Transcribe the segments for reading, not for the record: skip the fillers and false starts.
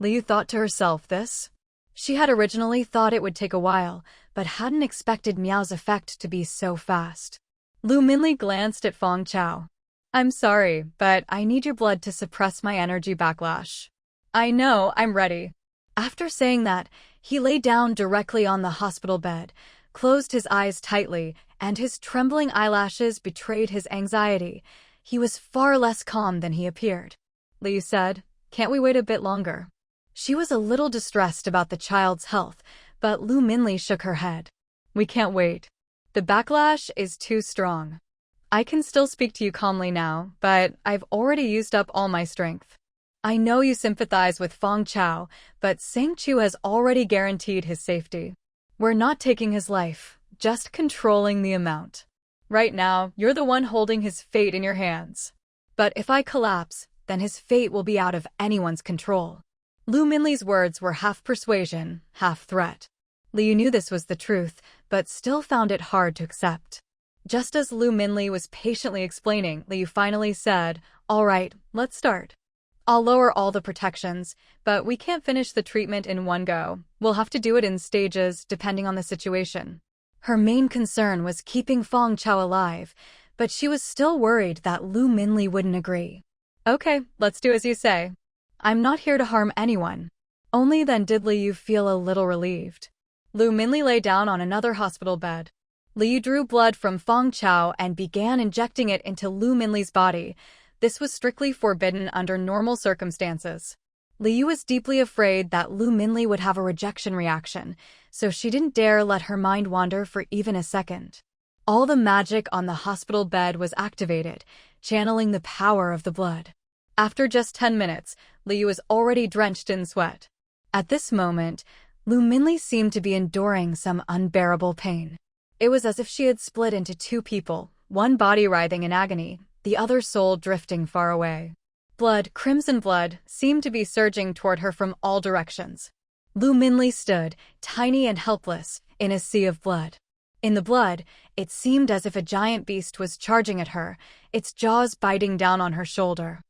Liu thought to herself this. She had originally thought it would take a while, but hadn't expected Miao's effect to be so fast. Lu Minli glanced at Feng Chao. I'm sorry, but I need your blood to suppress my energy backlash. I know, I'm ready. After saying that, he lay down directly on the hospital bed, closed his eyes tightly, and his trembling eyelashes betrayed his anxiety. He was far less calm than he appeared. Liu said, "Can't we wait a bit longer?" She was a little distressed about the child's health, but Lu Minli shook her head. We can't wait. The backlash is too strong. I can still speak to you calmly now, but I've already used up all my strength. I know you sympathize with Feng Chao, but Sang Chu has already guaranteed his safety. We're not taking his life, just controlling the amount. Right now, you're the one holding his fate in your hands. But if I collapse, then his fate will be out of anyone's control. Lu Minli's words were half persuasion, half threat. Liu knew this was the truth, but still found it hard to accept. Just as Lu Minli was patiently explaining, Liu finally said, "All right, let's start. I'll lower all the protections, but we can't finish the treatment in one go. We'll have to do it in stages, depending on the situation." Her main concern was keeping Feng Chao alive, but she was still worried that Lu Minli wouldn't agree. "Okay, let's do as you say. I'm not here to harm anyone." Only then did Liu feel a little relieved. Lu Minli lay down on another hospital bed. Liu drew blood from Feng Chao and began injecting it into Lu Minli's body. This was strictly forbidden under normal circumstances. Liu was deeply afraid that Lu Minli would have a rejection reaction, so she didn't dare let her mind wander for even a second. All the magic on the hospital bed was activated, channeling the power of the blood. After just 10 minutes, Liu was already drenched in sweat. At this moment, Lu Minli seemed to be enduring some unbearable pain. It was as if she had split into two people, one body writhing in agony, the other soul drifting far away. Blood, crimson blood, seemed to be surging toward her from all directions. Lu Minli stood, tiny and helpless, in a sea of blood. In the blood, it seemed as if a giant beast was charging at her, its jaws biting down on her shoulder.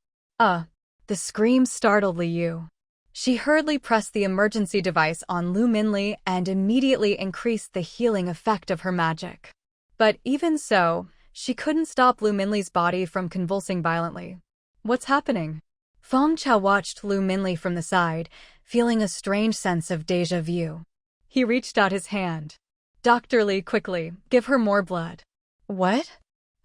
The scream startled Liu. She hurriedly pressed the emergency device on Lu Minli and immediately increased the healing effect of her magic. But even so, she couldn't stop Lu Minli's body from convulsing violently. What's happening? Feng Chao watched Lu Minli from the side, feeling a strange sense of déjà vu. He reached out his hand. "Dr. Li, quickly, give her more blood." "What?"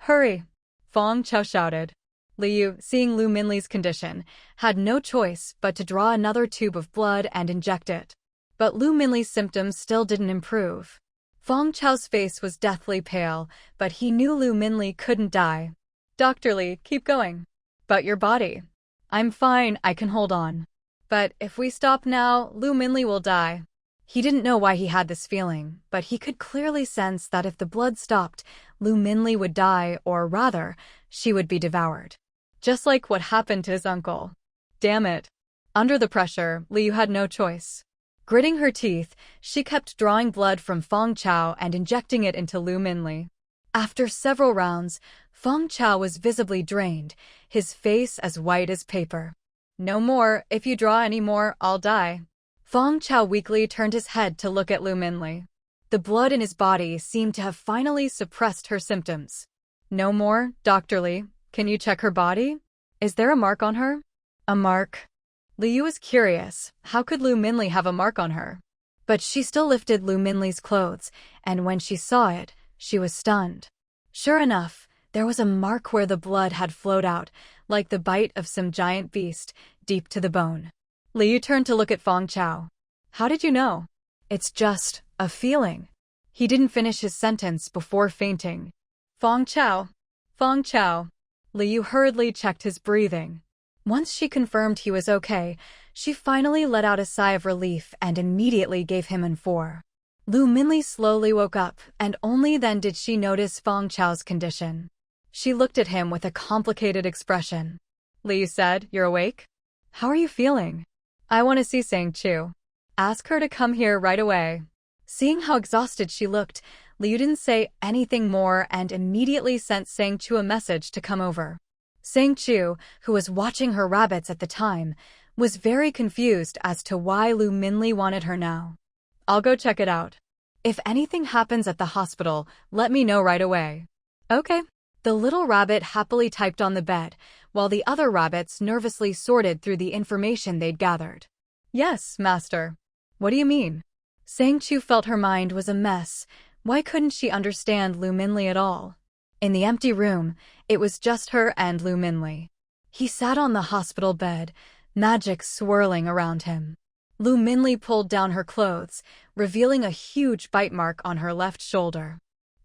"Hurry!" Feng Chao shouted. Liu, seeing Lu Minli's condition, had no choice but to draw another tube of blood and inject it. But Lu Minli's symptoms still didn't improve. Feng Chao's face was deathly pale, but he knew Lu Minli couldn't die. "Dr. Li, keep going." "But your body." "I'm fine, I can hold on." "But if we stop now, Lu Minli will die." He didn't know why he had this feeling, but he could clearly sense that if the blood stopped, Lu Minli would die, or rather, she would be devoured. Just like what happened to his uncle. Damn it. Under the pressure, Liu had no choice. Gritting her teeth, she kept drawing blood from Feng Chao and injecting it into Lu Minli. After several rounds, Feng Chao was visibly drained, his face as white as paper. "No more, if you draw any more, I'll die." Feng Chao weakly turned his head to look at Lu Minli. The blood in his body seemed to have finally suppressed her symptoms. "No more, Dr. Li. Can you check her body? Is there a mark on her?" "A mark?" Liu was curious. How could Lu Minli have a mark on her? But she still lifted Lu Minli's clothes, and when she saw it, she was stunned. Sure enough, there was a mark where the blood had flowed out, like the bite of some giant beast, deep to the bone. Liu turned to look at Feng Chao. "How did you know?" "It's just a feeling." He didn't finish his sentence before fainting. "Feng Chao! Feng Chao!" Liu hurriedly checked his breathing. Once she confirmed he was okay, she finally let out a sigh of relief and immediately gave him an 4. Lu Minli slowly woke up, and only then did she notice Feng Chao's condition. She looked at him with a complicated expression. Liu said, "You're awake? How are you feeling?" "I want to see Sang Chu. Ask her to come here right away." Seeing how exhausted she looked, Liu didn't say anything more and immediately sent Sang Chu a message to come over. Sang Chu, who was watching her rabbits at the time, was very confused as to why Lu Minli wanted her now. I'll go check it out. If anything happens at the hospital, let me know right away. Okay. The little rabbit happily typed on the bed, while the other rabbits nervously sorted through the information they'd gathered. Yes, master. What do you mean? Sang Chu felt her mind was a mess. Why couldn't she understand Lu Minli at all? In the empty room, it was just her and Lu Minli. He sat on the hospital bed, magic swirling around him. Lu Minli pulled down her clothes, revealing a huge bite mark on her left shoulder.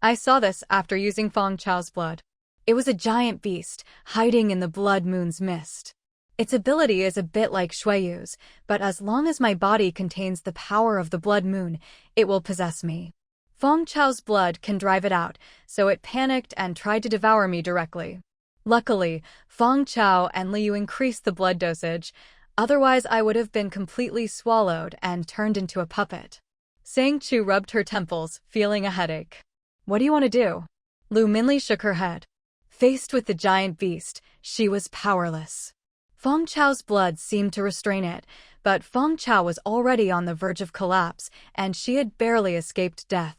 I saw this after using Feng Chao's blood. It was a giant beast, hiding in the blood moon's mist. Its ability is a bit like Shuiyu's, but as long as my body contains the power of the blood moon, it will possess me. Feng Chao's blood can drive it out, so it panicked and tried to devour me directly. Luckily, Feng Chao and Liu increased the blood dosage, otherwise I would have been completely swallowed and turned into a puppet. Sang Chu rubbed her temples, feeling a headache. What do you want to do? Lu Minli shook her head. Faced with the giant beast, she was powerless. Feng Chao's blood seemed to restrain it, but Feng Chao was already on the verge of collapse, and she had barely escaped death.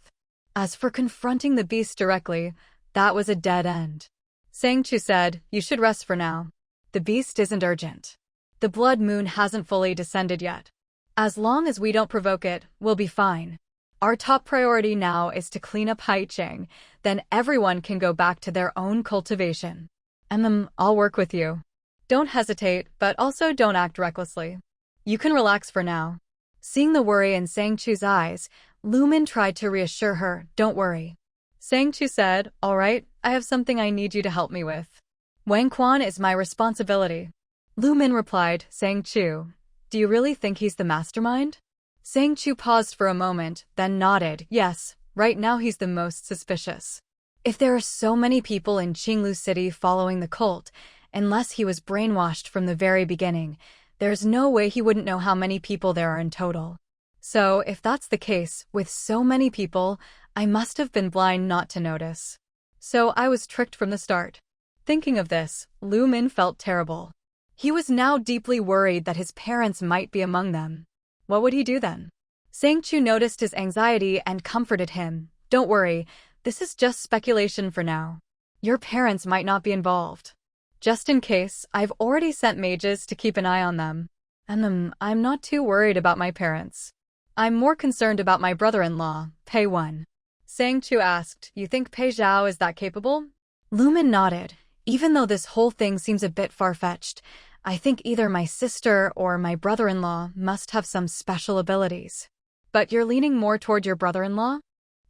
As for confronting the beast directly, that was a dead end. Sang Chu said, you should rest for now. The beast isn't urgent. The blood moon hasn't fully descended yet. As long as we don't provoke it, we'll be fine. Our top priority now is to clean up Haicheng, then everyone can go back to their own cultivation. I'll work with you. Don't hesitate, but also don't act recklessly. You can relax for now. Seeing the worry in Sang Chu's eyes, Lu Min tried to reassure her, don't worry. Sang Chu said, all right, I have something I need you to help me with. Wang Quan is my responsibility. Lu Min replied, Sang Chu, do you really think he's the mastermind? Sang Chu paused for a moment, then nodded, yes, right now he's the most suspicious. If there are so many people in Qinglu City following the cult, unless he was brainwashed from the very beginning, there's no way he wouldn't know how many people there are in total. So, if that's the case, with so many people, I must have been blind not to notice. So I was tricked from the start. Thinking of this, Lu Min felt terrible. He was now deeply worried that his parents might be among them. What would he do then? Sang Chu noticed his anxiety and comforted him. Don't worry, this is just speculation for now. Your parents might not be involved. Just in case, I've already sent mages to keep an eye on them. I'm not too worried about my parents. I'm more concerned about my brother-in-law, Pei Wen. Sang Chu asked, you think Pei Zhao is that capable? Lu Min nodded. Even though this whole thing seems a bit far-fetched, I think either my sister or my brother-in-law must have some special abilities. But you're leaning more toward your brother-in-law?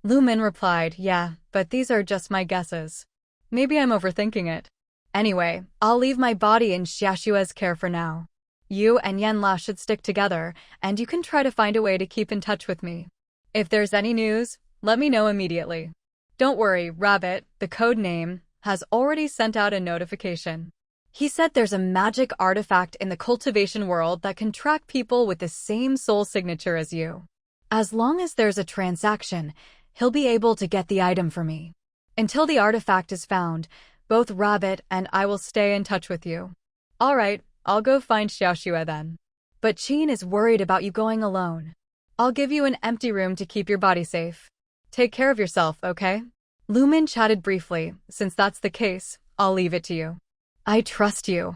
Lu Min replied, yeah, but these are just my guesses. Maybe I'm overthinking it. Anyway, I'll leave my body in Xiaxue's care for now. You and Yan La should stick together, and you can try to find a way to keep in touch with me. If there's any news, let me know immediately. Don't worry, Rabbit, the code name, has already sent out a notification. He said there's a magic artifact in the cultivation world that can track people with the same soul signature as you. As long as there's a transaction, he'll be able to get the item for me. Until the artifact is found, both Rabbit and I will stay in touch with you. All right, I'll go find Xiaoxue then. But Qin is worried about you going alone. I'll give you an empty room to keep your body safe. Take care of yourself, okay? Lu Min chatted briefly. Since that's the case, I'll leave it to you. I trust you.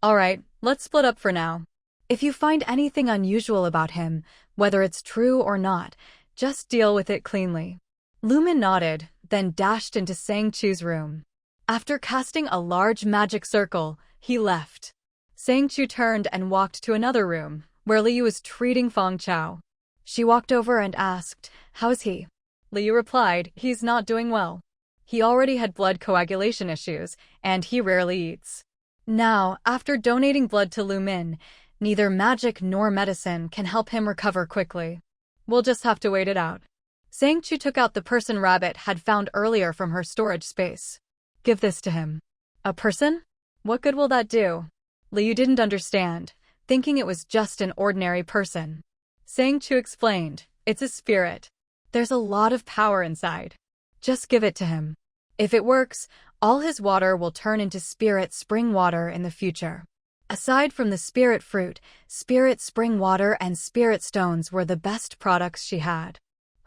All right, let's split up for now. If you find anything unusual about him, whether it's true or not, just deal with it cleanly. Lu Min nodded, then dashed into Sang Chu's room. After casting a large magic circle, he left. Sang Chu turned and walked to another room, where Liu was treating Feng Chao. She walked over and asked, how's he? Liu replied, he's not doing well. He already had blood coagulation issues, and he rarely eats. Now, after donating blood to Lu Min, neither magic nor medicine can help him recover quickly. We'll just have to wait it out. Sang Chu took out the person Rabbit had found earlier from her storage space. Give this to him. A person? What good will that do? Liu didn't understand, thinking it was just an ordinary person. Sang Chu explained, it's a spirit. There's a lot of power inside. Just give it to him. If it works, all his water will turn into spirit spring water in the future. Aside from the spirit fruit, spirit spring water and spirit stones were the best products she had.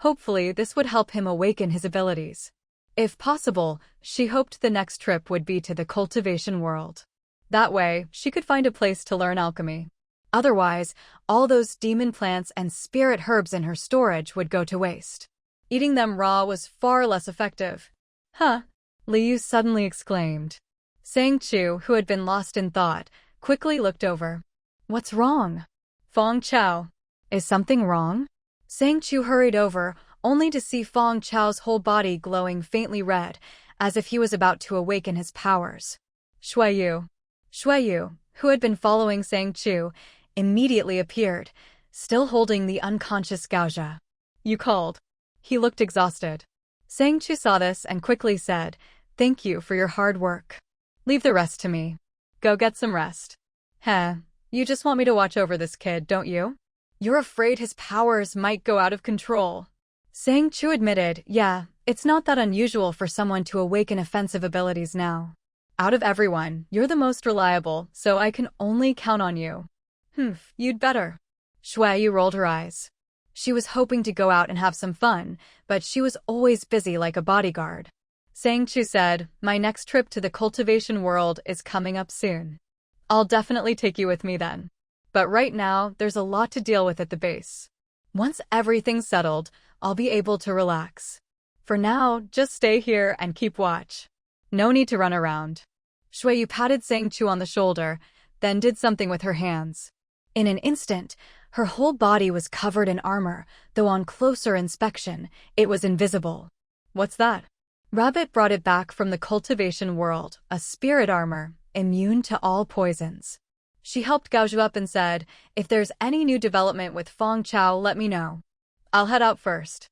Hopefully, this would help him awaken his abilities. If possible, she hoped the next trip would be to the cultivation world. That way, she could find a place to learn alchemy. Otherwise, all those demon plants and spirit herbs in her storage would go to waste. Eating them raw was far less effective. Huh? Liu suddenly exclaimed. Sang Chu, who had been lost in thought, quickly looked over. What's wrong? Fong Chao. Is something wrong? Sang Chu hurried over, only to see Fong Chao's whole body glowing faintly red, as if he was about to awaken his powers. Shui Yu, who had been following Sang Chu, immediately appeared, still holding the unconscious Gaozha. You called. He looked exhausted. Sang Chu saw this and quickly said, Thank you for your hard work. Leave the rest to me. Go get some rest. Heh, you just want me to watch over this kid, don't you? You're afraid his powers might go out of control. Sang Chu admitted, yeah, it's not that unusual for someone to awaken offensive abilities now. Out of everyone, you're the most reliable, so I can only count on you. You'd better. Shui Yu rolled her eyes. She was hoping to go out and have some fun, but she was always busy like a bodyguard. Sang Chu said, My next trip to the cultivation world is coming up soon. I'll definitely take you with me then. But right now, there's a lot to deal with at the base. Once everything's settled, I'll be able to relax. For now, just stay here and keep watch. No need to run around. Shui Yu patted Sang Chu on the shoulder, then did something with her hands. In an instant, her whole body was covered in armor, though on closer inspection, it was invisible. What's that? Rabbit brought it back from the cultivation world, a spirit armor, immune to all poisons. She helped Gaozhu up and said, If there's any new development with Fong Chao, let me know. I'll head out first.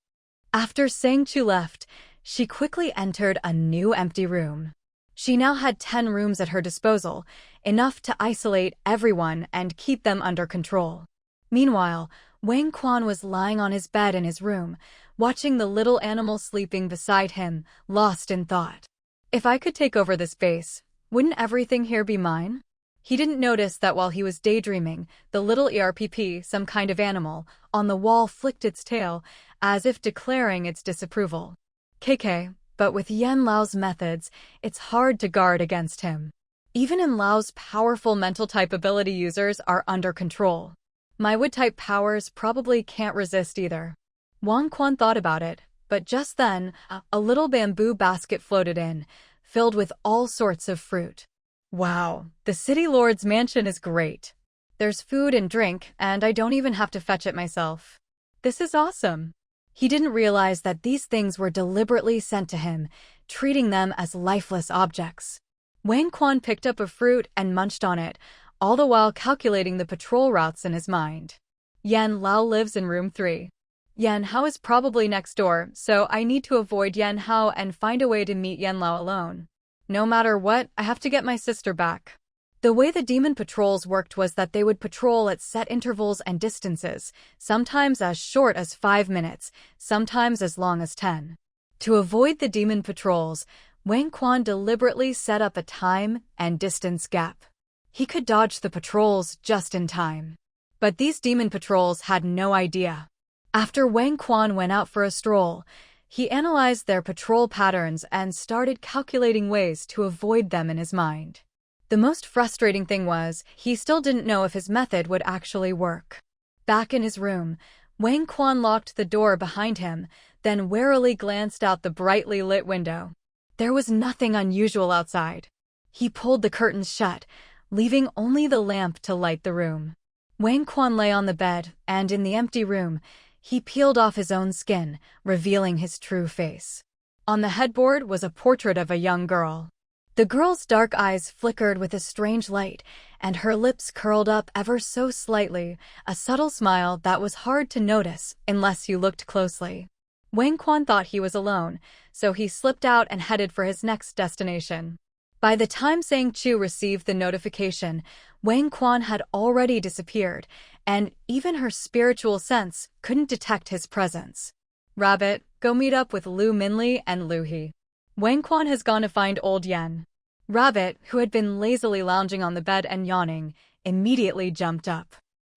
After Sang Chu left, she quickly entered a new empty room. She now had 10 rooms at her disposal, enough to isolate everyone and keep them under control. Meanwhile, Wang Quan was lying on his bed in his room, watching the little animal sleeping beside him, lost in thought. If I could take over this base, wouldn't everything here be mine? He didn't notice that while he was daydreaming, the little ERPP, some kind of animal, on the wall flicked its tail, as if declaring its disapproval. KK, but with Yen Lao's methods, it's hard to guard against him. Even in Lao's powerful mental-type ability users are under control. My wood-type powers probably can't resist either. Wang Quan thought about it, but just then, a little bamboo basket floated in, filled with all sorts of fruit. Wow, the city lord's mansion is great. There's food and drink, and I don't even have to fetch it myself. This is awesome. He didn't realize that these things were deliberately sent to him, treating them as lifeless objects. Wang Quan picked up a fruit and munched on it, all the while calculating the patrol routes in his mind. Yen Lao lives in room 3. Yen Hao is probably next door, so I need to avoid Yen Hao and find a way to meet Yen Lao alone. No matter what, I have to get my sister back. The way the demon patrols worked was that they would patrol at set intervals and distances, sometimes as short as 5 minutes, sometimes as long as 10. To avoid the demon patrols, Wang Quan deliberately set up a time and distance gap. He could dodge the patrols just in time. But these demon patrols had no idea. After Wang Quan went out for a stroll, he analyzed their patrol patterns and started calculating ways to avoid them in his mind. The most frustrating thing was, he still didn't know if his method would actually work. Back in his room, Wang Quan locked the door behind him, then warily glanced out the brightly lit window. There was nothing unusual outside. He pulled the curtains shut, leaving only the lamp to light the room. Wang Quan lay on the bed, and in the empty room, he peeled off his own skin, revealing his true face. On the headboard was a portrait of a young girl. The girl's dark eyes flickered with a strange light, and her lips curled up ever so slightly, a subtle smile that was hard to notice unless you looked closely. Wang Quan thought he was alone, so he slipped out and headed for his next destination. By the time Sang Chu received the notification, Wang Quan had already disappeared, and even her spiritual sense couldn't detect his presence. Rabbit, go meet up with Lu Minli and Lu He. Wang Quan has gone to find old Yen. Rabbit, who had been lazily lounging on the bed and yawning, immediately jumped up.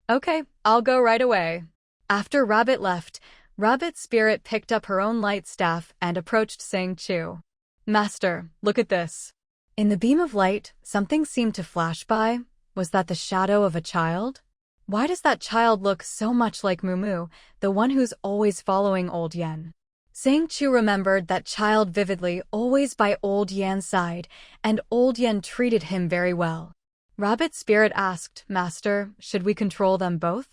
Okay, I'll go right away. After Rabbit left, Rabbit's spirit picked up her own light staff and approached Sang Chu. Master, look at this. In the beam of light, something seemed to flash by. Was that the shadow of a child? Why does that child look so much like Mumu, the one who's always following Old Yen? Sang Chu remembered that child vividly, always by Old Yan's side, and Old Yen treated him very well. Rabbit's spirit asked, Master, should we control them both?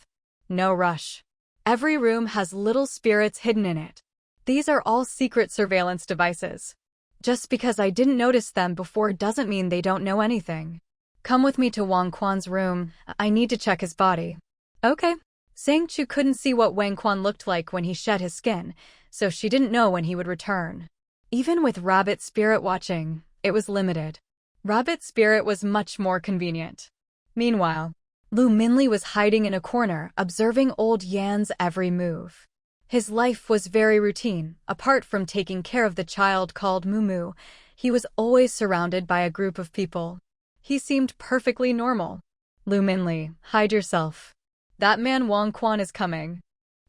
No rush. Every room has little spirits hidden in it. These are all secret surveillance devices. Just because I didn't notice them before doesn't mean they don't know anything. Come with me to Wang Quan's room. I need to check his body. Okay. Sang Chu couldn't see what Wang Quan looked like when he shed his skin, so she didn't know when he would return. Even with Rabbit's spirit watching, it was limited. Rabbit's spirit was much more convenient. Meanwhile, Lu Minli was hiding in a corner, observing Old Yan's every move. His life was very routine. Apart from taking care of the child called Mumu, he was always surrounded by a group of people. He seemed perfectly normal. Lu Minli, hide yourself. That man Wang Quan is coming.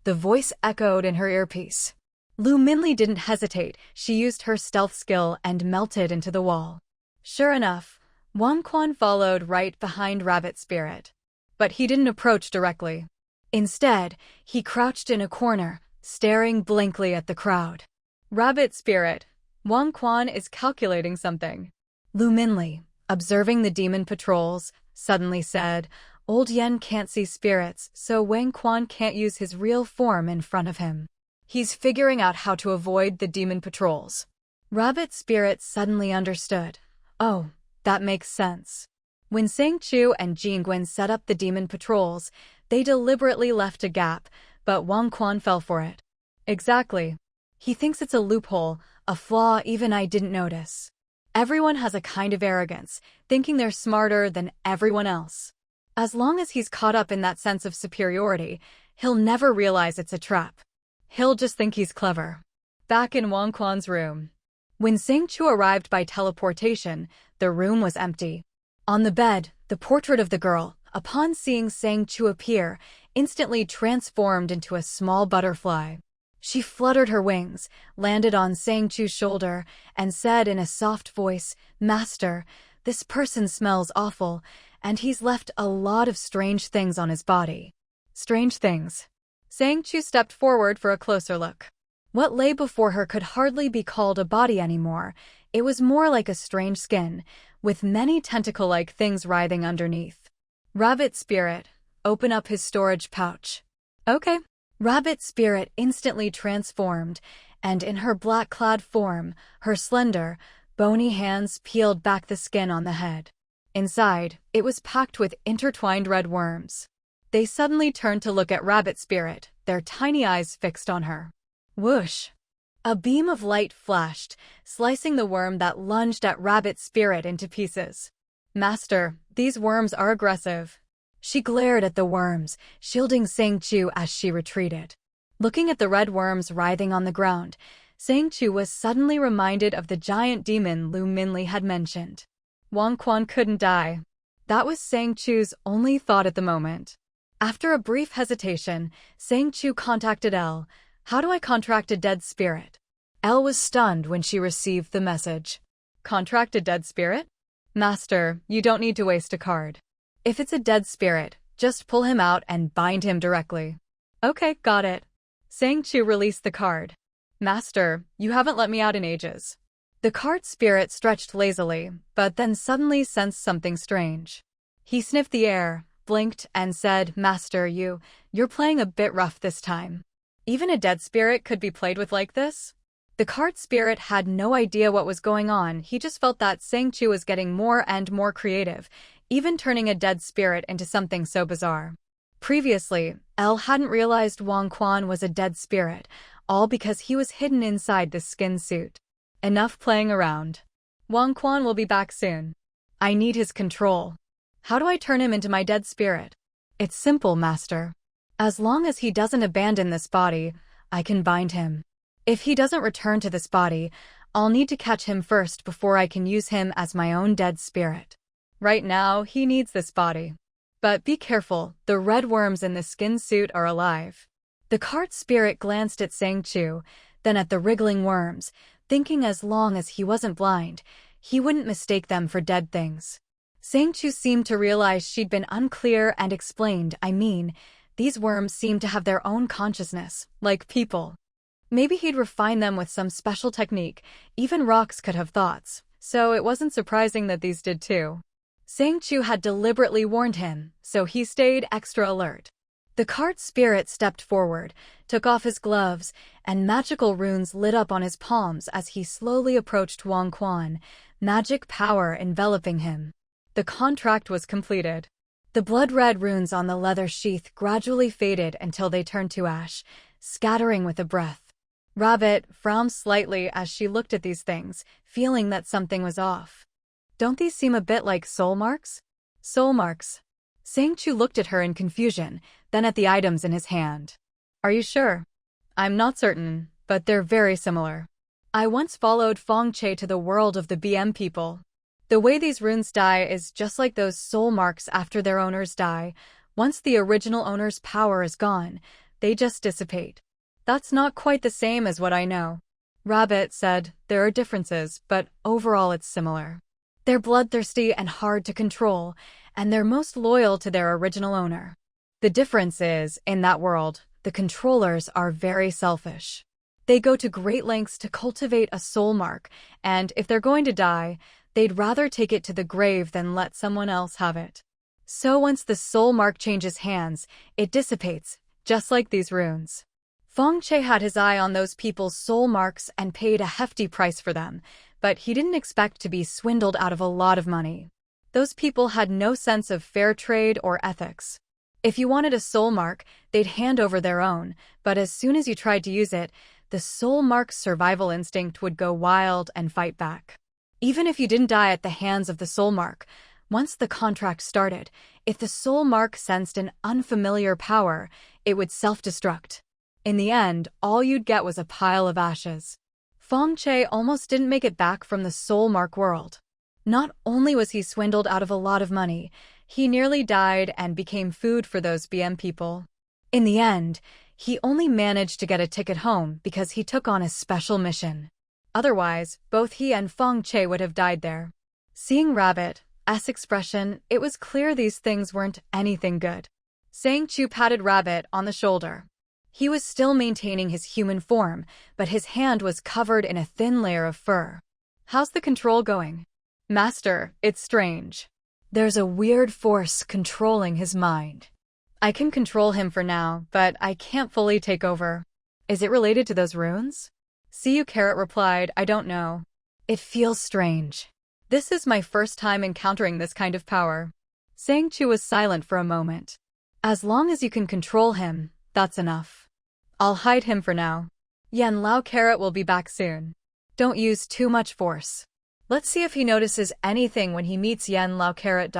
The voice echoed in her earpiece. Lu Minli didn't hesitate. She used her stealth skill and melted into the wall. Sure enough, Wang Quan followed right behind Rabbit's spirit. But he didn't approach directly. Instead, he crouched in a corner, staring blankly at the crowd. Rabbit spirit, Wang Quan is calculating something. Lu Minli, observing the demon patrols, suddenly said, Old Yen can't see spirits, so Wang Quan can't use his real form in front of him. He's figuring out how to avoid the demon patrols. Rabbit spirit suddenly understood. Oh, that makes sense. When Sang Chu and Jingguan set up the demon patrols, they deliberately left a gap, but Wang Quan fell for it. Exactly. He thinks it's a loophole, a flaw even I didn't notice. Everyone has a kind of arrogance, thinking they're smarter than everyone else. As long as he's caught up in that sense of superiority, he'll never realize it's a trap. He'll just think he's clever. Back in Wang Quan's room. When Sang Chu arrived by teleportation, the room was empty. On the bed, the portrait of the girl, upon seeing Sang Chu appear, instantly transformed into a small butterfly. She fluttered her wings, landed on Sang Chu's shoulder, and said in a soft voice, Master, this person smells awful, and he's left a lot of strange things on his body. Strange things. Sang Chu stepped forward for a closer look. What lay before her could hardly be called a body anymore. It was more like a strange skin, with many tentacle-like things writhing underneath. Rabbit spirit, open up his storage pouch. Okay. Rabbit spirit instantly transformed, and in her black-clad form, her slender, bony hands peeled back the skin on the head. Inside, it was packed with intertwined red worms. They suddenly turned to look at Rabbit spirit, their tiny eyes fixed on her. Whoosh! A beam of light flashed, slicing the worm that lunged at Rabbit spirit into pieces. Master, these worms are aggressive. She glared at the worms, shielding Sang Chu as she retreated. Looking at the red worms writhing on the ground, Sang Chu was suddenly reminded of the giant demon Lu Minli had mentioned. Wang Quan couldn't die. That was Sang Chu's only thought at the moment. After a brief hesitation, Sang Chu contacted Elle. How do I contract a dead spirit? Elle was stunned when she received the message. Contract a dead spirit? Master, you don't need to waste a card. If it's a dead spirit, just pull him out and bind him directly. Okay, got it. Sang Chu released the card. Master, you haven't let me out in ages. The card spirit stretched lazily, but then suddenly sensed something strange. He sniffed the air, blinked, and said, Master, you're playing a bit rough this time. Even a dead spirit could be played with like this? The card spirit had no idea what was going on. He just felt that Sang Chu was getting more and more creative, even turning a dead spirit into something so bizarre. Previously, Elle hadn't realized Wang Quan was a dead spirit, all because he was hidden inside the skin suit. Enough playing around. Wang Quan will be back soon. I need his control. How do I turn him into my dead spirit? It's simple, Master. As long as he doesn't abandon this body, I can bind him. If he doesn't return to this body, I'll need to catch him first before I can use him as my own dead spirit. Right now, he needs this body. But be careful, the red worms in the skin suit are alive. The cart spirit glanced at Sang Chu, then at the wriggling worms, thinking as long as he wasn't blind, he wouldn't mistake them for dead things. Sang Chu seemed to realize she'd been unclear and explained, these worms seem to have their own consciousness, like people. Maybe he'd refine them with some special technique, even rocks could have thoughts, so it wasn't surprising that these did too. Sang Chu had deliberately warned him, so he stayed extra alert. The cart spirit stepped forward, took off his gloves, and magical runes lit up on his palms as he slowly approached Wang Quan, magic power enveloping him. The contract was completed. The blood-red runes on the leather sheath gradually faded until they turned to ash, scattering with a breath. Rabbit frowned slightly as she looked at these things, feeling that something was off. Don't these seem a bit like soul marks? Soul marks. Sang Chu looked at her in confusion, then at the items in his hand. Are you sure? I'm not certain, but they're very similar. I once followed Feng Che to the world of the BM people. The way these runes die is just like those soul marks after their owners die. Once the original owner's power is gone, they just dissipate. That's not quite the same as what I know. Rabbit said, there are differences, but overall it's similar. They're bloodthirsty and hard to control, and they're most loyal to their original owner. The difference is, in that world, the controllers are very selfish. They go to great lengths to cultivate a soul mark, and if they're going to die, they'd rather take it to the grave than let someone else have it. So once the soul mark changes hands, it dissipates, just like these runes. Feng Che had his eye on those people's soul marks and paid a hefty price for them, but he didn't expect to be swindled out of a lot of money. Those people had no sense of fair trade or ethics. If you wanted a soul mark, they'd hand over their own, but as soon as you tried to use it, the soul mark's survival instinct would go wild and fight back. Even if you didn't die at the hands of the soul mark, once the contract started, if the soul mark sensed an unfamiliar power, it would self-destruct. In the end, all you'd get was a pile of ashes. Feng Che almost didn't make it back from the soul mark world. Not only was he swindled out of a lot of money, he nearly died and became food for those BM people. In the end, he only managed to get a ticket home because he took on a special mission. Otherwise, both he and Feng Che would have died there. Seeing Rabbit's expression, it was clear these things weren't anything good. Sang Chu patted Rabbit on the shoulder. He was still maintaining his human form, but his hand was covered in a thin layer of fur. How's the control going? Master, it's strange. There's a weird force controlling his mind. I can control him for now, but I can't fully take over. Is it related to those runes? See-You Carrot replied, I don't know. It feels strange. This is my first time encountering this kind of power. Sang Chu was silent for a moment. As long as you can control him, that's enough. I'll hide him for now. Yen Lao Carrot will be back soon. Don't use too much force. Let's see if he notices anything when he meets Yen Lao Carrot.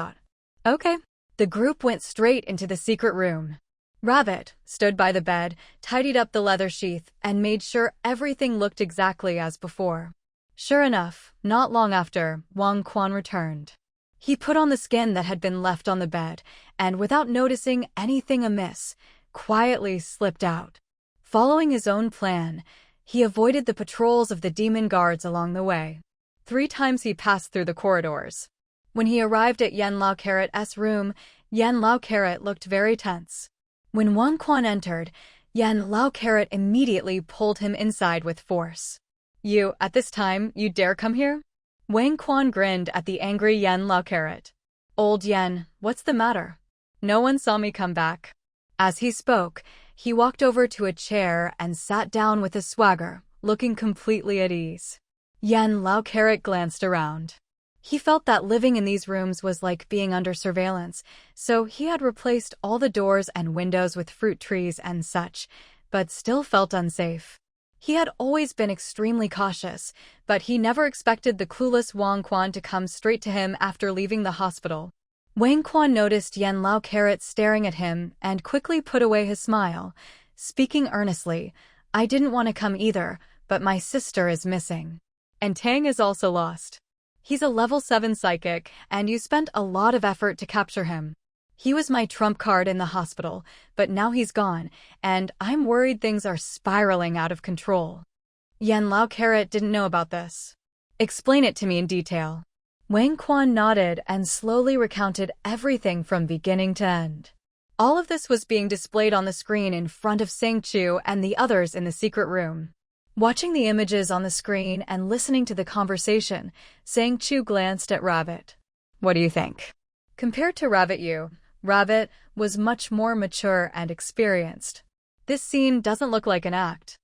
Okay. The group went straight into the secret room. Rabbit stood by the bed, tidied up the leather sheath, and made sure everything looked exactly as before. Sure enough, not long after, Wang Quan returned. He put on the skin that had been left on the bed, and without noticing anything amiss, quietly slipped out. Following his own plan, he avoided the patrols of the demon guards along the way. 3 times he passed through the corridors. When he arrived at Yen Lao Carrot's room, Yen Lao Carrot looked very tense. When Wang Quan entered, Yen Lao Carrot immediately pulled him inside with force. You, at this time, you dare come here? Wang Quan grinned at the angry Yen Lao Carrot. Old Yen, what's the matter? No one saw me come back. As he spoke, he walked over to a chair and sat down with a swagger, looking completely at ease. Yen Lao Carrot glanced around. He felt that living in these rooms was like being under surveillance, so he had replaced all the doors and windows with fruit trees and such, but still felt unsafe. He had always been extremely cautious, but he never expected the clueless Wang Quan to come straight to him after leaving the hospital. Wang Quan noticed Yen Lao Carrot staring at him and quickly put away his smile, speaking earnestly, I didn't want to come either, but my sister is missing. And Tang is also lost. He's a level 7 psychic, and you spent a lot of effort to capture him. He was my trump card in the hospital, but now he's gone, and I'm worried things are spiraling out of control. Yan Lao Carrot didn't know about this. Explain it to me in detail. Wang Quan nodded and slowly recounted everything from beginning to end. All of this was being displayed on the screen in front of Sang Chu and the others in the secret room. Watching the images on the screen and listening to the conversation, Sang Chu glanced at Rabbit. What do you think? Compared to Rabbit Yu, Rabbit was much more mature and experienced. This scene doesn't look like an act.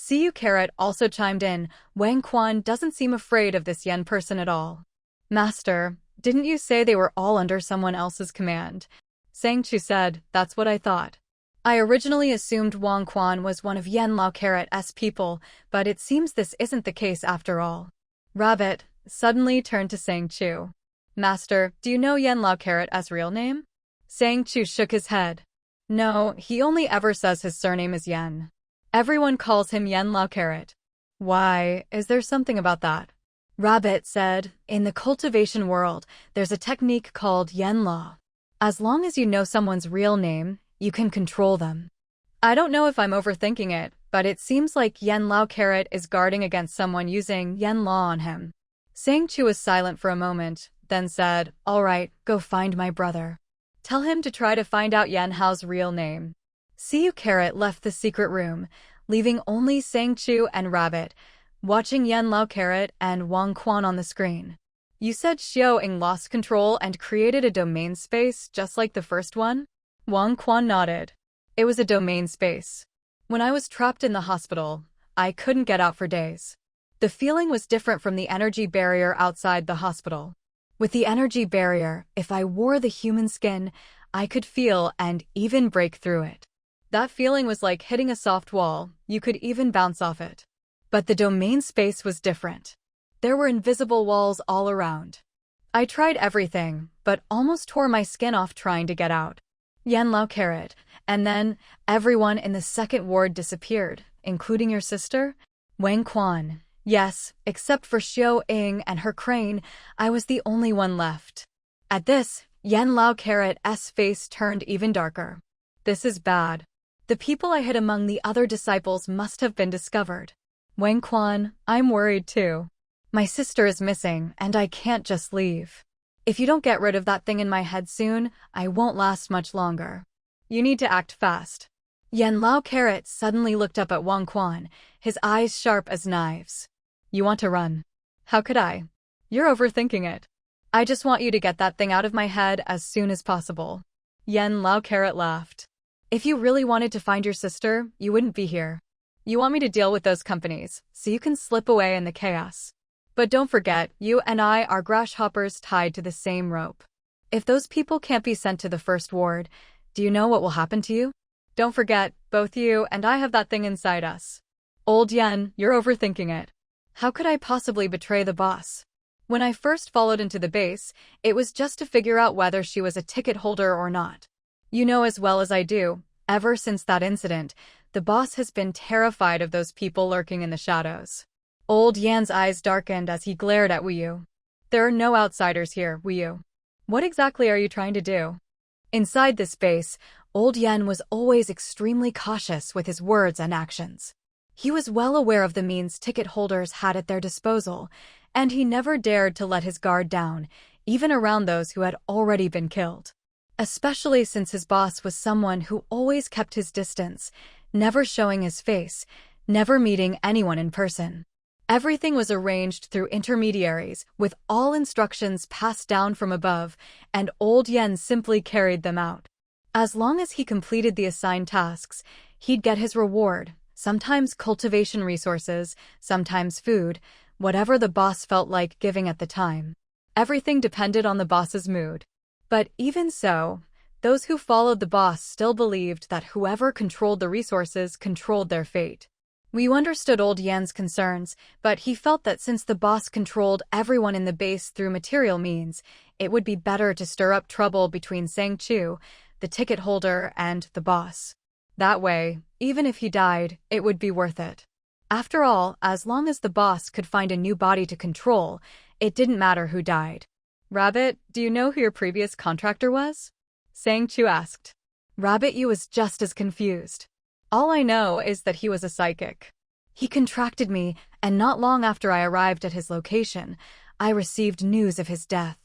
CU Carrot also chimed in. Wang Quan doesn't seem afraid of this Yen person at all. Master, didn't you say they were all under someone else's command? Sang Chu said, that's what I thought. I originally assumed Wang Quan was one of Yan Lao Carrot's people, but it seems this isn't the case after all. Rabbit suddenly turned to Sang Chu. Master, do you know Yan Lao Carrot's real name? Sang Chu shook his head. No, he only ever says his surname is Yan. Everyone calls him Yan Lao Carrot. Why, is there something about that? Rabbit said, in the cultivation world, there's a technique called Yan Lao. As long as you know someone's real name, you can control them. I don't know if I'm overthinking it, but it seems like Yan Lao Carrot is guarding against someone using Yan Lao on him. Sang Chu was silent for a moment, then said, all right, go find my brother. Tell him to try to find out Yan Hao's real name. CU Carrot left the secret room, leaving only Sang Chu and Rabbit, watching Yan Lao Carrot and Wang Quan on the screen. You said Xiao Ying lost control and created a domain space just like the first one? Wang Quan nodded. It was a domain space. When I was trapped in the hospital, I couldn't get out for days. The feeling was different from the energy barrier outside the hospital. With the energy barrier, if I wore the human skin, I could feel and even break through it. That feeling was like hitting a soft wall, you could even bounce off it. But the domain space was different. There were invisible walls all around. I tried everything, but almost tore my skin off trying to get out. Yan Lao Carrot, and then everyone in the second ward disappeared, including your sister? Wang Quan. Yes, except for Xiao Ying and her crane, I was the only one left. At this, Yan Lao Carrot's face turned even darker. This is bad. The people I hid among the other disciples must have been discovered. Wang Quan, I'm worried too. My sister is missing, and I can't just leave. If you don't get rid of that thing in my head soon, I won't last much longer. You need to act fast. Yan Lao Carrot suddenly looked up at Wang Quan, his eyes sharp as knives. You want to run? How could I? You're overthinking it. I just want you to get that thing out of my head as soon as possible. Yan Lao Carrot laughed. If you really wanted to find your sister, you wouldn't be here. You want me to deal with those companies, so you can slip away in the chaos. But don't forget, you and I are grasshoppers tied to the same rope. If those people can't be sent to the first ward, do you know what will happen to you? Don't forget, both you and I have that thing inside us. Old Yan, you're overthinking it. How could I possibly betray the boss? When I first followed into the base, it was just to figure out whether she was a ticket holder or not. You know as well as I do, ever since that incident, the boss has been terrified of those people lurking in the shadows. Old Yan's eyes darkened as he glared at Wu Yu. There are no outsiders here, Wu Yu. What exactly are you trying to do? Inside this base, Old Yan was always extremely cautious with his words and actions. He was well aware of the means ticket holders had at their disposal, and he never dared to let his guard down, even around those who had already been killed. Especially since his boss was someone who always kept his distance, never showing his face, never meeting anyone in person. Everything was arranged through intermediaries, with all instructions passed down from above, and Old Yan simply carried them out. As long as he completed the assigned tasks, he'd get his reward, sometimes cultivation resources, sometimes food, whatever the boss felt like giving at the time. Everything depended on the boss's mood. But even so, those who followed the boss still believed that whoever controlled the resources controlled their fate. We understood Old Yan's concerns, but he felt that since the boss controlled everyone in the base through material means, it would be better to stir up trouble between Sang Chu, the ticket holder, and the boss. That way, even if he died, it would be worth it. After all, as long as the boss could find a new body to control, it didn't matter who died. Rabbit, do you know who your previous contractor was? Sang Chu asked. Rabbit Yu was just as confused. All I know is that he was a psychic. He contracted me, and not long after I arrived at his location, I received news of his death.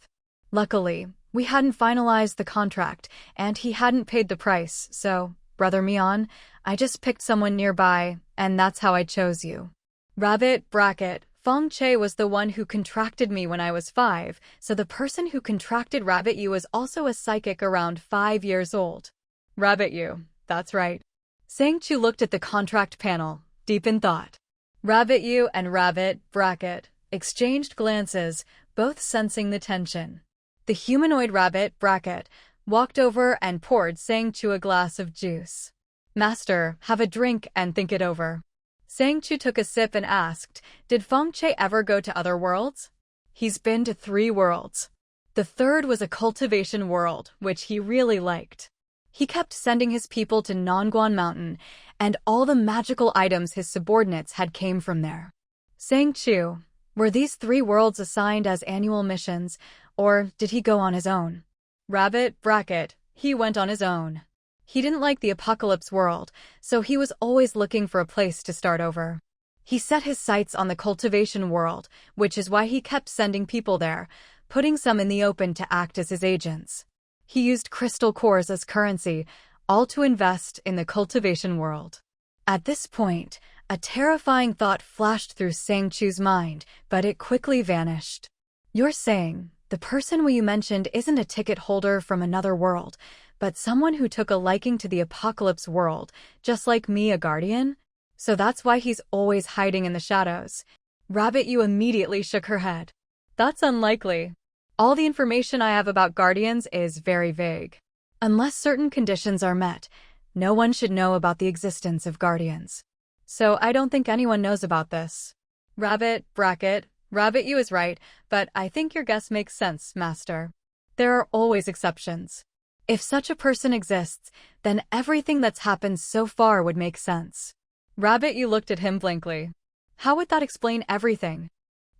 Luckily, we hadn't finalized the contract, and he hadn't paid the price, so, Brother Mian, I just picked someone nearby, and that's how I chose you. Rabbit bracket, Feng Che was the one who contracted me when I was 5, so the person who contracted Rabbit Yu was also a psychic around 5 years old. Rabbit Yu, that's right. Sang Chu looked at the contract panel, deep in thought. Rabbit Yu and Rabbit bracket exchanged glances, both sensing the tension. The humanoid Rabbit bracket walked over and poured Sang Chu a glass of juice. Master, have a drink and think it over. Sang Chu took a sip and asked, did Feng Che ever go to other worlds? He's been to 3 worlds. The third was a cultivation world, which he really liked. He kept sending his people to Nonguan Mountain, and all the magical items his subordinates had came from there. Sang Chu, were these 3 worlds assigned as annual missions, or did he go on his own? Rabbit bracket, he went on his own. He didn't like the apocalypse world, so he was always looking for a place to start over. He set his sights on the cultivation world, which is why he kept sending people there, putting some in the open to act as his agents. He used crystal cores as currency, all to invest in the cultivation world. At this point, a terrifying thought flashed through Sang Chu's mind, but it quickly vanished. You're saying, the person you mentioned isn't a ticket holder from another world, but someone who took a liking to the apocalypse world, just like me, a guardian? So that's why he's always hiding in the shadows. Rabbit Yu immediately shook her head. That's unlikely. All the information I have about guardians is very vague. Unless certain conditions are met, no one should know about the existence of guardians. So I don't think anyone knows about this. Rabbit bracket, Rabbit Yu is right, but I think your guess makes sense, Master. There are always exceptions. If such a person exists, then everything that's happened so far would make sense. Rabbit Yu looked at him blankly. How would that explain everything?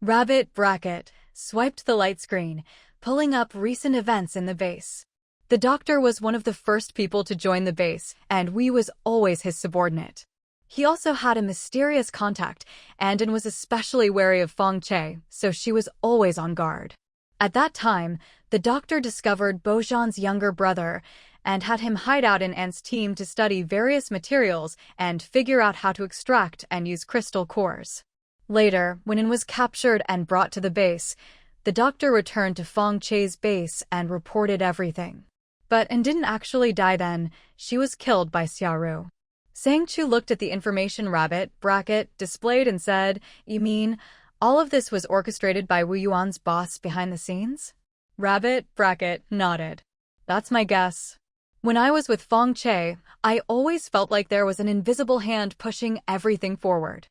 Rabbit bracket swiped the light screen, pulling up recent events in the base. The doctor was one of the first people to join the base, and Wei was always his subordinate. He also had a mysterious contact, and was especially wary of Feng Che, so she was always on guard. At that time, the doctor discovered Bojan's younger brother and had him hide out in Ant's team to study various materials and figure out how to extract and use crystal cores. Later, when An was captured and brought to the base, the doctor returned to Feng Che's base and reported everything. But An didn't actually die then, she was killed by Xiaoru. Sang Chu looked at the information Rabbit bracket displayed and said, you mean, all of this was orchestrated by Wu Yuan's boss behind the scenes? Rabbit bracket nodded. That's my guess. When I was with Feng Che, I always felt like there was an invisible hand pushing everything forward.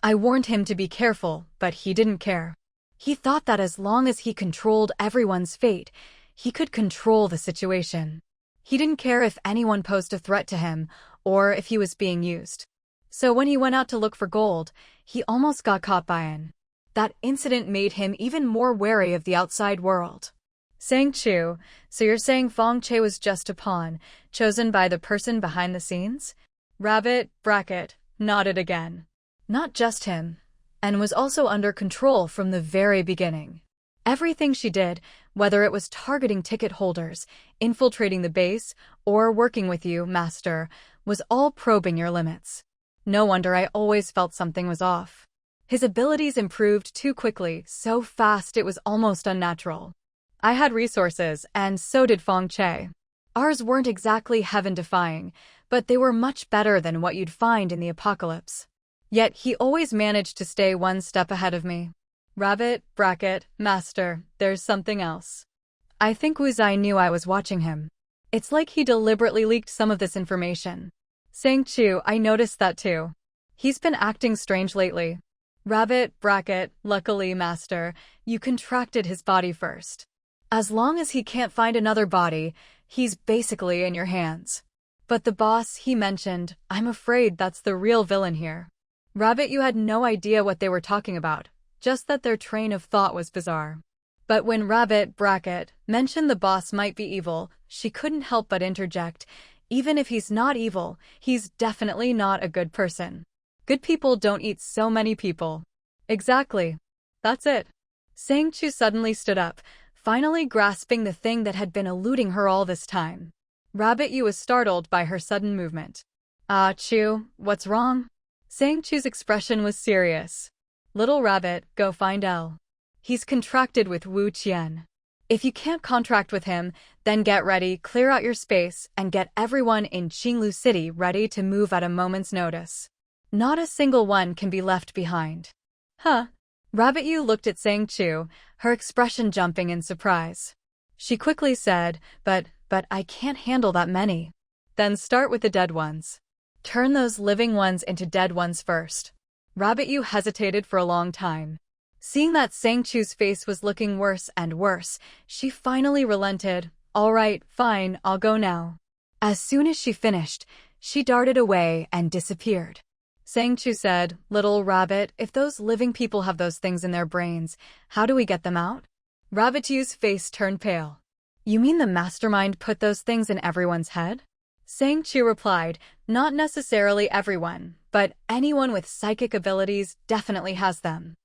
I warned him to be careful, but he didn't care. He thought that as long as he controlled everyone's fate, he could control the situation. He didn't care if anyone posed a threat to him, or if he was being used. So when he went out to look for gold, he almost got caught by An. That incident made him even more wary of the outside world. Sang Chu, so you're saying Feng Che was just a pawn, chosen by the person behind the scenes? Rabbit bracket nodded again. Not just him. An was also under control from the very beginning. Everything she did, whether it was targeting ticket holders, infiltrating the base, or working with you, Master, was all probing your limits. No wonder I always felt something was off. His abilities improved too quickly, so fast it was almost unnatural. I had resources, and so did Feng Che. Ours weren't exactly heaven-defying, but they were much better than what you'd find in the apocalypse. Yet he always managed to stay one step ahead of me. Rabbit bracket Master, there's something else. I think Wu Zai knew I was watching him. It's like he deliberately leaked some of this information. Sang Chu, I noticed that too. He's been acting strange lately. Rabbit bracket luckily, Master, you contracted his body first. As long as he can't find another body, he's basically in your hands. But the boss he mentioned, I'm afraid that's the real villain here. Rabbit, you had no idea what they were talking about, just that their train of thought was bizarre. But when Rabbit mentioned the boss might be evil, she couldn't help but interject. Even if he's not evil, he's definitely not a good person. Good people don't eat so many people. Exactly. That's it. Sang Chu suddenly stood up, finally grasping the thing that had been eluding her all this time. Rabbit Yu was startled by her sudden movement. Chu, what's wrong? Sang Chu's expression was serious. Little Rabbit, go find L. He's contracted with Wu Qian. If you can't contract with him, then get ready, clear out your space, and get everyone in Qinglu City ready to move at a moment's notice. Not a single one can be left behind. Huh? Rabbit Yu looked at Sang Chu, her expression jumping in surprise. She quickly said, but I can't handle that many. Then start with the dead ones. Turn those living ones into dead ones first. Rabbit Yu hesitated for a long time. Seeing that Sang Chu's face was looking worse and worse, she finally relented. All right, fine, I'll go now. As soon as she finished, she darted away and disappeared. Sang Chu said, Little Rabbit, if those living people have those things in their brains, how do we get them out? Rabbit Yu's face turned pale. You mean the mastermind put those things in everyone's head? Sang Chu replied, not necessarily everyone, but anyone with psychic abilities definitely has them.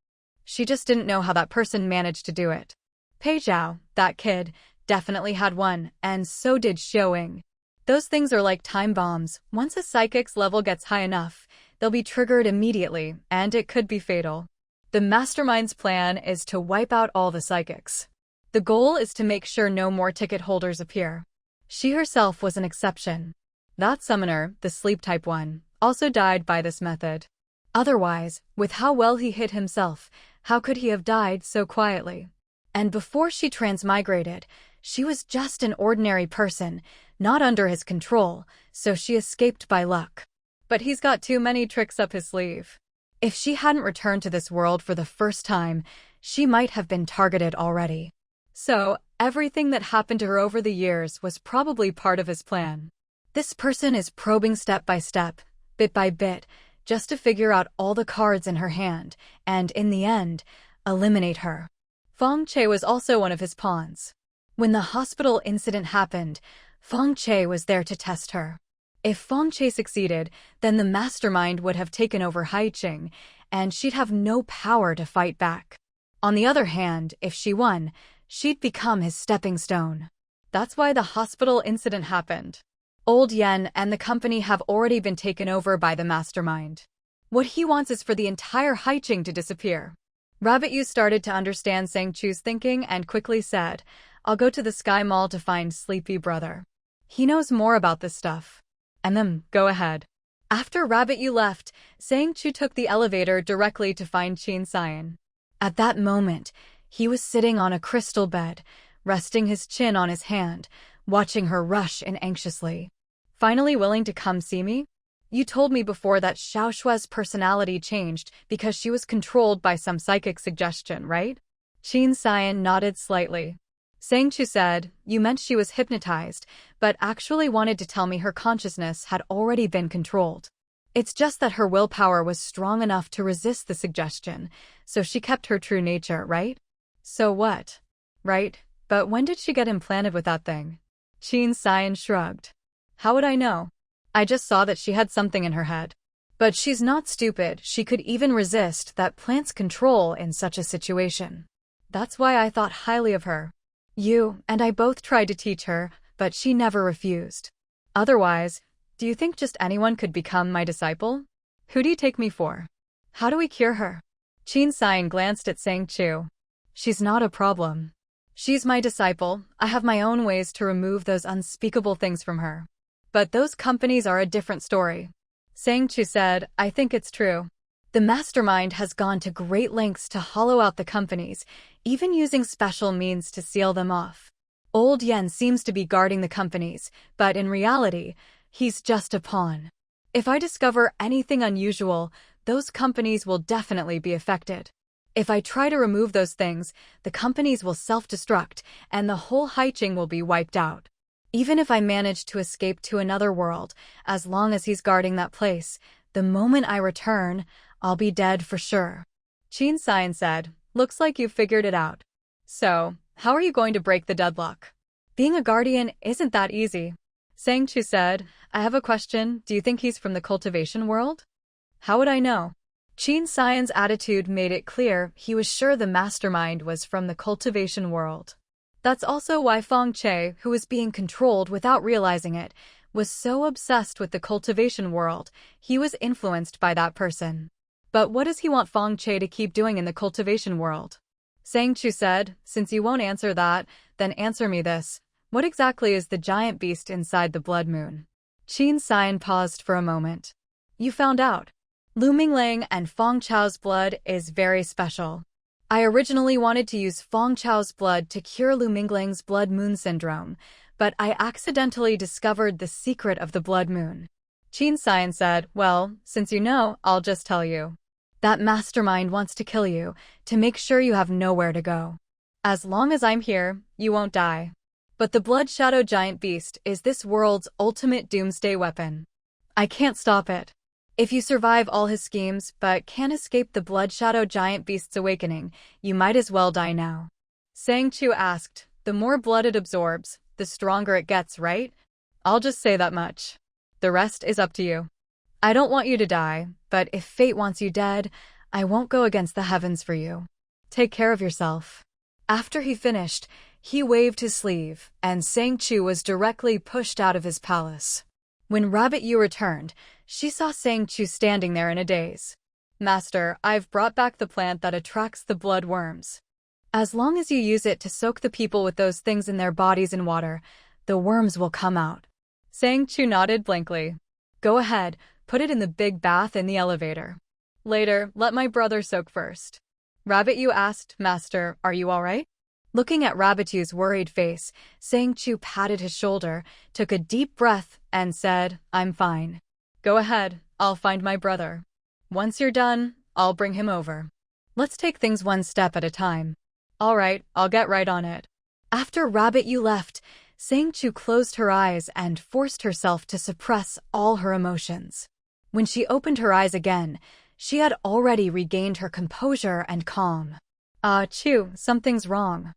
She just didn't know how that person managed to do it. Pei Zhao, that kid, definitely had one, and so did Xiaoying. Those things are like time bombs. Once a psychic's level gets high enough, they'll be triggered immediately, and it could be fatal. The mastermind's plan is to wipe out all the psychics. The goal is to make sure no more ticket holders appear. She herself was an exception. That summoner, the sleep-type one, also died by this method. Otherwise, with how well he hid himself, how could he have died so quietly? And before she transmigrated, she was just an ordinary person, not under his control, so she escaped by luck. But he's got too many tricks up his sleeve. If she hadn't returned to this world for the first time, she might have been targeted already. So, everything that happened to her over the years was probably part of his plan. This person is probing step by step, bit by bit, just to figure out all the cards in her hand, and in the end, eliminate her. Feng Che was also one of his pawns. When the hospital incident happened, Feng Che was there to test her. If Feng Che succeeded, then the mastermind would have taken over Haiqing, and she'd have no power to fight back. On the other hand, if she won, she'd become his stepping stone. That's why the hospital incident happened. Old Yen and the company have already been taken over by the mastermind. What he wants is for the entire Haiqing to disappear. Rabbit Yu started to understand Sang Chu's thinking and quickly said, I'll go to the Sky Mall to find Sleepy Brother. He knows more about this stuff. And then, go ahead. After Rabbit Yu left, Sang Chu took the elevator directly to find Qin Xian. At that moment, he was sitting on a crystal bed, resting his chin on his hand, watching her rush in anxiously. Finally willing to come see me? You told me before that Xiaoshua's personality changed because she was controlled by some psychic suggestion, right? Qin Xian nodded slightly. Sang Chu said, you meant she was hypnotized, but actually wanted to tell me her consciousness had already been controlled. It's just that her willpower was strong enough to resist the suggestion, so she kept her true nature, right? So what? Right, but when did she get implanted with that thing? Qin Xian shrugged. How would I know? I just saw that she had something in her head. But she's not stupid, she could even resist that plant's control in such a situation. That's why I thought highly of her. You and I both tried to teach her, but she never refused. Otherwise, do you think just anyone could become my disciple? Who do you take me for? How do we cure her? Qin Xian glanced at Sang Chu. She's not a problem. She's my disciple, I have my own ways to remove those unspeakable things from her. But those companies are a different story. Sang Chu said, I think it's true. The mastermind has gone to great lengths to hollow out the companies, even using special means to seal them off. Old Yen seems to be guarding the companies, but in reality, he's just a pawn. If I discover anything unusual, those companies will definitely be affected. If I try to remove those things, the companies will self-destruct, and the whole Haiqing will be wiped out. Even if I manage to escape to another world, as long as he's guarding that place, the moment I return, I'll be dead for sure. Qin Xian said, looks like you've figured it out. So, how are you going to break the deadlock? Being a guardian isn't that easy. Sang Chu said, I have a question, do you think he's from the cultivation world? How would I know? Qin Xian's attitude made it clear he was sure the mastermind was from the cultivation world. That's also why Feng Che, who was being controlled without realizing it, was so obsessed with the cultivation world, he was influenced by that person. But what does he want Feng Che to keep doing in the cultivation world? Sang Chu said, since you won't answer that, then answer me this. What exactly is the giant beast inside the blood moon? Qin Xian paused for a moment. You found out. Lu Mingling and Feng Chao's blood is very special. I originally wanted to use Feng Chao's blood to cure Lu Mingling's blood moon syndrome, but I accidentally discovered the secret of the blood moon. Qin Xian said, well, since you know, I'll just tell you. That mastermind wants to kill you, to make sure you have nowhere to go. As long as I'm here, you won't die. But the Blood Shadow Giant Beast is this world's ultimate doomsday weapon. I can't stop it. If you survive all his schemes but can't escape the Blood Shadow Giant Beast's awakening, you might as well die now. Sang Chu asked, the more blood it absorbs, the stronger it gets, right? I'll just say that much. The rest is up to you. I don't want you to die, but if fate wants you dead, I won't go against the heavens for you. Take care of yourself. After he finished, he waved his sleeve, and Sang Chu was directly pushed out of his palace. When Rabbit Yu returned, she saw Sang Chu standing there in a daze. Master, I've brought back the plant that attracts the blood worms. As long as you use it to soak the people with those things in their bodies in water, the worms will come out. Sang Chu nodded blankly. Go ahead, put it in the big bath in the elevator. Later, let my brother soak first. Rabbit Yu asked, Master, are you all right? Looking at Rabbit Yu's worried face, Sang Chu patted his shoulder, took a deep breath, and said, I'm fine. Go ahead, I'll find my brother. Once you're done, I'll bring him over. Let's take things one step at a time. All right, I'll get right on it. After Rabbit Yu left, Sang Chu closed her eyes and forced herself to suppress all her emotions. When she opened her eyes again, she had already regained her composure and calm. Chu, something's wrong.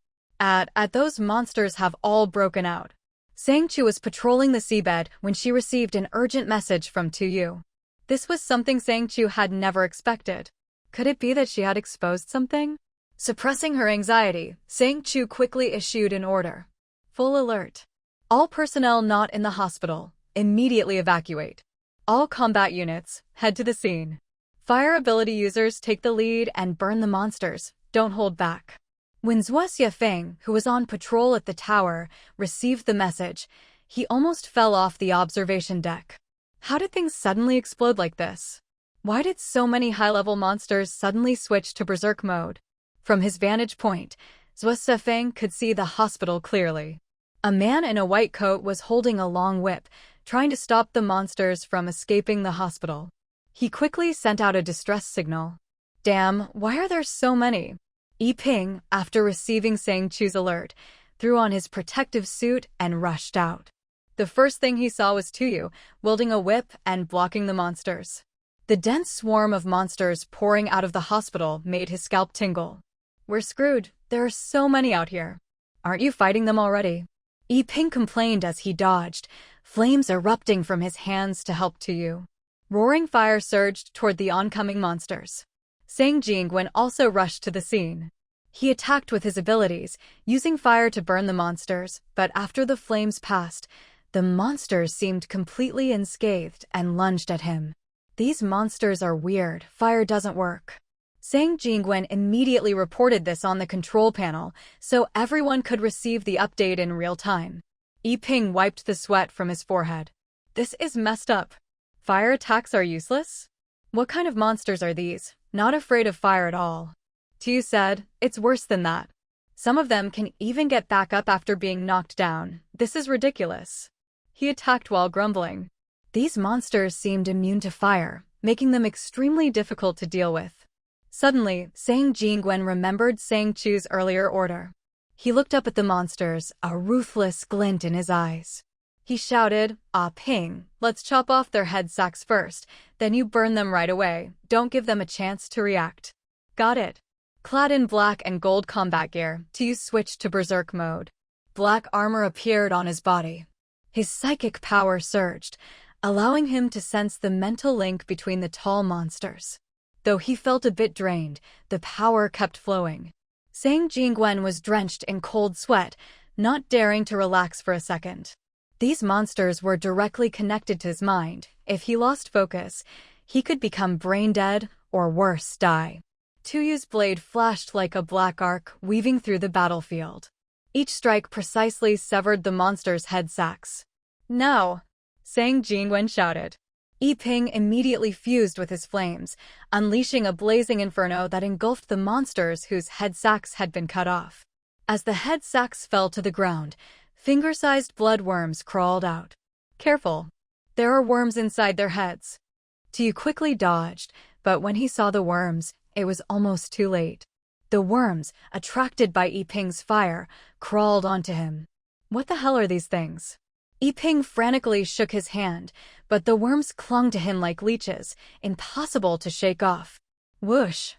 Those monsters have all broken out. Sang Chu was patrolling the seabed when she received an urgent message from Tu Yu. This was something Sang Chu had never expected. Could it be that she had exposed something? Suppressing her anxiety, Sang Chu quickly issued an order. Full alert. All personnel not in the hospital, immediately evacuate. All combat units, head to the scene. Fire ability users take the lead and burn the monsters, don't hold back. When Zhuo Feng, who was on patrol at the tower, received the message, he almost fell off the observation deck. How did things suddenly explode like this? Why did so many high-level monsters suddenly switch to berserk mode? From his vantage point, Zhuo Feng could see the hospital clearly. A man in a white coat was holding a long whip, trying to stop the monsters from escaping the hospital. He quickly sent out a distress signal. Damn, why are there so many? Yi Ping, after receiving Sang Chu's alert, threw on his protective suit and rushed out. The first thing he saw was Tu Yu, wielding a whip and blocking the monsters. The dense swarm of monsters pouring out of the hospital made his scalp tingle. We're screwed, there are so many out here. Aren't you fighting them already? Yi Ping complained as he dodged, flames erupting from his hands to help Tu Yu. Roaring fire surged toward the oncoming monsters. Sang Jingwen also rushed to the scene. He attacked with his abilities, using fire to burn the monsters, but after the flames passed, the monsters seemed completely unscathed and lunged at him. These monsters are weird, fire doesn't work. Sang Jingwen immediately reported this on the control panel, so everyone could receive the update in real time. Yi Ping wiped the sweat from his forehead. This is messed up. Fire attacks are useless? What kind of monsters are these? Not afraid of fire at all. Tu Yu said, it's worse than that. Some of them can even get back up after being knocked down. This is ridiculous. He attacked while grumbling. These monsters seemed immune to fire, making them extremely difficult to deal with. Suddenly, Sang Jingwen remembered Sang Chu's earlier order. He looked up at the monsters, a ruthless glint in his eyes. He shouted, "Ah, Ping, let's chop off their head sacks first, then you burn them right away. Don't give them a chance to react." Got it. Clad in black and gold combat gear, Tu switched to berserk mode. Black armor appeared on his body. His psychic power surged, allowing him to sense the mental link between the tall monsters. Though he felt a bit drained, the power kept flowing. Sang Jingwen was drenched in cold sweat, not daring to relax for a second. These monsters were directly connected to his mind. If he lost focus, he could become brain-dead or worse, die. Tuyu's blade flashed like a black arc, weaving through the battlefield. Each strike precisely severed the monster's head sacks. "Now!" Sang Jingwen shouted. Yiping immediately fused with his flames, unleashing a blazing inferno that engulfed the monsters whose head sacks had been cut off. As the head sacks fell to the ground, finger-sized bloodworms crawled out. "Careful! There are worms inside their heads." Tu quickly dodged, but when he saw the worms, it was almost too late. The worms, attracted by Yiping's fire, crawled onto him. "What the hell are these things?" Yiping frantically shook his hand, but the worms clung to him like leeches, impossible to shake off. Whoosh!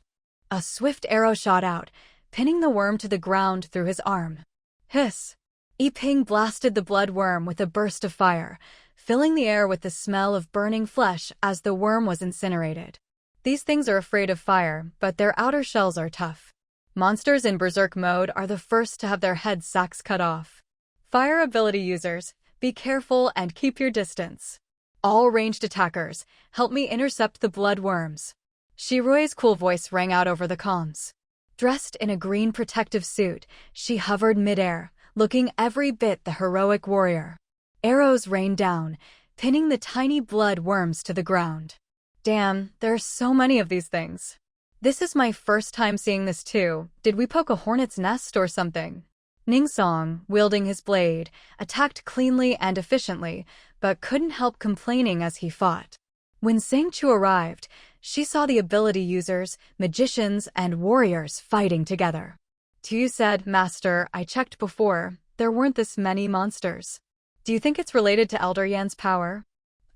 A swift arrow shot out, pinning the worm to the ground through his arm. Hiss! Yiping blasted the blood worm with a burst of fire, filling the air with the smell of burning flesh as the worm was incinerated. These things are afraid of fire, but their outer shells are tough. Monsters in berserk mode are the first to have their head sacks cut off. Fire ability users, be careful and keep your distance. All ranged attackers, help me intercept the blood worms. Shiroi's cool voice rang out over the comms. Dressed in a green protective suit, she hovered midair, looking every bit the heroic warrior. Arrows rained down, pinning the tiny blood worms to the ground. Damn, there are so many of these things. This is my first time seeing this too. Did we poke a hornet's nest or something? Ningsong, wielding his blade, attacked cleanly and efficiently, but couldn't help complaining as he fought. When Sang Chu arrived, she saw the ability users, magicians, and warriors fighting together. Tu said, "Master, I checked before. There weren't this many monsters. Do you think it's related to Elder Yan's power?"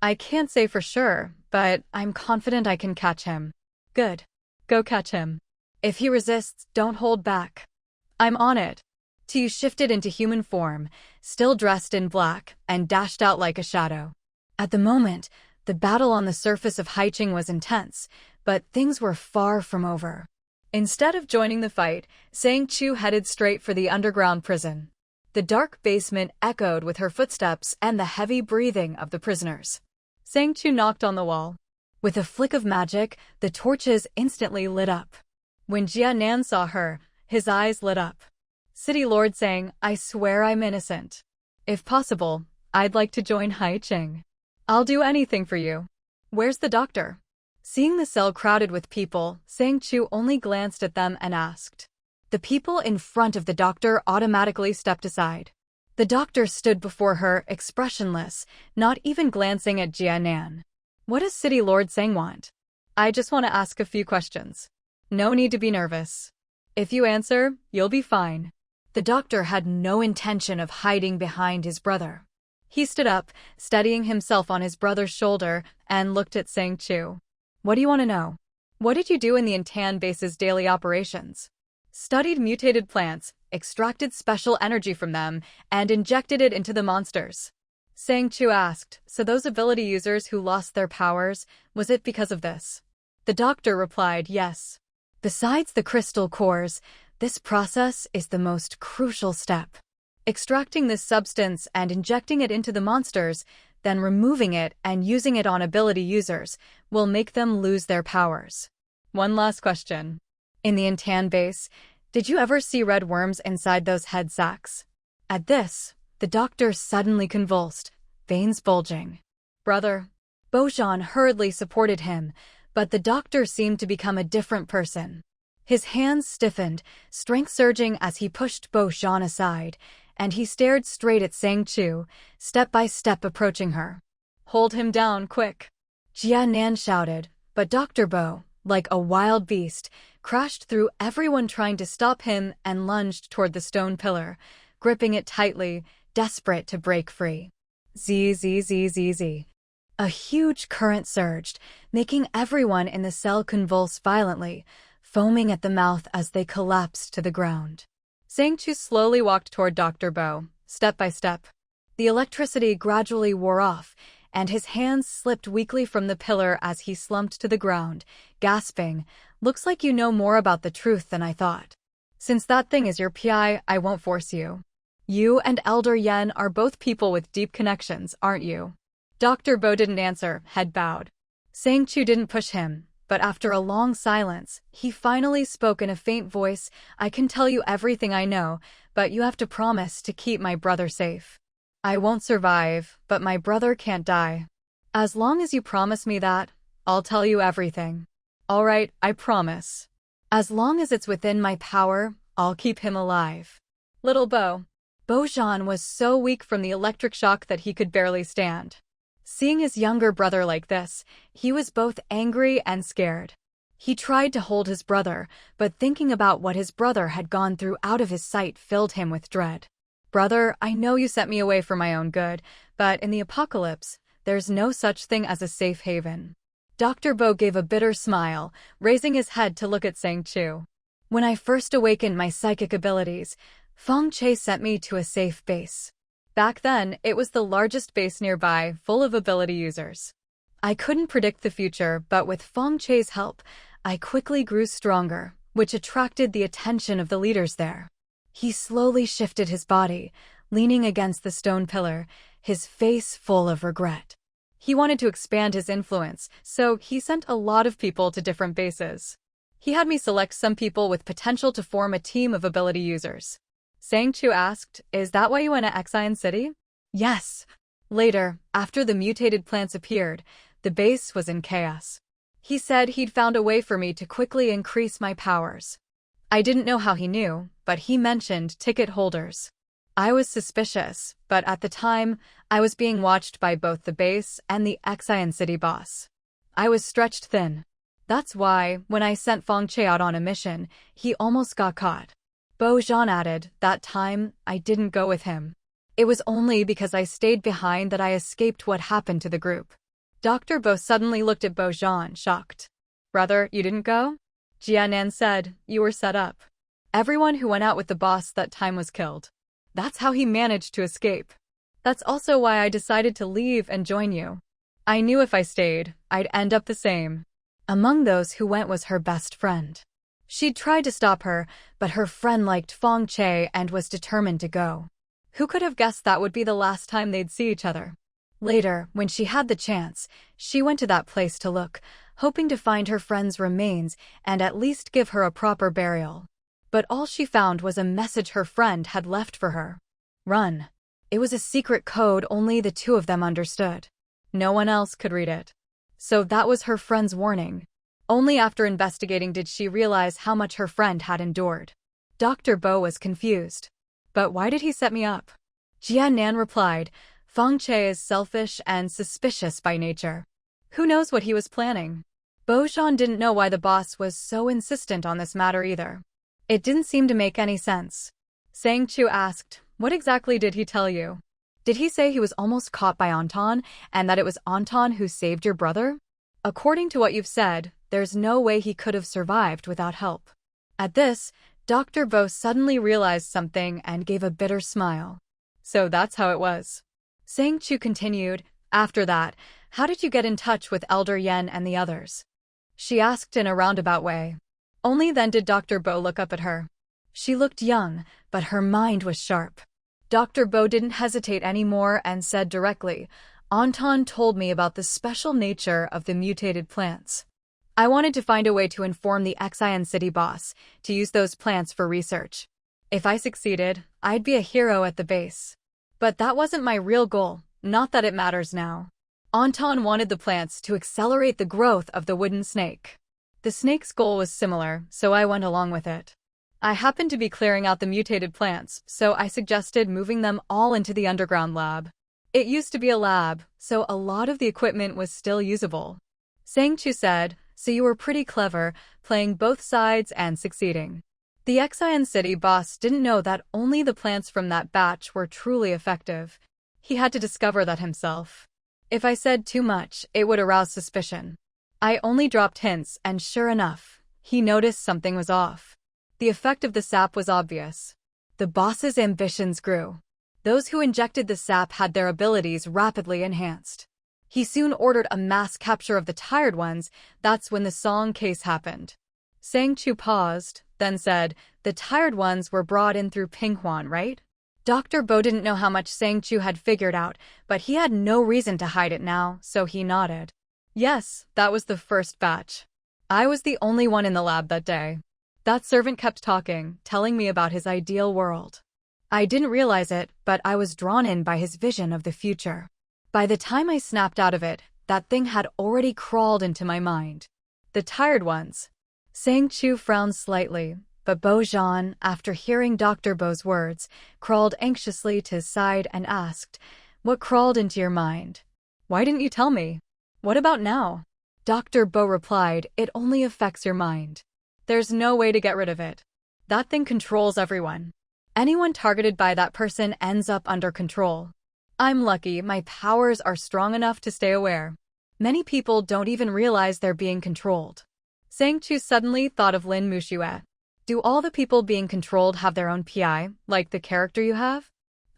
"I can't say for sure, but I'm confident I can catch him." "Good. Go catch him. If he resists, don't hold back." "I'm on it." Tu shifted into human form, still dressed in black, and dashed out like a shadow. At the moment, the battle on the surface of Haicheng was intense, but things were far from over. Instead of joining the fight, Sang Chu headed straight for the underground prison. The dark basement echoed with her footsteps and the heavy breathing of the prisoners. Sang Chu knocked on the wall. With a flick of magic, the torches instantly lit up. When Jia Nan saw her, his eyes lit up. City Lord Sang, I swear I'm innocent. If possible, I'd like to join Haicheng. I'll do anything for you. Where's the doctor? Seeing the cell crowded with people, Sang Chu only glanced at them and asked. The people in front of the doctor automatically stepped aside. The doctor stood before her, expressionless, not even glancing at Jia Nan. What does City Lord Sang want? I just want to ask a few questions. No need to be nervous. If you answer, you'll be fine. The doctor had no intention of hiding behind his brother. He stood up, steadying himself on his brother's shoulder, and looked at Sang Chu. What do you want to know? What did you do in the Intan base's daily operations? Studied mutated plants, extracted special energy from them, and injected it into the monsters. Sang Chu asked, so those ability users who lost their powers, was it because of this? The doctor replied, yes. Besides the crystal cores, this process is the most crucial step. Extracting this substance and injecting it into the monsters, then removing it and using it on ability users, will make them lose their powers. One last question. In the Intan base, did you ever see red worms inside those head sacs? At this, the doctor suddenly convulsed, veins bulging. Brother. Bojan hurriedly supported him, but the doctor seemed to become a different person. His hands stiffened, strength surging as he pushed Bojan aside, and he stared straight at Sang Chu, step by step approaching her. Hold him down, quick. Jia Nan shouted, but Dr. Bo, like a wild beast, crashed through everyone trying to stop him and lunged toward the stone pillar, gripping it tightly, desperate to break free. Z. A huge current surged, making everyone in the cell convulse violently, foaming at the mouth as they collapsed to the ground. Sang Chu slowly walked toward Dr. Bo, step by step. The electricity gradually wore off, and his hands slipped weakly from the pillar as he slumped to the ground, gasping, "Looks like you know more about the truth than I thought. Since that thing is your PI, I won't force you. You and Elder Yen are both people with deep connections, aren't you?" Dr. Bo didn't answer, head bowed. Sang Chu didn't push him, but after a long silence, he finally spoke in a faint voice, "I can tell you everything I know, but you have to promise to keep my brother safe. I won't survive, but my brother can't die. As long as you promise me that, I'll tell you everything." "All right, I promise. As long as it's within my power, I'll keep him alive." Little Bo. Bojan was so weak from the electric shock that he could barely stand. Seeing his younger brother like this, he was both angry and scared. He tried to hold his brother, but thinking about what his brother had gone through out of his sight filled him with dread. "Brother, I know you sent me away for my own good, but in the apocalypse, there's no such thing as a safe haven." Dr. Bo gave a bitter smile, raising his head to look at Sang Chu. "When I first awakened my psychic abilities, Feng Che sent me to a safe base. Back then, it was the largest base nearby, full of ability users. I couldn't predict the future, but with Feng Che's help, I quickly grew stronger, which attracted the attention of the leaders there." He slowly shifted his body, leaning against the stone pillar, his face full of regret. He wanted to expand his influence, so he sent a lot of people to different bases. He had me select some people with potential to form a team of ability users. Sang Chu asked, "Is that why you went to Xian City?" "Yes." Later, after the mutated plants appeared, the base was in chaos. He said he'd found a way for me to quickly increase my powers. I didn't know how he knew, but he mentioned ticket holders. I was suspicious, but at the time, I was being watched by both the base and the Xian City boss. I was stretched thin. That's why, when I sent Feng Che out on a mission, he almost got caught. Bojan added, "That time, I didn't go with him. It was only because I stayed behind that I escaped what happened to the group." Dr. Bo suddenly looked at Bojan, shocked. "Brother, you didn't go?" Jianan said, "You were set up. Everyone who went out with the boss that time was killed. That's how he managed to escape. That's also why I decided to leave and join you. I knew if I stayed, I'd end up the same." Among those who went was her best friend. She'd tried to stop her, but her friend liked Feng Che and was determined to go. Who could have guessed that would be the last time they'd see each other? Later, when she had the chance, she went to that place to look, hoping to find her friend's remains and at least give her a proper burial. But all she found was a message her friend had left for her. "Run." It was a secret code only the two of them understood. No one else could read it. So that was her friend's warning. Only after investigating did she realize how much her friend had endured. Dr. Bo was confused. "But why did he set me up?" Jianan replied, "Feng Che is selfish and suspicious by nature. Who knows what he was planning?" Bojan didn't know why the boss was so insistent on this matter either. It didn't seem to make any sense. Sang Chu asked, "What exactly did he tell you? Did he say he was almost caught by Anton, and that it was Anton who saved your brother? According to what you've said, there's no way he could have survived without help." At this, Dr. Bo suddenly realized something and gave a bitter smile. "So that's how it was." Sang Chu continued, "After that, how did you get in touch with Elder Yen and the others?" She asked in a roundabout way. Only then did Dr. Bo look up at her. She looked young, but her mind was sharp. Dr. Bo didn't hesitate anymore and said directly, "Anton told me about the special nature of the mutated plants. I wanted to find a way to inform the Xian City boss to use those plants for research. If I succeeded, I'd be a hero at the base. But that wasn't my real goal, not that it matters now. Anton wanted the plants to accelerate the growth of the wooden snake. The snake's goal was similar, so I went along with it. I happened to be clearing out the mutated plants, so I suggested moving them all into the underground lab. It used to be a lab, so a lot of the equipment was still usable." Sang Chu said, "So you were pretty clever, playing both sides and succeeding." The Xian City boss didn't know that only the plants from that batch were truly effective. He had to discover that himself. If I said too much, it would arouse suspicion. I only dropped hints, and sure enough, he noticed something was off. The effect of the sap was obvious. The boss's ambitions grew. Those who injected the sap had their abilities rapidly enhanced. He soon ordered a mass capture of the tired ones. That's when the song case happened. Sang Chu paused, then said, "The tired ones were brought in through Pinghuan, right?" Dr. Bo didn't know how much Sang Chu had figured out, but he had no reason to hide it now, so he nodded. Yes, that was the first batch. I was the only one in the lab that day. That servant kept talking, telling me about his ideal world. I didn't realize it, but I was drawn in by his vision of the future. By the time I snapped out of it, that thing had already crawled into my mind. The tired ones. Sang Chu frowned slightly, but Bo Zhan, after hearing Dr. Bo's words, crawled anxiously to his side and asked, "What crawled into your mind? Why didn't you tell me? What about now?" Dr. Bo replied, "It only affects your mind. There's no way to get rid of it. That thing controls everyone. Anyone targeted by that person ends up under control. I'm lucky my powers are strong enough to stay aware. Many people don't even realize they're being controlled." Sang Chu suddenly thought of Lin Muxue. Do all the people being controlled have their own PI, like the character you have?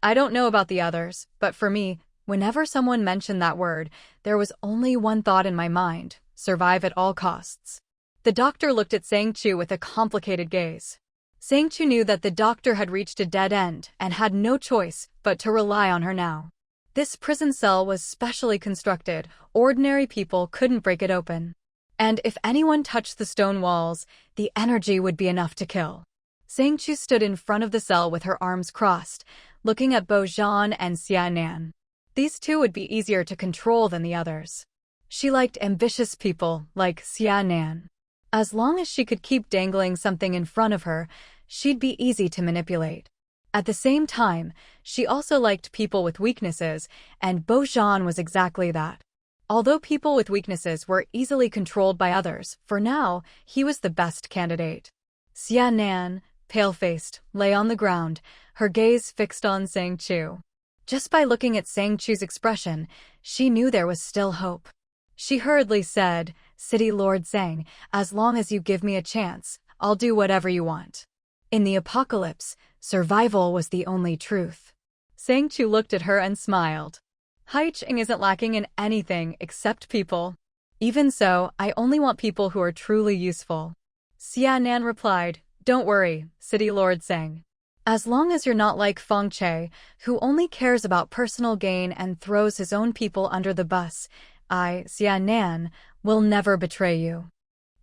I don't know about the others, but for me, whenever someone mentioned that word, there was only one thought in my mind: survive at all costs. The doctor looked at Sang Chu with a complicated gaze. Sang Chu knew that the doctor had reached a dead end and had no choice but to rely on her now. This prison cell was specially constructed. Ordinary people couldn't break it open. And if anyone touched the stone walls, the energy would be enough to kill. Sang Chu stood in front of the cell with her arms crossed, looking at Bo Zhan and Xia Nan. These two would be easier to control than the others. She liked ambitious people like Xia Nan. As long as she could keep dangling something in front of her, she'd be easy to manipulate. At the same time, she also liked people with weaknesses, and Bo Zhan was exactly that. Although people with weaknesses were easily controlled by others, for now, he was the best candidate. Xia Nan, pale-faced, lay on the ground, her gaze fixed on Sang Chu. Just by looking at Sang Chu's expression, she knew there was still hope. She hurriedly said, "City Lord Sang, as long as you give me a chance, I'll do whatever you want." In the apocalypse, survival was the only truth. Sang Chu looked at her and smiled. Hai Ching isn't lacking in anything except people. Even so, I only want people who are truly useful. Xia Nan replied, "Don't worry, City Lord Sang. As long as you're not like Feng Che, who only cares about personal gain and throws his own people under the bus, I, Xia Nan, will never betray you."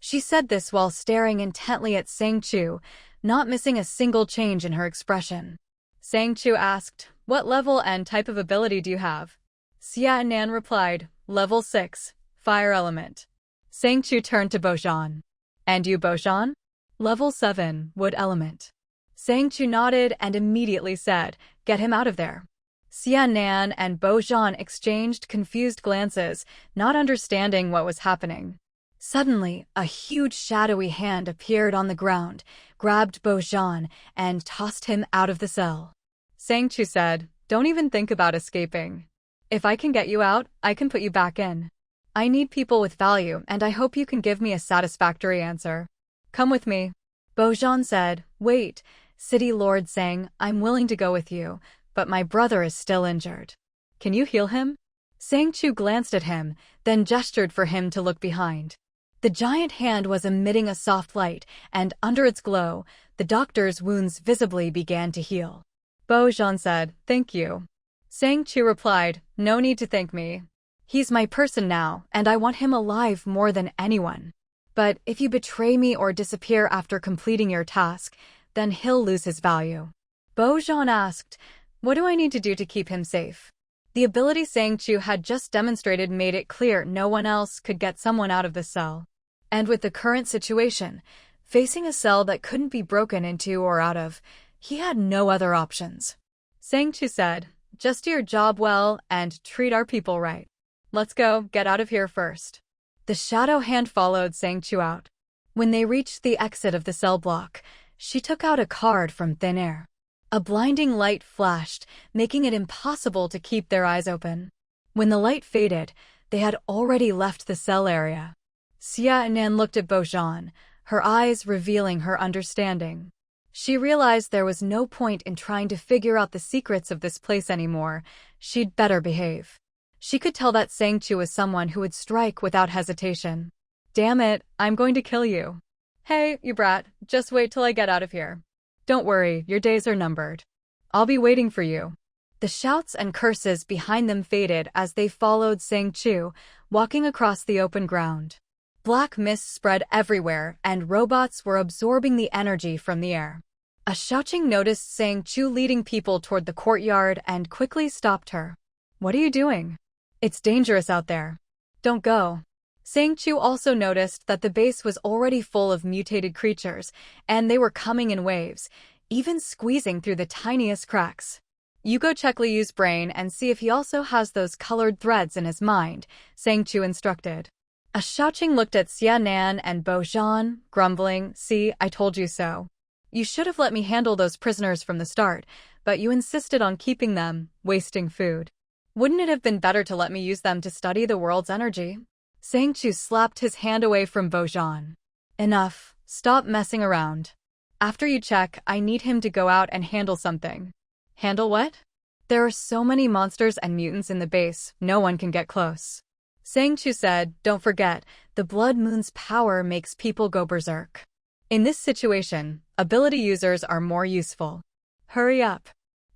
She said this while staring intently at Sang Chu, not missing a single change in her expression. Sang Chu asked, "What level and type of ability do you have?" Xia Nan replied, "Level 6, Fire Element." Sang Chu turned to Bo Zhan. "And you, Bo Zhan?" "Level 7, Wood Element." Sang Chu nodded and immediately said, "Get him out of there." Xia Nan and Bo Zhan exchanged confused glances, not understanding what was happening. Suddenly, a huge shadowy hand appeared on the ground, grabbed Bo Zhan, and tossed him out of the cell. Sang Chu said, "Don't even think about escaping. If I can get you out, I can put you back in. I need people with value, and I hope you can give me a satisfactory answer. Come with me." Bo Zhan said, "Wait, City Lord Sang, I'm willing to go with you, but my brother is still injured. Can you heal him?" Sang Chu glanced at him, then gestured for him to look behind. The giant hand was emitting a soft light, and under its glow, the doctor's wounds visibly began to heal. Bo Zhan said, "Thank you." Sang Chu replied, "No need to thank me. He's my person now, and I want him alive more than anyone. But if you betray me or disappear after completing your task, then he'll lose his value." Bo Zhan asked, "What do I need to do to keep him safe?" The ability Sang Chu had just demonstrated made it clear no one else could get someone out of the cell. And with the current situation, facing a cell that couldn't be broken into or out of, he had no other options. Sang Chu said, "Just do your job well and treat our people right. Let's go, get out of here first." The shadow hand followed Sang Chu out. When they reached the exit of the cell block, she took out a card from thin air. A blinding light flashed, making it impossible to keep their eyes open. When the light faded, they had already left the cell area. Xia Nan looked at Bojan, her eyes revealing her understanding. She realized there was no point in trying to figure out the secrets of this place anymore. She'd better behave. She could tell that Sang Chu was someone who would strike without hesitation. Damn it, I'm going to kill you. Hey, you brat, just wait till I get out of here. Don't worry, your days are numbered. I'll be waiting for you. The shouts and curses behind them faded as they followed Sang Chu, walking across the open ground. Black mist spread everywhere, and robots were absorbing the energy from the air. A Xiaoqing noticed Sang Chu leading people toward the courtyard and quickly stopped her. What are you doing? It's dangerous out there. Don't go. Sang Chu also noticed that the base was already full of mutated creatures, and they were coming in waves, even squeezing through the tiniest cracks. You go check Liu's brain and see if he also has those colored threads in his mind, Sang Chu instructed. A Xiaoqing looked at Xia Nan and Bojan, grumbling, see, I told you so. You should have let me handle those prisoners from the start, but you insisted on keeping them, wasting food. Wouldn't it have been better to let me use them to study the world's energy? Sang Chu slapped his hand away from Bojan. Enough, stop messing around. After you check, I need him to go out and handle something. Handle what? There are so many monsters and mutants in the base, no one can get close. Sang Chu said, don't forget, the Blood Moon's power makes people go berserk. In this situation, ability users are more useful. Hurry up.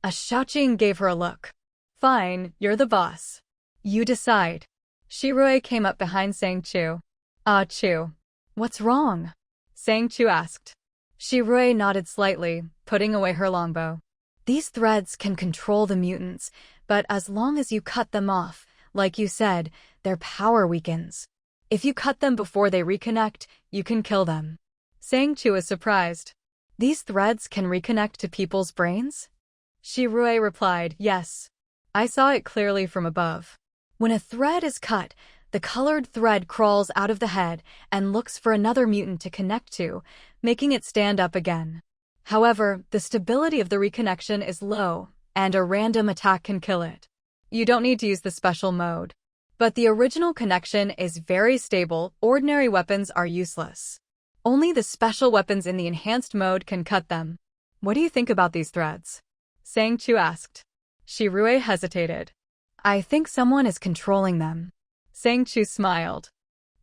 A Xiaoqing gave her a look. Fine, you're the boss. You decide. Shirui came up behind Sang Chu. Ah, Chu. What's wrong? Sang Chu asked. Shirui nodded slightly, putting away her longbow. These threads can control the mutants, but as long as you cut them off, like you said, their power weakens. If you cut them before they reconnect, you can kill them. Sang Chu is surprised. These threads can reconnect to people's brains? Shirui replied, yes. I saw it clearly from above. When a thread is cut, the colored thread crawls out of the head and looks for another mutant to connect to, making it stand up again. However, the stability of the reconnection is low, and a random attack can kill it. You don't need to use the special mode. But the original connection is very stable, ordinary weapons are useless. Only the special weapons in the enhanced mode can cut them. What do you think about these threads? Sang Chu asked. Shirui hesitated. I think someone is controlling them. Sang Chu smiled.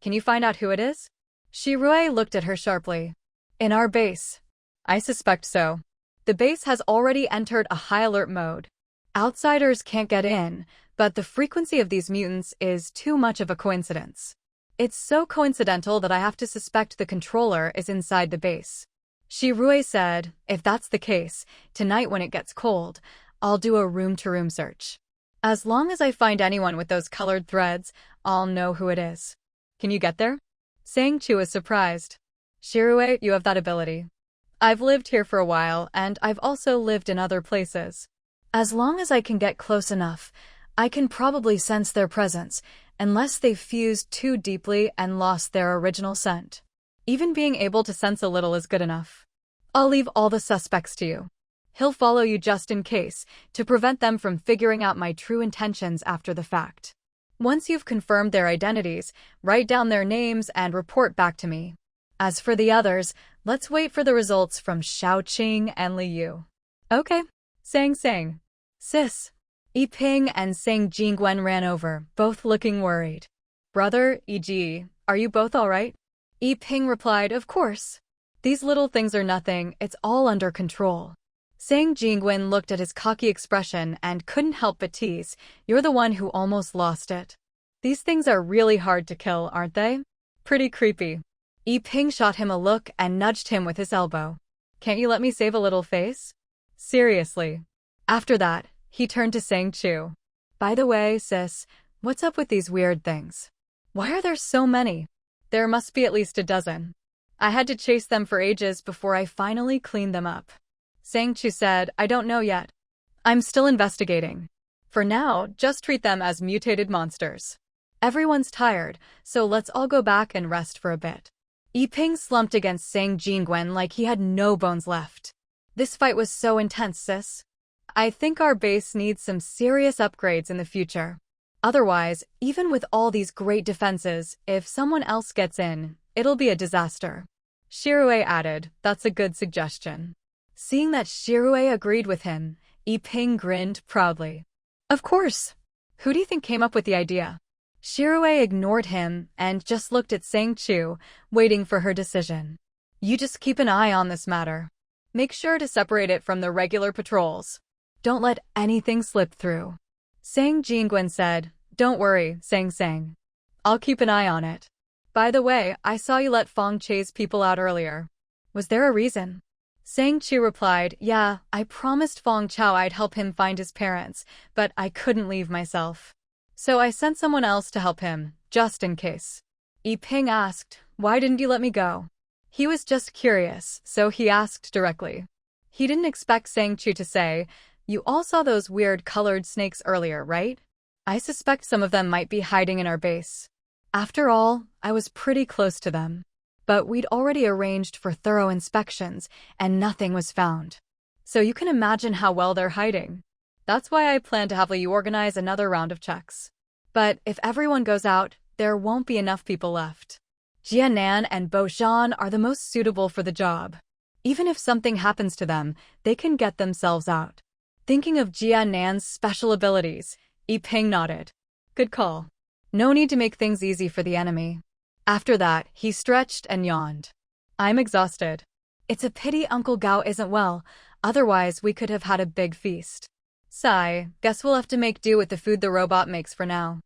Can you find out who it is? Shirui looked at her sharply. In our base. I suspect so. The base has already entered a high alert mode. Outsiders can't get in, but the frequency of these mutants is too much of a coincidence. It's so coincidental that I have to suspect the controller is inside the base. Shirui said, if that's the case, tonight when it gets cold, I'll do a room-to-room search. As long as I find anyone with those colored threads, I'll know who it is. Can you get there? Sang Chu is surprised. Shirui, you have that ability. I've lived here for a while, and I've also lived in other places. As long as I can get close enough, I can probably sense their presence, unless they've fused too deeply and lost their original scent. Even being able to sense a little is good enough. I'll leave all the suspects to you. He'll follow you just in case, to prevent them from figuring out my true intentions after the fact. Once you've confirmed their identities, write down their names and report back to me. As for the others, let's wait for the results from Xiaoqing and Liu. Okay. Sang. Sis. Yiping and Sang Jingwen ran over, both looking worried. Brother, E.G., are you both all right? Yiping replied, of course. These little things are nothing, it's all under control. Sang Jingwen looked at his cocky expression and couldn't help but tease, you're the one who almost lost it. These things are really hard to kill, aren't they? Pretty creepy. Yiping shot him a look and nudged him with his elbow. Can't you let me save a little face? Seriously. After that, he turned to Sang Chu. By the way, sis, what's up with these weird things? Why are there so many? There must be at least a dozen. I had to chase them for ages before I finally cleaned them up. Sang Chu said, I don't know yet. I'm still investigating. For now, just treat them as mutated monsters. Everyone's tired, so let's all go back and rest for a bit. Yiping slumped against Sang Jingwen like he had no bones left. This fight was so intense, sis. I think our base needs some serious upgrades in the future. Otherwise, even with all these great defenses, if someone else gets in, it'll be a disaster. Shirue added, that's a good suggestion. Seeing that Shirue agreed with him, Yiping grinned proudly. Of course. Who do you think came up with the idea? Shirue ignored him and just looked at Sang Chu, waiting for her decision. You just keep an eye on this matter. Make sure to separate it from the regular patrols. Don't let anything slip through. Sang Jingwen said, don't worry, Sang. I'll keep an eye on it. By the way, I saw you let Fong chase people out earlier. Was there a reason? Sang Chu replied, yeah, I promised Fong Chao I'd help him find his parents, but I couldn't leave myself. So I sent someone else to help him, just in case. Yiping asked, why didn't you let me go? He was just curious, so he asked directly. He didn't expect Sang Chu to say, you all saw those weird colored snakes earlier, right? I suspect some of them might be hiding in our base. After all, I was pretty close to them. But we'd already arranged for thorough inspections, and nothing was found. So you can imagine how well they're hiding. That's why I plan to have you organize another round of checks. But if everyone goes out, there won't be enough people left. Jianan and Bo Zhan are the most suitable for the job. Even if something happens to them, they can get themselves out. Thinking of Jianan's special abilities, Yiping nodded. Good call. No need to make things easy for the enemy. After that, he stretched and yawned. I'm exhausted. It's a pity Uncle Gao isn't well, otherwise we could have had a big feast. Sigh, guess we'll have to make do with the food the robot makes for now.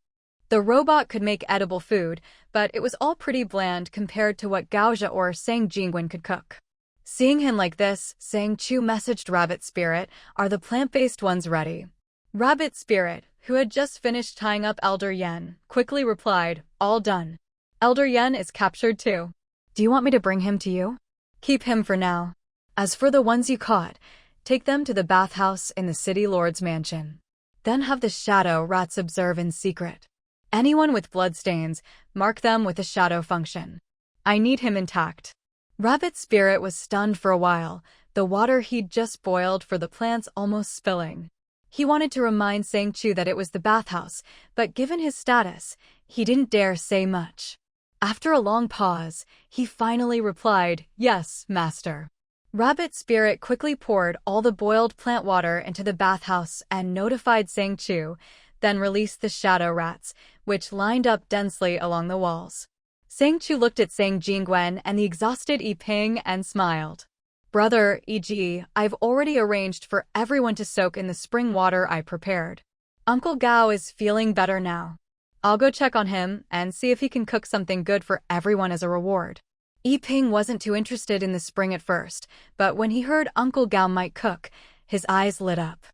The robot could make edible food, but it was all pretty bland compared to what Gaozha or Sang Jingwen could cook. Seeing him like this, Sang Chu messaged Rabbit Spirit, are the plant-based ones ready? Rabbit Spirit, who had just finished tying up Elder Yen, quickly replied, all done. Elder Yen is captured too. Do you want me to bring him to you? Keep him for now. As for the ones you caught, take them to the bathhouse in the city lord's mansion. Then have the shadow rats observe in secret. Anyone with bloodstains, mark them with the shadow function. I need him intact. Rabbit Spirit was stunned for a while, the water he'd just boiled for the plants almost spilling. He wanted to remind Sang Chu that it was the bathhouse, but given his status, he didn't dare say much. After a long pause, he finally replied, yes, master. Rabbit Spirit quickly poured all the boiled plant water into the bathhouse and notified Sang Chu, then released the shadow rats, which lined up densely along the walls. Sang Chu looked at Sang Jingwen and the exhausted Yiping and smiled. Brother, e.g., I've already arranged for everyone to soak in the spring water I prepared. Uncle Gao is feeling better now. I'll go check on him and see if he can cook something good for everyone as a reward. Yiping wasn't too interested in the spring at first, but when he heard Uncle Gao might cook, his eyes lit up.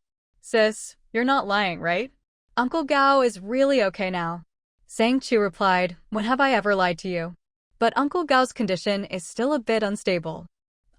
Sis, you're not lying, right? Uncle Gao is really okay now. Sang Chu replied, when have I ever lied to you? But Uncle Gao's condition is still a bit unstable.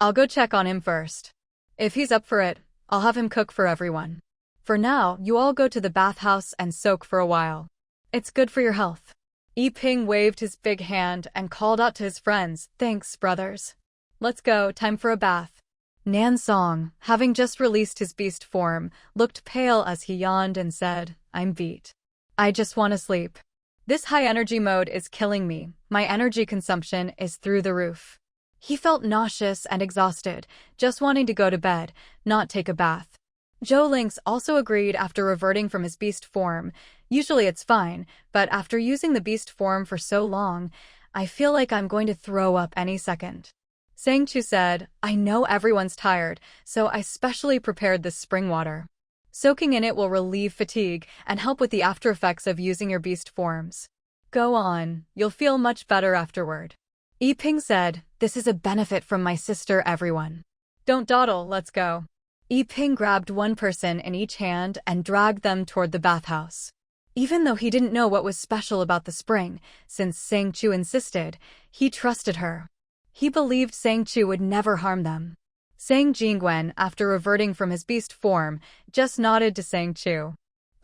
I'll go check on him first. If he's up for it, I'll have him cook for everyone. For now, you all go to the bathhouse and soak for a while. It's good for your health. Yiping waved his big hand and called out to his friends, thanks, brothers. Let's go, time for a bath. Nan Song, having just released his beast form, looked pale as he yawned and said, I'm beat. I just want to sleep. This high energy mode is killing me. My energy consumption is through the roof. He felt nauseous and exhausted, just wanting to go to bed, not take a bath. Joe Lynx also agreed after reverting from his beast form. Usually it's fine, but after using the beast form for so long, I feel like I'm going to throw up any second. Sang Chu said, I know everyone's tired, so I specially prepared this spring water. Soaking in it will relieve fatigue and help with the after effects of using your beast forms. Go on, you'll feel much better afterward. Yiping said, this is a benefit from my sister everyone. Don't dawdle, let's go. Yiping grabbed one person in each hand and dragged them toward the bathhouse. Even though he didn't know what was special about the spring, since Sang Chu insisted, he trusted her. He believed Sang Chu would never harm them. Sang Jingwen, after reverting from his beast form, just nodded to Sang Chu.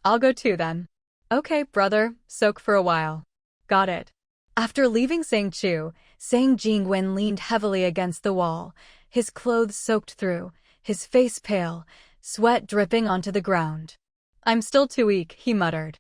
I'll go too then. Okay, brother, soak for a while. Got it. After leaving Sang Chu, Sang Jingwen leaned heavily against the wall, his clothes soaked through, his face pale, sweat dripping onto the ground. "I'm still too weak," he muttered.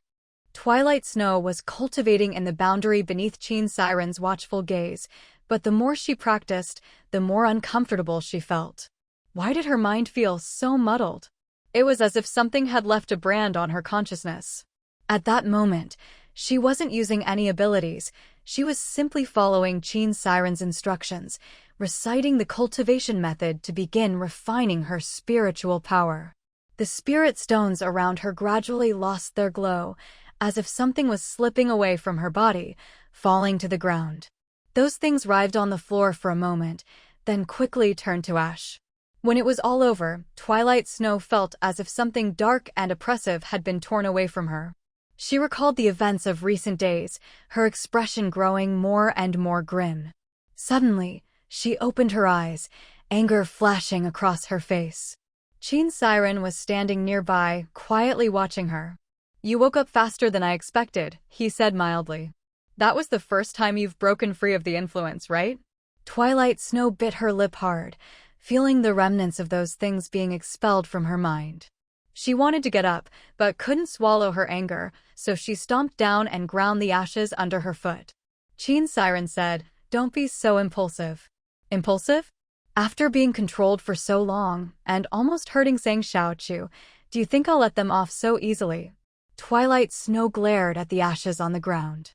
Twilight Snow was cultivating in the boundary beneath Qin Siren's watchful gaze, but the more she practiced, the more uncomfortable she felt. Why did her mind feel so muddled? It was as if something had left a brand on her consciousness. At that moment, she wasn't using any abilities, she was simply following Qin Siren's instructions, reciting the cultivation method to begin refining her spiritual power. The spirit stones around her gradually lost their glow, as if something was slipping away from her body, falling to the ground. Those things writhed on the floor for a moment, then quickly turned to ash. When it was all over, Twilight Snow felt as if something dark and oppressive had been torn away from her. She recalled the events of recent days, her expression growing more and more grim. Suddenly, she opened her eyes, anger flashing across her face. Qin Siren was standing nearby, quietly watching her. "You woke up faster than I expected," he said mildly. "That was the first time you've broken free of the influence, right?" Twilight Snow bit her lip hard, feeling the remnants of those things being expelled from her mind. She wanted to get up, but couldn't swallow her anger, so she stomped down and ground the ashes under her foot. Qin Siren said, "Don't be so impulsive." "Impulsive? After being controlled for so long, and almost hurting Sang Chu, do you think I'll let them off so easily?" Twilight Snow glared at the ashes on the ground.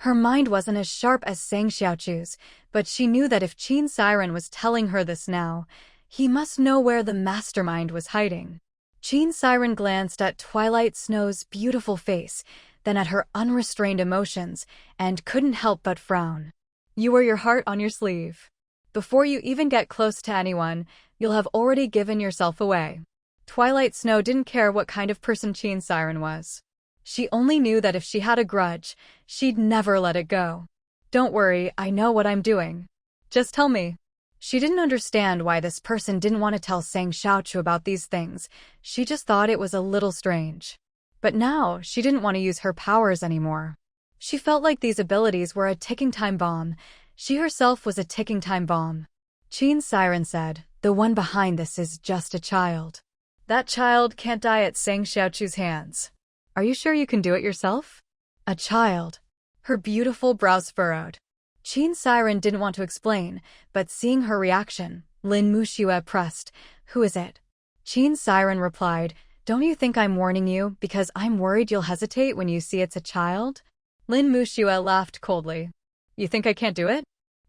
Her mind wasn't as sharp as Sang Chu's, but she knew that if Qin Siren was telling her this now, he must know where the mastermind was hiding. Qin Siren glanced at Twilight Snow's beautiful face, then at her unrestrained emotions, and couldn't help but frown. "You wear your heart on your sleeve. Before you even get close to anyone, you'll have already given yourself away." Twilight Snow didn't care what kind of person Qin Siren was. She only knew that if she had a grudge, she'd never let it go. "Don't worry, I know what I'm doing. Just tell me." She didn't understand why this person didn't want to tell Sang Chu about these things, she just thought it was a little strange. But now, she didn't want to use her powers anymore. She felt like these abilities were a ticking time bomb. She herself was a ticking time bomb. Qin Siren said, "The one behind this is just a child. That child can't die at Sang Chu's hands. Are you sure you can do it yourself?" "A child." Her beautiful brows furrowed. Qin Siren didn't want to explain, but seeing her reaction, Lin Muxue pressed, "Who is it?" Qin Siren replied, "Don't you think I'm warning you because I'm worried you'll hesitate when you see it's a child?" Lin Muxue laughed coldly. "You think I can't do it?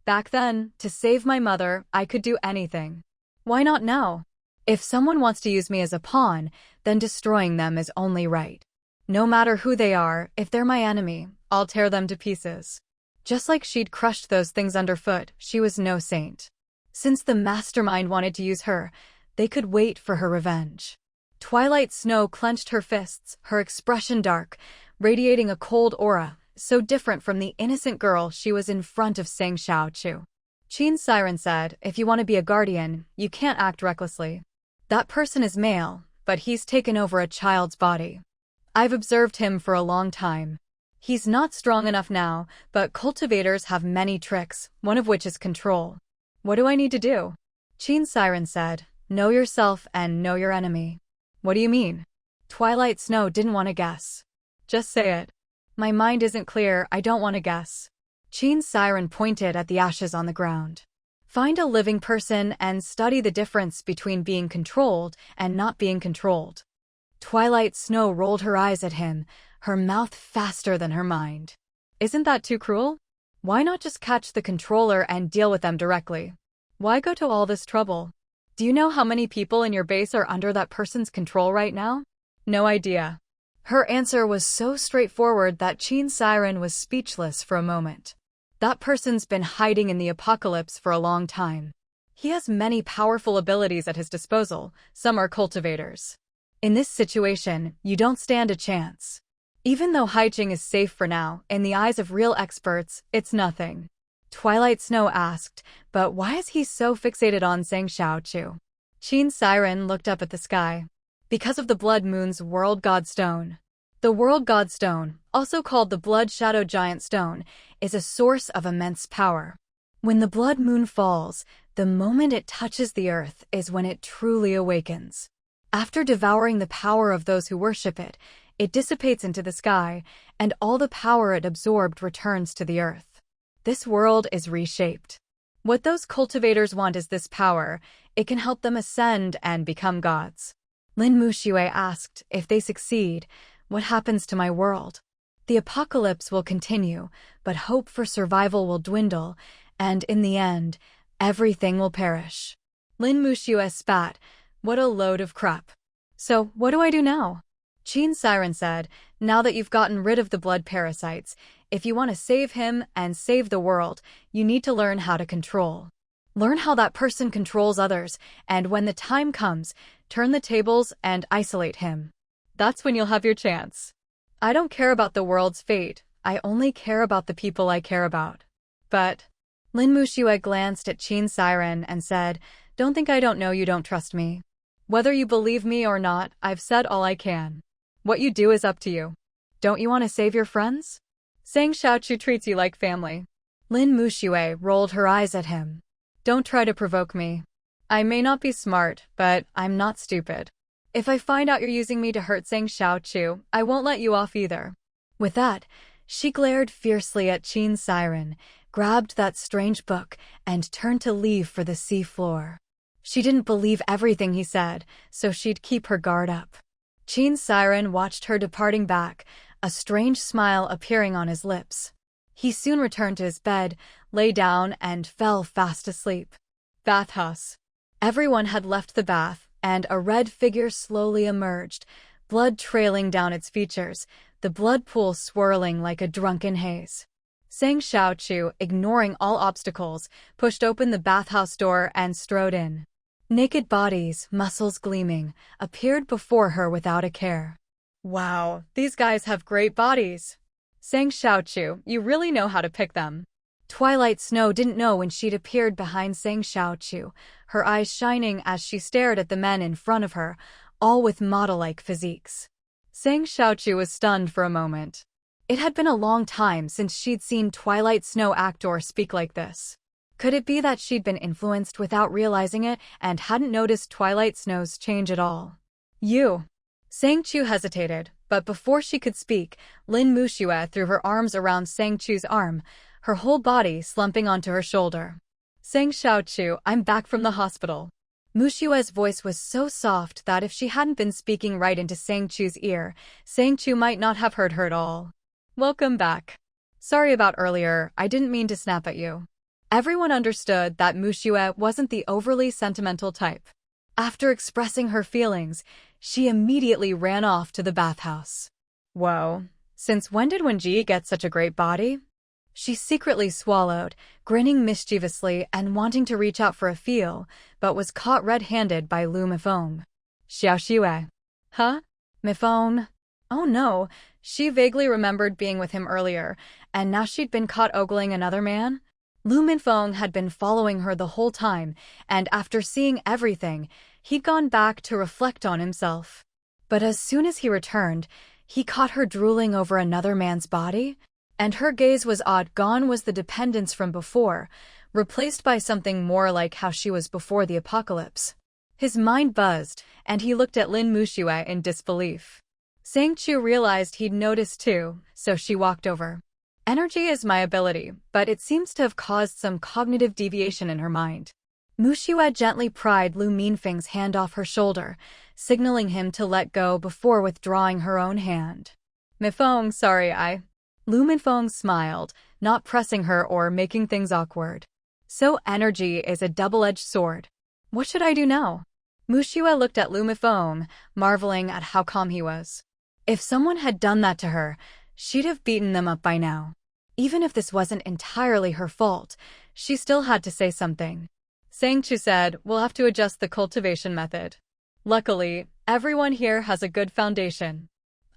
Back then, to save my mother, I could do anything. Why not now? If someone wants to use me as a pawn, then destroying them is only right. No matter who they are, if they're my enemy, I'll tear them to pieces." Just like she'd crushed those things underfoot, she was no saint. Since the mastermind wanted to use her, they could wait for her revenge. Twilight Snow clenched her fists, her expression dark, radiating a cold aura, so different from the innocent girl she was in front of Sang Chu. Qin Siren said, "If you want to be a guardian, you can't act recklessly. That person is male, but he's taken over a child's body. I've observed him for a long time. He's not strong enough now, but cultivators have many tricks, one of which is control. What do I need to do?" Qin Siren said, "Know yourself and know your enemy." "What do you mean?" Twilight Snow didn't want to guess. "Just say it." "My mind isn't clear, I don't want to guess." Qin Siren pointed at the ashes on the ground. "Find a living person and study the difference between being controlled and not being controlled." Twilight Snow rolled her eyes at him, her mouth faster than her mind. "Isn't that too cruel? Why not just catch the controller and deal with them directly? Why go to all this trouble? Do you know how many people in your base are under that person's control right now?" "No idea." Her answer was so straightforward that Qin Siren was speechless for a moment. "That person's been hiding in the apocalypse for a long time. He has many powerful abilities at his disposal, some are cultivators. In this situation, you don't stand a chance. Even though Haiching is safe for now, in the eyes of real experts, it's nothing." Twilight Snow asked, "But why is he so fixated on Sang Chu?" Qin Siren looked up at the sky. "Because of the Blood Moon's World God Stone. The World God Stone, also called the Blood Shadow Giant Stone, is a source of immense power. When the blood moon falls, the moment it touches the earth is when it truly awakens. After devouring the power of those who worship it, it dissipates into the sky, and all the power it absorbed returns to the earth. This world is reshaped. What those cultivators want is this power. It can help them ascend and become gods. Lin Muxue asked, if they succeed, what happens to my world? The apocalypse will continue, but hope for survival will dwindle, and in the end, everything will perish. Lin Muxue spat. What a load of crap. So, what do I do now? Qin Siren said, now that you've gotten rid of the blood parasites, if you want to save him and save the world, you need to learn how to control. Learn how that person controls others, and when the time comes, turn the tables and isolate him. That's when you'll have your chance. I don't care about the world's fate, I only care about the people I care about. But Lin Muxue glanced at Qin Siren and said, don't think I don't know you don't trust me. Whether you believe me or not, I've said all I can. What you do is up to you. Don't you want to save your friends? Sang Chu treats you like family. Lin Muxue rolled her eyes at him. Don't try to provoke me. I may not be smart, but I'm not stupid. If I find out you're using me to hurt Sang Chu, I won't let you off either. With that, she glared fiercely at Qin Siren, grabbed that strange book, and turned to leave for the sea floor. She didn't believe everything he said, so she'd keep her guard up. Qin Siren watched her departing back, a strange smile appearing on his lips. He soon returned to his bed, lay down, and fell fast asleep. Bathhouse. Everyone had left the bath, and a red figure slowly emerged, blood trailing down its features, the blood pool swirling like a drunken haze. Sang Chu, ignoring all obstacles, pushed open the bathhouse door and strode in. Naked bodies, muscles gleaming, appeared before her without a care. Wow, these guys have great bodies. Sang Chu, you really know how to pick them. Twilight Snow didn't know when she'd appeared behind Sang Chu, her eyes shining as she stared at the men in front of her, all with model-like physiques. Sang Chu was stunned for a moment. It had been a long time since she'd seen Twilight Snow act or speak like this. Could it be that she'd been influenced without realizing it and hadn't noticed Twilight Snow's change at all? You. Sang Chu hesitated, but before she could speak, Lin Muxue threw her arms around Sang Chu's arm, her whole body slumping onto her shoulder. Sang Chu, I'm back from the hospital. Muxue's voice was so soft that if she hadn't been speaking right into Sang Chu's ear, Sang Chu might not have heard her at all. Welcome back. Sorry about earlier, I didn't mean to snap at you. Everyone understood that Muxue wasn't the overly sentimental type. After expressing her feelings, she immediately ran off to the bathhouse. Whoa, since when did Wenji get such a great body? She secretly swallowed, grinning mischievously and wanting to reach out for a feel, but was caught red-handed by Lu Mifeng. Xiaoxue. Huh? Mifeng? Oh no, she vaguely remembered being with him earlier, and now she'd been caught ogling another man? Lu Mifeng had been following her the whole time, and after seeing everything, he'd gone back to reflect on himself. But as soon as he returned, he caught her drooling over another man's body, and her gaze was odd. Gone was the dependence from before, replaced by something more like how she was before the apocalypse. His mind buzzed, and he looked at Lin Muxue in disbelief. Sang Chu realized he'd noticed too, so she walked over. Energy is my ability, but it seems to have caused some cognitive deviation in her mind. Muxue gently pried Lu Minfeng's hand off her shoulder, signaling him to let go before withdrawing her own hand. Mifeng, sorry, Lu Minfeng smiled, not pressing her or making things awkward. So energy is a double-edged sword. What should I do now? Muxue looked at Lu Mifeng, marveling at how calm he was. If someone had done that to her, she'd have beaten them up by now. Even if this wasn't entirely her fault, she still had to say something. Sang Chu said, we'll have to adjust the cultivation method. Luckily, everyone here has a good foundation.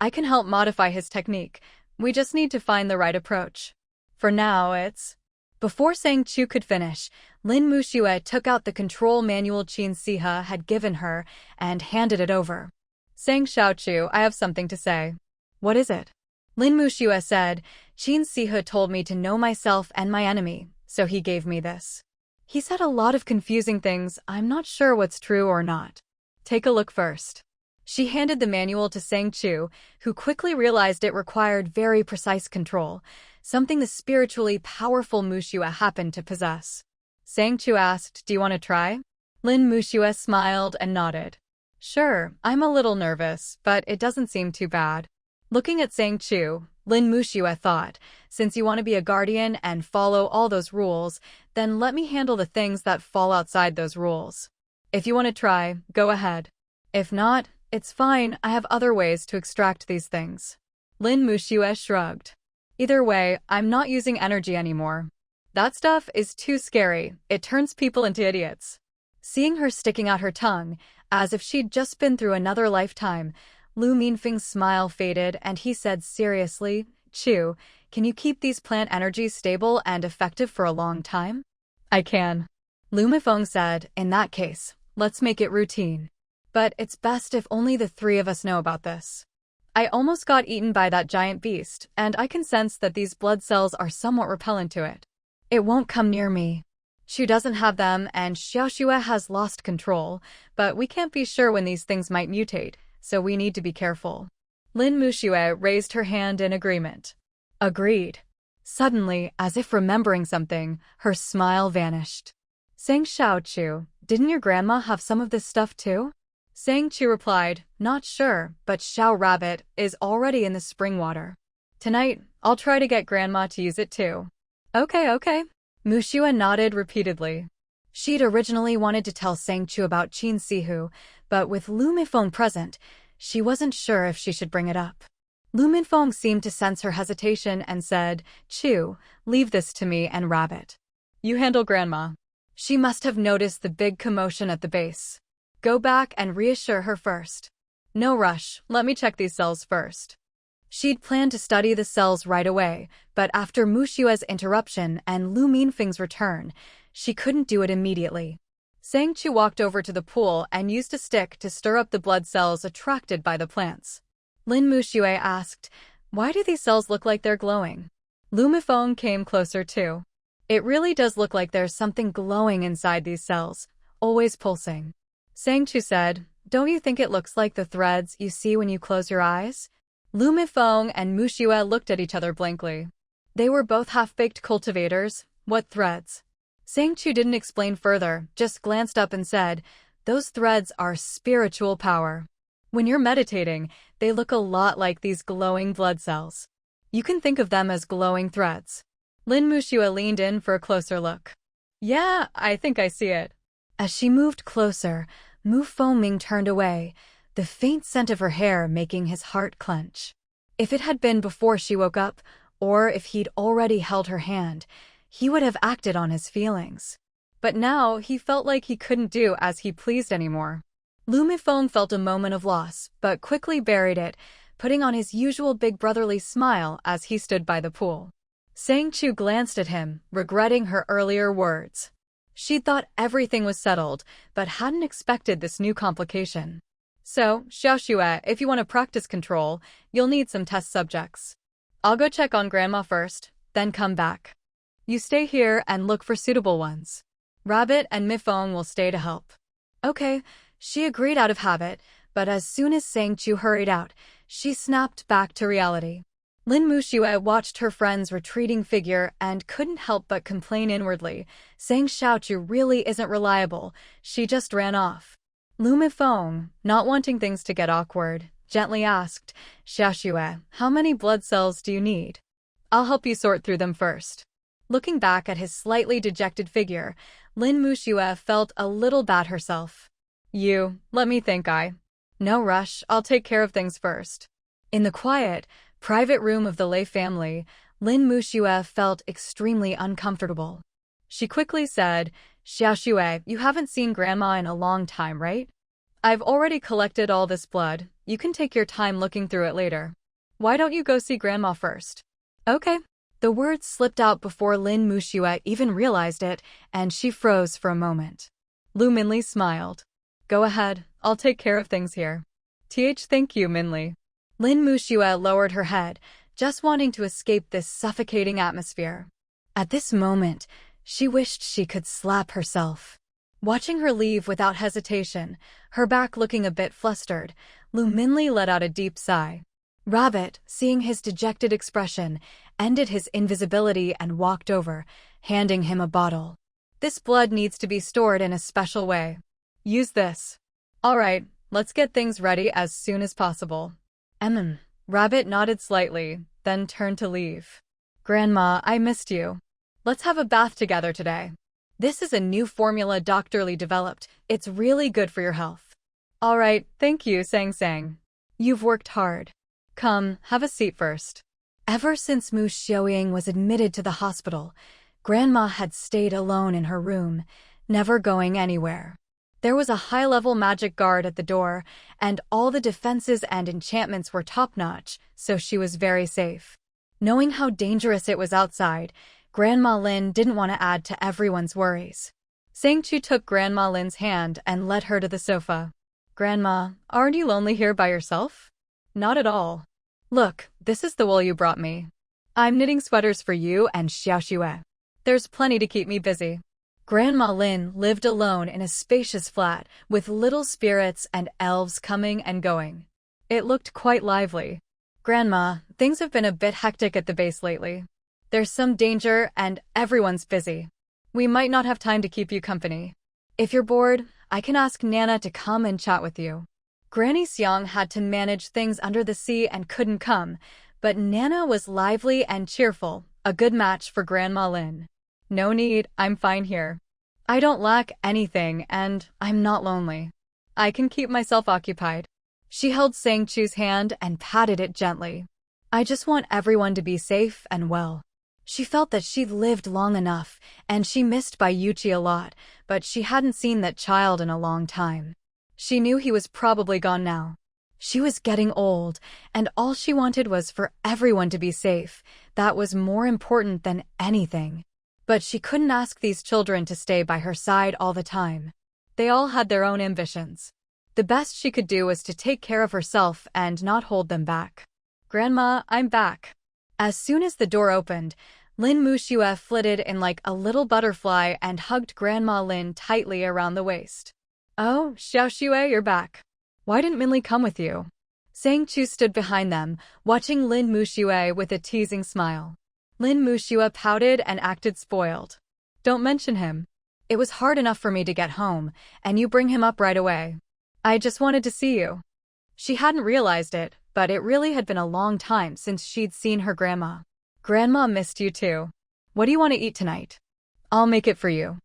I can help modify his technique. We just need to find the right approach. For now, it's... Before Sang Chu could finish, Lin Muxue took out the control manual Qin Sihe had given her and handed it over. Sang Chu, I have something to say. What is it? Lin Muxue said, Qin Sihe told me to know myself and my enemy, so he gave me this. He said a lot of confusing things, I'm not sure what's true or not. Take a look first. She handed the manual to Sang Chu, who quickly realized it required very precise control, something the spiritually powerful Manhua happened to possess. Sang Chu asked, do you want to try? Lin Manhua smiled and nodded. Sure, I'm a little nervous, but it doesn't seem too bad. Looking at Sang Chu, Lin Manhua thought, since you want to be a guardian and follow all those rules, then let me handle the things that fall outside those rules. If you want to try, go ahead. If not, it's fine, I have other ways to extract these things. Lin Manhua shrugged. Either way, I'm not using energy anymore. That stuff is too scary, it turns people into idiots. Seeing her sticking out her tongue, as if she'd just been through another lifetime, Lu Minfeng's smile faded and he said seriously, Chu, can you keep these plant energies stable and effective for a long time? I can. Lu Minfeng said, in that case, let's make it routine. But it's best if only the three of us know about this. I almost got eaten by that giant beast, and I can sense that these blood cells are somewhat repellent to it. It won't come near me. Chu doesn't have them and Xiaoxue has lost control, but we can't be sure when these things might mutate, so we need to be careful. Lin Manhua raised her hand in agreement. Agreed. Suddenly, as if remembering something, her smile vanished. Sang Xiaochu, didn't your grandma have some of this stuff too? Sang Chu replied, not sure, but Xiao Rabbit is already in the spring water. Tonight, I'll try to get grandma to use it too. Okay. Manhua nodded repeatedly. She'd originally wanted to tell Sang Chu about Qin Sihu, but with Lu Minfeng present, she wasn't sure if she should bring it up. Lu Minfeng seemed to sense her hesitation and said, Chu, leave this to me and Rabbit. You handle grandma. She must have noticed the big commotion at the base. Go back and reassure her first. No rush, let me check these cells first. She'd planned to study the cells right away, but after Manhua's interruption and Lu Minfeng's return, she couldn't do it immediately. Sang Chu walked over to the pool and used a stick to stir up the blood cells attracted by the plants. Lin Manhua asked, why do these cells look like they're glowing? Lu Minfeng came closer too. It really does look like there's something glowing inside these cells, always pulsing. Sang Chu said, don't you think it looks like the threads you see when you close your eyes? Lu Minfeng and Manhua looked at each other blankly. They were both half-baked cultivators. What threads? Sang Chu didn't explain further, just glanced up and said, those threads are spiritual power. When you're meditating, they look a lot like these glowing blood cells. You can think of them as glowing threads. Lin Manhua leaned in for a closer look. Yeah, I think I see it. As she moved closer, Mu Fengming turned away, the faint scent of her hair making his heart clench. If it had been before she woke up, or if he'd already held her hand, he would have acted on his feelings. But now he felt like he couldn't do as he pleased anymore. Lu Minfeng felt a moment of loss, but quickly buried it, putting on his usual big brotherly smile as he stood by the pool. Sang Chu glanced at him, regretting her earlier words. She'd thought everything was settled, but hadn't expected this new complication. So, Xiaoxue, if you want to practice control, you'll need some test subjects. I'll go check on grandma first, then come back. You stay here and look for suitable ones. Rabbit and Minfeng will stay to help. Okay, she agreed out of habit, but as soon as Sang Chu hurried out, she snapped back to reality. Lin Manhua watched her friend's retreating figure and couldn't help but complain inwardly. Sang Xiaochu really isn't reliable, she just ran off. Lu Minfeng, not wanting things to get awkward, gently asked, Xiaoxue, how many blood cells do you need? I'll help you sort through them first. Looking back at his slightly dejected figure, Lin Manhua felt a little bad herself. Let me think. No rush, I'll take care of things first. In the quiet, private room of the Lei family, Lin Manhua felt extremely uncomfortable. She quickly said, Xiaoxue, you haven't seen grandma in a long time, right? I've already collected all this blood, you can take your time looking through it later. Why don't you go see grandma first? Okay. The words slipped out before Lin Manhua even realized it, and she froze for a moment. Lu Minli smiled. Go ahead, I'll take care of things here. Thank you, Minli. Lin Manhua lowered her head, just wanting to escape this suffocating atmosphere. At this moment, She wished she could slap herself. Watching her leave without hesitation, her back looking a bit flustered, Lu Minli let out a deep sigh. Rabbit, seeing his dejected expression, ended his invisibility and walked over, handing him a bottle. This blood needs to be stored in a special way. Use this. All right, let's get things ready as soon as possible. Rabbit nodded slightly, then turned to leave. Grandma, I missed you. Let's have a bath together today. This is a new formula Dr. Lee developed. It's really good for your health. All right, thank you, Sang. You've worked hard. Come, have a seat first. Ever since Mu Xiaoying was admitted to the hospital, Grandma had stayed alone in her room, never going anywhere. There was a high-level magic guard at the door, and all the defenses and enchantments were top-notch, so she was very safe. Knowing how dangerous it was outside, Grandma Lin didn't want to add to everyone's worries. Sang Chu took Grandma Lin's hand and led her to the sofa. Grandma, aren't you lonely here by yourself? Not at all. Look, this is the wool you brought me. I'm knitting sweaters for you and Xiaoxue. There's plenty to keep me busy. Grandma Lin lived alone in a spacious flat with little spirits and elves coming and going. It looked quite lively. Grandma, things have been a bit hectic at the base lately. There's some danger and everyone's busy. We might not have time to keep you company. If you're bored, I can ask Nana to come and chat with you. Granny Xiang had to manage things under the sea and couldn't come, but Nana was lively and cheerful, a good match for Grandma Lin. No need, I'm fine here. I don't lack anything and I'm not lonely. I can keep myself occupied. She held Sang Chu's hand and patted it gently. I just want everyone to be safe and well. She felt that she'd lived long enough, and she missed Bai Yuqi a lot, but she hadn't seen that child in a long time. She knew he was probably gone now. She was getting old, and all she wanted was for everyone to be safe. That was more important than anything. But she couldn't ask these children to stay by her side all the time. They all had their own ambitions. The best she could do was to take care of herself and not hold them back. Grandma, I'm back. As soon as the door opened, Lin Muxue flitted in like a little butterfly and hugged Grandma Lin tightly around the waist. Oh, Xiaoxue, you're back. Why didn't Minli come with you? Sang Chu stood behind them, watching Lin Muxue with a teasing smile. Lin Muxue pouted and acted spoiled. Don't mention him. It was hard enough for me to get home, and you bring him up right away. I just wanted to see you. She hadn't realized it, but it really had been a long time since she'd seen her grandma. Grandma missed you too. What do you want to eat tonight? I'll make it for you.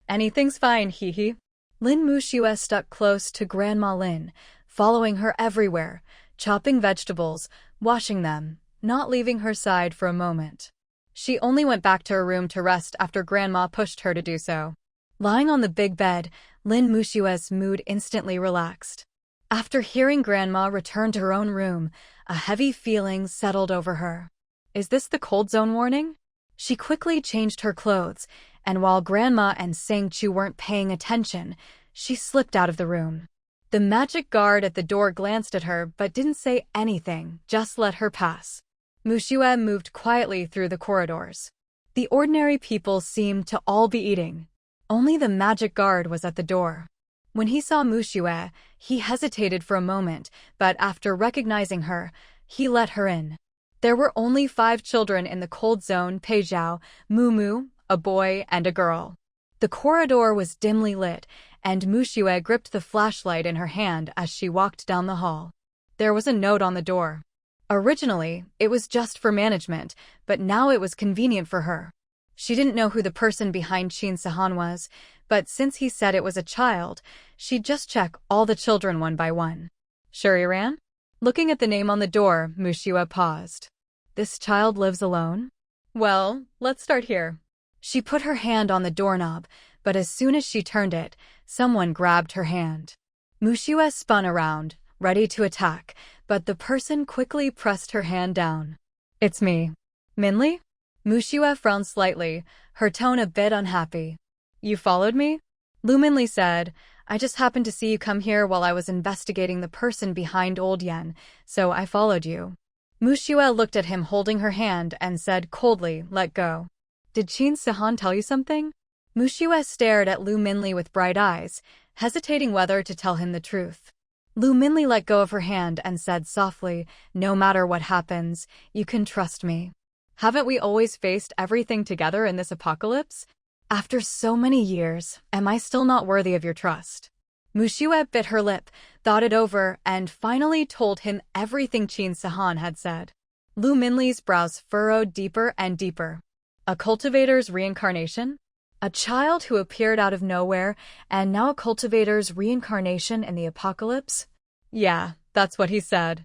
Anything's fine, hee. Lin Muxue stuck close to Grandma Lin, following her everywhere, chopping vegetables, washing them, not leaving her side for a moment. She only went back to her room to rest after Grandma pushed her to do so. Lying on the big bed, Lin Muxue's mood instantly relaxed. After hearing Grandma return to her own room, a heavy feeling settled over her. Is this the cold zone warning? She quickly changed her clothes, and while Grandma and Sang Chu weren't paying attention, she slipped out of the room. The magic guard at the door glanced at her but didn't say anything, just let her pass. Muxue moved quietly through the corridors. The ordinary people seemed to all be eating. Only the magic guard was at the door. When he saw Muxue, he hesitated for a moment, but after recognizing her, he let her in. There were only 5 children in the cold zone: Peijiao, Mumu, a boy, and a girl. The corridor was dimly lit, and Muxue gripped the flashlight in her hand as she walked down the hall. There was a note on the door. Originally, it was just for management, but now it was convenient for her. She didn't know who the person behind Qin Sahan was, but since he said it was a child, she'd just check all the children one by one. Shuriran? Looking at the name on the door, Muxue paused. This child lives alone? Well, let's start here. She put her hand on the doorknob, but as soon as she turned it, someone grabbed her hand. Muxue spun around, ready to attack, but the person quickly pressed her hand down. It's me. Minli? Muxue frowned slightly, her tone a bit unhappy. You followed me? Lu Minli said, I just happened to see you come here while I was investigating the person behind Old Yen, so I followed you. Muxue looked at him holding her hand and said coldly, let go. Did Qin Sihan tell you something? Muxiue stared at Lu Minli with bright eyes, hesitating whether to tell him the truth. Lu Minli let go of her hand and said softly, "No matter what happens, you can trust me. Haven't we always faced everything together in this apocalypse? After so many years, am I still not worthy of your trust?" Muxiue bit her lip, thought it over, and finally told him everything Qin Sihan had said. Lu Minli's brows furrowed deeper and deeper. A cultivator's reincarnation? A child who appeared out of nowhere, and now a cultivator's reincarnation in the apocalypse? Yeah, that's what he said.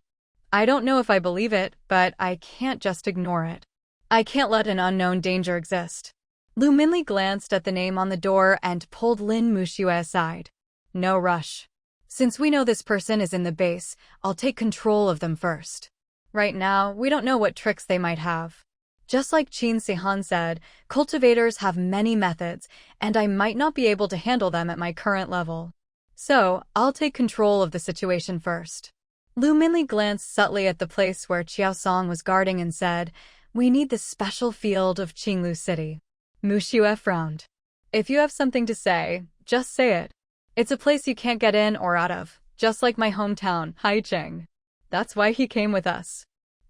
I don't know if I believe it, but I can't just ignore it. I can't let an unknown danger exist. Lu Minli glanced at the name on the door and pulled Lin Muxiue aside. No rush. Since we know this person is in the base, I'll take control of them first. Right now, we don't know what tricks they might have. Just like Qin Sihan said, cultivators have many methods, and I might not be able to handle them at my current level. So, I'll take control of the situation first. Lu Minli glanced subtly at the place where Qiao Song was guarding and said, "We need the special field of Qinglu City." Muxiue frowned. "If you have something to say, just say it. It's a place you can't get in or out of, just like my hometown, Haicheng. That's why he came with us.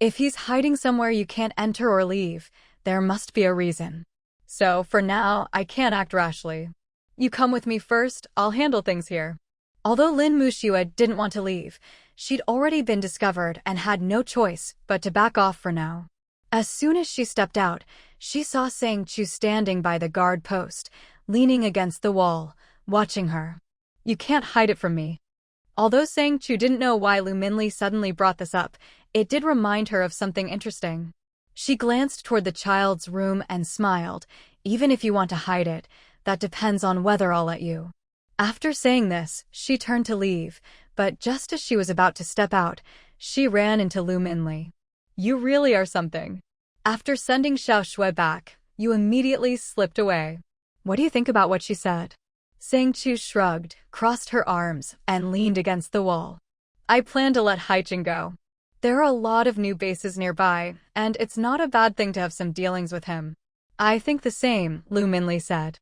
If he's hiding somewhere you can't enter or leave, there must be a reason. So, for now, I can't act rashly. You come with me first, I'll handle things here." Although Lin Muxiue didn't want to leave, she'd already been discovered and had no choice but to back off for now. As soon as she stepped out, she saw Sang Chu standing by the guard post, leaning against the wall, watching her. "You can't hide it from me." Although Sang Chu didn't know why Lu Minli suddenly brought this up, it did remind her of something interesting. She glanced toward the child's room and smiled. "Even if you want to hide it, that depends on whether I'll let you." After saying this, she turned to leave, but just as she was about to step out, she ran into Lu Minli. "You really are something. After sending Xiao Shui back, you immediately slipped away. What do you think about what she said?" Sang Chu shrugged, crossed her arms, and leaned against the wall. "I plan to let Haicheng go. There are a lot of new bases nearby, and it's not a bad thing to have some dealings with him." "I think the same," Lu Minli said.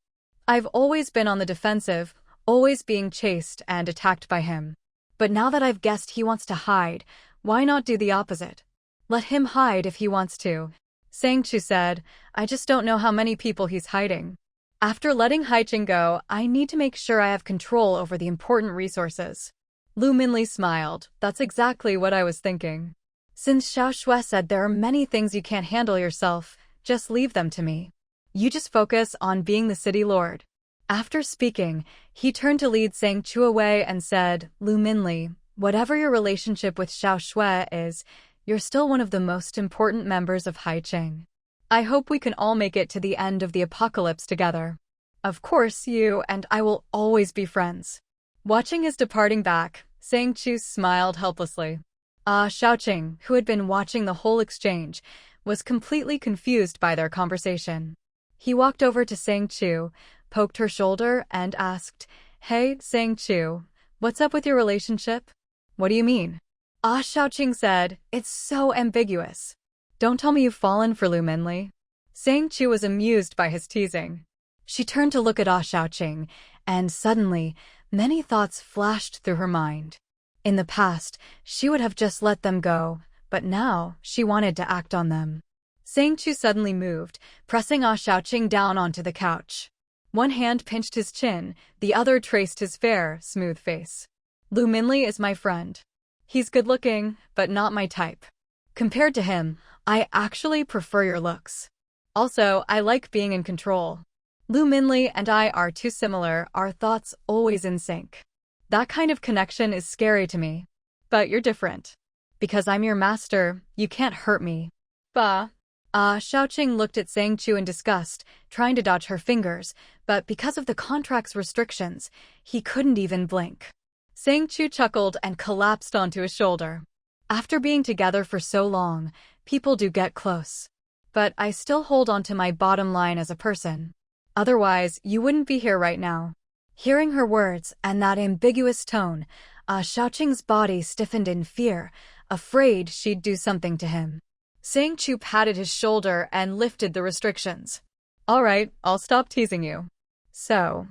"I've always been on the defensive, always being chased and attacked by him. But now that I've guessed he wants to hide, why not do the opposite? Let him hide if he wants to." Sang Chu said, "I just don't know how many people he's hiding. After letting Haicheng go, I need to make sure I have control over the important resources." Lu Minli smiled. "That's exactly what I was thinking. Since Xiao Shui said there are many things you can't handle yourself, just leave them to me. You just focus on being the city lord." After speaking, he turned to lead Sang Chu away and said, "Lu Minli, whatever your relationship with Xiao Shui is, you're still one of the most important members of Haicheng. I hope we can all make it to the end of the apocalypse together. Of course, you and I will always be friends." Watching his departing back, Sang Chu smiled helplessly. Xiaoqing, who had been watching the whole exchange, was completely confused by their conversation. He walked over to Sang Chu, poked her shoulder, and asked, "Hey, Sang Chu, what's up with your relationship?" "What do you mean?" Xiaoqing said, "It's so ambiguous. Don't tell me you've fallen for Lu Minli." Sang Chu was amused by his teasing. She turned to look at Xiaoqing, and suddenly, many thoughts flashed through her mind. In the past, she would have just let them go, but now she wanted to act on them. Sang Chu suddenly moved, pressing Xiaoqing down onto the couch. One hand pinched his chin, the other traced his fair, smooth face. "Lu Minli is my friend. He's good-looking, but not my type. Compared to him, I actually prefer your looks. Also, I like being in control. Lu Minli and I are too similar, our thoughts always in sync. That kind of connection is scary to me. But you're different. Because I'm your master, you can't hurt me." "Bah." Xiaoqing looked at Sang Chu in disgust, trying to dodge her fingers, but because of the contract's restrictions, he couldn't even blink. Sang Chu chuckled and collapsed onto his shoulder. "After being together for so long, people do get close. But I still hold on to my bottom line as a person. Otherwise, you wouldn't be here right now." Hearing her words and that ambiguous tone, Xiaoqing's body stiffened in fear, afraid she'd do something to him. Sang Chu patted his shoulder and lifted the restrictions. Alright, I'll stop teasing you. So,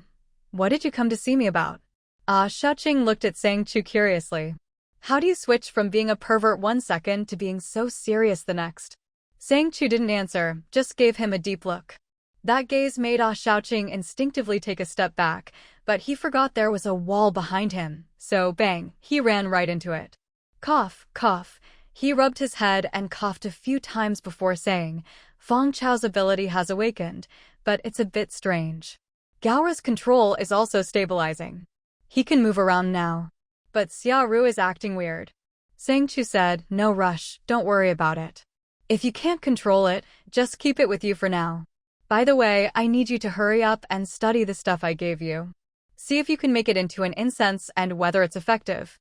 what did you come to see me about? Xiaoqing looked at Sang Chu curiously. How do you switch from being a pervert 1 second to being so serious the next? Sang Chu didn't answer, just gave him a deep look. That gaze made Xiaoqing instinctively take a step back, but he forgot there was a wall behind him, so bang, he ran right into it. Cough, cough. He rubbed his head and coughed a few times before saying, Feng Chao's ability has awakened, but it's a bit strange. Gaora's control is also stabilizing. He can move around now. But Xiaoru is acting weird. Sang Chu said, no rush, don't worry about it. If you can't control it, just keep it with you for now. By the way, I need you to hurry up and study the stuff I gave you. See if you can make it into an incense and whether it's effective.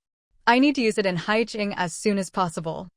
I need to use it in Haiqing as soon as possible.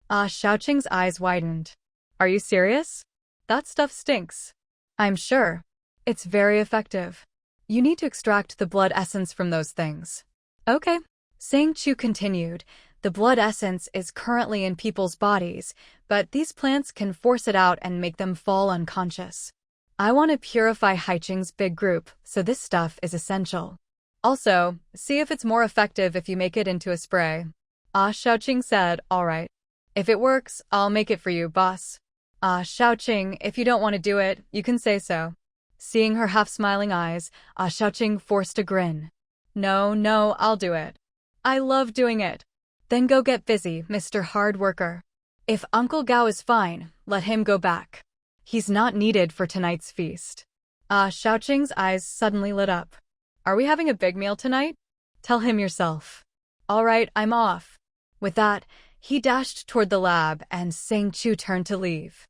Xiaoqing's eyes widened. Are you serious? That stuff stinks. I'm sure. It's very effective. You need to extract the blood essence from those things. Okay. Sang Chu continued, the blood essence is currently in people's bodies, but these plants can force it out and make them fall unconscious. I want to purify Haiqing's big group, so this stuff is essential. Also, see if it's more effective if you make it into a spray. Xiaoqing said, alright. If it works, I'll make it for you, boss. Xiaoqing, if you don't want to do it, you can say so. Seeing her half-smiling eyes, Xiaoqing forced a grin. No, I'll do it. I love doing it. Then go get busy, Mr. Hard Worker. If Uncle Gao is fine, let him go back. He's not needed for tonight's feast. Xiaoqing's eyes suddenly lit up. Are we having a big meal tonight? Tell him yourself. Alright, I'm off. With that, he dashed toward the lab and Sang Chu turned to leave.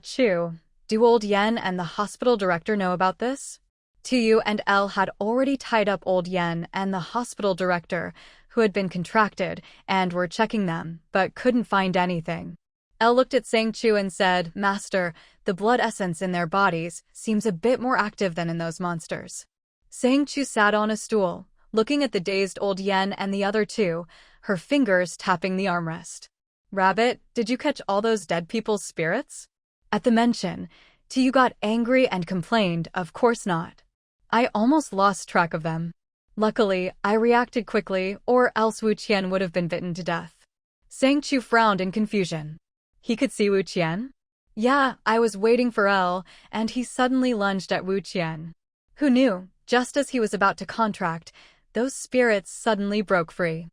Chu, do old Yen and the hospital director know about this? Tu and El had already tied up old Yen and the hospital director, who had been contracted, and were checking them, but couldn't find anything. El looked at Sang Chu and said, Master, the blood essence in their bodies seems a bit more active than in those monsters. Sang Chu sat on a stool, looking at the dazed old Yen and the other two, her fingers tapping the armrest. Rabbit, did you catch all those dead people's spirits? At the mention, Tu got angry and complained, of course not. I almost lost track of them. Luckily, I reacted quickly, or else Wu Qian would have been bitten to death. Sang Chu frowned in confusion. He could see Wu Qian? Yeah, I was waiting for El, and he suddenly lunged at Wu Qian. Who knew, just as he was about to contract, those spirits suddenly broke free.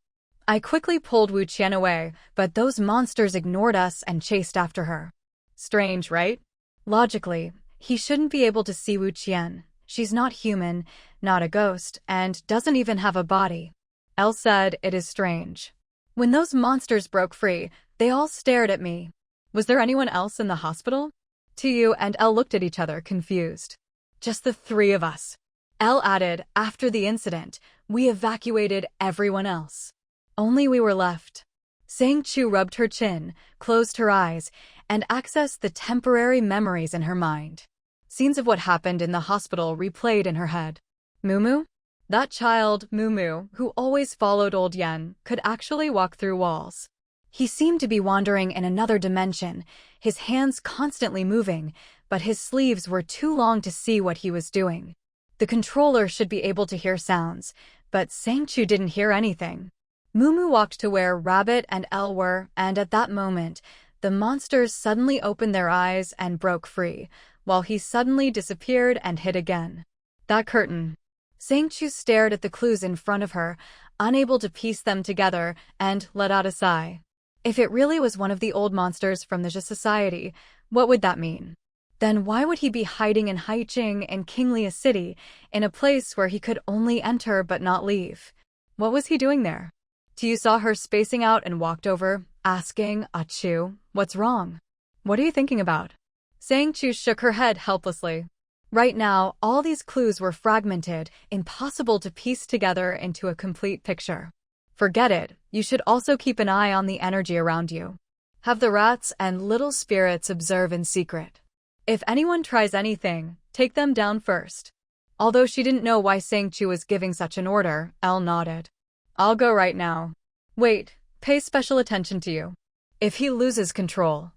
I quickly pulled Wu Qian away, but those monsters ignored us and chased after her. Strange, right? Logically, he shouldn't be able to see Wu Qian. She's not human, not a ghost, and doesn't even have a body. El said, it is strange. When those monsters broke free, they all stared at me. Was there anyone else in the hospital? Tu and El looked at each other, confused. Just the three of us. El added, after the incident, we evacuated everyone else. Only we were left. Sang Chu rubbed her chin, closed her eyes, and accessed the temporary memories in her mind. Scenes of what happened in the hospital replayed in her head. Mumu? That child, Mumu, who always followed old Yen, could actually walk through walls. He seemed to be wandering in another dimension, his hands constantly moving, but his sleeves were too long to see what he was doing. The controller should be able to hear sounds, but Sang Chu didn't hear anything. Mumu walked to where Rabbit and El were, and at that moment, the monsters suddenly opened their eyes and broke free, while he suddenly disappeared and hid again. That curtain. Sang Chu stared at the clues in front of her, unable to piece them together, and let out a sigh. If it really was one of the old monsters from the Zhe Society, what would that mean? Then why would he be hiding in Haiqing in Kinglia City, in a place where he could only enter but not leave? What was he doing there? Tu saw her spacing out and walked over, asking, Chu, what's wrong? What are you thinking about? Sang Chu shook her head helplessly. Right now, all these clues were fragmented, impossible to piece together into a complete picture. Forget it, you should also keep an eye on the energy around you. Have the rats and little spirits observe in secret. If anyone tries anything, take them down first. Although she didn't know why Sang Chu was giving such an order, Elle nodded. I'll go right now. Wait, pay special attention to you. If he loses control.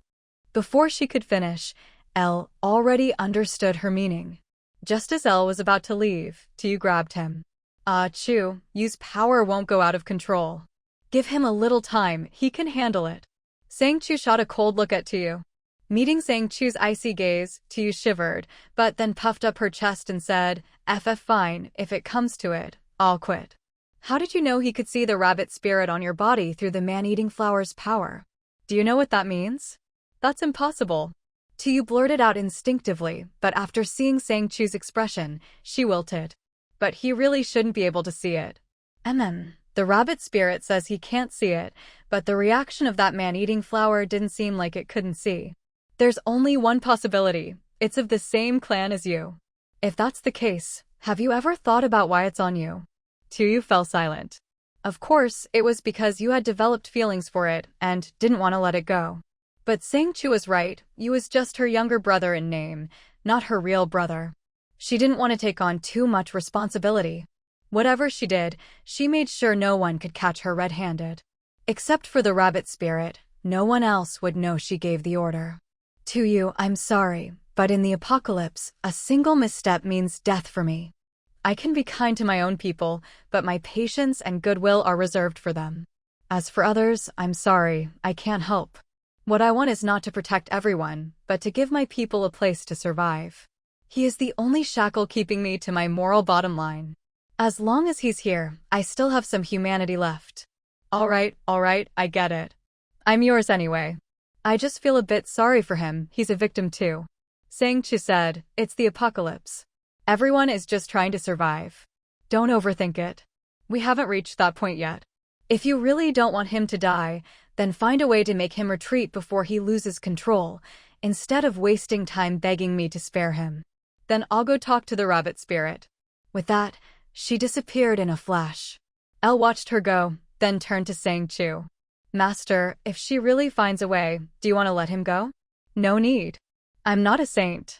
Before she could finish, Elle already understood her meaning. Just as Elle was about to leave, Tu grabbed him. Chu, Yu's power won't go out of control. Give him a little time, he can handle it. Sang Chu shot a cold look at Tu. Meeting Sang Chu's icy gaze, Tu shivered, but then puffed up her chest and said, fine, if it comes to it, I'll quit. How did you know he could see the rabbit spirit on your body through the man-eating flower's power? Do you know what that means? That's impossible. Tu blurted out instinctively, but after seeing Sang Chu's expression, she wilted. But he really shouldn't be able to see it. The rabbit spirit says he can't see it, but the reaction of that man-eating flower didn't seem like it couldn't see. There's only one possibility. It's of the same clan as you. If that's the case, have you ever thought about why it's on you? Tu fell silent. Of course, it was because you had developed feelings for it and didn't want to let it go. But Sang Chu was right, you was just her younger brother in name, not her real brother. She didn't want to take on too much responsibility. Whatever she did, she made sure no one could catch her red-handed. Except for the rabbit spirit, no one else would know she gave the order. To you, I'm sorry, but in the apocalypse, a single misstep means death for me. I can be kind to my own people, but my patience and goodwill are reserved for them. As for others, I'm sorry, I can't help. What I want is not to protect everyone, but to give my people a place to survive. He is the only shackle keeping me to my moral bottom line. As long as he's here, I still have some humanity left. All right, I get it. I'm yours anyway. I just feel a bit sorry for him, he's a victim too. Sang Chu said, it's the apocalypse. Everyone is just trying to survive. Don't overthink it. We haven't reached that point yet. If you really don't want him to die, then find a way to make him retreat before he loses control, instead of wasting time begging me to spare him. Then I'll go talk to the rabbit spirit. With that, she disappeared in a flash. Elle watched her go, then turned to Sang Chu. Master, if she really finds a way, do you want to let him go? No need. I'm not a saint.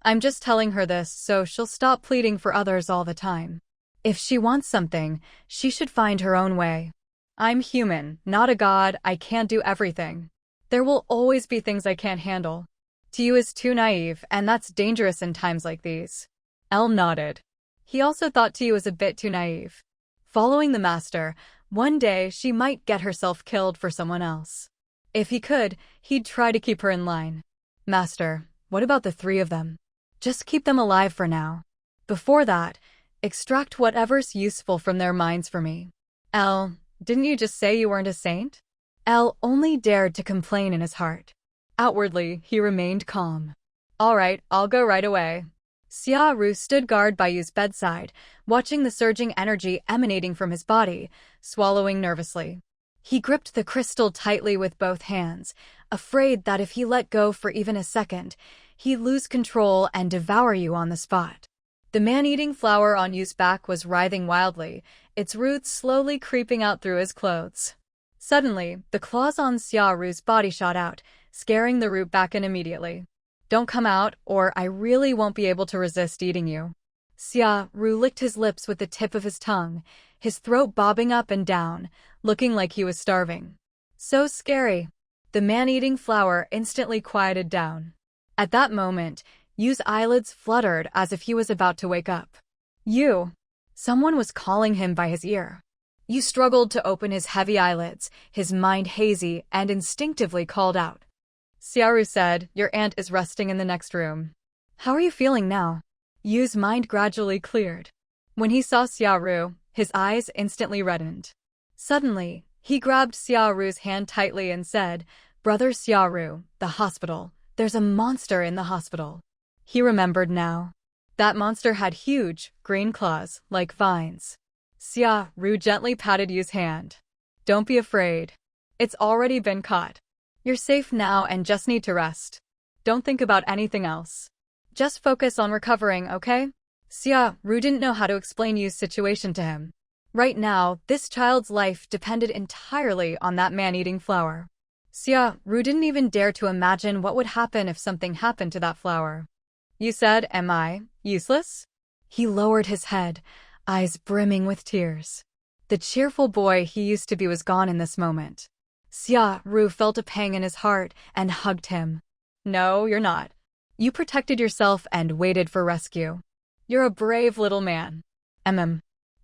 I'm just telling her this so she'll stop pleading for others all the time. If she wants something, she should find her own way. I'm human, not a god, I can't do everything. There will always be things I can't handle. Tu is too naive, and that's dangerous in times like these. Elle nodded. He also thought Tu was a bit too naive. Following the master, one day she might get herself killed for someone else. If he could, he'd try to keep her in line. Master, what about the three of them? Just keep them alive for now. Before that, extract whatever's useful from their minds for me. Elle, didn't you just say you weren't a saint? Elle only dared to complain in his heart. Outwardly, he remained calm. All right, I'll go right away. Xia Ru stood guard by Yu's bedside, watching the surging energy emanating from his body, swallowing nervously. He gripped the crystal tightly with both hands, afraid that if he let go for even a second, he'd lose control and devour Yu on the spot. The man-eating flower on Yu's back was writhing wildly, its roots slowly creeping out through his clothes. Suddenly, the claws on Xia Ru's body shot out, scaring the root back in immediately. Don't come out, or I really won't be able to resist eating you. Xia Ru licked his lips with the tip of his tongue, his throat bobbing up and down, looking like he was starving. So scary. The man-eating flower instantly quieted down. At that moment, Yu's eyelids fluttered as if he was about to wake up. Yu! Someone was calling him by his ear. Yu struggled to open his heavy eyelids, his mind hazy, and instinctively called out. Xia Ru said, your aunt is resting in the next room. How are you feeling now? Yu's mind gradually cleared. When he saw Xia Ru, his eyes instantly reddened. Suddenly, he grabbed Xia Ru's hand tightly and said, Brother Xia Ru, the hospital. There's a monster in the hospital. He remembered now. That monster had huge, green claws, like vines. Xia Ru gently patted Yu's hand. Don't be afraid. It's already been caught. You're safe now and just need to rest. Don't think about anything else. Just focus on recovering, okay? Xia Ru didn't know how to explain Yu's situation to him. Right now, this child's life depended entirely on that man-eating flower. Xia Ru didn't even dare to imagine what would happen if something happened to that flower. You said, am I useless? He lowered his head, eyes brimming with tears. The cheerful boy he used to be was gone in this moment. Xia Ru felt a pang in his heart and hugged him. No, you're not. You protected yourself and waited for rescue. You're a brave little man.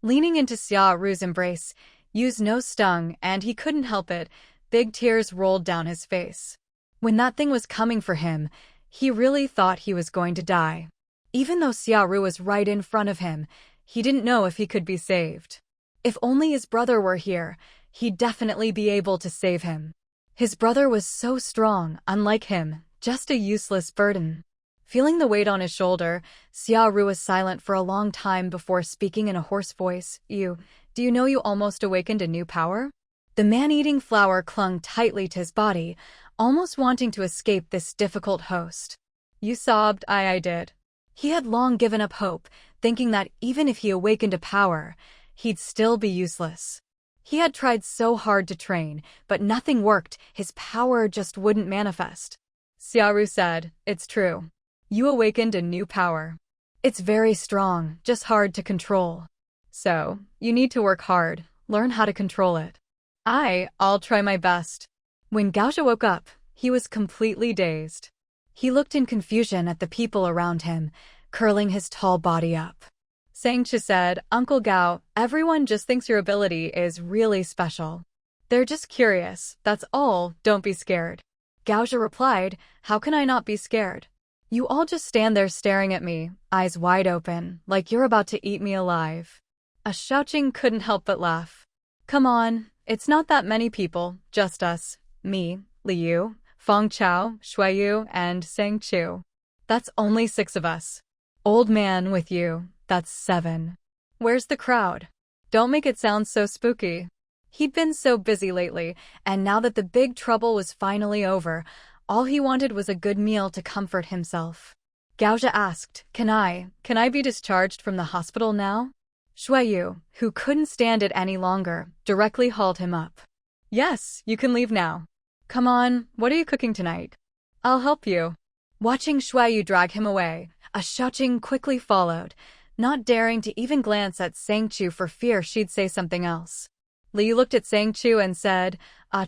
Leaning into Xia Ru's embrace, Yu's nose stung, and he couldn't help it. Big tears rolled down his face. When that thing was coming for him, he really thought he was going to die. Even though Xia Ru was right in front of him, he didn't know if he could be saved. If only his brother were here, he'd definitely be able to save him. His brother was so strong, unlike him, just a useless burden. Feeling the weight on his shoulder, Xia Ru was silent for a long time before speaking in a hoarse voice. Do you know you almost awakened a new power? The man-eating flower clung tightly to his body, almost wanting to escape this difficult host. You sobbed. I did. He had long given up hope, thinking that even if he awakened a power, he'd still be useless. He had tried so hard to train, but nothing worked. His power just wouldn't manifest. Xia Ru said, "It's true. You awakened a new power. It's very strong, just hard to control. So, you need to work hard, learn how to control it." I'll try my best. When Gaozha woke up, he was completely dazed. He looked in confusion at the people around him, curling his tall body up. Sang Chu said, "Uncle Gao, everyone just thinks your ability is really special. They're just curious, that's all, don't be scared." Gaozha replied, "How can I not be scared? You all just stand there staring at me, eyes wide open, like you're about to eat me alive." A Xiaoqing couldn't help but laugh. "Come on, it's not that many people, just us, me, Liu, Feng Chao, Shuiyu, and Sang Chu. That's only 6 of us. Old man with you, that's 7. Where's the crowd? Don't make it sound so spooky." He'd been so busy lately, and now that the big trouble was finally over, all he wanted was a good meal to comfort himself. Gaozha asked, Can I be discharged from the hospital now?" Shuiyu, who couldn't stand it any longer, directly hauled him up. "Yes, you can leave now. Come on, what are you cooking tonight? I'll help you." Watching Shuiyu drag him away, a Xiaoqing quickly followed, not daring to even glance at Sang Chu for fear she'd say something else. Liu looked at Sang Chu and said,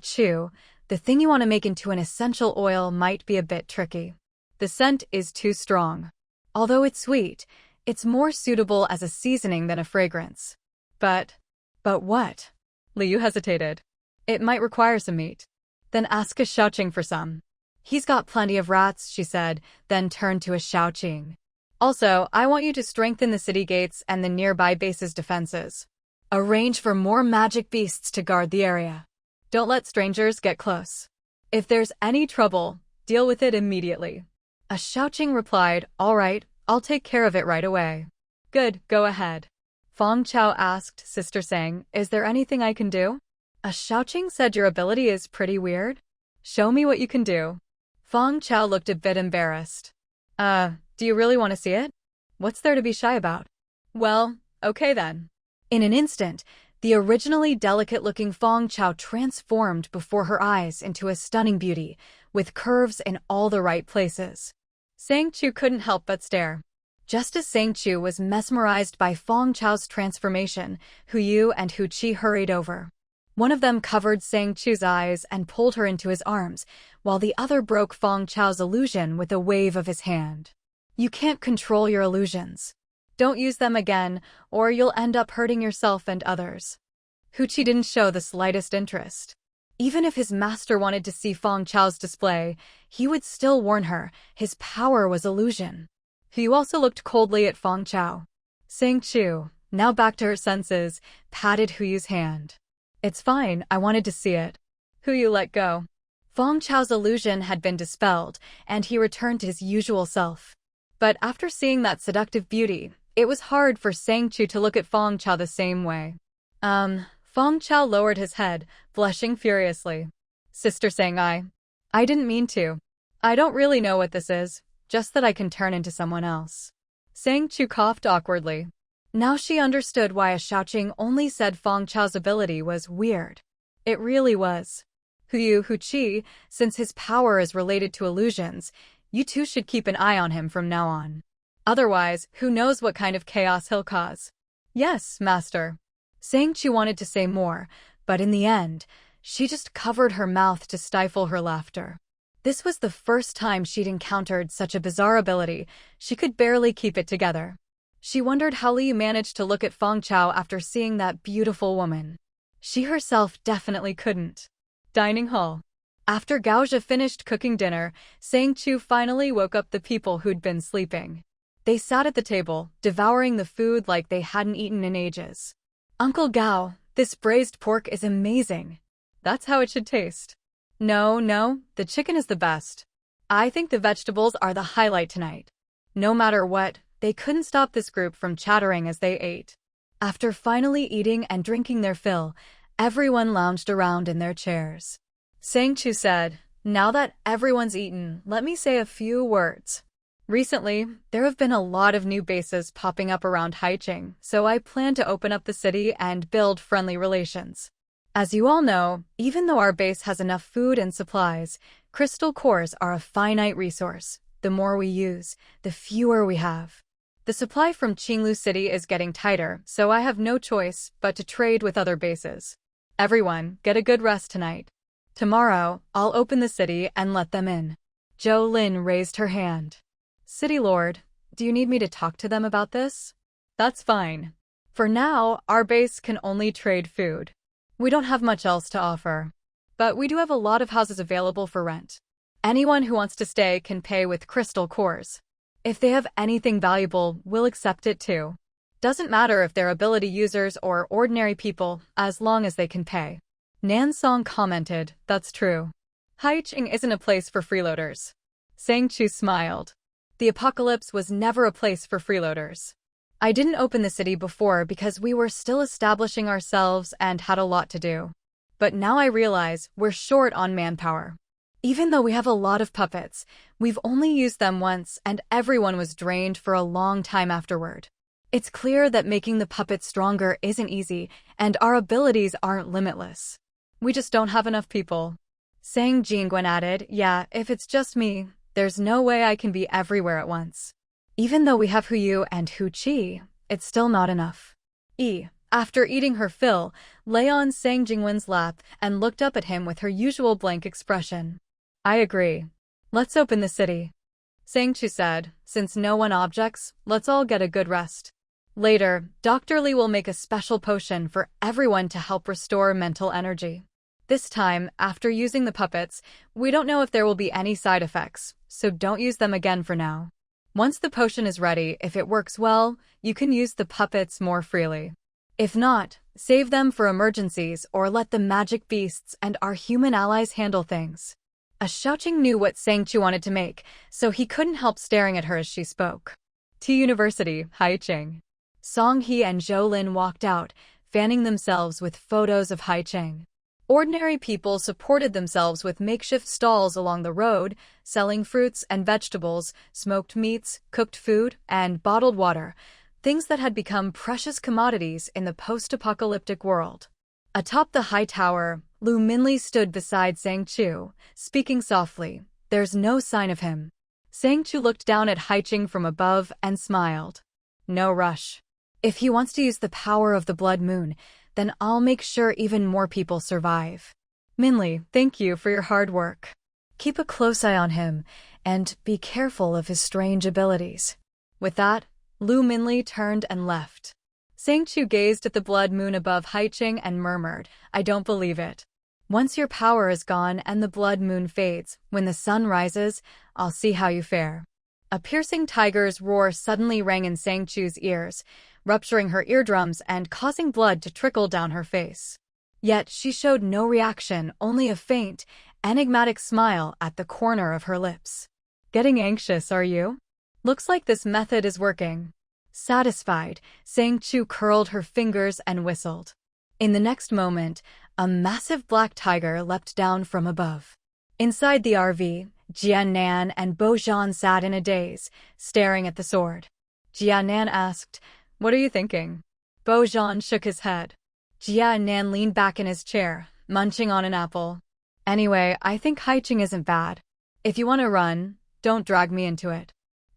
Chu, the thing you want to make into an essential oil might be a bit tricky. The scent is too strong. Although it's sweet, it's more suitable as a seasoning than a fragrance." But what?" Liu hesitated. "It might require some meat." "Then ask a Xiaoqing for some. He's got plenty of rats," she said, then turned to a Xiaoqing. "Also, I want you to strengthen the city gates and the nearby base's defenses. Arrange for more magic beasts to guard the area. Don't let strangers get close. If there's any trouble, deal with it immediately." A Xiaoqing replied, "All right, I'll take care of it right away." "Good, go ahead." Feng Chao asked Sister Sang, "Is there anything I can do?" A Xiaoqing said, "Your ability is pretty weird. Show me what you can do." Feng Chao looked a bit embarrassed. Do you really want to see it? What's there to be shy about?" "Well, okay then." In an instant, the originally delicate-looking Feng Chao transformed before her eyes into a stunning beauty, with curves in all the right places. Sang Chu couldn't help but stare. Just as Sang Chu was mesmerized by Feng Chao's transformation, Hu Yu and Hu Qi hurried over. One of them covered Sang Chu's eyes and pulled her into his arms, while the other broke Feng Chao's illusion with a wave of his hand. "You can't control your illusions. Don't use them again, or you'll end up hurting yourself and others." Hu Qi didn't show the slightest interest. Even if his master wanted to see Feng Chao's display, he would still warn her, his power was illusion. Hu Yu also looked coldly at Feng Chao. Sang Chu, now back to her senses, patted Hu Yu's hand. "It's fine, I wanted to see it." Hu Yu let go. Feng Chao's illusion had been dispelled, and he returned to his usual self. But after seeing that seductive beauty, it was hard for Sang Chu to look at Feng Chao the same way. Feng Chao lowered his head, blushing furiously. "Sister Sang, I didn't mean to. I don't really know what this is, just that I can turn into someone else." Sang Chu coughed awkwardly. Now she understood why a Xiaoqing only said Feng Chao's ability was weird. It really was. Hu Yu, Hu Qi, since his power is related to illusions, you two should keep an eye on him from now on. Otherwise, who knows what kind of chaos he'll cause. "Yes, master." Sang Chu wanted to say more, but in the end, she just covered her mouth to stifle her laughter. This was the first time she'd encountered such a bizarre ability. She could barely keep it together. She wondered how Li managed to look at Feng Chao after seeing that beautiful woman. She herself definitely couldn't. Dining hall. After Gaozha finished cooking dinner, Sang Chu finally woke up the people who'd been sleeping. They sat at the table, devouring the food like they hadn't eaten in ages. Uncle Gao, this braised pork is amazing. That's how it should taste. No, the chicken is the best. I think the vegetables are the highlight tonight. No matter what, they couldn't stop this group from chattering as they ate. After finally eating and drinking their fill, everyone lounged around in their chairs. Sang Chu said, "Now that everyone's eaten, let me say a few words. Recently, there have been a lot of new bases popping up around Haicheng, so I plan to open up the city and build friendly relations. As you all know, even though our base has enough food and supplies, crystal cores are a finite resource. The more we use, the fewer we have. The supply from Qinglu City is getting tighter, so I have no choice but to trade with other bases. Everyone, get a good rest tonight. Tomorrow, I'll open the city and let them in." Zhou Lin raised her hand. "City Lord, do you need me to talk to them about this?" "That's fine. For now, our base can only trade food. We don't have much else to offer. But we do have a lot of houses available for rent. Anyone who wants to stay can pay with crystal cores. If they have anything valuable, we'll accept it too. Doesn't matter if they're ability users or ordinary people, as long as they can pay." Nan Song commented, "That's true. Haicheng isn't a place for freeloaders." Sang Chu smiled. "The apocalypse was never a place for freeloaders. I didn't open the city before because we were still establishing ourselves and had a lot to do. But now I realize we're short on manpower. Even though we have a lot of puppets, we've only used them once and everyone was drained for a long time afterward. It's clear that making the puppets stronger isn't easy, and our abilities aren't limitless. We just don't have enough people." Sang Jingguan added, "Yeah, if it's just me, there's no way I can be everywhere at once. Even though we have Huyu and Hu Qi, it's still not enough." After eating her fill, lay on Sang Jingwen's lap and looked up at him with her usual blank expression. "I agree. Let's open the city." Sang Chu said, "Since no one objects, let's all get a good rest. Later, Dr. Li will make a special potion for everyone to help restore mental energy. This time, after using the puppets, we don't know if there will be any side effects, so don't use them again for now. Once the potion is ready, if it works well, you can use the puppets more freely. If not, save them for emergencies or let the magic beasts and our human allies handle things." Xiaoqing knew what Sang Chu wanted to make, so he couldn't help staring at her as she spoke. T University, Haicheng. Song He and Zhou Lin walked out, fanning themselves with photos of Haicheng. Ordinary people supported themselves with makeshift stalls along the road, selling fruits and vegetables, smoked meats, cooked food, and bottled water, things that had become precious commodities in the post-apocalyptic world. Atop the high tower, Lu Minli stood beside Sang Chu, speaking softly. "There's no sign of him." Sang Chu looked down at Haicheng from above and smiled. "No rush. If he wants to use the power of the blood moon, then I'll make sure even more people survive. Minli, thank you for your hard work. Keep a close eye on him, and be careful of his strange abilities." With that, Lu Minli turned and left. Sang Chu gazed at the blood moon above Haicheng and murmured, "I don't believe it. Once your power is gone and the blood moon fades, when the sun rises, I'll see how you fare." A piercing tiger's roar suddenly rang in Sang Chu's ears, rupturing her eardrums and causing blood to trickle down her face. Yet she showed no reaction, only a faint, enigmatic smile at the corner of her lips. "Getting anxious, are you? Looks like this method is working." Satisfied, Sang Chu curled her fingers and whistled. In the next moment, a massive black tiger leapt down from above. Inside the RV, Jian Nan and Bo Zhan sat in a daze, staring at the sword. Jian Nan asked, "What are you thinking?" Bo Zhan shook his head. Jian Nan leaned back in his chair, munching on an apple. "Anyway, I think Haicheng isn't bad. If you want to run, don't drag me into it.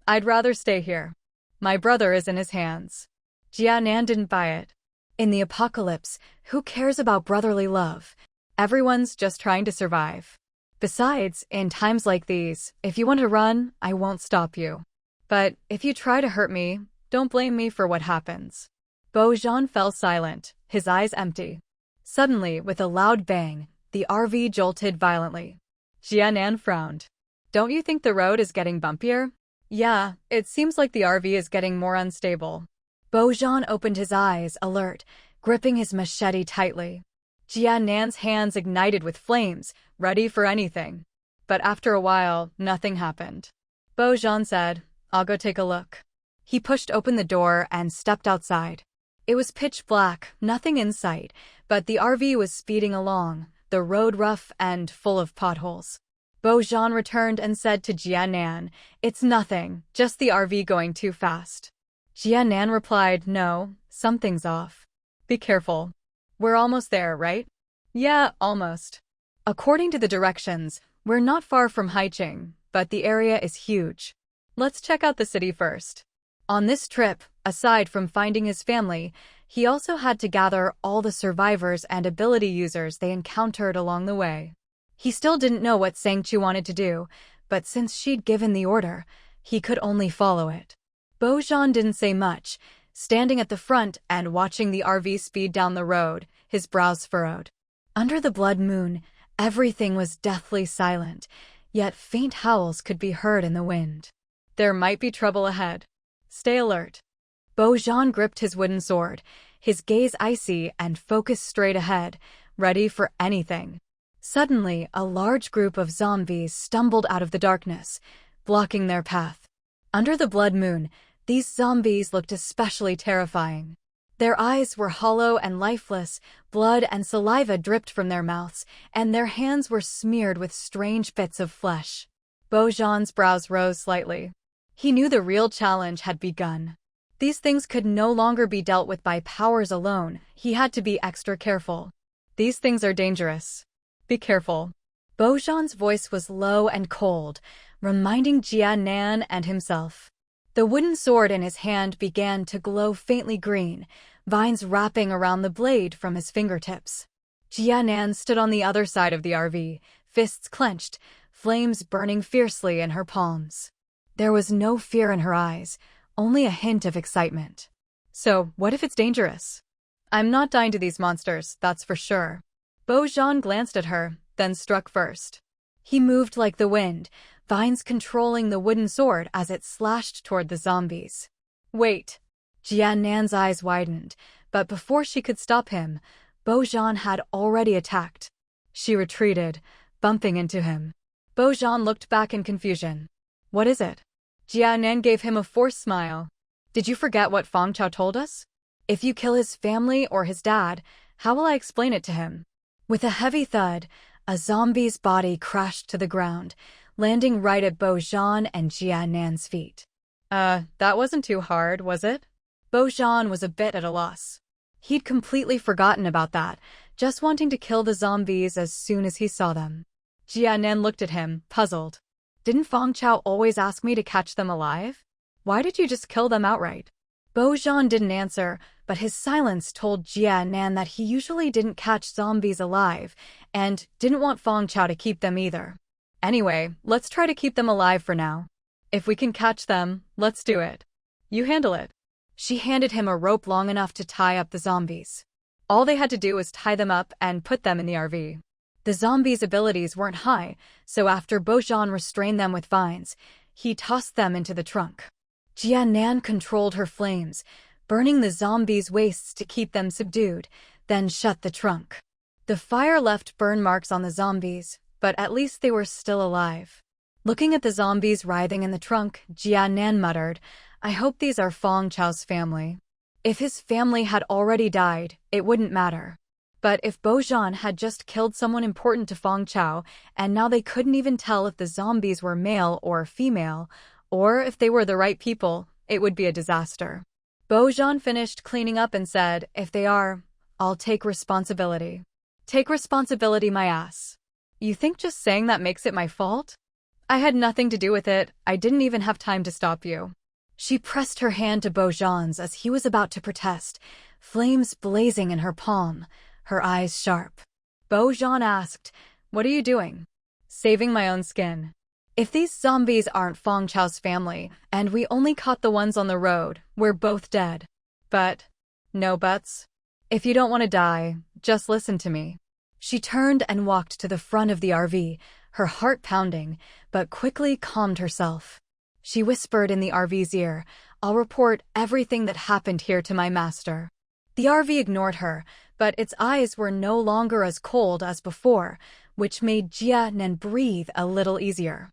I'd rather stay here. My brother is in his hands." Jian Nan didn't buy it. In the apocalypse, who cares about brotherly love? Everyone's just trying to survive. Besides, in times like these, if you want to run, I won't stop you. But if you try to hurt me, don't blame me for what happens. Bojan fell silent, his eyes empty. Suddenly, with a loud bang, the RV jolted violently. Jianan frowned. Don't you think the road is getting bumpier? Yeah, it seems like the RV is getting more unstable. Bojan opened his eyes, alert, gripping his machete tightly. Jianan's hands ignited with flames, ready for anything. But after a while, nothing happened. Bojan said, I'll go take a look. He pushed open the door and stepped outside. It was pitch black, nothing in sight, but the RV was speeding along, the road rough and full of potholes. Bojan returned and said to Jianan, It's nothing, just the RV going too fast. Jianan replied, No, something's off. Be careful. We're almost there, right? Yeah, almost. According to the directions, we're not far from Haicheng, but the area is huge. Let's check out the city first. On this trip, aside from finding his family, he also had to gather all the survivors and ability users they encountered along the way. He still didn't know what Sang Chu wanted to do, but since she'd given the order, he could only follow it. Bojan didn't say much, standing at the front and watching the RV speed down the road, his brows furrowed. Under the blood moon, everything was deathly silent, yet faint howls could be heard in the wind. There might be trouble ahead. Stay alert. Bojan gripped his wooden sword, his gaze icy and focused straight ahead, ready for anything. Suddenly, a large group of zombies stumbled out of the darkness, blocking their path. Under the blood moon, these zombies looked especially terrifying. Their eyes were hollow and lifeless, blood and saliva dripped from their mouths, and their hands were smeared with strange bits of flesh. Bojan's brows rose slightly. He knew the real challenge had begun. These things could no longer be dealt with by powers alone. He had to be extra careful. These things are dangerous. Be careful. Bojan's voice was low and cold, reminding Jianan and himself. The wooden sword in his hand began to glow faintly green, vines wrapping around the blade from his fingertips. Jianan stood on the other side of the RV, fists clenched, flames burning fiercely in her palms. There was no fear in her eyes, only a hint of excitement. So, what if it's dangerous? I'm not dying to these monsters, that's for sure. Bojan glanced at her, then struck first. He moved like the wind, vines controlling the wooden sword as it slashed toward the zombies. Wait! Jianan's eyes widened, but before she could stop him, Bojan had already attacked. She retreated, bumping into him. Bojan looked back in confusion. What is it? Jianan gave him a forced smile. Did you forget what Fang Chao told us? If you kill his family or his dad, how will I explain it to him? With a heavy thud, a zombie's body crashed to the ground, landing right at Bojan and Jianan's feet. That wasn't too hard, was it? Bojan was a bit at a loss. He'd completely forgotten about that, just wanting to kill the zombies as soon as he saw them. Jianan looked at him, puzzled. Didn't Fang Chao always ask me to catch them alive? Why did you just kill them outright? Bojan didn't answer, but his silence told Jianan that he usually didn't catch zombies alive, and didn't want Fang Chao to keep them either. Anyway, let's try to keep them alive for now. If we can catch them, let's do it. You handle it. She handed him a rope long enough to tie up the zombies. All they had to do was tie them up and put them in the RV. The zombies' abilities weren't high, so after Bojan restrained them with vines, he tossed them into the trunk. Jianan controlled her flames, burning the zombies' waists to keep them subdued, then shut the trunk. The fire left burn marks on the zombies, but at least they were still alive. Looking at the zombies writhing in the trunk, Jianan muttered, I hope these are Fang Chao's family. If his family had already died, it wouldn't matter. But if Bojan had just killed someone important to Fang Chao, and now they couldn't even tell if the zombies were male or female, or if they were the right people, it would be a disaster. Bojan finished cleaning up and said, If they are, I'll take responsibility. Take responsibility, my ass. You think just saying that makes it my fault? I had nothing to do with it, I didn't even have time to stop you. She pressed her hand to Bojan's as he was about to protest, flames blazing in her palm, her eyes sharp. Bojan asked, What are you doing? saving my own skin. If these zombies aren't Feng Chao's family, and we only caught the ones on the road, we're both dead. But, no buts. If you don't want to die, just listen to me. She turned and walked to the front of the RV, her heart pounding, but quickly calmed herself. She whispered in the RV's ear, "I'll report everything that happened here to my master." The RV ignored her, but its eyes were no longer as cold as before, which made Jia Nen breathe a little easier.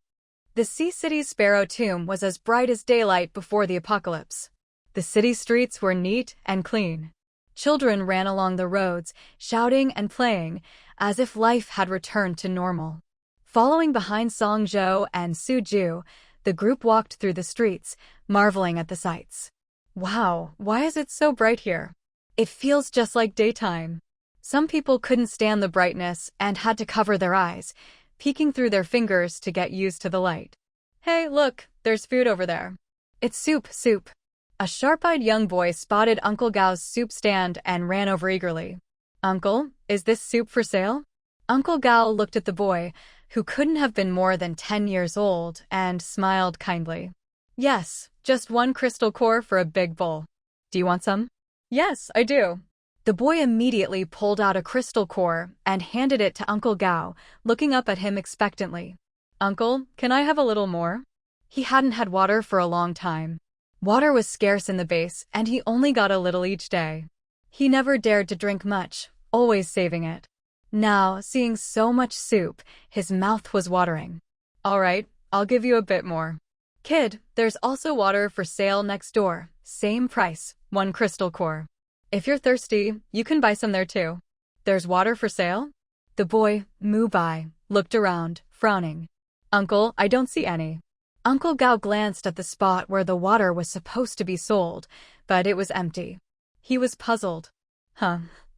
The Sea City's Sparrow Tomb was as bright as daylight before the apocalypse. The city streets were neat and clean. Children ran along the roads, shouting and playing, as if life had returned to normal. Following behind Sang Zhou and Su Ju, the group walked through the streets, marveling at the sights. Wow, why is it so bright here? It feels just like daytime. Some people couldn't stand the brightness and had to cover their eyes, peeking through their fingers to get used to the light. Hey, look, there's food over there. It's soup. A sharp-eyed young boy spotted Uncle Gao's soup stand and ran over eagerly. Uncle, is this soup for sale? Uncle Gao looked at the boy, who couldn't have been more than 10 years old, and smiled kindly. Yes, just one crystal core for a big bowl. Do you want some? Yes, I do. The boy immediately pulled out a crystal core and handed it to Uncle Gao, looking up at him expectantly. Uncle, can I have a little more? He hadn't had water for a long time. Water was scarce in the base, and he only got a little each day. He never dared to drink much, always saving it. Now, seeing so much soup, his mouth was watering. All right, I'll give you a bit more. Kid, there's also water for sale next door. Same price, one crystal core. If you're thirsty, you can buy some there too. There's water for sale? The boy, Mu Bai, looked around, frowning. Uncle, I don't see any. Uncle Gao glanced at the spot where the water was supposed to be sold, but it was empty. He was puzzled.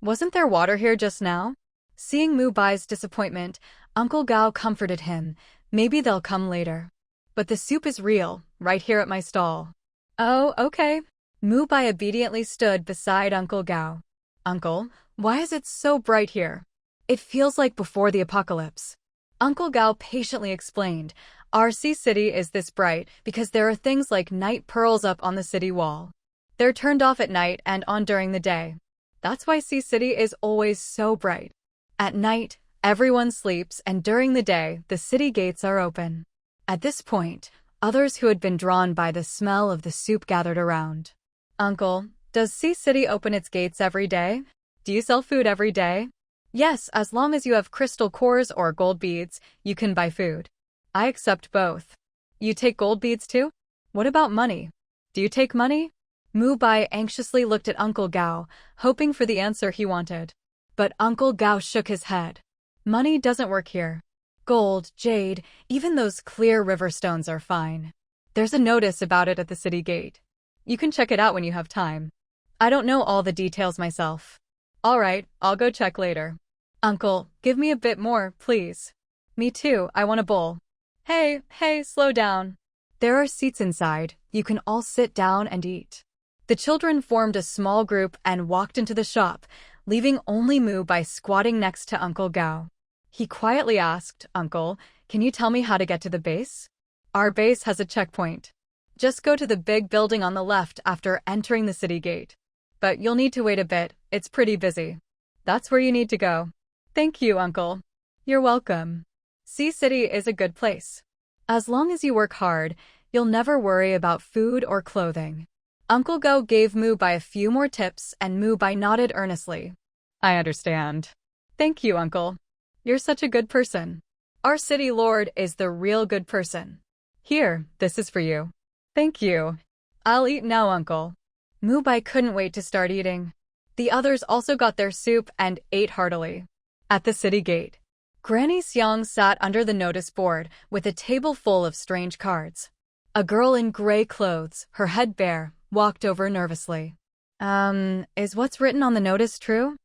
Wasn't there water here just now? Seeing Mu Bai's disappointment, Uncle Gao comforted him. Maybe they'll come later. But the soup is real, right here at my stall. Oh, okay. Mu Bai obediently stood beside Uncle Gao. Uncle, why is it so bright here? It feels like before the apocalypse. Uncle Gao patiently explained, our Sea City is this bright because there are things like night pearls up on the city wall. They're turned off at night and on during the day. That's why Sea City is always so bright. At night, everyone sleeps, and during the day, the city gates are open. At this point, others who had been drawn by the smell of the soup gathered around. Uncle, does Sea City open its gates every day? Do you sell food every day? Yes, as long as you have crystal cores or gold beads, you can buy food. I accept both. You take gold beads too? What about money? Do you take money? Mu Bai anxiously looked at Uncle Gao, hoping for the answer he wanted. But Uncle Gao shook his head. Money doesn't work here. Gold, jade, even those clear river stones are fine. There's a notice about it at the city gate. You can check it out when you have time. I don't know all the details myself. All right, I'll go check later. Uncle, give me a bit more, please. Me too, I want a bowl. Hey, slow down. There are seats inside. You can all sit down and eat. The children formed a small group and walked into the shop, leaving only Mu Bai squatting next to Uncle Gao. He quietly asked, Uncle, can you tell me how to get to the base? Our base has a checkpoint. Just go to the big building on the left after entering the city gate. But you'll need to wait a bit, it's pretty busy. That's where you need to go. Thank you, Uncle. You're welcome. Sea City is a good place. As long as you work hard, you'll never worry about food or clothing. Uncle Gao gave Mu Bai a few more tips, and Mu Bai nodded earnestly. I understand. Thank you, Uncle. You're such a good person. Our city lord is the real good person. Here, this is for you. Thank you. I'll eat now, Uncle. Mu Bai couldn't wait to start eating. The others also got their soup and ate heartily. At the city gate, Granny Xiang sat under the notice board with a table full of strange cards. A girl in gray clothes, her head bare, walked over nervously. Is what's written on the notice true?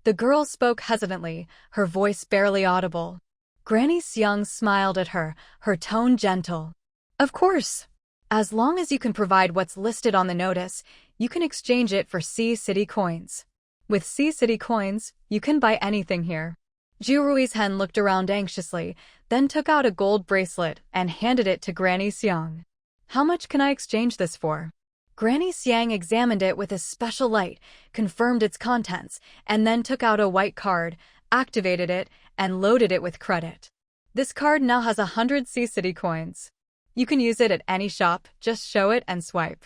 The girl spoke hesitantly, her voice barely audible. Granny Xiang smiled at her, her tone gentle. Of course. As long as you can provide what's listed on the notice, you can exchange it for Sea City coins. With Sea City coins, you can buy anything here. Ju Rui's hen looked around anxiously, then took out a gold bracelet and handed it to Granny Xiang. How much can I exchange this for? Granny Xiang examined it with a special light, confirmed its contents, and then took out a white card, activated it, and loaded it with credit. This card now has 100 Sea-City coins. You can use it at any shop, just show it and swipe.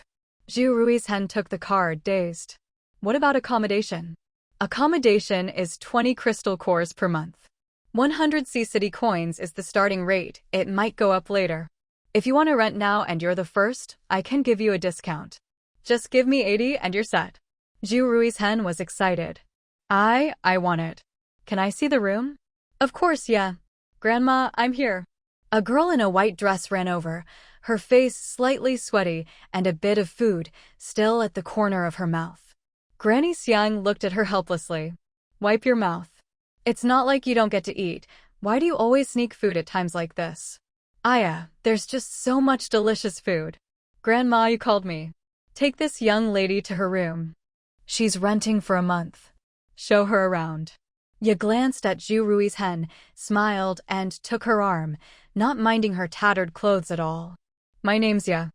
Zhu Ruizhen took the card, dazed. What about accommodation? Accommodation is 20 crystal cores per month. 100 Sea-City coins is the starting rate, it might go up later. If you want to rent now and you're the first, I can give you a discount. Just give me 80 and you're set. Zhu Ruizhen was excited. I want it. Can I see the room? Of course, yeah. Grandma, I'm here. A girl in a white dress ran over, her face slightly sweaty and a bit of food still at the corner of her mouth. Granny Xiang looked at her helplessly. Wipe your mouth. It's not like you don't get to eat. Why do you always sneak food at times like this? Aya, there's just so much delicious food. Grandma, you called me. Take this young lady to her room. She's renting for a month. Show her around. Ye glanced at Zhu Ruizhen, smiled, and took her arm, not minding her tattered clothes at all. My name's Ye.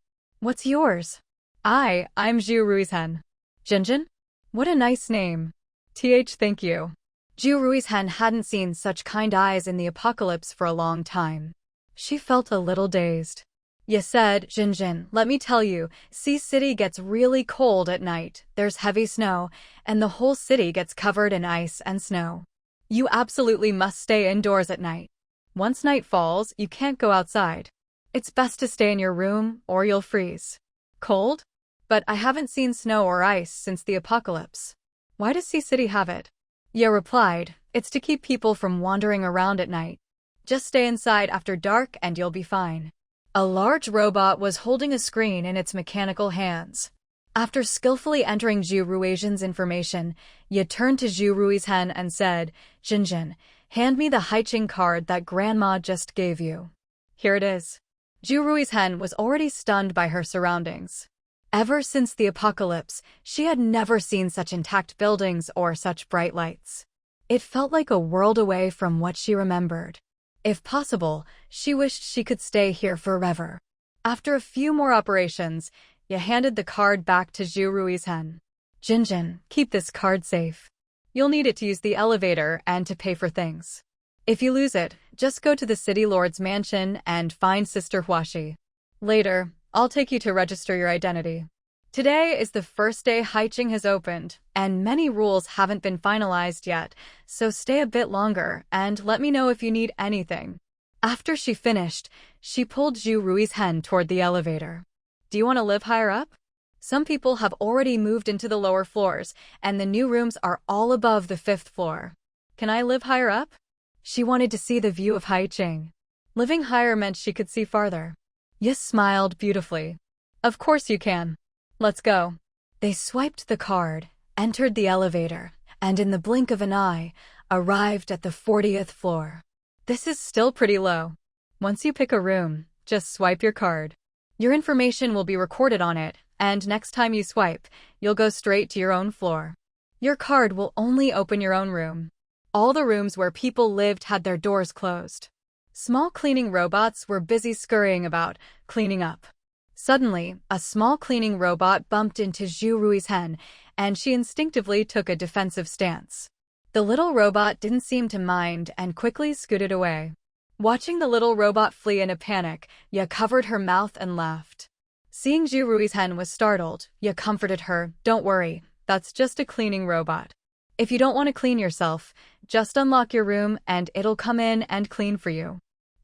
What's yours? I'm Zhu Ruizhen. Jinjin? What a nice name. Thank you. Zhu Ruizhen hadn't seen such kind eyes in the apocalypse for a long time. She felt a little dazed. Ye said, Jinjin, let me tell you, Sea-City gets really cold at night, there's heavy snow, and the whole city gets covered in ice and snow. You absolutely must stay indoors at night. Once night falls, you can't go outside. It's best to stay in your room, or you'll freeze. Cold? But I haven't seen snow or ice since the apocalypse. Why does Sea-City have it? Ye replied, it's to keep people from wandering around at night. Just stay inside after dark and you'll be fine. A large robot was holding a screen in its mechanical hands. After skillfully entering Zhu Ruizhen's information, Ye turned to Zhu Ruizhen and said, Jinjin, hand me the Haiqing card that Grandma just gave you. Here it is. Zhu Ruizhen was already stunned by her surroundings. Ever since the apocalypse, she had never seen such intact buildings or such bright lights. It felt like a world away from what she remembered. If possible, she wished she could stay here forever. After a few more operations, Ye handed the card back to Zhu Ruizhen. Jinjin, keep this card safe. You'll need it to use the elevator and to pay for things. If you lose it, just go to the city lord's mansion and find Sister Huaxi. Later, I'll take you to register your identity. Today is the first day Haiqing has opened, and many rules haven't been finalized yet, so stay a bit longer and let me know if you need anything. After she finished, she pulled Zhu Ruizhen toward the elevator. Do you want to live higher up? Some people have already moved into the lower floors, and the new rooms are all above the 5th floor. Can I live higher up? She wanted to see the view of Haiqing. Living higher meant she could see farther. Ye smiled beautifully. Of course you can. Let's go. They swiped the card, entered the elevator, and in the blink of an eye, arrived at the 40th floor. This is still pretty low. Once you pick a room, just swipe your card. Your information will be recorded on it, and next time you swipe, you'll go straight to your own floor. Your card will only open your own room. All the rooms where people lived had their doors closed. Small cleaning robots were busy scurrying about, cleaning up. Suddenly, a small cleaning robot bumped into Zhu Ruizhen, and she instinctively took a defensive stance. The little robot didn't seem to mind and quickly scooted away. Watching the little robot flee in a panic, Ye covered her mouth and laughed. Seeing Zhu Ruizhen was startled, Ye comforted her, don't worry, that's just a cleaning robot. If you don't want to clean yourself, just unlock your room and it'll come in and clean for you.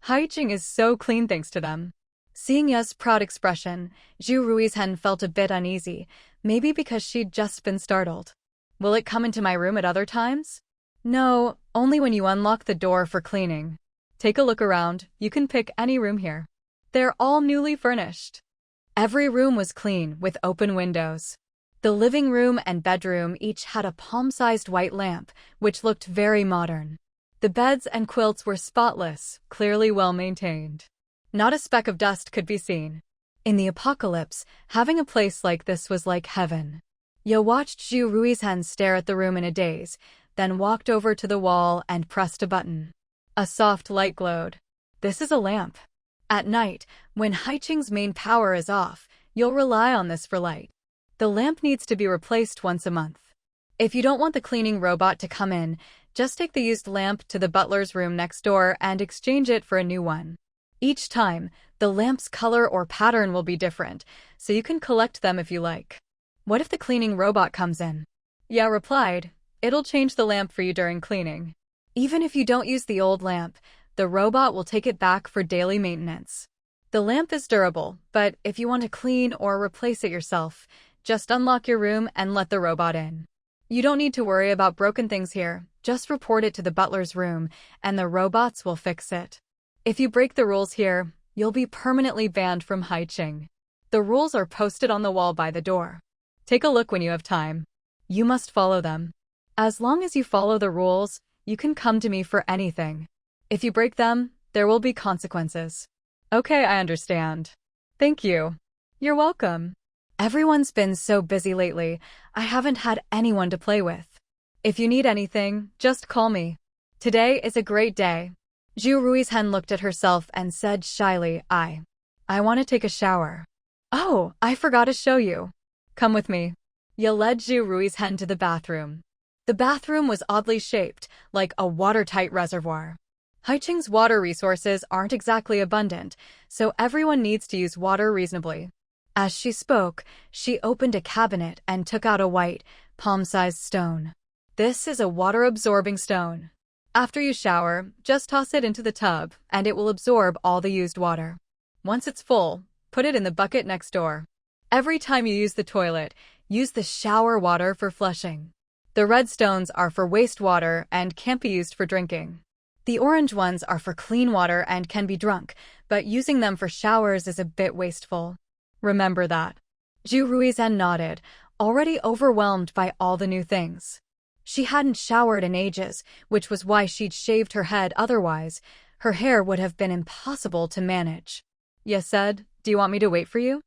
Haiqing is so clean thanks to them. Seeing Ye's proud expression, Zhu Ruizhen felt a bit uneasy, maybe because she'd just been startled. Will it come into my room at other times? No, only when you unlock the door for cleaning. Take a look around, you can pick any room here. They're all newly furnished. Every room was clean, with open windows. The living room and bedroom each had a palm-sized white lamp, which looked very modern. The beds and quilts were spotless, clearly well-maintained. Not a speck of dust could be seen. In the apocalypse, having a place like this was like heaven. Ye watched Zhu Ruizhen stare at the room in a daze, then walked over to the wall and pressed a button. A soft light glowed. This is a lamp. At night, when Haiching's main power is off, you'll rely on this for light. The lamp needs to be replaced once a month. If you don't want the cleaning robot to come in, just take the used lamp to the butler's room next door and exchange it for a new one. Each time, the lamp's color or pattern will be different, so you can collect them if you like. What if the cleaning robot comes in? Ya replied, it'll change the lamp for you during cleaning. Even if you don't use the old lamp, the robot will take it back for daily maintenance. The lamp is durable, but if you want to clean or replace it yourself, just unlock your room and let the robot in. You don't need to worry about broken things here, just report it to the butler's room, and the robots will fix it. If you break the rules here, you'll be permanently banned from Haiching. The rules are posted on the wall by the door. Take a look when you have time. You must follow them. As long as you follow the rules, you can come to me for anything. If you break them, there will be consequences. Okay, I understand. Thank you. You're welcome. Everyone's been so busy lately, I haven't had anyone to play with. If you need anything, just call me. Today is a great day. Zhu Ruizhen looked at herself and said shyly, I want to take a shower. Oh, I forgot to show you. Come with me. Ye led Zhu Ruizhen to the bathroom. The bathroom was oddly shaped, like a watertight reservoir. Haiching's water resources aren't exactly abundant, so everyone needs to use water reasonably. As she spoke, she opened a cabinet and took out a white, palm-sized stone. This is a water-absorbing stone. After you shower, just toss it into the tub, and it will absorb all the used water. Once it's full, put it in the bucket next door. Every time you use the toilet, use the shower water for flushing. The red stones are for wastewater and can't be used for drinking. The orange ones are for clean water and can be drunk, but using them for showers is a bit wasteful. Remember that. Zhu Ruizhen nodded, already overwhelmed by all the new things. She hadn't showered in ages, which was why she'd shaved her head otherwise. Her hair would have been impossible to manage. Ye said, do you want me to wait for you?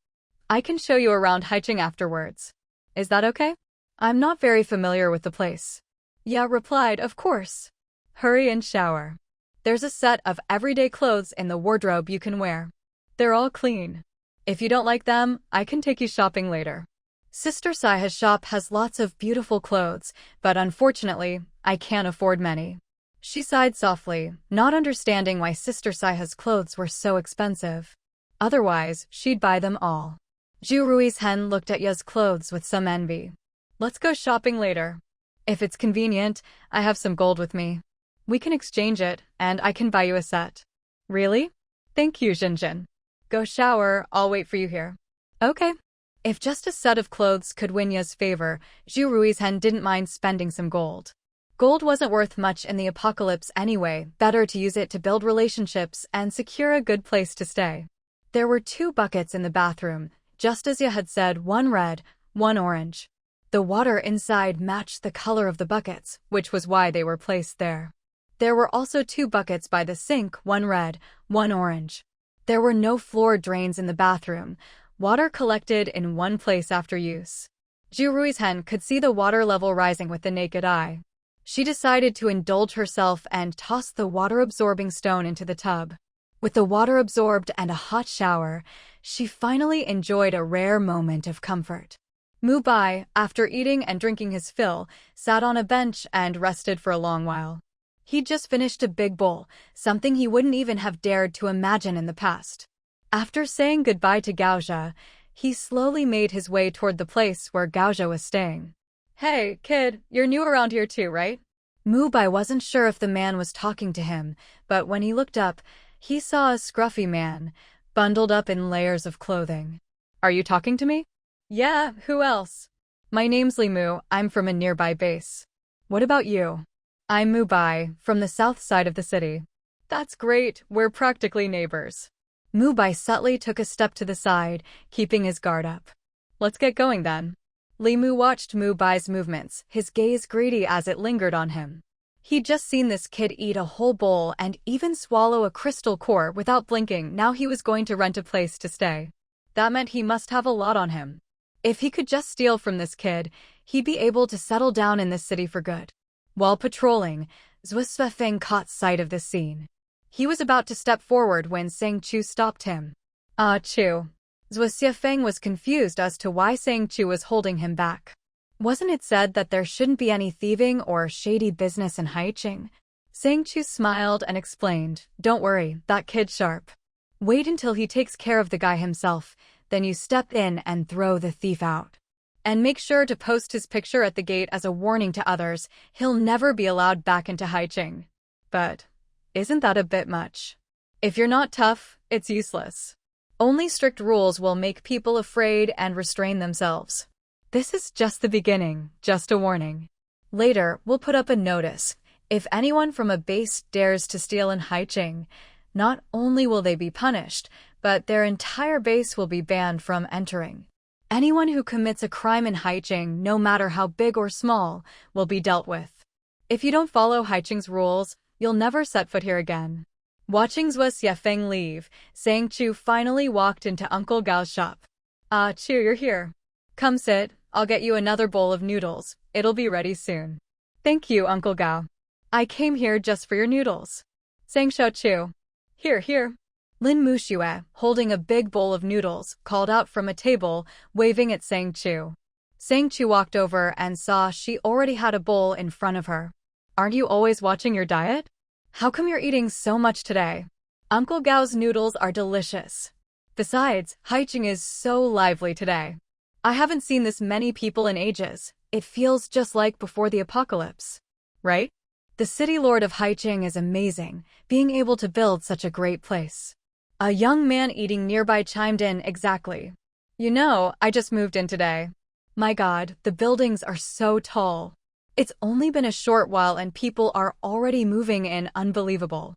I can show you around Haiching afterwards. Is that okay? I'm not very familiar with the place. Ye replied, of course. Hurry and shower. There's a set of everyday clothes in the wardrobe you can wear. They're all clean. If you don't like them, I can take you shopping later. Sister Sai's shop has lots of beautiful clothes, but unfortunately, I can't afford many. She sighed softly, not understanding why Sister Sai's clothes were so expensive. Otherwise, she'd buy them all. Zhu Ruizhen looked at Ye's clothes with some envy. Let's go shopping later. If it's convenient, I have some gold with me. We can exchange it, and I can buy you a set. Really? Thank you, Jinjin. Go shower, I'll wait for you here. Okay. If just a set of clothes could win Ye's favor, Zhu Ruizhen didn't mind spending some gold. Gold wasn't worth much in the apocalypse anyway, better to use it to build relationships and secure a good place to stay. There were 2 buckets in the bathroom, just as Ye had said, 1 red, 1 orange. The water inside matched the color of the buckets, which was why they were placed there. There were also 2 buckets by the sink, 1 red, 1 orange. There were no floor drains in the bathroom, water collected in one place after use. Zhu Ruizhen could see the water level rising with the naked eye. She decided to indulge herself and tossed the water-absorbing stone into the tub. With the water absorbed and a hot shower, she finally enjoyed a rare moment of comfort. Mu Bai, after eating and drinking his fill, sat on a bench and rested for a long while. He'd just finished a big bowl, something he wouldn't even have dared to imagine in the past. After saying goodbye to Gaozha, he slowly made his way toward the place where Gaozha was staying. Hey, kid, you're new around here too, right? Mu Bai wasn't sure if the man was talking to him, but when he looked up, he saw a scruffy man, bundled up in layers of clothing. Are you talking to me? Yeah, who else? My name's Li Mu, I'm from a nearby base. What about you? I'm Mu Bai, from the south side of the city. That's great, we're practically neighbors. Mu Bai subtly took a step to the side, keeping his guard up. Let's get going then. Li Mu watched Mu Bai's movements, his gaze greedy as it lingered on him. He'd just seen this kid eat a whole bowl and even swallow a crystal core without blinking. Now he was going to rent a place to stay. That meant he must have a lot on him. If he could just steal from this kid, he'd be able to settle down in this city for good. While patrolling, Zhuo Feng caught sight of this scene. He was about to step forward when Sang Chu stopped him. Chu. Zhuo Xiafeng was confused as to why Sang Chu was holding him back. Wasn't it said that there shouldn't be any thieving or shady business in Haiqing? Sang Chu smiled and explained, "Don't worry, that kid's sharp. Wait until he takes care of the guy himself, then you step in and throw the thief out. And make sure to post his picture at the gate as a warning to others. He'll never be allowed back into Haiqing." But isn't that a bit much? If you're not tough, it's useless. Only strict rules will make people afraid and restrain themselves. This is just the beginning, just a warning. Later, we'll put up a notice. If anyone from a base dares to steal in Haiqing, not only will they be punished, but their entire base will be banned from entering. Anyone who commits a crime in Haiqing, no matter how big or small, will be dealt with. If you don't follow Haiqing's rules, you'll never set foot here again. Watching Zhuo Xiafeng leave, Sang Chu finally walked into Uncle Gao's shop. Chu, you're here. Come sit, I'll get you another bowl of noodles. It'll be ready soon. Thank you, Uncle Gao. I came here just for your noodles. Sang Chu. Here. Lin Muxue, holding a big bowl of noodles, called out from a table, waving at Sang Chu. Sang Chu walked over and saw she already had a bowl in front of her. Aren't you always watching your diet? How come you're eating so much today? Uncle Gao's noodles are delicious. Besides, Haiqing is so lively today. I haven't seen this many people in ages. It feels just like before the apocalypse. Right? The city lord of Haiqing is amazing, being able to build such a great place. A young man eating nearby chimed in, exactly. You know, I just moved in today. My God, the buildings are so tall. It's only been a short while and people are already moving in. Unbelievable.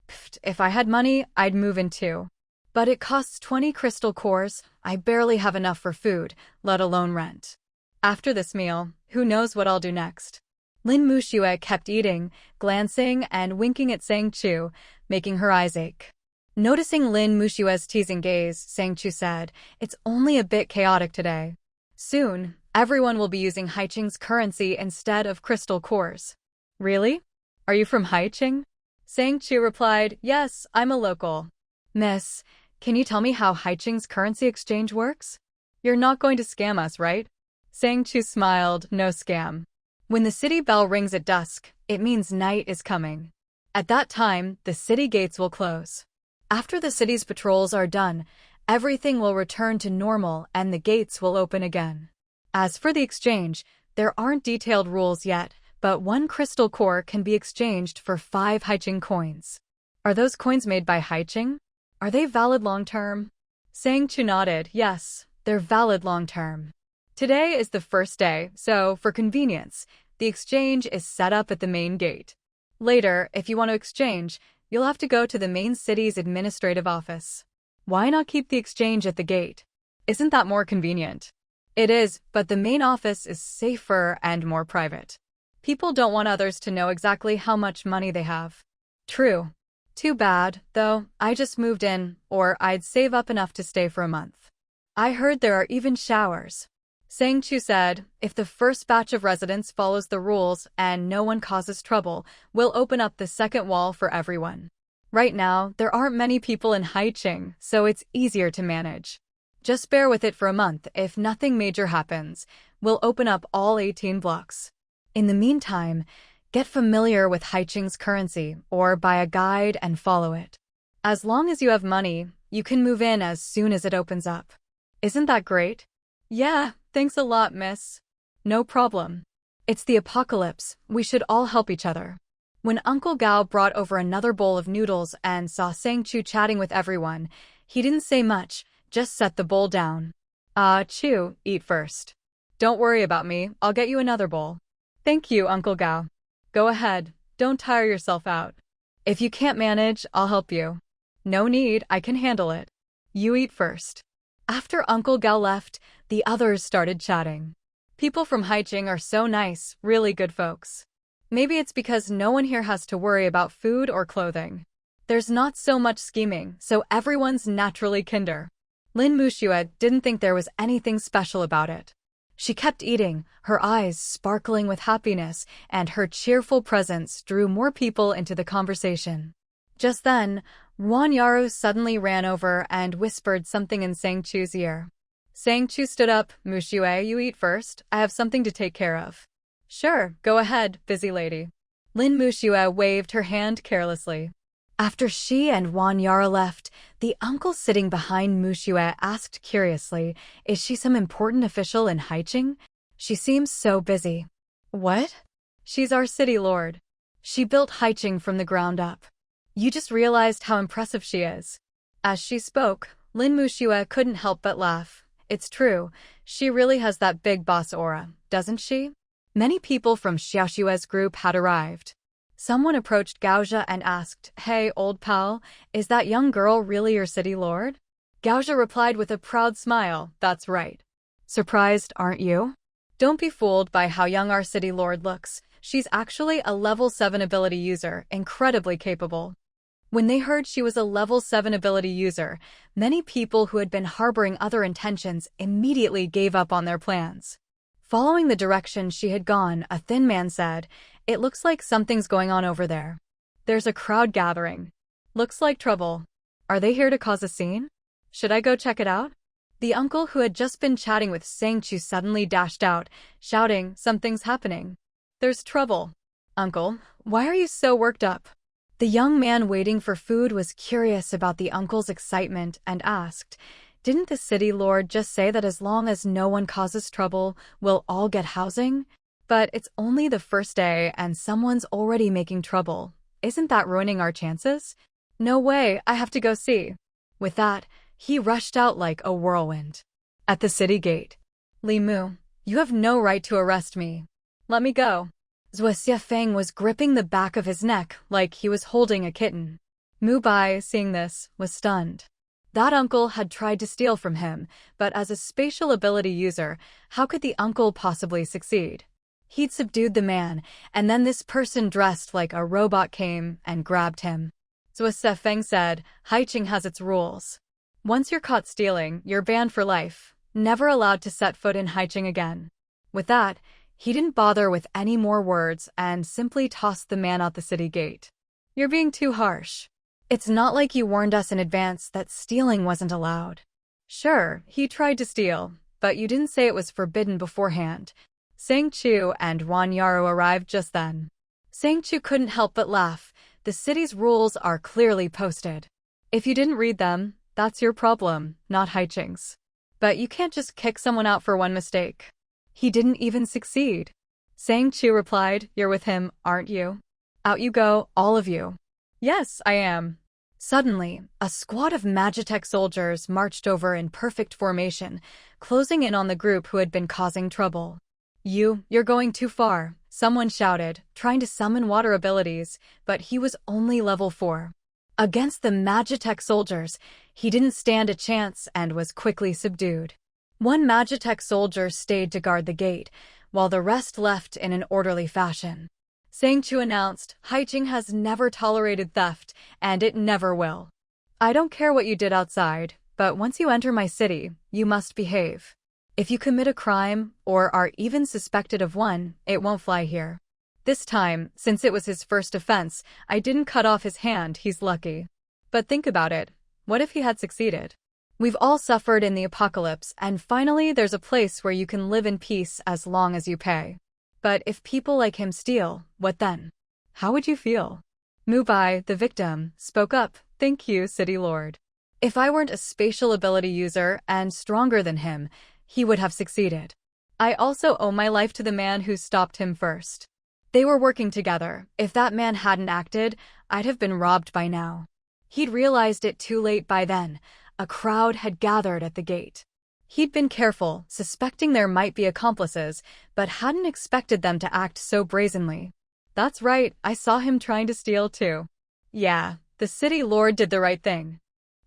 Pfft, if I had money, I'd move in too. But it costs 20 crystal cores. I barely have enough for food, let alone rent. After this meal, who knows what I'll do next? Lin Muxue kept eating, glancing and winking at Sang Chu, making her eyes ache. Noticing Lin Muxue's teasing gaze, Sang Chu said, "It's only a bit chaotic today. Soon, everyone will be using Haiqing's currency instead of crystal cores." Really? Are you from Haiqing? Sang Chu replied, "Yes, I'm a local." Miss, can you tell me how Haiqing's currency exchange works? You're not going to scam us, right? Sang Chu smiled, "No scam. When the city bell rings at dusk, it means night is coming. At that time, the city gates will close. After the city's patrols are done, everything will return to normal and the gates will open again. As for the exchange, there aren't detailed rules yet, but 1 crystal core can be exchanged for 5 Haiqing coins. Are those coins made by Haiqing? Are they valid long-term?" Sang Chu nodded, "Yes, they're valid long-term. Today is the first day, so for convenience, the exchange is set up at the main gate. Later, if you want to exchange, you'll have to go to the main city's administrative office. Why not keep the exchange at the gate? Isn't that more convenient?" It is, but the main office is safer and more private. People don't want others to know exactly how much money they have. True. Too bad, though, I just moved in, or I'd save up enough to stay for a month. I heard there are even showers. Sang Chu said, "If the first batch of residents follows the rules and no one causes trouble, we'll open up the second wall for everyone. Right now, there aren't many people in Haiqing, so it's easier to manage. Just bear with it for a month. If nothing major happens, we'll open up all 18 blocks. In the meantime, get familiar with Haiqing's currency or buy a guide and follow it. As long as you have money, you can move in as soon as it opens up. Isn't that great?" "Yeah, thanks a lot, miss." "No problem. It's the apocalypse. We should all help each other." When Uncle Gao brought over another bowl of noodles and saw Sang Chu chatting with everyone, he didn't say much, just set the bowl down. Chu, eat first. Don't worry about me, I'll get you another bowl." "Thank you, Uncle Gao. Go ahead, don't tire yourself out. If you can't manage, I'll help you." "No need, I can handle it. You eat first." After Uncle Gao left, the others started chatting. People from Haiqing are so nice, really good folks. Maybe it's because no one here has to worry about food or clothing. There's not so much scheming, so everyone's naturally kinder. Lin Muxue didn't think there was anything special about it. She kept eating, her eyes sparkling with happiness, and her cheerful presence drew more people into the conversation. Just then, Wan Yaru suddenly ran over and whispered something in Sang Chu's ear. Sang Chu stood up. Mushue, you eat first. I have something to take care of. Sure, go ahead, busy lady. Lin Mushue waved her hand carelessly. After she and Wan Yaru left, the uncle sitting behind Mushue asked curiously, is she some important official in Haicheng? She seems so busy. What? She's our city lord. She built Haicheng from the ground up. You just realized how impressive she is. As she spoke, Lin Mushue couldn't help but laugh. It's true, she really has that big boss aura, doesn't she? Many people from Xiaoshue's group had arrived. Someone approached Gaozha and asked, Hey, old pal, is that young girl really your city lord? Gaozha replied with a proud smile, That's right. Surprised, aren't you? Don't be fooled by how young our city lord looks. She's actually a level 7 ability user, incredibly capable. When they heard she was a level 7 ability user, many people who had been harboring other intentions immediately gave up on their plans. Following the direction she had gone, a thin man said, It looks like something's going on over there. There's a crowd gathering. Looks like trouble. Are they here to cause a scene? Should I go check it out? The uncle who had just been chatting with Sang Chu suddenly dashed out, shouting, Something's happening. There's trouble. Uncle, why are you so worked up? The young man waiting for food was curious about the uncle's excitement and asked, Didn't the city lord just say that as long as no one causes trouble, we'll all get housing? But it's only the first day and someone's already making trouble. Isn't that ruining our chances? No way, I have to go see. With that, he rushed out like a whirlwind. At the city gate. Li Mu, you have no right to arrest me. Let me go. Zhuo Xiafeng was gripping the back of his neck like he was holding a kitten. Mu Bai, seeing this, was stunned. That uncle had tried to steal from him, but as a spatial ability user, how could the uncle possibly succeed? He'd subdued the man, and then this person dressed like a robot came and grabbed him. Zhuo Xiafeng said, Haicheng has its rules. Once you're caught stealing, you're banned for life, never allowed to set foot in Haicheng again. With that, he didn't bother with any more words and simply tossed the man out the city gate. You're being too harsh. It's not like you warned us in advance that stealing wasn't allowed. Sure, he tried to steal, but you didn't say it was forbidden beforehand. Sang Chu and Wan Yaru arrived just then. Sang Chu couldn't help but laugh. The city's rules are clearly posted. If you didn't read them, that's your problem, not Haicheng's. But you can't just kick someone out for one mistake. He didn't even succeed. Sang Chu replied, You're with him, aren't you? Out you go, all of you. Yes, I am. Suddenly, a squad of Magitech soldiers marched over in perfect formation, closing in on the group who had been causing trouble. You're going too far, someone shouted, trying to summon water abilities, but he was only level 4. Against the Magitech soldiers, he didn't stand a chance and was quickly subdued. One Magitech soldier stayed to guard the gate, while the rest left in an orderly fashion. Sang Chu announced, Haicheng has never tolerated theft, and it never will. I don't care what you did outside, but once you enter my city, you must behave. If you commit a crime, or are even suspected of one, it won't fly here. This time, since it was his first offense, I didn't cut off his hand, he's lucky. But think about it, what if he had succeeded? We've all suffered in the apocalypse, and finally there's a place where you can live in peace as long as you pay. But if people like him steal, what then? How would you feel? Mu Bai, the victim, spoke up, Thank you, City Lord. If I weren't a spatial ability user and stronger than him, he would have succeeded. I also owe my life to the man who stopped him first. They were working together. If that man hadn't acted, I'd have been robbed by now. He'd realized it too late by then. A crowd had gathered at the gate. He'd been careful, suspecting there might be accomplices, but hadn't expected them to act so brazenly. That's right, I saw him trying to steal too. Yeah, the city lord did the right thing.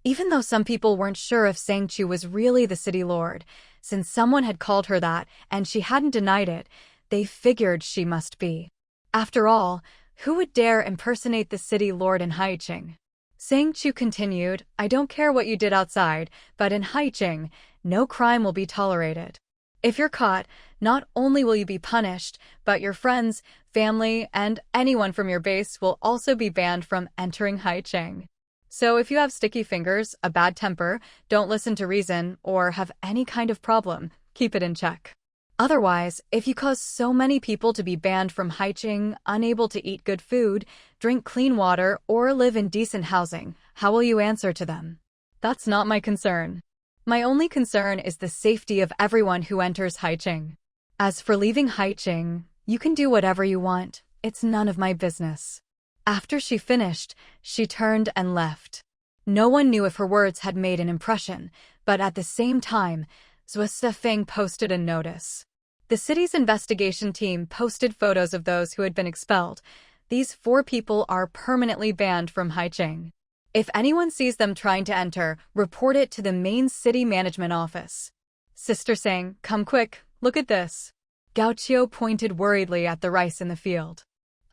Even though some people weren't sure if Sang Chu was really the city lord, since someone had called her that and she hadn't denied it, they figured she must be. After all, who would dare impersonate the city lord in Haicheng? Sang Chu continued, I don't care what you did outside, but in Haicheng, no crime will be tolerated. If you're caught, not only will you be punished, but your friends, family, and anyone from your base will also be banned from entering Haicheng. So if you have sticky fingers, a bad temper, don't listen to reason, or have any kind of problem, keep it in check. Otherwise, if you cause so many people to be banned from Haicheng, unable to eat good food, drink clean water, or live in decent housing, how will you answer to them? That's not my concern. My only concern is the safety of everyone who enters Haicheng. As for leaving Haicheng, you can do whatever you want. It's none of my business. After she finished, she turned and left. No one knew if her words had made an impression, but at the same time, Zhuo Feng posted a notice. The city's investigation team posted photos of those who had been expelled. These 4 people are permanently banned from Haicheng. If anyone sees them trying to enter, report it to the main city management office. Sister Sang, come quick, look at this. Gao Qiu pointed worriedly at the rice in the field.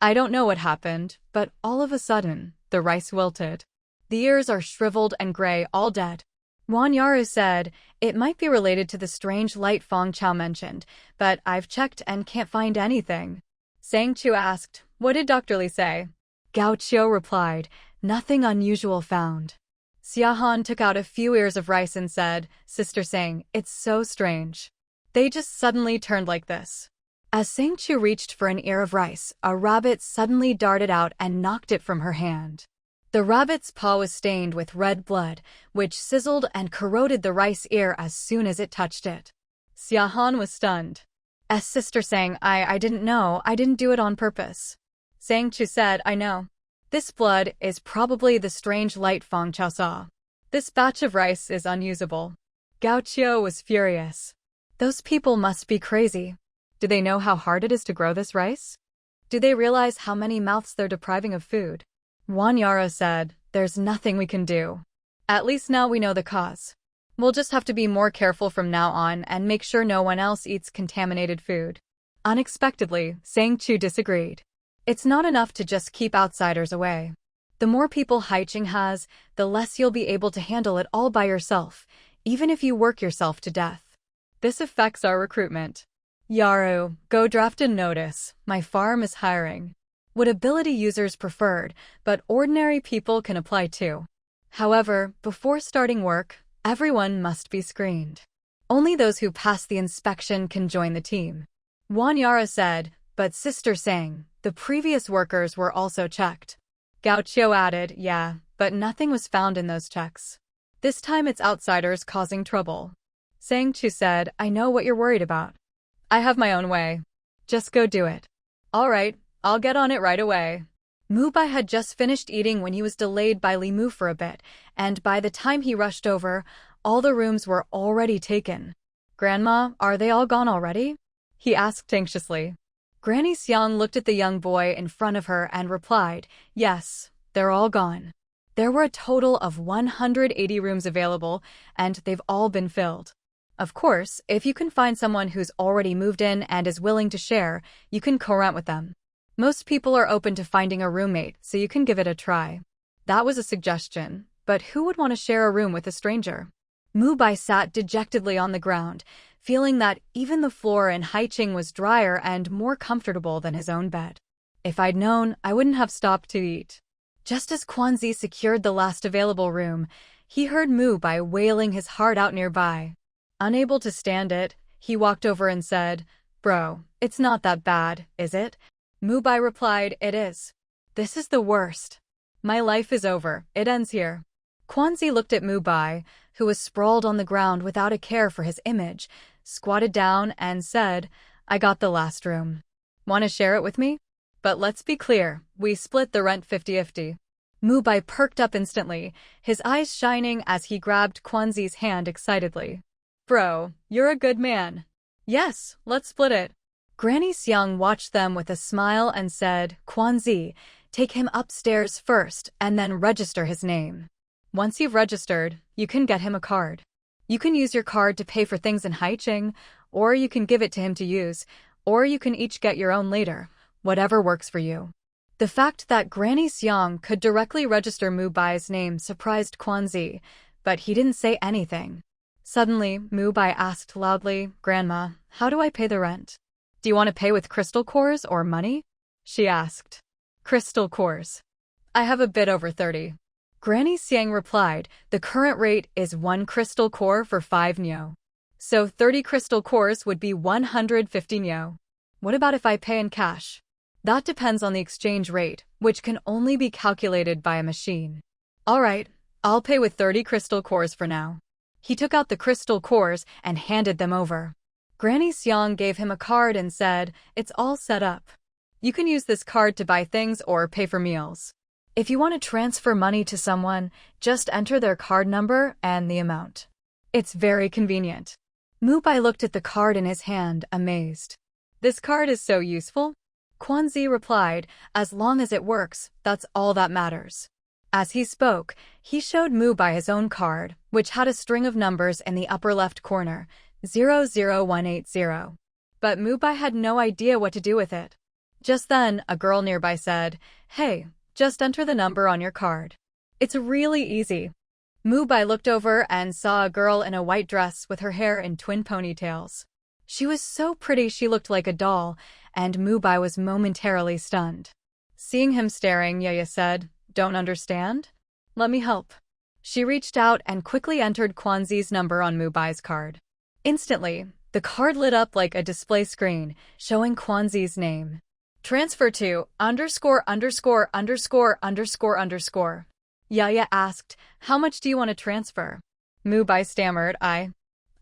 I don't know what happened, but all of a sudden, the rice wilted. The ears are shriveled and gray, all dead. Wan Yaru said, it might be related to the strange light Feng Chao mentioned, but I've checked and can't find anything. Sang Chu asked, what did Dr. Li say? Gao Qiu replied, nothing unusual found. Xia Han took out a few ears of rice and said, Sister Sang, it's so strange. They just suddenly turned like this. As Sang Chu reached for an ear of rice, a rabbit suddenly darted out and knocked it from her hand. The rabbit's paw was stained with red blood, which sizzled and corroded the rice ear as soon as it touched it. Xia Han was stunned. As Sister Sang, I didn't know, I didn't do it on purpose. Sang Chu said, I know. This blood is probably the strange light Feng Chao saw. This batch of rice is unusable. Gao Qiu was furious. Those people must be crazy. Do they know how hard it is to grow this rice? Do they realize how many mouths they're depriving of food? Wan Yaro said, there's nothing we can do. At least now we know the cause. We'll just have to be more careful from now on and make sure no one else eats contaminated food. Unexpectedly, Sang Chu disagreed. It's not enough to just keep outsiders away. The more people Haicheng has, the less you'll be able to handle it all by yourself, even if you work yourself to death. This affects our recruitment. Yaru, go draft a notice. My farm is hiring. Would ability users preferred, but ordinary people can apply too. However, before starting work, everyone must be screened. Only those who pass the inspection can join the team. Wan Yara said, but Sister Sang, the previous workers were also checked. Gao Qiu added, yeah, but nothing was found in those checks. This time it's outsiders causing trouble. Sang Chu said, I know what you're worried about. I have my own way. Just go do it. All right, I'll get on it right away. Mu Bai had just finished eating when he was delayed by Li Mu for a bit, and by the time he rushed over, all the rooms were already taken. Grandma, are they all gone already? He asked anxiously. Granny Xiang looked at the young boy in front of her and replied, yes, they're all gone. There were a total of 180 rooms available, and they've all been filled. Of course, if you can find someone who's already moved in and is willing to share, you can co-rent with them. Most people are open to finding a roommate, so you can give it a try. That was a suggestion, but who would want to share a room with a stranger? Mu Bai sat dejectedly on the ground, feeling that even the floor in Haicheng was drier and more comfortable than his own bed. If I'd known, I wouldn't have stopped to eat. Just as Quanzi secured the last available room, he heard Mu Bai wailing his heart out nearby. Unable to stand it, he walked over and said, Bro, it's not that bad, is it? Mu Bai replied, it is. This is the worst. My life is over, it ends here. Quanzi looked at Mu Bai, who was sprawled on the ground without a care for his image, squatted down and said, I got the last room. Want to share it with me? But let's be clear, we split the rent 50-50. Mu Bai perked up instantly, his eyes shining as he grabbed Quanzi's hand excitedly. Bro, you're a good man. Yes, let's split it. Granny Xiang watched them with a smile and said, Quanzi, take him upstairs first and then register his name. Once you've registered, you can get him a card. You can use your card to pay for things in Haicheng, or you can give it to him to use, or you can each get your own later, whatever works for you. The fact that Granny Xiang could directly register Mu Bai's name surprised Quanzi, but he didn't say anything. Suddenly, Mubai asked loudly, "Grandma, how do I pay the rent? Do you want to pay with crystal cores or money?" She asked. "Crystal cores. I have a bit over 30. Granny Xiang replied, "The current rate is 1 crystal core for 5 nyo. So 30 crystal cores would be 150 nyo. What about if I pay in cash?" "That depends on the exchange rate, which can only be calculated by a machine." "All right, I'll pay with 30 crystal cores for now." He took out the crystal cores and handed them over. Granny Xiang gave him a card and said, "It's all set up. You can use this card to buy things or pay for meals. If you want to transfer money to someone, just enter their card number and the amount. It's very convenient." Mubai looked at the card in his hand, amazed. "This card is so useful?" Quanzi replied, "As long as it works, that's all that matters." As he spoke, he showed Mubai his own card, which had a string of numbers in the upper left corner, 00180. But Mubai had no idea what to do with it. Just then, a girl nearby said, "Hey, just enter the number on your card. It's really easy." Mubai looked over and saw a girl in a white dress with her hair in twin ponytails. She was so pretty she looked like a doll, and Mubai was momentarily stunned. Seeing him staring, Yaya said, "Don't understand? Let me help." She reached out and quickly entered Quanzi's number on Mubai's card. Instantly, the card lit up like a display screen, showing Quanzi's name. "Transfer to ________." Yaya asked, "How much do you want to transfer?" Mubai stammered,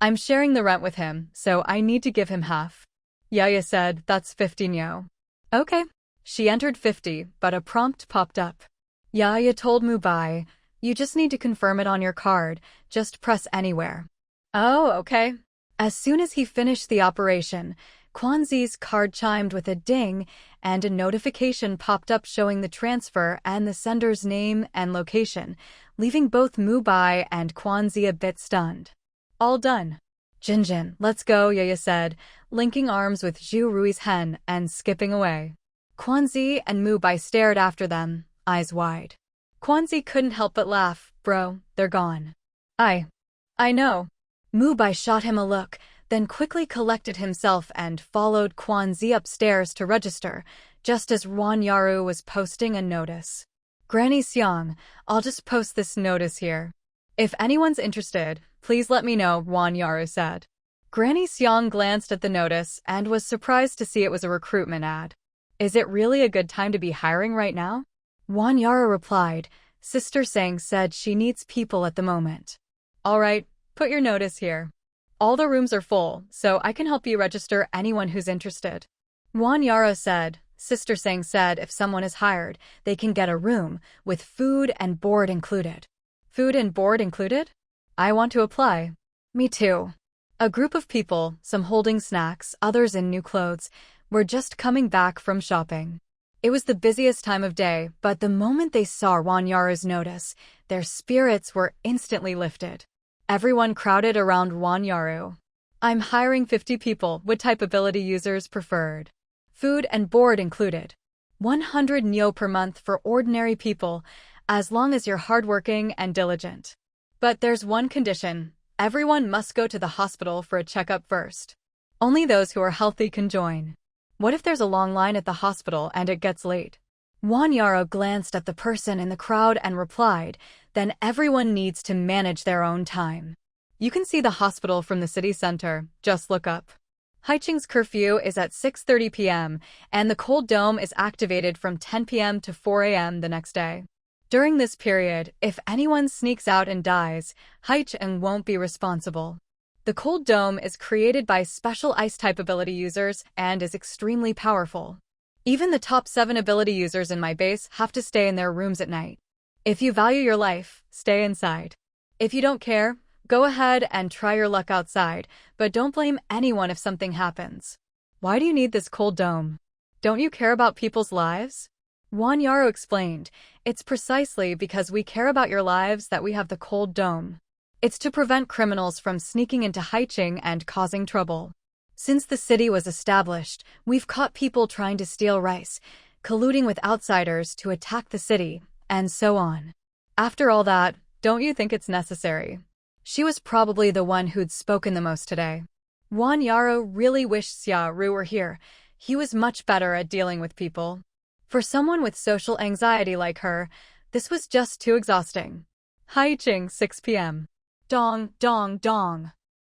I'm sharing the rent with him, so I need to give him half." Yaya said, "That's 50 nyo." "Okay." She entered 50, but a prompt popped up. Yaya told Mubai, "You just need to confirm it on your card, just press anywhere." "Oh, okay." As soon as he finished the operation, Quanzi's card chimed with a ding, and a notification popped up showing the transfer and the sender's name and location, leaving both Mubai and Quanzi a bit stunned. "All done." "Jinjin, let's go," Yaya said, linking arms with Zhu Rui's hen and skipping away. Quanzi and Mubai stared after them, eyes wide. Quanzi couldn't help but laugh. "Bro, they're gone." I know." Mubai shot him a look, then quickly collected himself and followed Quanzi upstairs to register, just as Wan Yaru was posting a notice. "Granny Xiang, I'll just post this notice here. If anyone's interested, please let me know," Wan Yaru said. Granny Xiang glanced at the notice and was surprised to see it was a recruitment ad. "Is it really a good time to be hiring right now?" Wan Yaru replied, "Sister Sang said she needs people at the moment." "All right, put your notice here. All the rooms are full, so I can help you register anyone who's interested." Wan Yaru said, "Sister Sang said if someone is hired, they can get a room, with food and board included." "Food and board included? I want to apply." "Me too." A group of people, some holding snacks, others in new clothes, were just coming back from shopping. It was the busiest time of day, but the moment they saw Wan Yaru's notice, their spirits were instantly lifted. Everyone crowded around Wan Yaru. "I'm hiring 50 people. What type ability users preferred? Food and board included. 100 nyo per month for ordinary people, as long as you're hardworking and diligent. But there's one condition. Everyone must go to the hospital for a checkup first. Only those who are healthy can join." "What if there's a long line at the hospital and it gets late?" Wan Yaru glanced at the person in the crowd and replied, "Then everyone needs to manage their own time. You can see the hospital from the city center, just look up. Haiching's curfew is at 6:30 p.m., and the cold dome is activated from 10 p.m. to 4 a.m. the next day. During this period, if anyone sneaks out and dies, Haiching won't be responsible. The cold dome is created by special ice-type ability users and is extremely powerful. Even the top 7 ability users in my base have to stay in their rooms at night. If you value your life, stay inside. If you don't care, go ahead and try your luck outside, but don't blame anyone if something happens." "Why do you need this cold dome? Don't you care about people's lives?" Wan Yaru explained, "It's precisely because we care about your lives that we have the cold dome. It's to prevent criminals from sneaking into Haiching and causing trouble. Since the city was established, we've caught people trying to steal rice, colluding with outsiders to attack the city, and so on. After all that, don't you think it's necessary? She was probably the one who'd spoken the most today. Wan Yaro really wished Xia Ru were here. He was much better at dealing with people. For someone with social anxiety like her, this was just too exhausting. Haiching, 6 p.m. Dong, dong, dong.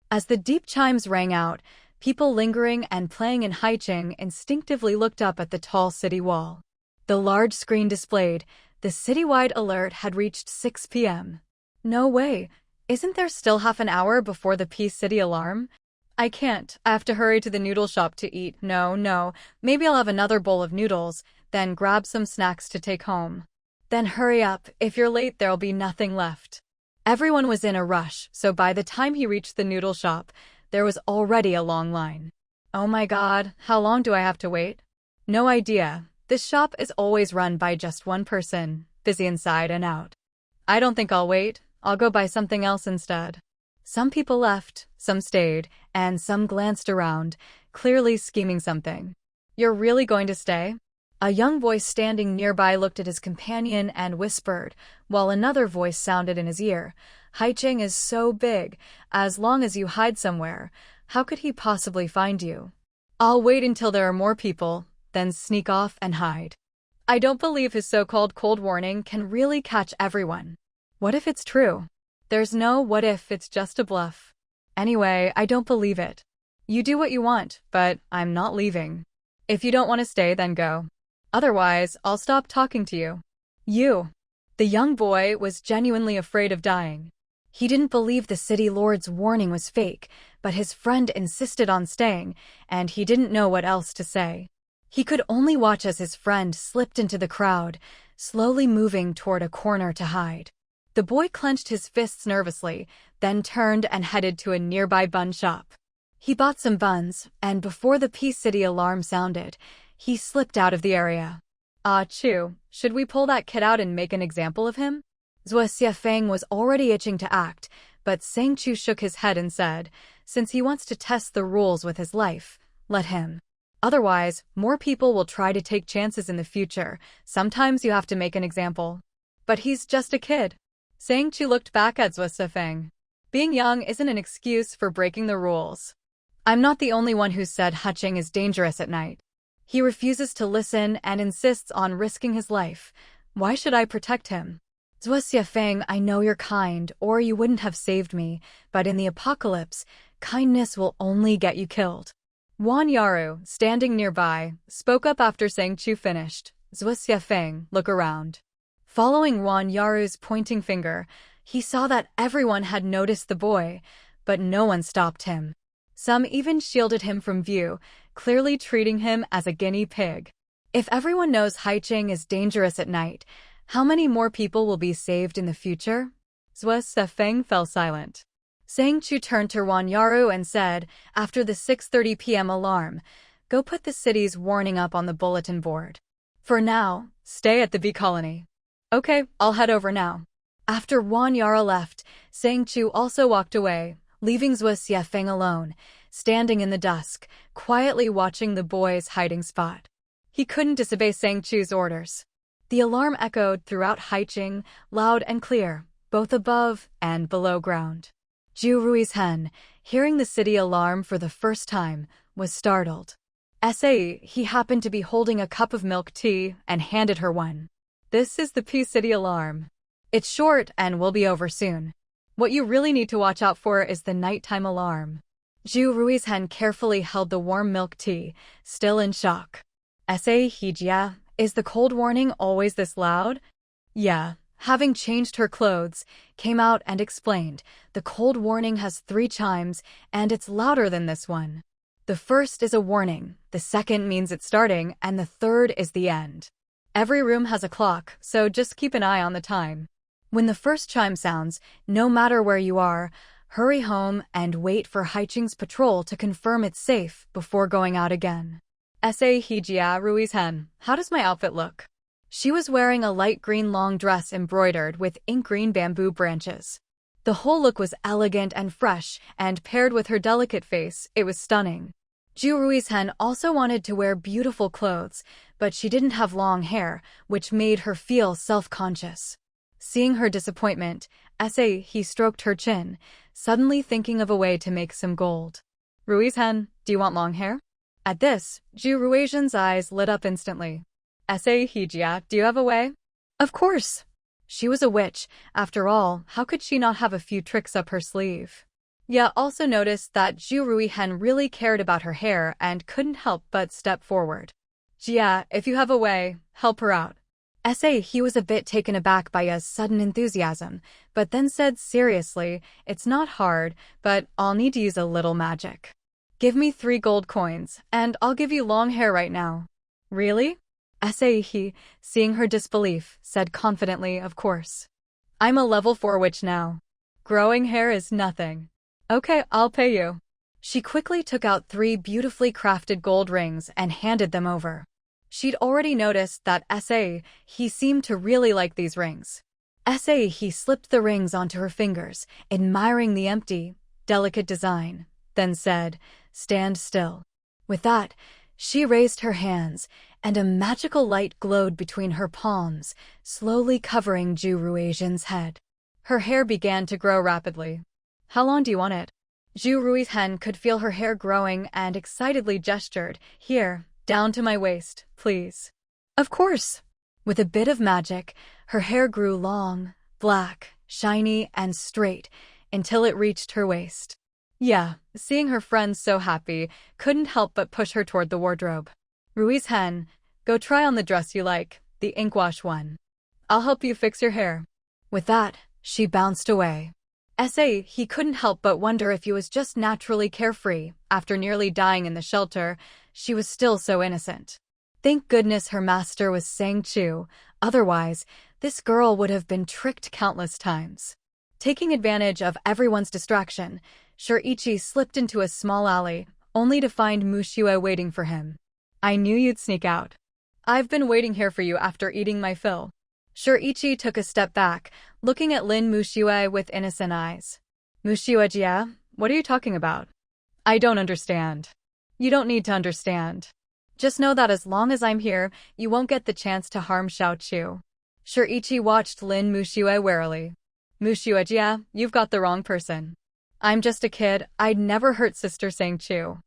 As the deep chimes rang out, people lingering and playing in Haiching instinctively looked up at the tall city wall. The large screen displayed, the citywide alert had reached 6 p.m. No way. Isn't there still half an hour before the Peace City alarm? I can't. I have to hurry to the noodle shop to eat. No. Maybe I'll have another bowl of noodles, then grab some snacks to take home. Then hurry up. If you're late, there'll be nothing left. Everyone was in a rush, so by the time he reached the noodle shop, there was already a long line. Oh my god, how long do I have to wait? No idea. This shop is always run by just one person, busy inside and out. I don't think I'll wait. I'll go buy something else instead. Some people left, some stayed, and some glanced around, clearly scheming something. You're really going to stay? A young voice standing nearby looked at his companion and whispered, while another voice sounded in his ear. Haiching is so big. As long as you hide somewhere, how could he possibly find you? I'll wait until there are more people, then sneak off and hide. I don't believe his so-called cold warning can really catch everyone. What if it's true? There's no what if, it's just a bluff. Anyway, I don't believe it. You do what you want, but I'm not leaving. If you don't want to stay, then go. Otherwise, I'll stop talking to you. You. The young boy was genuinely afraid of dying. He didn't believe the city lord's warning was fake, but his friend insisted on staying, and he didn't know what else to say. He could only watch as his friend slipped into the crowd, slowly moving toward a corner to hide. The boy clenched his fists nervously, then turned and headed to a nearby bun shop. He bought some buns, and before the Peace City alarm sounded, he slipped out of the area. Ah, Chu, should we pull that kid out and make an example of him? Zhuo Xiafeng was already itching to act, but Sang Chu shook his head and said, since he wants to test the rules with his life, let him. Otherwise, more people will try to take chances in the future. Sometimes you have to make an example. But he's just a kid. Sang Chu looked back at Zhuo Xiafeng. Being young isn't an excuse for breaking the rules. I'm not the only one who said Hutching is dangerous at night. He refuses to listen and insists on risking his life. Why should I protect him? Zhuo Xiafeng, I know you're kind, or you wouldn't have saved me, but in the apocalypse, kindness will only get you killed. Wan Yaru, standing nearby, spoke up after Sang Chu finished. Zhuo Xiafeng, look around. Following Wan Yaru's pointing finger, he saw that everyone had noticed the boy, but no one stopped him. Some even shielded him from view, clearly treating him as a guinea pig. If everyone knows Haiching is dangerous at night, how many more people will be saved in the future? Zhuo Xiafeng fell silent. Sang Chu turned to Wan Yaru and said, after the 6:30 p.m. alarm, go put the city's warning up on the bulletin board. For now, stay at the bee colony. Okay, I'll head over now. After Wan Yaru left, Sang Chu also walked away, leaving Zhuo Xiafeng alone, standing in the dusk, quietly watching the boy's hiding spot. He couldn't disobey Sang Chu's orders. The alarm echoed throughout Haiching, loud and clear, both above and below ground. Zhu Ruizhen, hearing the city alarm for the first time, was startled. He happened to be holding a cup of milk tea and handed her one. This is the Peace City alarm. It's short and will be over soon. What you really need to watch out for is the nighttime alarm. Zhu Ruizhen carefully held the warm milk tea, still in shock. Hijia, is the cold warning always this loud? Yeah. Having changed her clothes, came out and explained, the cold warning has 3 chimes, and it's louder than this one. The first is a warning, the second means it's starting, and the third is the end. Every room has a clock, so just keep an eye on the time. When the first chime sounds, no matter where you are, hurry home and wait for Haiching's patrol to confirm it's safe before going out again. Hijia Ruizhen, how does my outfit look? She was wearing a light green long dress embroidered with ink green bamboo branches. The whole look was elegant and fresh, and paired with her delicate face, it was stunning. Zhu Ruizhen also wanted to wear beautiful clothes, but she didn't have long hair, which made her feel self-conscious. Seeing her disappointment, he stroked her chin, suddenly thinking of a way to make some gold. Ruiz-hen, do you want long hair? At this, Ju Ruijian's eyes lit up instantly. Hijia, do you have a way? Of course. She was a witch, after all, how could she not have a few tricks up her sleeve? Ya also noticed that Ju Ruihen really cared about her hair and couldn't help but step forward. Jia, if you have a way, help her out. He was a bit taken aback by Ya's sudden enthusiasm, but then said seriously, it's not hard, but I'll need to use a little magic. Give me 3 gold coins, and I'll give you long hair right now. Really? He, seeing her disbelief, said confidently, of course. I'm a level 4 witch now. Growing hair is nothing. Okay, I'll pay you. She quickly took out 3 beautifully crafted gold rings and handed them over. She'd already noticed that he seemed to really like these rings. He slipped the rings onto her fingers, admiring the empty, delicate design, then said, stand still. With that, she raised her hands, and a magical light glowed between her palms, slowly covering Ju Ruijian's head. Her hair began to grow rapidly. How long do you want it? Ju Ruihen could feel her hair growing and excitedly gestured, here, down to my waist, please. Of course. With a bit of magic, her hair grew long, black, shiny, and straight, until it reached her waist. Yeah, seeing her friends so happy, couldn't help but push her toward the wardrobe. Ruiz-hen, go try on the dress you like, the inkwash one. I'll help you fix your hair. With that, she bounced away. He couldn't help but wonder if he was just naturally carefree. After nearly dying in the shelter, she was still so innocent. Thank goodness her master was Sang Chu, otherwise, this girl would have been tricked countless times. Taking advantage of everyone's distraction, Shurichi slipped into a small alley, only to find Mushue waiting for him. I knew you'd sneak out. I've been waiting here for you after eating my fill. Shurichi took a step back, looking at Lin Mushue with innocent eyes. Mushue-jia, what are you talking about? I don't understand. You don't need to understand. Just know that as long as I'm here, you won't get the chance to harm Xiaochu. Shurichi watched Lin Mushue warily. Mushue-jia, you've got the wrong person. I'm just a kid, I'd never hurt Sister Sang Chu.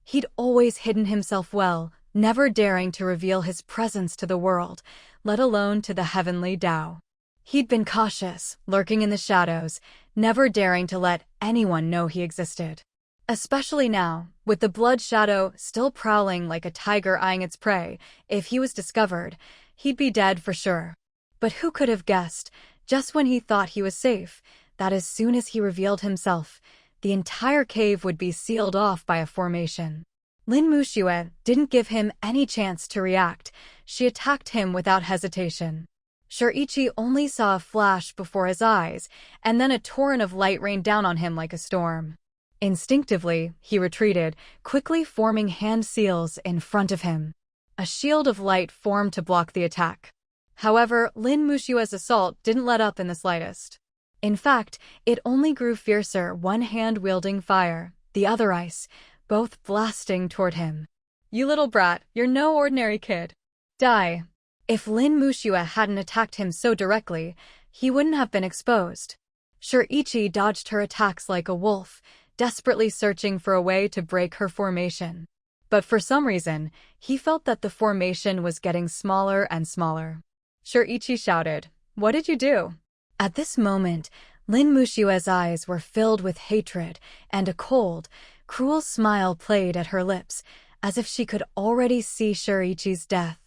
He'd always hidden himself well, never daring to reveal his presence to the world, let alone to the heavenly Tao. He'd been cautious, lurking in the shadows, never daring to let anyone know he existed. Especially now, with the blood shadow still prowling like a tiger eyeing its prey, if he was discovered, he'd be dead for sure. But who could have guessed, just when he thought he was safe, that as soon as he revealed himself, the entire cave would be sealed off by a formation. Lin Mushue didn't give him any chance to react. She attacked him without hesitation. Shurichi only saw a flash before his eyes, and then a torrent of light rained down on him like a storm. Instinctively, he retreated, quickly forming hand seals in front of him. A shield of light formed to block the attack. However, Lin Mushue's assault didn't let up in the slightest. In fact, it only grew fiercer, one hand wielding fire, the other ice, both blasting toward him. You little brat, you're no ordinary kid. Die. If Lin Mushue hadn't attacked him so directly, he wouldn't have been exposed. Shurichi dodged her attacks like a wolf, desperately searching for a way to break her formation. But for some reason, he felt that the formation was getting smaller and smaller. Shurichi shouted, "What did you do?" At this moment, Lin Mushue's eyes were filled with hatred, and a cold, cruel smile played at her lips, as if she could already see Shurichi's death.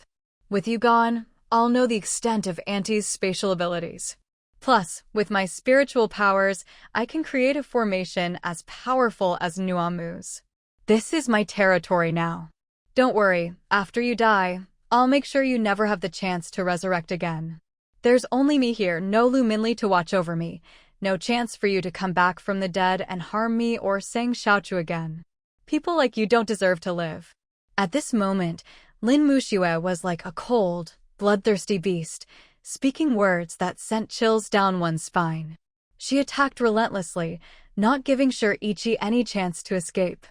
With you gone, I'll know the extent of Auntie's spatial abilities. Plus, with my spiritual powers, I can create a formation as powerful as Nuamu's. This is my territory now. Don't worry, after you die, I'll make sure you never have the chance to resurrect again. There's only me here, no Lu Minli to watch over me, no chance for you to come back from the dead and harm me or Sang Xiaochu again. People like you don't deserve to live. At this moment, Lin Mushue was like a cold, bloodthirsty beast, speaking words that sent chills down one's spine. She attacked relentlessly, not giving Shurichi any chance to escape.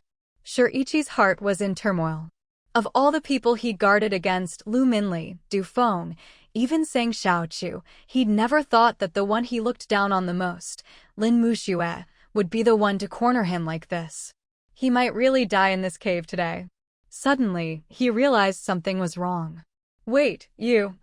Shurichi's heart was in turmoil. Of all the people he guarded against, Lu Minli, Du Feng, Even Sang Chu, he'd never thought that the one he looked down on the most, Lin Muxue, would be the one to corner him like this. He might really die in this cave today. Suddenly, he realized something was wrong. Wait,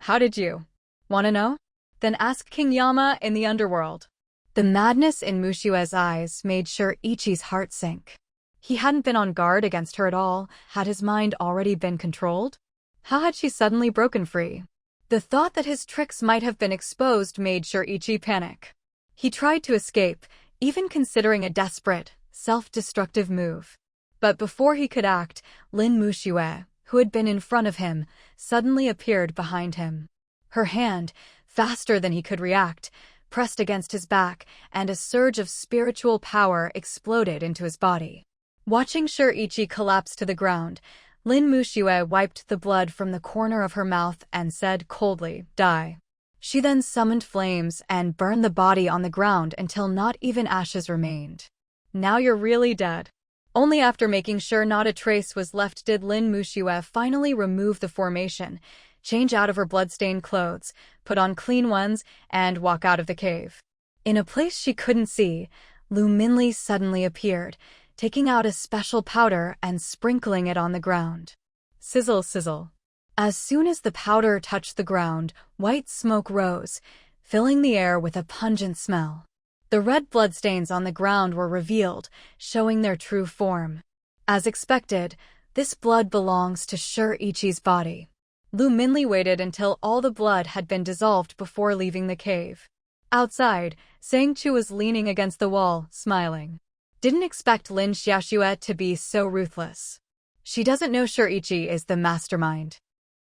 how did you? Wanna know? Then ask King Yama in the underworld. The madness in Mushue's eyes made sure Ichi's heart sink. He hadn't been on guard against her at all. Had his mind already been controlled? How had she suddenly broken free? The thought that his tricks might have been exposed made sure Ichi panic. He tried to escape, even considering a desperate, self-destructive move. But before he could act, Lin Muxue, who had been in front of him, suddenly appeared behind him. Her hand, faster than he could react, pressed against his back, and a surge of spiritual power exploded into his body. Watching Ichi collapse to the ground, Lin Muxue wiped the blood from the corner of her mouth and said coldly, "Die." She then summoned flames and burned the body on the ground until not even ashes remained. "Now you're really dead." Only after making sure not a trace was left did Lin Muxue finally remove the formation, change out of her bloodstained clothes, put on clean ones, and walk out of the cave. In a place she couldn't see, Lu Minli suddenly appeared, taking out a special powder and sprinkling it on the ground. Sizzle, sizzle. As soon as the powder touched the ground, white smoke rose, filling the air with a pungent smell. The red bloodstains on the ground were revealed, showing their true form. As expected, this blood belongs to Ichi's body. Lu Minli waited until all the blood had been dissolved before leaving the cave. Outside, Sang Chu was leaning against the wall, smiling. Didn't expect Lin Xiaoxue to be so ruthless. She doesn't know Ichi is the mastermind.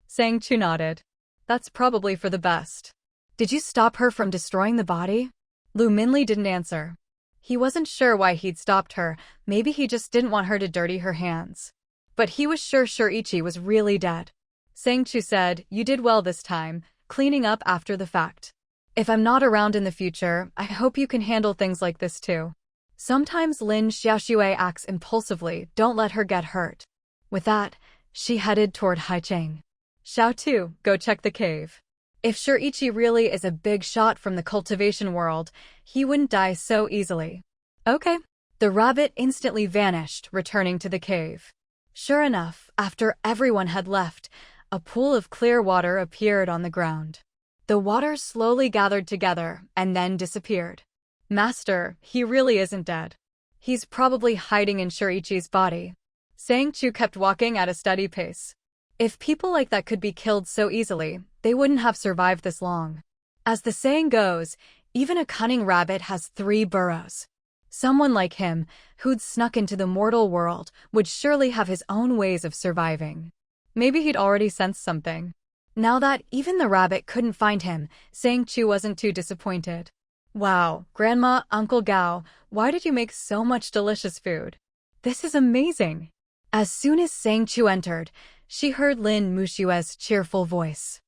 Sang Chu nodded. That's probably for the best. Did you stop her from destroying the body? Lu Minli didn't answer. He wasn't sure why he'd stopped her, maybe he just didn't want her to dirty her hands. But he was sure Ichi was really dead. Sang Chu said, "You did well this time, cleaning up after the fact. If I'm not around in the future, I hope you can handle things like this too." Sometimes Lin Xiaoxue acts impulsively, don't let her get hurt. With that, she headed toward Haicheng. Xiao Tu, go check the cave. If Ichi really is a big shot from the cultivation world, he wouldn't die so easily. Okay. The rabbit instantly vanished, returning to the cave. Sure enough, after everyone had left, a pool of clear water appeared on the ground. The water slowly gathered together and then disappeared. Master, he really isn't dead. He's probably hiding in Ichi's body. Sang Chu kept walking at a steady pace. If people like that could be killed so easily, they wouldn't have survived this long. As the saying goes, even a cunning rabbit has 3 burrows. Someone like him, who'd snuck into the mortal world, would surely have his own ways of surviving. Maybe he'd already sensed something. Now that even the rabbit couldn't find him, Sang Chu wasn't too disappointed. Wow, Grandma, Uncle Gao, why did you make so much delicious food? This is amazing. As soon as Sang Chu entered, she heard Lin Mushue's cheerful voice.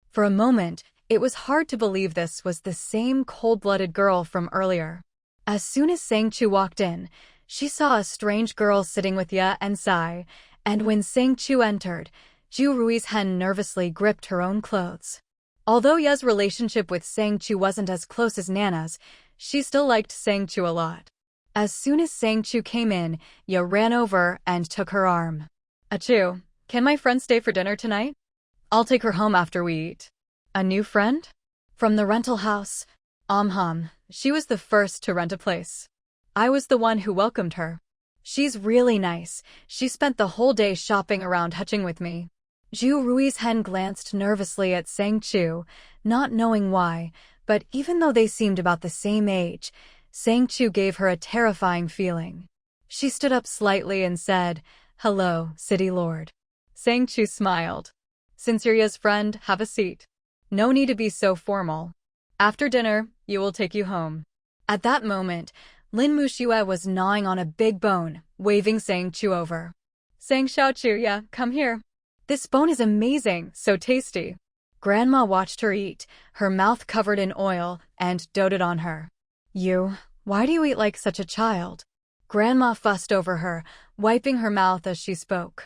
For a moment, it was hard to believe this was the same cold-blooded girl from earlier. As soon as Sang Chu walked in, she saw a strange girl sitting with Ya and Sai, and when Sang Chu entered, Ju Rui's hen nervously gripped her own clothes. Although Ya's relationship with Sang Chu wasn't as close as Nana's, she still liked Sang Chu a lot. As soon as Sang Chu came in, Ya ran over and took her arm. "Achu, can my friend stay for dinner tonight? I'll take her home after we eat." A new friend? From the rental house? She was the first to rent a place. I was the one who welcomed her. She's really nice. She spent the whole day shopping around Hutching with me. Ju Rui's hen glanced nervously at Sang Chu, not knowing why, but even though they seemed about the same age, Sang Chu gave her a terrifying feeling. She stood up slightly and said, "Hello, City Lord." Sang Chu smiled. "Since you're Ya's friend, have a seat. No need to be so formal. After dinner, you will take you home." At that moment, Lin Muxue was gnawing on a big bone, waving Sang Chu over. "Sang Xiaochu, yeah, come here. This bone is amazing, so tasty." Grandma watched her eat, her mouth covered in oil, and doted on her. Why do you eat like such a child?" Grandma fussed over her, wiping her mouth as she spoke.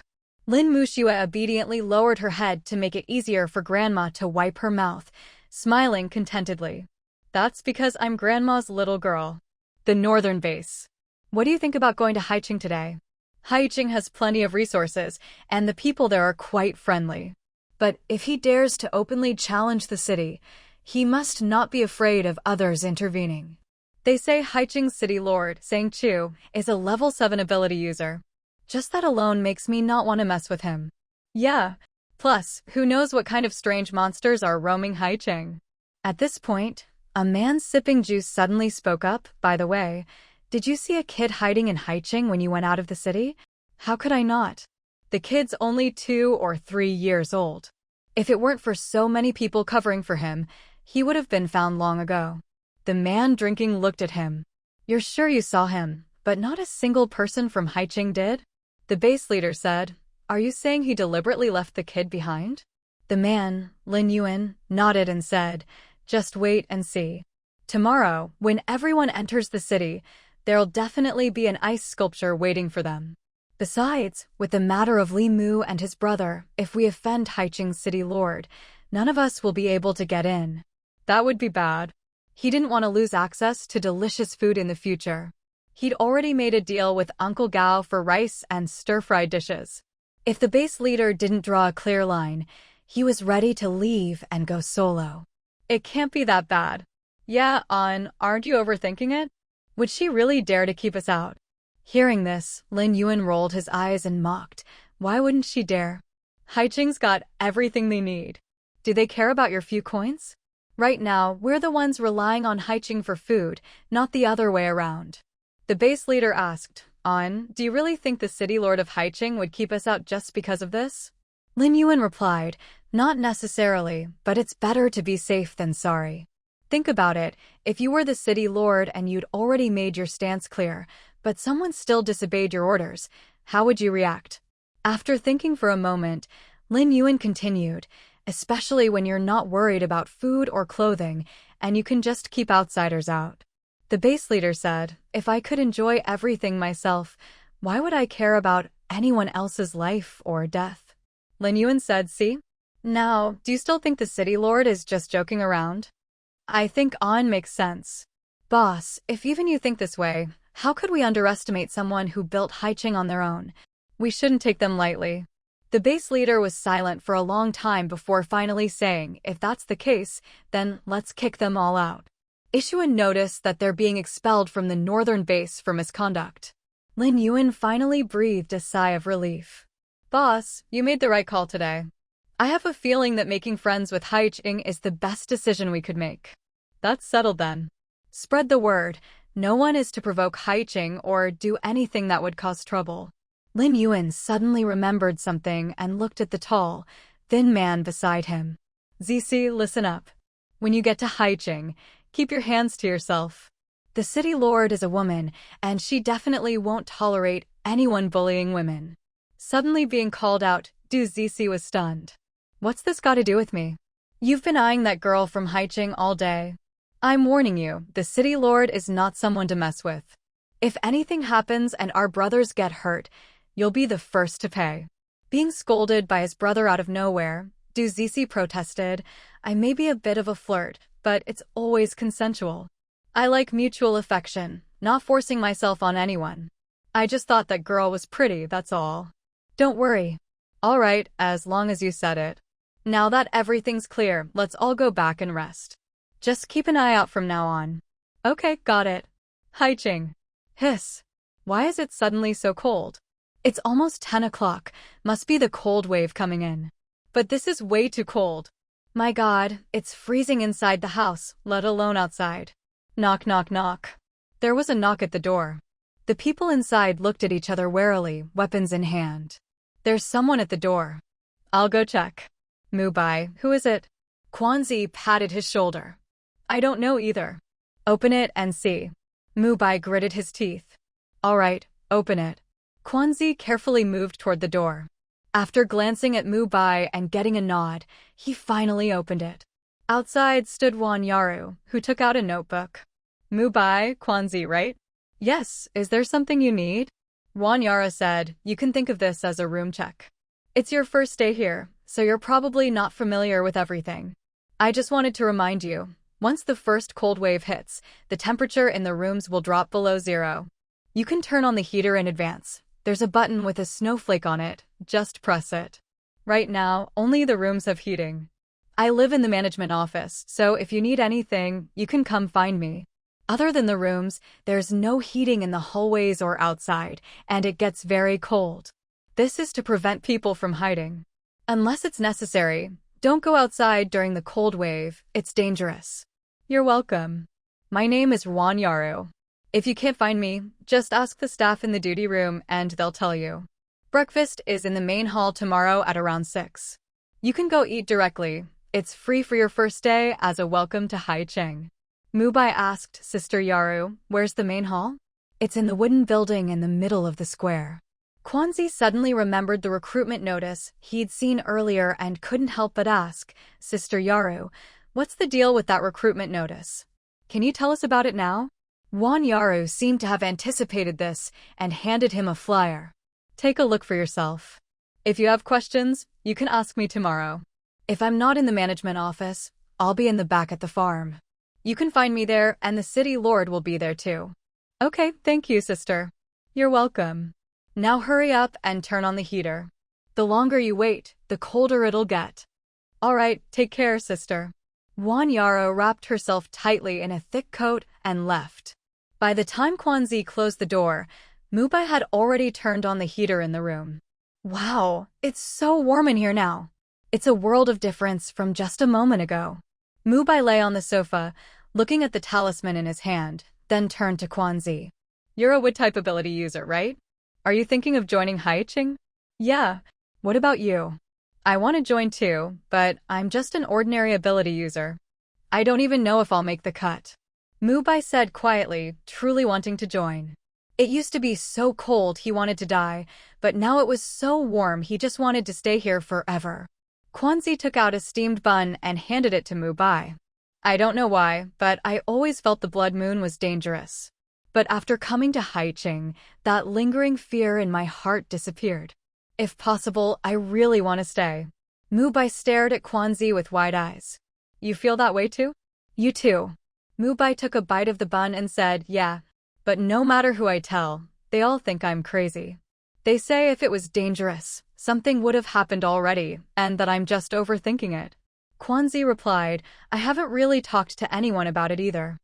Lin Muxue obediently lowered her head to make it easier for Grandma to wipe her mouth, smiling contentedly. That's because I'm Grandma's little girl. The northern base. What do you think about going to Haicheng today? Haicheng has plenty of resources, and the people there are quite friendly. But if he dares to openly challenge the city, he must not be afraid of others intervening. They say Haicheng's city lord, Sang Chu, is a level 7 ability user. Just that alone makes me not want to mess with him. Yeah. Plus, who knows what kind of strange monsters are roaming Haicheng. At this point, a man sipping juice suddenly spoke up. By the way, did you see a kid hiding in Haicheng when you went out of the city? How could I not? The kid's only 2 or 3 years old. If it weren't for so many people covering for him, he would have been found long ago. The man drinking looked at him. You're sure you saw him, but not a single person from Haicheng did? The base leader said. Are you saying he deliberately left the kid behind? The man, Lin Yuan, nodded and said, just wait and see. Tomorrow, when everyone enters the city, there'll definitely be an ice sculpture waiting for them. Besides, with the matter of Li Mu and his brother, if we offend Haicheng's city lord, none of us will be able to get in. That would be bad. He didn't want to lose access to delicious food in the future. He'd already made a deal with Uncle Gao for rice and stir-fried dishes. If the base leader didn't draw a clear line, he was ready to leave and go solo. It can't be that bad. Yeah, aren't you overthinking it? Would she really dare to keep us out? Hearing this, Lin Yuan rolled his eyes and mocked. Why wouldn't she dare? Haicheng's got everything they need. Do they care about your few coins? Right now, we're the ones relying on Haicheng for food, not the other way around. The base leader asked, do you really think the city lord of Haicheng would keep us out just because of this? Lin Yuan replied, not necessarily, but it's better to be safe than sorry. Think about it, if you were the city lord and you'd already made your stance clear, but someone still disobeyed your orders, how would you react? After thinking for a moment, Lin Yuan continued, especially when you're not worried about food or clothing, and you can just keep outsiders out. The base leader said, if I could enjoy everything myself, why would I care about anyone else's life or death? Lin Yuan said, see? Now, do you still think the city lord is just joking around? I think makes sense. Boss, if even you think this way, how could we underestimate someone who built Haicheng on their own? We shouldn't take them lightly. The base leader was silent for a long time before finally saying, if that's the case, then let's kick them all out. Ishuan noticed that they're being expelled from the northern base for misconduct. Lin Yuan finally breathed a sigh of relief. Boss, you made the right call today. I have a feeling that making friends with Haicheng is the best decision we could make. That's settled then. Spread the word. No one is to provoke Haicheng or do anything that would cause trouble. Lin Yuan suddenly remembered something and looked at the tall, thin man beside him. Zizi, listen up. When you get to Haicheng, keep your hands to yourself. The city lord is a woman, and she definitely won't tolerate anyone bullying women. Suddenly being called out, Zizi was stunned. What's this got to do with me? You've been eyeing that girl from Haicheng all day. I'm warning you, the city lord is not someone to mess with. If anything happens and our brothers get hurt, you'll be the first to pay. Being scolded by his brother out of nowhere, Zizi protested, I may be a bit of a flirt, but it's always consensual. I like mutual affection, not forcing myself on anyone. I just thought that girl was pretty, that's all. Don't worry. All right, as long as you said it. Now that everything's clear, let's all go back and rest. Just keep an eye out from now on. Okay, got it. Haicheng. Hiss. Why is it suddenly so cold? It's almost 10 o'clock, must be the cold wave coming in. But this is way too cold. My God, it's freezing inside the house, let alone outside. Knock, knock, knock. There was a knock at the door. The people inside looked at each other warily, weapons in hand. There's someone at the door. I'll go check. Mubai, who is it? Quanzi patted his shoulder. I don't know either. Open it and see. Mubai gritted his teeth. All right, open it. Quanzi carefully moved toward the door. After glancing at Mubai and getting a nod, he finally opened it. Outside stood Wan Yaru, who took out a notebook. Mubai, Quanzi, right? Yes, is there something you need? Wan Yara said, you can think of this as a room check. It's your first day here, so you're probably not familiar with everything. I just wanted to remind you, once the first cold wave hits, the temperature in the rooms will drop below 0. You can turn on the heater in advance. There's a button with a snowflake on it, just press it. Right now, only the rooms have heating. I live in the management office, so if you need anything, you can come find me. Other than the rooms, there's no heating in the hallways or outside, and it gets very cold. This is to prevent people from hiding. Unless it's necessary, don't go outside during the cold wave, it's dangerous. You're welcome. My name is Juan Yaru. If you can't find me, just ask the staff in the duty room and they'll tell you. Breakfast is in the main hall tomorrow at around 6. You can go eat directly. It's free for your first day as a welcome to Haicheng. Mubai asked Sister Yaru, where's the main hall? It's in the wooden building in the middle of the square. Quanzi suddenly remembered the recruitment notice he'd seen earlier and couldn't help but ask, Sister Yaru, what's the deal with that recruitment notice? Can you tell us about it now? Juan Yaru seemed to have anticipated this and handed him a flyer. Take a look for yourself. If you have questions, you can ask me tomorrow. If I'm not in the management office, I'll be in the back at the farm. You can find me there and the city lord will be there too. Okay, thank you, sister. You're welcome. Now hurry up and turn on the heater. The longer you wait, the colder it'll get. All right, take care, sister. Juan Yaru wrapped herself tightly in a thick coat and left. By the time Quanzi closed the door, Mubai had already turned on the heater in the room. Wow, it's so warm in here now. It's a world of difference from just a moment ago. Mubai lay on the sofa, looking at the talisman in his hand, then turned to Quanzi. You're a wood-type ability user, right? Are you thinking of joining Haicheng? Yeah. What about you? I want to join too, but I'm just an ordinary ability user. I don't even know if I'll make the cut. Mubai said quietly, truly wanting to join. It used to be so cold he wanted to die, but now it was so warm he just wanted to stay here forever. Quanzi took out a steamed bun and handed it to Mubai. I don't know why, but I always felt the blood moon was dangerous. But after coming to Haicheng, that lingering fear in my heart disappeared. If possible, I really want to stay. Mubai stared at Quanzi with wide eyes. You feel that way too? You too. Mubai took a bite of the bun and said, yeah. But no matter who I tell, they all think I'm crazy. They say if it was dangerous, something would have happened already, and that I'm just overthinking it. Quanzi replied, I haven't really talked to anyone about it either.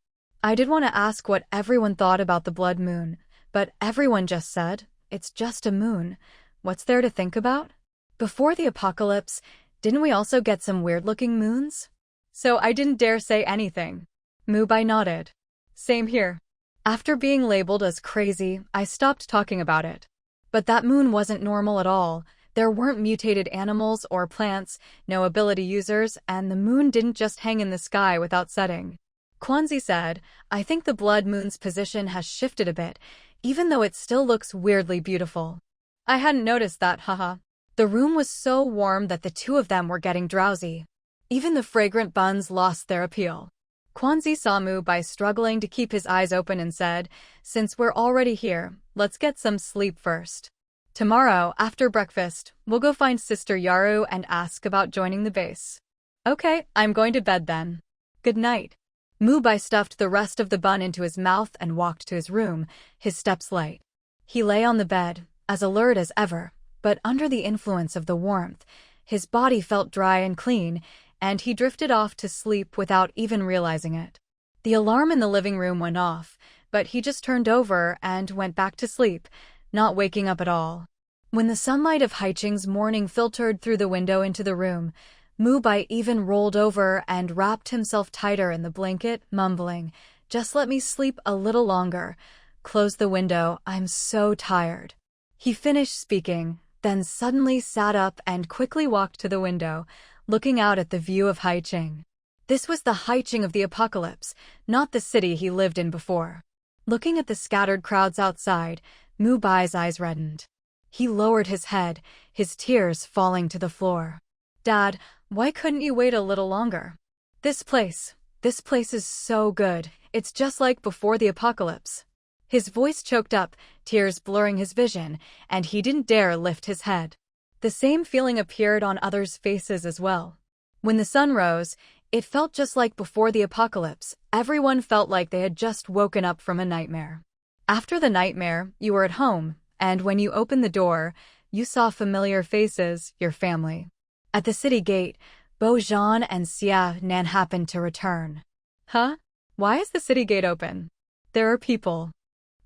I did want to ask what everyone thought about the blood moon, but everyone just said, it's just a moon. What's there to think about? Before the apocalypse, didn't we also get some weird-looking moons? So I didn't dare say anything. Mubai nodded. Same here. After being labeled as crazy, I stopped talking about it. But that moon wasn't normal at all. There weren't mutated animals or plants, no ability users, and the moon didn't just hang in the sky without setting. Quanzi said, I think the blood moon's position has shifted a bit, even though it still looks weirdly beautiful. I hadn't noticed that, haha. The room was so warm that the two of them were getting drowsy. Even the fragrant buns lost their appeal. Quanzi saw Mubai struggling to keep his eyes open and said, since we're already here, let's get some sleep first. Tomorrow, after breakfast, we'll go find Sister Yaru and ask about joining the base. Okay, I'm going to bed then. Good night. Mubai stuffed the rest of the bun into his mouth and walked to his room, his steps light. He lay on the bed, as alert as ever, but under the influence of the warmth, his body felt dry and clean, and he drifted off to sleep without even realizing it. The alarm in the living room went off, but he just turned over and went back to sleep, not waking up at all. When the sunlight of Haicheng's morning filtered through the window into the room, Mubai even rolled over and wrapped himself tighter in the blanket, mumbling, just let me sleep a little longer. Close the window, I'm so tired. He finished speaking, then suddenly sat up and quickly walked to the window, looking out at the view of Haicheng. This was the Haicheng of the apocalypse, not the city he lived in before. Looking at the scattered crowds outside, Mubai's eyes reddened. He lowered his head, his tears falling to the floor. Dad, why couldn't you wait a little longer? This place is so good. It's just like before the apocalypse. His voice choked up, tears blurring his vision, and he didn't dare lift his head. The same feeling appeared on others' faces as well. When the sun rose, it felt just like before the apocalypse. Everyone felt like they had just woken up from a nightmare. After the nightmare, you were at home, and when you opened the door, you saw familiar faces, your family. At the city gate, Bojan and Xia Nan happened to return. Huh? Why is the city gate open? There are people.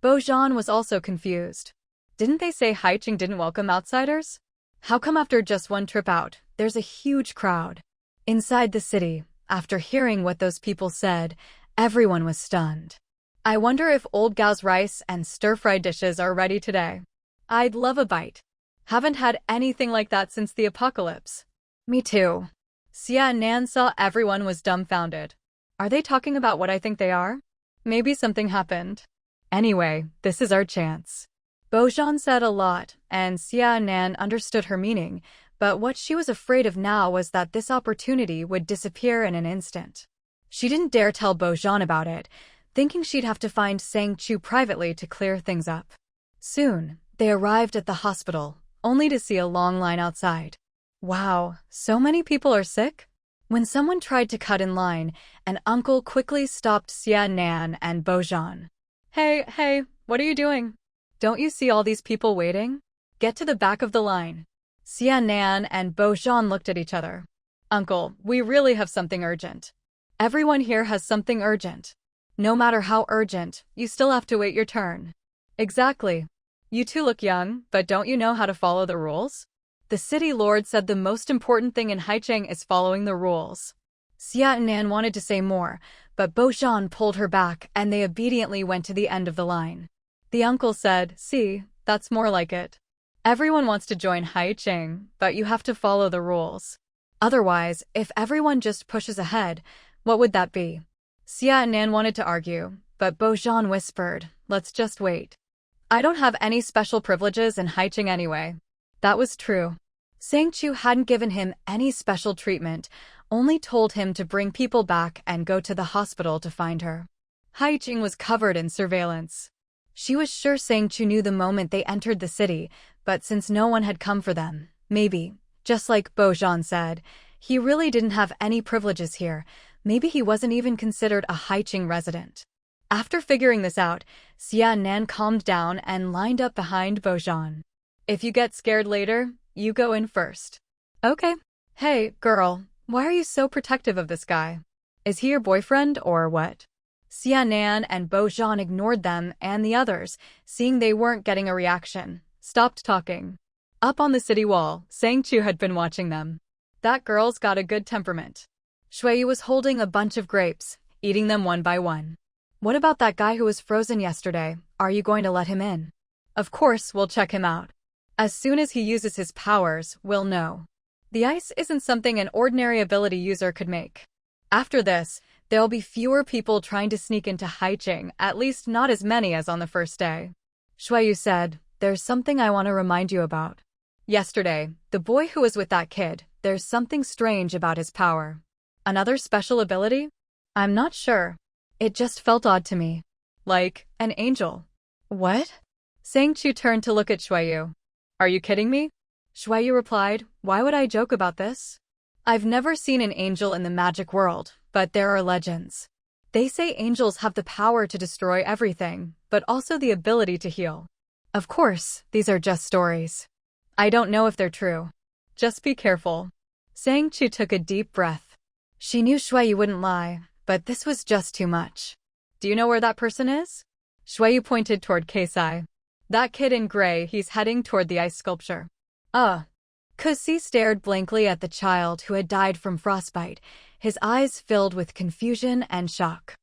Bojan was also confused. Didn't they say Haicheng didn't welcome outsiders? How come after just one trip out, there's a huge crowd? Inside the city, after hearing what those people said, everyone was stunned. I wonder if old Gao's rice and stir-fried dishes are ready today. I'd love a bite. Haven't had anything like that since the apocalypse. Me too. Xia Nan saw everyone was dumbfounded. Are they talking about what I think they are? Maybe something happened. Anyway, this is our chance. Bojan said a lot, and Xia Nan understood her meaning, but what she was afraid of now was that this opportunity would disappear in an instant. She didn't dare tell Bojan about it, thinking she'd have to find Sang Chu privately to clear things up. Soon, they arrived at the hospital, only to see a long line outside. Wow, so many people are sick? When someone tried to cut in line, an uncle quickly stopped Xia Nan and Bojan. Hey, what are you doing? Don't you see all these people waiting? Get to the back of the line. Xia Nan and Bojan looked at each other. Uncle, we really have something urgent. Everyone here has something urgent. No matter how urgent, you still have to wait your turn. Exactly. You two look young, but don't you know how to follow the rules? The city lord said the most important thing in Haicheng is following the rules. Xia Nan wanted to say more, but Bojan pulled her back and they obediently went to the end of the line. The uncle said, see, that's more like it. Everyone wants to join Haicheng, but you have to follow the rules. Otherwise, if everyone just pushes ahead, what would that be? Xia Nan wanted to argue, but Bojan whispered, let's just wait. I don't have any special privileges in Haicheng anyway. That was true. Sang Chu hadn't given him any special treatment, only told him to bring people back and go to the hospital to find her. Haicheng was covered in surveillance. She was sure Sang Chu knew the moment they entered the city, but since no one had come for them, maybe, just like Bojan said, he really didn't have any privileges here. Maybe he wasn't even considered a Haicheng resident. After figuring this out, Xia Nan calmed down and lined up behind Bojan. If you get scared later, you go in first. Okay. Hey, girl, why are you so protective of this guy? Is he your boyfriend or what? Xia Nan and Bojan ignored them and the others, seeing they weren't getting a reaction, stopped talking. Up on the city wall, Sang Chu had been watching them. That girl's got a good temperament. Shuiyu was holding a bunch of grapes, eating them one by one. What about that guy who was frozen yesterday? Are you going to let him in? Of course, we'll check him out. As soon as he uses his powers, we'll know. The ice isn't something an ordinary ability user could make. After this, there'll be fewer people trying to sneak into Haicheng, at least not as many as on the first day. Shuiyu said, there's something I want to remind you about. Yesterday, the boy who was with that kid, there's something strange about his power. Another special ability? I'm not sure. It just felt odd to me. Like, an angel. What? Sang Chu turned to look at Shuiyu. Are you kidding me? Shuiyu replied, why would I joke about this? I've never seen an angel in the magic world, but there are legends. They say angels have the power to destroy everything, but also the ability to heal. Of course, these are just stories. I don't know if they're true. Just be careful. Sang Chu took a deep breath. She knew Shuiyu wouldn't lie, but this was just too much. Do you know where that person is? Shuiyu pointed toward Keisai. That kid in gray, he's heading toward the ice sculpture. Kusi stared blankly at the child who had died from frostbite, his eyes filled with confusion and shock.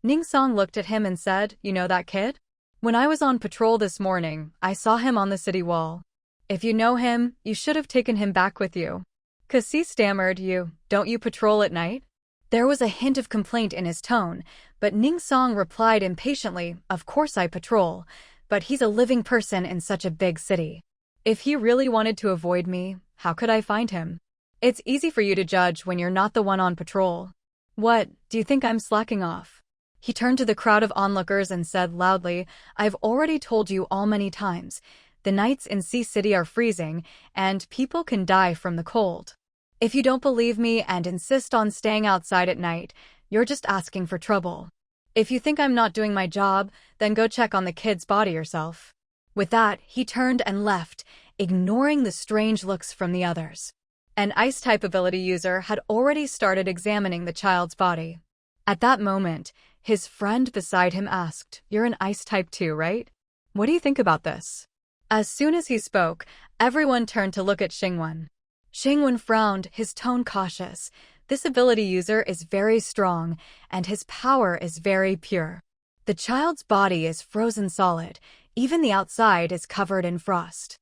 Ningsong looked at him and said, you know that kid? When I was on patrol this morning, I saw him on the city wall. If you know him, you should have taken him back with you. Kusi stammered, don't you patrol at night? There was a hint of complaint in his tone, but Ningsong replied impatiently, of course I patrol, but he's a living person in such a big city. If he really wanted to avoid me, how could I find him? It's easy for you to judge when you're not the one on patrol. What, do you think I'm slacking off? He turned to the crowd of onlookers and said loudly, I've already told you all many times. The nights in Sea City are freezing, and people can die from the cold. If you don't believe me and insist on staying outside at night, you're just asking for trouble. If you think I'm not doing my job, then go check on the kid's body yourself." With that, he turned and left, ignoring the strange looks from the others. An Ice-type ability user had already started examining the child's body. At that moment, his friend beside him asked, "You're an Ice-type too, right? What do you think about this?" As soon as he spoke, everyone turned to look at Xingwen. Xingwen frowned, his tone cautious. This ability user is very strong, and his power is very pure. The child's body is frozen solid. Even the outside is covered in frost.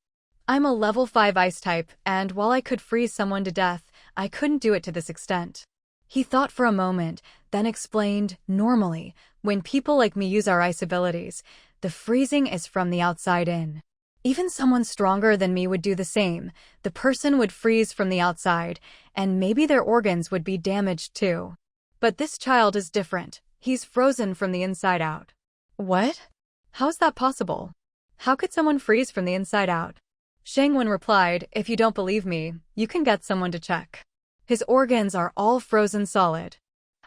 I'm a level 5 ice type, and while I could freeze someone to death, I couldn't do it to this extent. He thought for a moment, then explained, "Normally, when people like me use our ice abilities, the freezing is from the outside in. Even someone stronger than me would do the same. The person would freeze from the outside, and maybe their organs would be damaged too. But this child is different. He's frozen from the inside out." "What? How's that possible? How could someone freeze from the inside out?" Xingwen replied, "If you don't believe me, you can get someone to check. His organs are all frozen solid.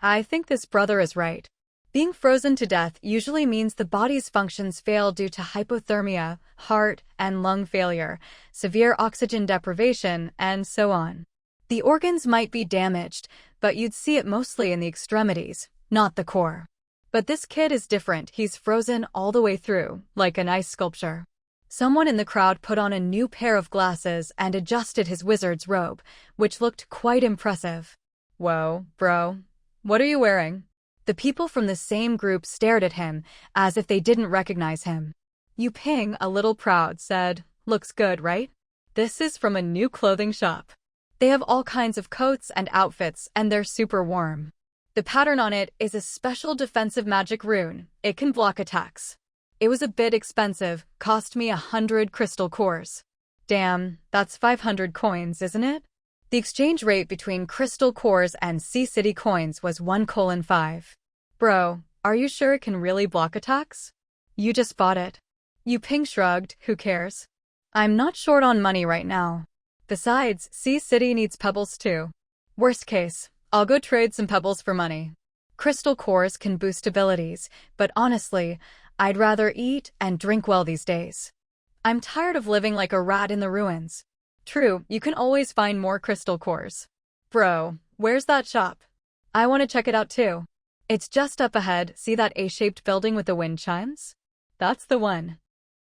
I think this brother is right. Being frozen to death usually means the body's functions fail due to hypothermia, heart and lung failure, severe oxygen deprivation, and so on. The organs might be damaged, but you'd see it mostly in the extremities, not the core. But this kid is different. He's frozen all the way through, like an ice sculpture." Someone in the crowd put on a new pair of glasses and adjusted his wizard's robe, which looked quite impressive. "Whoa, bro. What are you wearing?" The people from the same group stared at him, as if they didn't recognize him. Yu Ping, a little proud, said, "Looks good, right? This is from a new clothing shop. They have all kinds of coats and outfits, and they're super warm. The pattern on it is a special defensive magic rune. It can block attacks. It was a bit expensive, cost me 100 crystal cores. Damn, that's 500 coins, isn't it?" The exchange rate between crystal cores and Sea City coins was 1:5. "Bro, are you sure it can really block attacks? You just bought it." Yu Ping shrugged, "Who cares? I'm not short on money right now. Besides, Sea City needs pebbles too. Worst case, I'll go trade some pebbles for money. Crystal cores can boost abilities, but honestly, I'd rather eat and drink well these days. I'm tired of living like a rat in the ruins. True, you can always find more crystal cores. Bro, where's that shop? I want to check it out too. It's just up ahead. See that A-shaped building with the wind chimes? That's the one."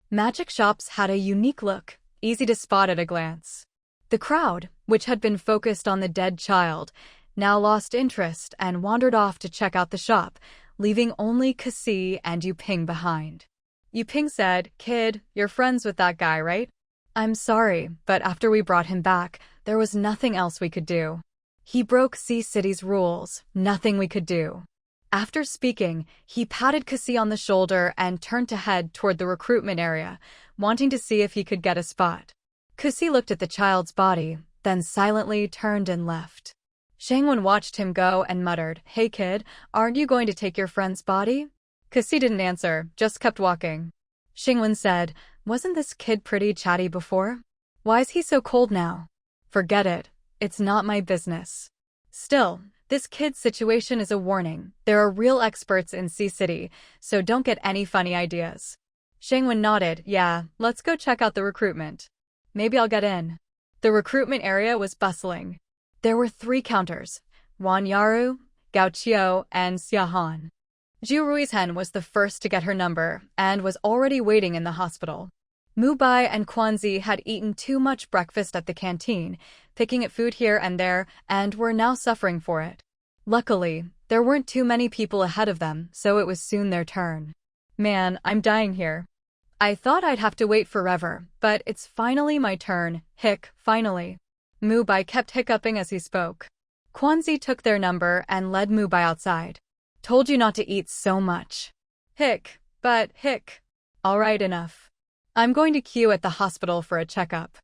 Magic shops had a unique look, easy to spot at a glance. The crowd, which had been focused on the dead child, now lost interest and wandered off to check out the shop, leaving only Cassie and Yu Ping behind. Yu Ping said, "Kid, you're friends with that guy, right? I'm sorry, but after we brought him back, there was nothing else we could do. He broke Sea City's rules, nothing we could do." After speaking, he patted Cassie on the shoulder and turned to head toward the recruitment area, wanting to see if he could get a spot. Cassie looked at the child's body, then silently turned and left. Xingwen watched him go and muttered, "Hey kid, aren't you going to take your friend's body?" Cassie didn't answer, just kept walking. Xingwen said, "Wasn't this kid pretty chatty before? Why is he so cold now?" "Forget it. It's not my business." Still, this kid's situation is a warning. There are real experts in Sea City, so don't get any funny ideas. Xingwen nodded, "Yeah, let's go check out the recruitment. Maybe I'll get in." The recruitment area was bustling. There were 3 counters, Wan Yaru, Gao Qiu, and Xia Han. Zhu Ruizhen was the first to get her number and was already waiting in the hospital. Mu Bai and Quanzi had eaten too much breakfast at the canteen, picking at food here and there, and were now suffering for it. Luckily, there weren't too many people ahead of them, so it was soon their turn. "Man, I'm dying here. I thought I'd have to wait forever, but it's finally my turn. Hick, finally." Mu Bai kept hiccuping as he spoke. Quanzi took their number and led Mu Bai outside. "Told you not to eat so much." "Hick, but hick." "All right, enough. I'm going to queue at the hospital for a checkup.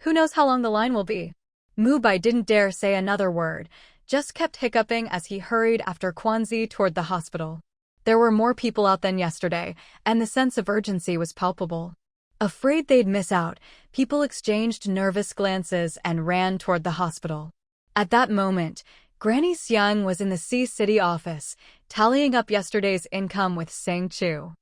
Who knows how long the line will be?" Mu Bai didn't dare say another word, just kept hiccuping as he hurried after Quanzi toward the hospital. There were more people out than yesterday, and the sense of urgency was palpable. Afraid they'd miss out, people exchanged nervous glances and ran toward the hospital. At that moment, Granny Xiang was in the C-City office, tallying up yesterday's income with Sang Chu.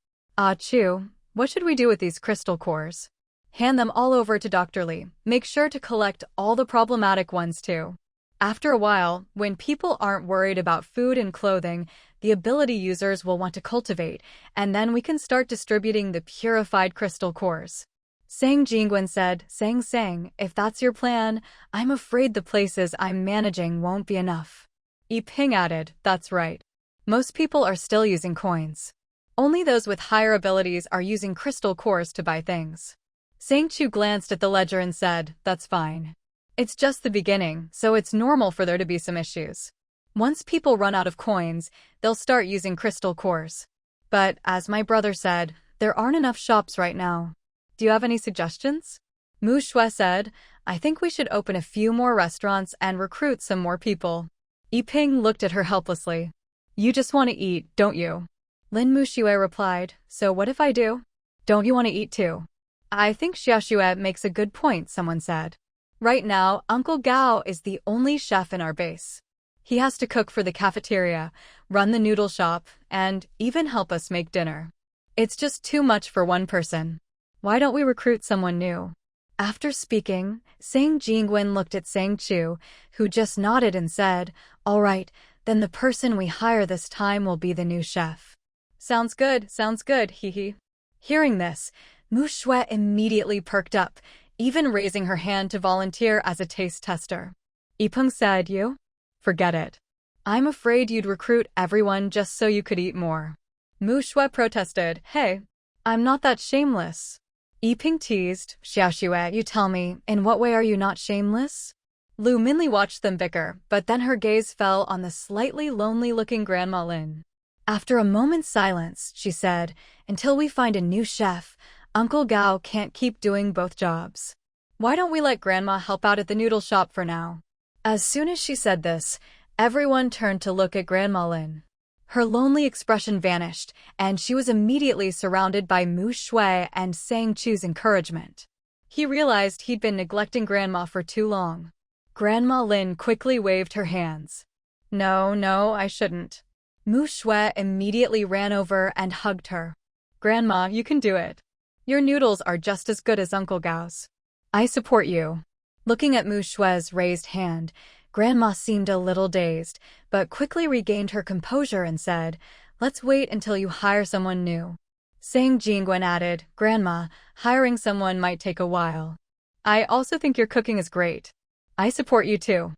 Chu, what should we do with these crystal cores? Hand them all over to Dr. Li. Make sure to collect all the problematic ones too. After a while, when people aren't worried about food and clothing, the ability users will want to cultivate, and then we can start distributing the purified crystal cores. Sang Jingwen said, Sang, if that's your plan, I'm afraid the places I'm managing won't be enough. Yiping added, that's right. Most people are still using coins. Only those with higher abilities are using crystal cores to buy things. Sang Chu glanced at the ledger and said, that's fine. It's just the beginning, so it's normal for there to be some issues. Once people run out of coins, they'll start using crystal cores. But, as my brother said, there aren't enough shops right now. Do you have any suggestions? Mu Shui said, I think we should open a few more restaurants and recruit some more people. Yiping looked at her helplessly. You just want to eat, don't you? Lin Mu Shui replied, so what if I do? Don't you want to eat too? I think Xiaoxue makes a good point, someone said. Right now, Uncle Gao is the only chef in our base. He has to cook for the cafeteria, run the noodle shop, and even help us make dinner. It's just too much for one person. Why don't we recruit someone new? After speaking, Sang Jingwen looked at Sang Chu, who just nodded and said, all right, then the person we hire this time will be the new chef. Sounds good, hee. Hearing this, Mu Shui immediately perked up, even raising her hand to volunteer as a taste tester. Yipeng said, you? Forget it. I'm afraid you'd recruit everyone just so you could eat more. Mu Shui protested, hey, I'm not that shameless. Yipeng teased, Xiaoxue, you tell me, in what way are you not shameless? Lu Minli watched them bicker, but then her gaze fell on the slightly lonely-looking Grandma Lin. After a moment's silence, she said, until we find a new chef, Uncle Gao can't keep doing both jobs. Why don't we let Grandma help out at the noodle shop for now? As soon as she said this, everyone turned to look at Grandma Lin. Her lonely expression vanished, and she was immediately surrounded by Mu Shui and Sang Chu's encouragement. He realized he'd been neglecting Grandma for too long. Grandma Lin quickly waved her hands. No, I shouldn't. Mu Shui immediately ran over and hugged her. Grandma, you can do it. Your noodles are just as good as Uncle Gao's. I support you. Looking at Mu Shui's raised hand, Grandma seemed a little dazed, but quickly regained her composure and said, let's wait until you hire someone new. Sang Jingwen added, Grandma, hiring someone might take a while. I also think your cooking is great. I support you too.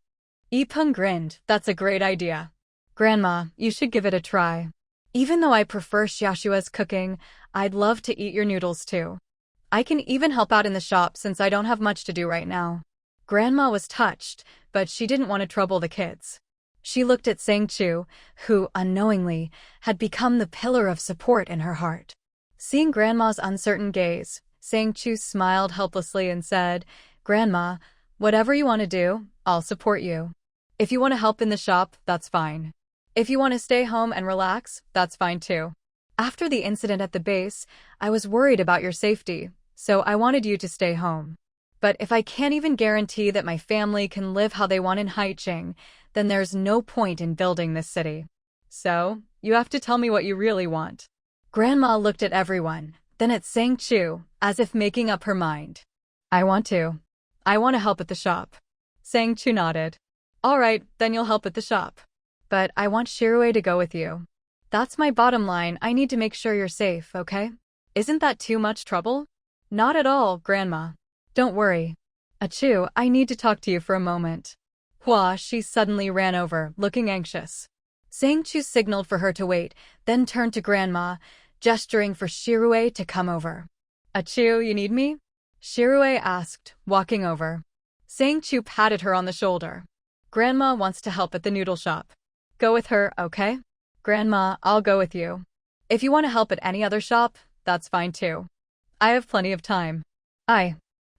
Yipeng grinned, that's a great idea. Grandma, you should give it a try. Even though I prefer Xiaoxue's cooking, I'd love to eat your noodles too. I can even help out in the shop since I don't have much to do right now. Grandma was touched, but she didn't want to trouble the kids. She looked at Sang Chu, who, unknowingly, had become the pillar of support in her heart. Seeing Grandma's uncertain gaze, Sang Chu smiled helplessly and said, Grandma, whatever you want to do, I'll support you. If you want to help in the shop, that's fine. If you want to stay home and relax, that's fine too. After the incident at the base, I was worried about your safety, so I wanted you to stay home. But if I can't even guarantee that my family can live how they want in Haiqing, then there's no point in building this city. So, you have to tell me what you really want. Grandma looked at everyone, then at Sang Chu, as if making up her mind. I want to help at the shop. Sang Chu nodded. All right, then you'll help at the shop. But I want Shirue to go with you. That's my bottom line, I need to make sure you're safe, okay? Isn't that too much trouble? Not at all, Grandma. Don't worry. Achu, I need to talk to you for a moment. Hua, she suddenly ran over, looking anxious. Sang Chu signaled for her to wait, then turned to Grandma, gesturing for Shirue to come over. Achu, you need me? Shirue asked, walking over. Sang Chu patted her on the shoulder. Grandma wants to help at the noodle shop. Go with her, okay? Grandma, I'll go with you. If you want to help at any other shop, that's fine too. I have plenty of time.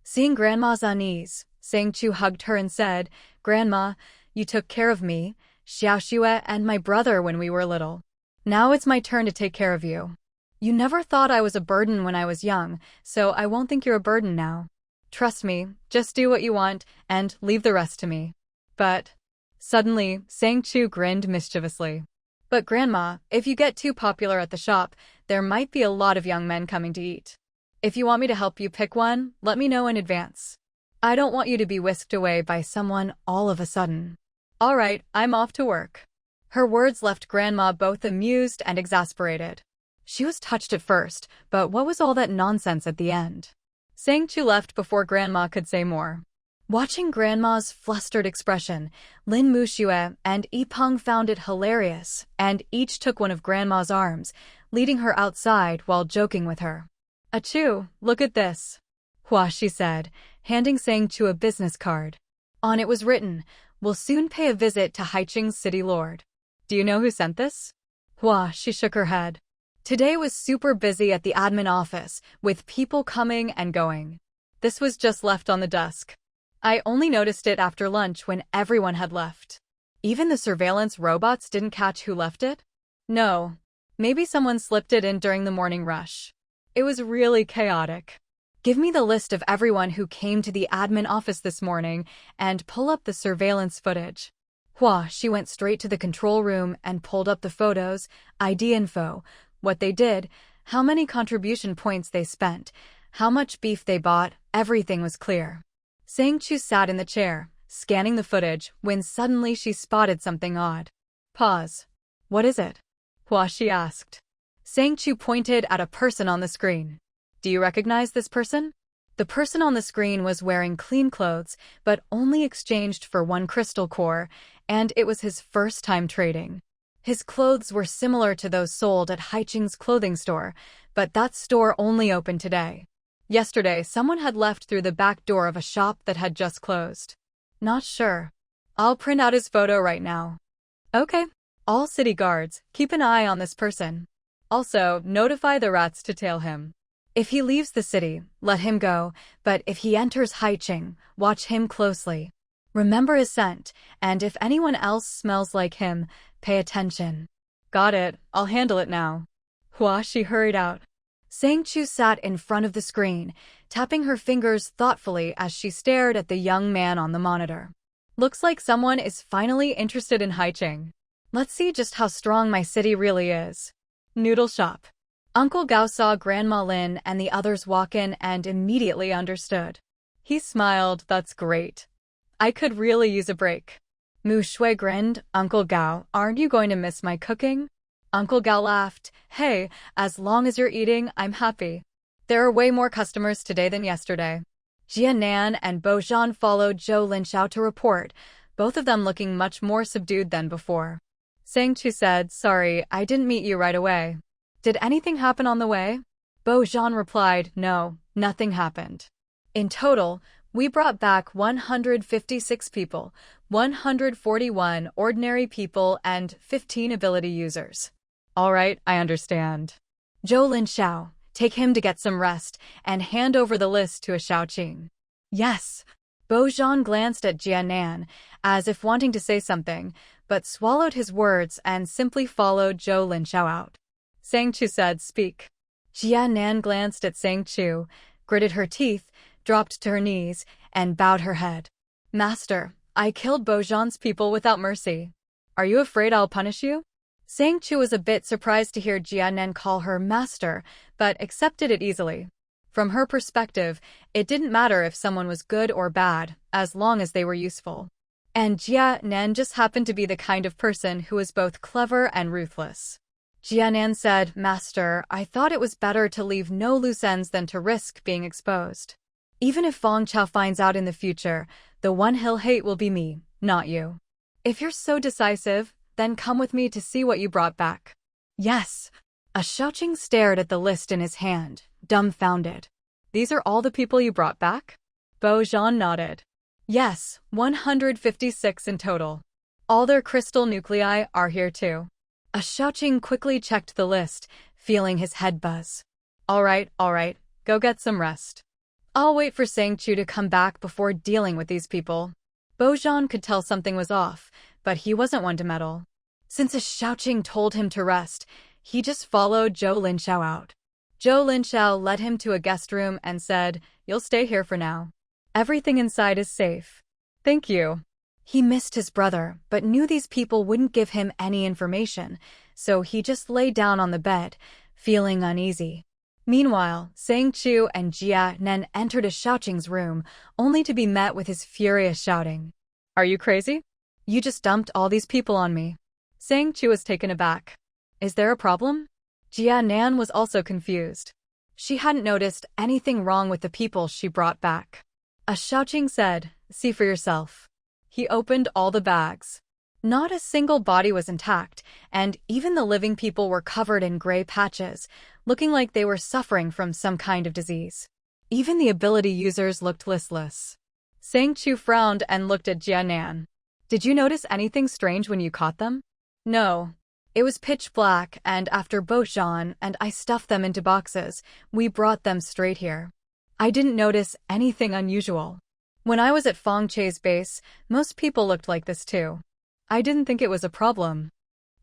Seeing Grandma's unease, Sang Chu hugged her and said, Grandma, you took care of me, Xiaoxue, and my brother when we were little. Now it's my turn to take care of you. You never thought I was a burden when I was young, so I won't think you're a burden now. Trust me, just do what you want, and leave the rest to me. But suddenly, Sang Chu grinned mischievously. But Grandma, if you get too popular at the shop, there might be a lot of young men coming to eat. If you want me to help you pick one, let me know in advance. I don't want you to be whisked away by someone all of a sudden. All right, I'm off to work. Her words left Grandma both amused and exasperated. She was touched at first, but what was all that nonsense at the end? Sang Chu left before Grandma could say more. Watching Grandma's flustered expression, Lin Muxue and Yipeng found it hilarious, and each took one of Grandma's arms, leading her outside while joking with her. Achoo, look at this. Hua, she said, handing Sang Chu a business card. On it was written, "Will soon pay a visit to Haicheng's city lord." Do you know who sent this? Hua, she shook her head. Today was super busy at the admin office, with people coming and going. This was just left on the desk. I only noticed it after lunch when everyone had left. Even the surveillance robots didn't catch who left it? No. Maybe someone slipped it in during the morning rush. It was really chaotic. Give me the list of everyone who came to the admin office this morning and pull up the surveillance footage. Hua, she went straight to the control room and pulled up the photos, ID info, what they did, how many contribution points they spent, how much beef they bought, everything was clear. Sang Chu sat in the chair, scanning the footage, when suddenly she spotted something odd. Pause. What is it? Hua, she asked. Sang Chu pointed at a person on the screen. Do you recognize this person? The person on the screen was wearing clean clothes, but only exchanged for one crystal core, and it was his first time trading. His clothes were similar to those sold at Haicheng's clothing store, but that store only opened today. Yesterday, someone had left through the back door of a shop that had just closed. Not sure. I'll print out his photo right now. Okay. All city guards, keep an eye on this person. Also, notify the rats to tail him. If he leaves the city, let him go, but if he enters Haicheng, watch him closely. Remember his scent, and if anyone else smells like him, pay attention. Got it, I'll handle it now. Hua, she hurried out. Sang Chu sat in front of the screen, tapping her fingers thoughtfully as she stared at the young man on the monitor. Looks like someone is finally interested in Haicheng. Let's see just how strong my city really is. Noodle shop. Uncle Gao saw Grandma Lin and the others walk in and immediately understood. He smiled, that's great. I could really use a break. Mu Shui grinned, Uncle Gao, aren't you going to miss my cooking? Uncle Gao laughed, hey, as long as you're eating, I'm happy. There are way more customers today than yesterday. Jia Nan and Bo Zhan followed Zhou Linxiao to report, both of them looking much more subdued than before. Sang Chu said, sorry, I didn't meet you right away. Did anything happen on the way? Bo Zhan replied, no, nothing happened. In total, we brought back 156 people, 141 ordinary people and 15 ability users. All right, I understand. Zhou Linxiao, take him to get some rest and hand over the list to a Shaoqing. Yes. Bo Zhan glanced at Jia Nan, as if wanting to say something, but swallowed his words and simply followed Zhou Linxiao out. Sang Chu said, speak. Jia Nan glanced at Sang Chu, gritted her teeth, dropped to her knees, and bowed her head. Master, I killed Bo Zhan's people without mercy. Are you afraid I'll punish you? Sang Chu was a bit surprised to hear Jia Nan call her master, but accepted it easily. From her perspective, it didn't matter if someone was good or bad, as long as they were useful. And Jia Nan just happened to be the kind of person who was both clever and ruthless. Jia Nan said, Master, I thought it was better to leave no loose ends than to risk being exposed. Even if Feng Chao finds out in the future, the one he'll hate will be me, not you. If you're so decisive, then come with me to see what you brought back. Yes. A Shaoqing stared at the list in his hand, dumbfounded. These are all the people you brought back? Bo Zhan nodded. Yes, 156 in total. All their crystal nuclei are here too. A Shaoqing quickly checked the list, feeling his head buzz. All right, go get some rest. I'll wait for Sang Chu to come back before dealing with these people. Bo Zhan could tell something was off, but he wasn't one to meddle. Since a Shaoqing told him to rest, He just followed Zhou Linshao out. Zhou Linshao led him to a guest room and said, "You'll stay here for now. Everything inside is safe." "Thank you." He missed his brother, but knew these people wouldn't give him any information, so he just lay down on the bed, feeling uneasy. Meanwhile, Sang Chu and Jia Nen entered a Xiaoqing's room, only to be met with his furious shouting. "Are you crazy? You just dumped all these people on me." Sang Chu was taken aback. "Is there a problem?" Jia Nan was also confused. She hadn't noticed anything wrong with the people she brought back. A Xiaoqing said, "See for yourself." He opened all the bags. Not a single body was intact, and even the living people were covered in gray patches, looking like they were suffering from some kind of disease. Even the ability users looked listless. Sang Chu frowned and looked at Jianan. "Did you notice anything strange when you caught them?" "No. It was pitch black, and after Bo Zhan and I stuffed them into boxes, we brought them straight here. I didn't notice anything unusual. When I was at Feng Che's base, most people looked like this too. I didn't think it was a problem."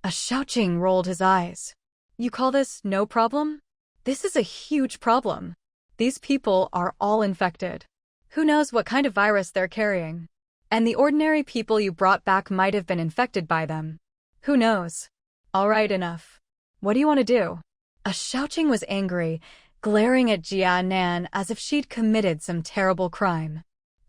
A Xiaoqing rolled his eyes. "You call this no problem? This is a huge problem. These people are all infected. Who knows what kind of virus they're carrying? And the ordinary people you brought back might have been infected by them. Who knows? All right, enough. What do you want to do?" A Xiaoqing was angry, glaring at Jia Nan as if she'd committed some terrible crime.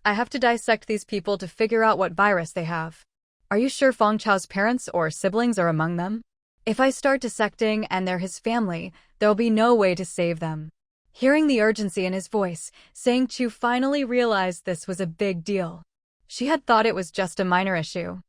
"I have to dissect these people to figure out what virus they have. Are you sure Feng Chao's parents or siblings are among them? If I start dissecting and they're his family, there'll be no way to save them." Hearing the urgency in his voice, Sang Chu finally realized this was a big deal. She had thought it was just a minor issue.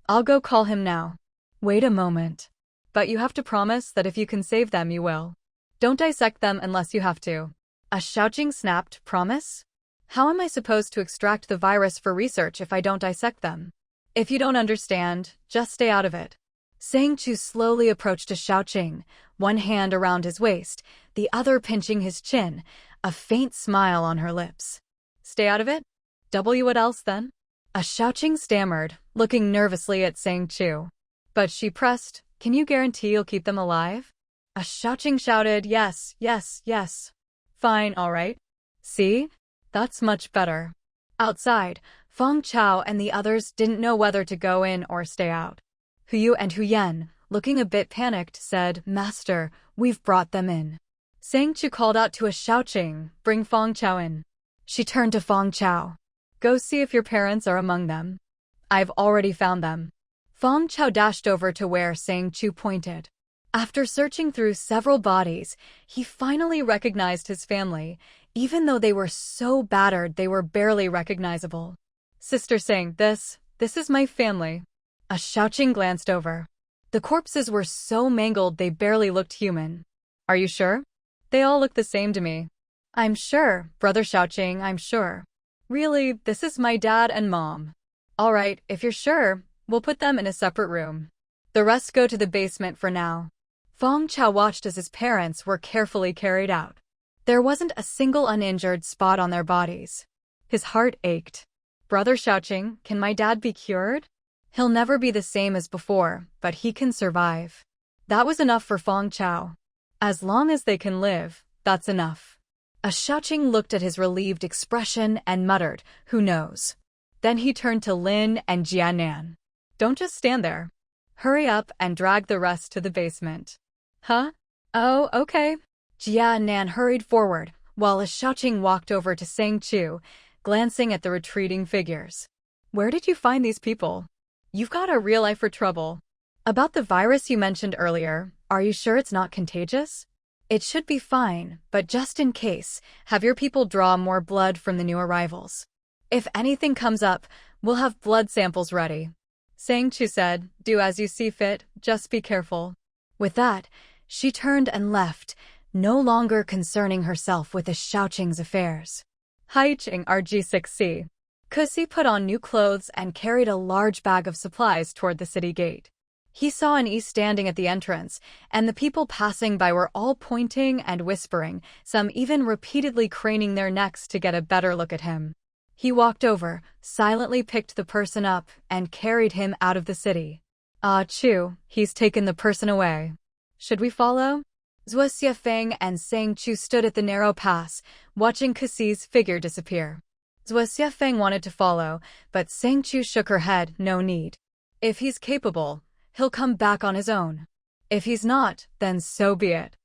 "I'll go call him now." "Wait a moment. But you have to promise that if you can save them, you will. Don't dissect them unless you have to." A Xiaoqing snapped, "Promise? How am I supposed to extract the virus for research if I don't dissect them? If you don't understand, just stay out of it." Sang Chu slowly approached a Xiaoqing, one hand around his waist, the other pinching his chin, a faint smile on her lips. "Stay out of it? What else then?" A Xiaoqing stammered, looking nervously at Sang Chu. But she pressed, "Can you guarantee you'll keep them alive?" A Xiaoqing shouted, "Yes, yes, yes." "Fine, all right. See? That's much better." Outside, Feng Chao and the others didn't know whether to go in or stay out. Huyu and Huyen, looking a bit panicked, said, "Master, we've brought them in." Sang Chu called out to a Xiaoqing, "Bring Feng Chao in." She turned to Feng Chao. "Go see if your parents are among them. I've already found them." Feng Chao dashed over to where Sang Chu pointed. After searching through several bodies, he finally recognized his family, even though they were so battered they were barely recognizable. "Sister Sang, this is my family." A Xiaoqing glanced over. The corpses were so mangled they barely looked human. "Are you sure? They all look the same to me." "I'm sure, Brother Xiaoqing, I'm sure. Really, this is my dad and mom." "All right, if you're sure, we'll put them in a separate room. The rest go to the basement for now." Feng Chao watched as his parents were carefully carried out. There wasn't a single uninjured spot on their bodies. His heart ached. "Brother Xiaoqing, can my dad be cured? He'll never be the same as before, but he can survive." That was enough for Feng Chao. As long as they can live, that's enough. A Xiaoqing looked at his relieved expression and muttered, "Who knows?" Then he turned to Lin and Jianan. "Don't just stand there. Hurry up and drag the rest to the basement." "Huh? Oh, okay." Jianan hurried forward, while a Xiaoqing walked over to Sang Chu, glancing at the retreating figures. "Where did you find these people? You've got a real eye for trouble. About the virus you mentioned earlier, are you sure it's not contagious? It should be fine, but just in case, have your people draw more blood from the new arrivals. If anything comes up, we'll have blood samples ready." Sang Chu said, "Do as you see fit, just be careful." With that, she turned and left, no longer concerning herself with the Xiaoqing's affairs. Haiching RG6C. Kusi put on new clothes and carried a large bag of supplies toward the city gate. He saw an E standing at the entrance, and the people passing by were all pointing and whispering, some even repeatedly craning their necks to get a better look at him. He walked over, silently picked the person up, and carried him out of the city. "Ah, Chu, he's taken the person away." Should we follow? Zhuo Xiafeng and Sang Chu stood at the narrow pass, watching Cassie's figure disappear. Zhuo Xiafeng wanted to follow, but Sang Chu shook her head, no need. If he's capable, he'll come back on his own. If he's not, then so be it.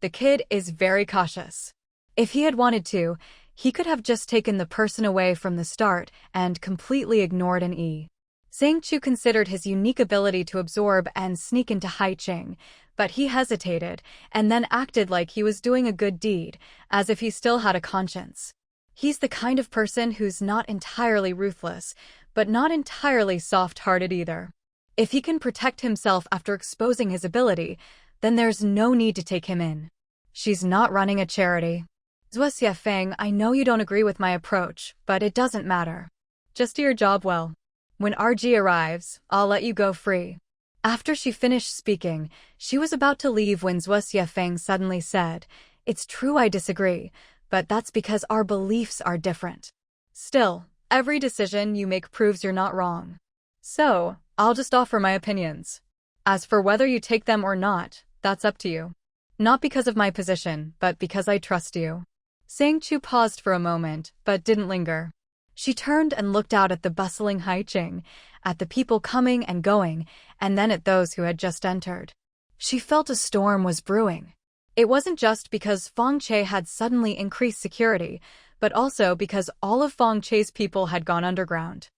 The kid is very cautious. If he had wanted to, he could have just taken the person away from the start and completely ignored an E. Sang Chu considered his unique ability to absorb and sneak into Haiqing, but he hesitated and then acted like he was doing a good deed, as if he still had a conscience. He's the kind of person who's not entirely ruthless, but not entirely soft-hearted either. If he can protect himself after exposing his ability, then there's no need to take him in. She's not running a charity. Zhuo Xiafeng, I know you don't agree with my approach, but it doesn't matter. Just do your job well. When RG arrives, I'll let you go free. After she finished speaking, she was about to leave when Zhuo Xiafeng suddenly said, It's true I disagree, but that's because our beliefs are different. Still, every decision you make proves you're not wrong. So, I'll just offer my opinions. As for whether you take them or not, that's up to you. Not because of my position, but because I trust you. Sang Chu paused for a moment, but didn't linger. She turned and looked out at the bustling Haiqing, at the people coming and going, and then at those who had just entered. She felt a storm was brewing. It wasn't just because Fengche had suddenly increased security, but also because all of Fengche's people had gone underground.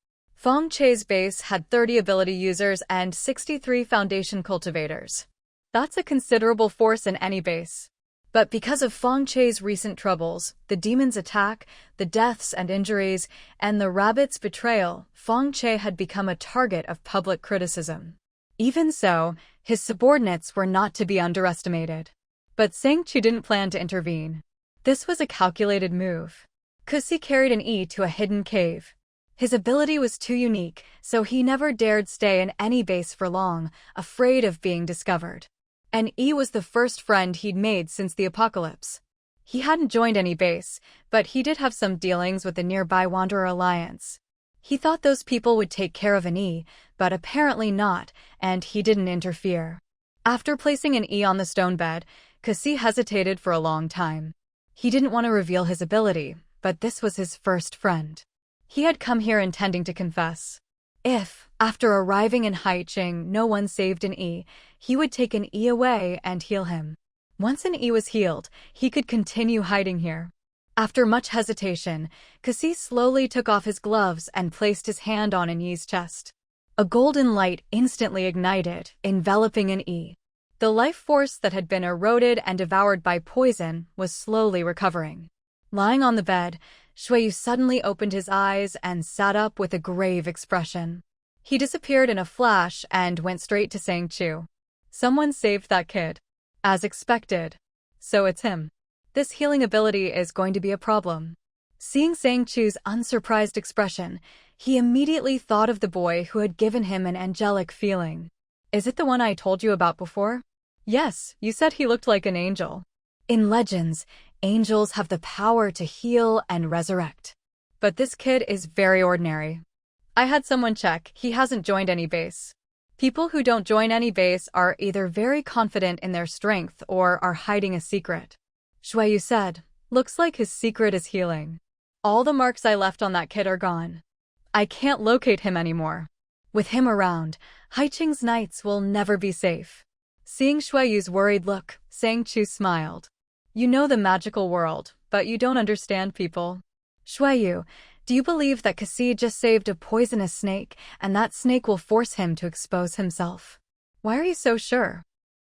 Fengche's base had 30 ability users and 63 foundation cultivators. That's a considerable force in any base. But because of Fengche's recent troubles, the demon's attack, the deaths and injuries, and the rabbit's betrayal, Fengche had become a target of public criticism. Even so, his subordinates were not to be underestimated. But Sang Chu didn't plan to intervene. This was a calculated move. Cassie carried an E to a hidden cave. His ability was too unique, so he never dared stay in any base for long, afraid of being discovered. And E was the first friend he'd made since the apocalypse. He hadn't joined any base, but he did have some dealings with the nearby Wanderer Alliance. He thought those people would take care of an E, but apparently not, and he didn't interfere. After placing an E on the stone bed, Cassie hesitated for a long time. He didn't want to reveal his ability, but this was his first friend. He had come here intending to confess. If, after arriving in Haiqing, no one saved an E, he would take an E away and heal him. Once an E was healed, he could continue hiding here. After much hesitation, Cassie slowly took off his gloves and placed his hand on an E's chest. A golden light instantly ignited, enveloping an E. The life force that had been eroded and devoured by poison was slowly recovering. Lying on the bed, Shuiyu suddenly opened his eyes and sat up with a grave expression. He disappeared in a flash and went straight to Sang Chu. Someone saved that kid. As expected. So it's him. This healing ability is going to be a problem. Seeing Sang Chu's unsurprised expression, he immediately thought of the boy who had given him an angelic feeling. Is it the one I told you about before? Yes, you said he looked like an angel. In legends, angels have the power to heal and resurrect. But this kid is very ordinary. I had someone check, he hasn't joined any base. People who don't join any base are either very confident in their strength or are hiding a secret. Shuiyu said, looks like his secret is healing. All the marks I left on that kid are gone. I can't locate him anymore. With him around, Haiqing's nights will never be safe. Seeing Shuiyu's worried look, Sang Chu smiled. You know the magical world, but you don't understand people. Shuiyu, do you believe that Cassie just saved a poisonous snake, and that snake will force him to expose himself? Why are you so sure?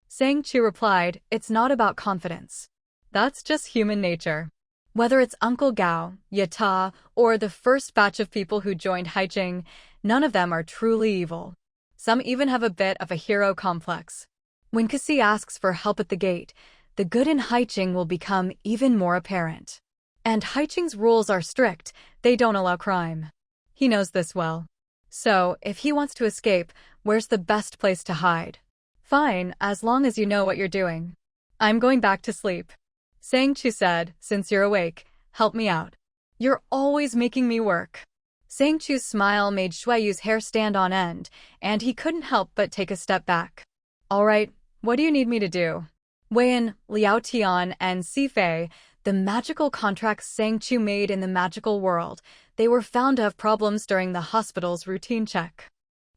Sang Chu replied, it's not about confidence. That's just human nature. Whether it's Uncle Gao, Yata, or the first batch of people who joined Haiqing, none of them are truly evil. Some even have a bit of a hero complex. When Cassie asks for help at the gate, the good in Haiqing will become even more apparent. And Haiqing's rules are strict, they don't allow crime. He knows this well. So, if he wants to escape, where's the best place to hide? Fine, as long as you know what you're doing. I'm going back to sleep. Sang Chu said, since you're awake, help me out. You're always making me work. Sang Chu's smile made Shuiyu's hair stand on end, and he couldn't help but take a step back. All right, What do you need me to do? Wei, Liao Tian, and Sifei, the magical contracts Sang Chu made in the magical world, they were found to have problems during the hospital's routine check.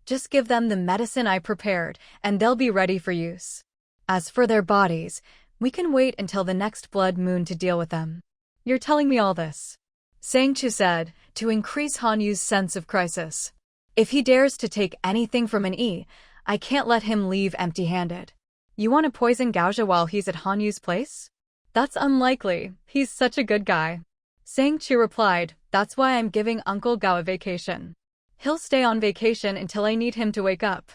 Just give them the medicine I prepared, and they'll be ready for use. As for their bodies, we can wait until the next blood moon to deal with them. You're telling me all this? Sang Chu said, to increase Han Yu's sense of crisis. If he dares to take anything from an E, I can't let him leave empty-handed. You want to poison Gaozha while he's at Han Yu's place? That's unlikely, he's such a good guy. Sang Chu replied, that's why I'm giving Uncle Gao a vacation. He'll stay on vacation until I need him to wake up.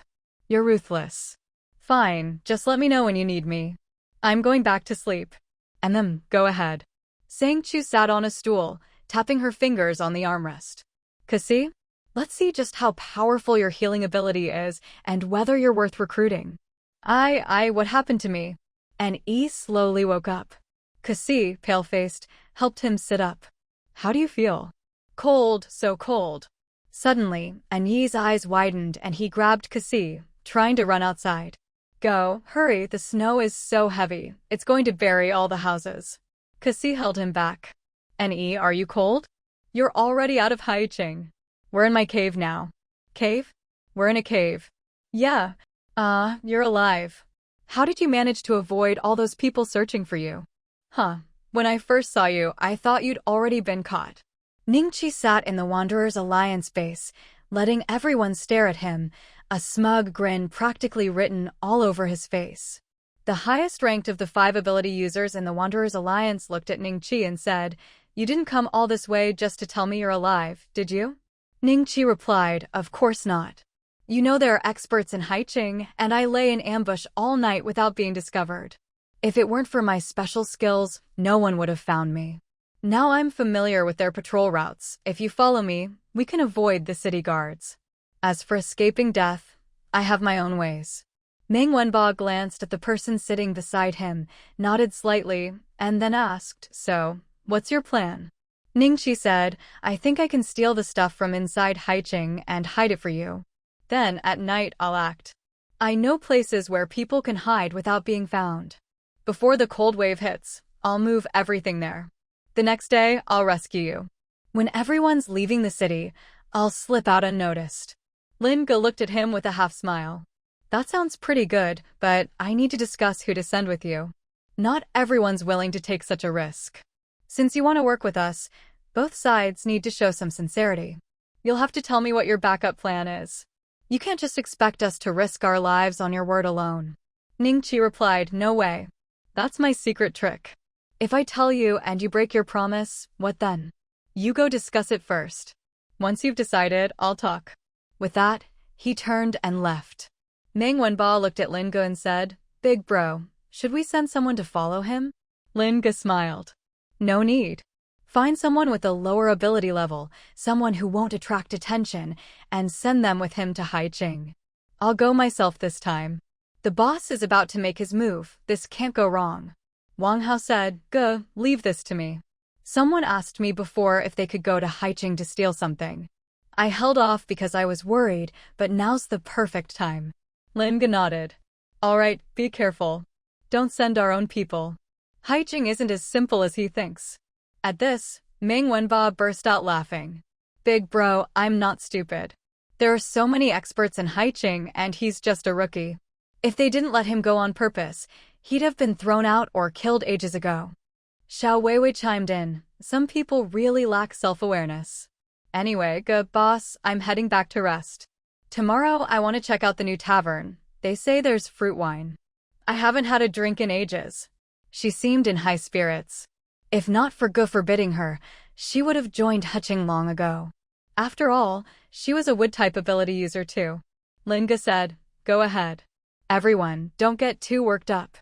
You're ruthless. Fine, just let me know when you need me. I'm going back to sleep. And then, go ahead. Sang Chu sat on a stool, tapping her fingers on the armrest. Cassie? Let's see just how powerful your healing ability is and whether you're worth recruiting. What happened to me? And E slowly woke up. Cassie, pale-faced, helped him sit up. How do you feel? Cold, so cold. Suddenly, Anyi's eyes widened and he grabbed Cassie, trying to run outside. Go, hurry, the snow is so heavy, it's going to bury all the houses. Cassie held him back. Anyi, are you cold? You're already out of Haiching. We're in my cave now. Cave? We're in a cave. Yeah. You're alive. How did you manage to avoid all those people searching for you? Huh. When I first saw you, I thought you'd already been caught. Ningqi sat in the Wanderers Alliance base, letting everyone stare at him, a smug grin practically written all over his face. The highest ranked of the 5 ability users in the Wanderers Alliance looked at Ningqi and said, You didn't come all this way just to tell me you're alive, did you? Ningqi replied, Of course not. You know there are experts in Haiching, and I lay in ambush all night without being discovered. If it weren't for my special skills, no one would have found me. Now I'm familiar with their patrol routes. If you follow me, we can avoid the city guards. As for escaping death, I have my own ways. Meng Wenba glanced at the person sitting beside him, nodded slightly, and then asked, So, what's your plan? Ningqi said, I think I can steal the stuff from inside Haiching and hide it for you. Then, at night, I'll act. I know places where people can hide without being found. Before the cold wave hits, I'll move everything there. The next day, I'll rescue you. When everyone's leaving the city, I'll slip out unnoticed. Lin Ge looked at him with a half-smile. That sounds pretty good, but I need to discuss who to send with you. Not everyone's willing to take such a risk. Since you want to work with us, both sides need to show some sincerity. You'll have to tell me what your backup plan is. You can't just expect us to risk our lives on your word alone. Ningqi replied, No way. That's my secret trick. If I tell you and you break your promise, what then? You go discuss it first. Once you've decided, I'll talk. With that, he turned and left. Meng Wenba looked at Lin Ge and said, Big bro, should we send someone to follow him? Lin Ge smiled. No need. Find someone with a lower ability level, someone who won't attract attention, and send them with him to Haiching. I'll go myself this time. The boss is about to make his move, this can't go wrong. Wang Hao said, Ge, leave this to me. Someone asked me before if they could go to Haiching to steal something. I held off because I was worried, but now's the perfect time. Lin Ge nodded. All right, be careful. Don't send our own people. Haiching isn't as simple as he thinks. At this, Meng Wenba burst out laughing. Big bro, I'm not stupid. There are so many experts in Haiching and he's just a rookie. If they didn't let him go on purpose, he'd have been thrown out or killed ages ago. Xiao Weiwei chimed in, some people really lack self-awareness. Anyway, good boss, I'm heading back to rest. Tomorrow I want to check out the new tavern. They say there's fruit wine. I haven't had a drink in ages. She seemed in high spirits. If not for Ge forbidding her, she would have joined Haiching long ago. After all, she was a wood-type ability user too. Lin Ge said, Go ahead. Everyone, don't get too worked up.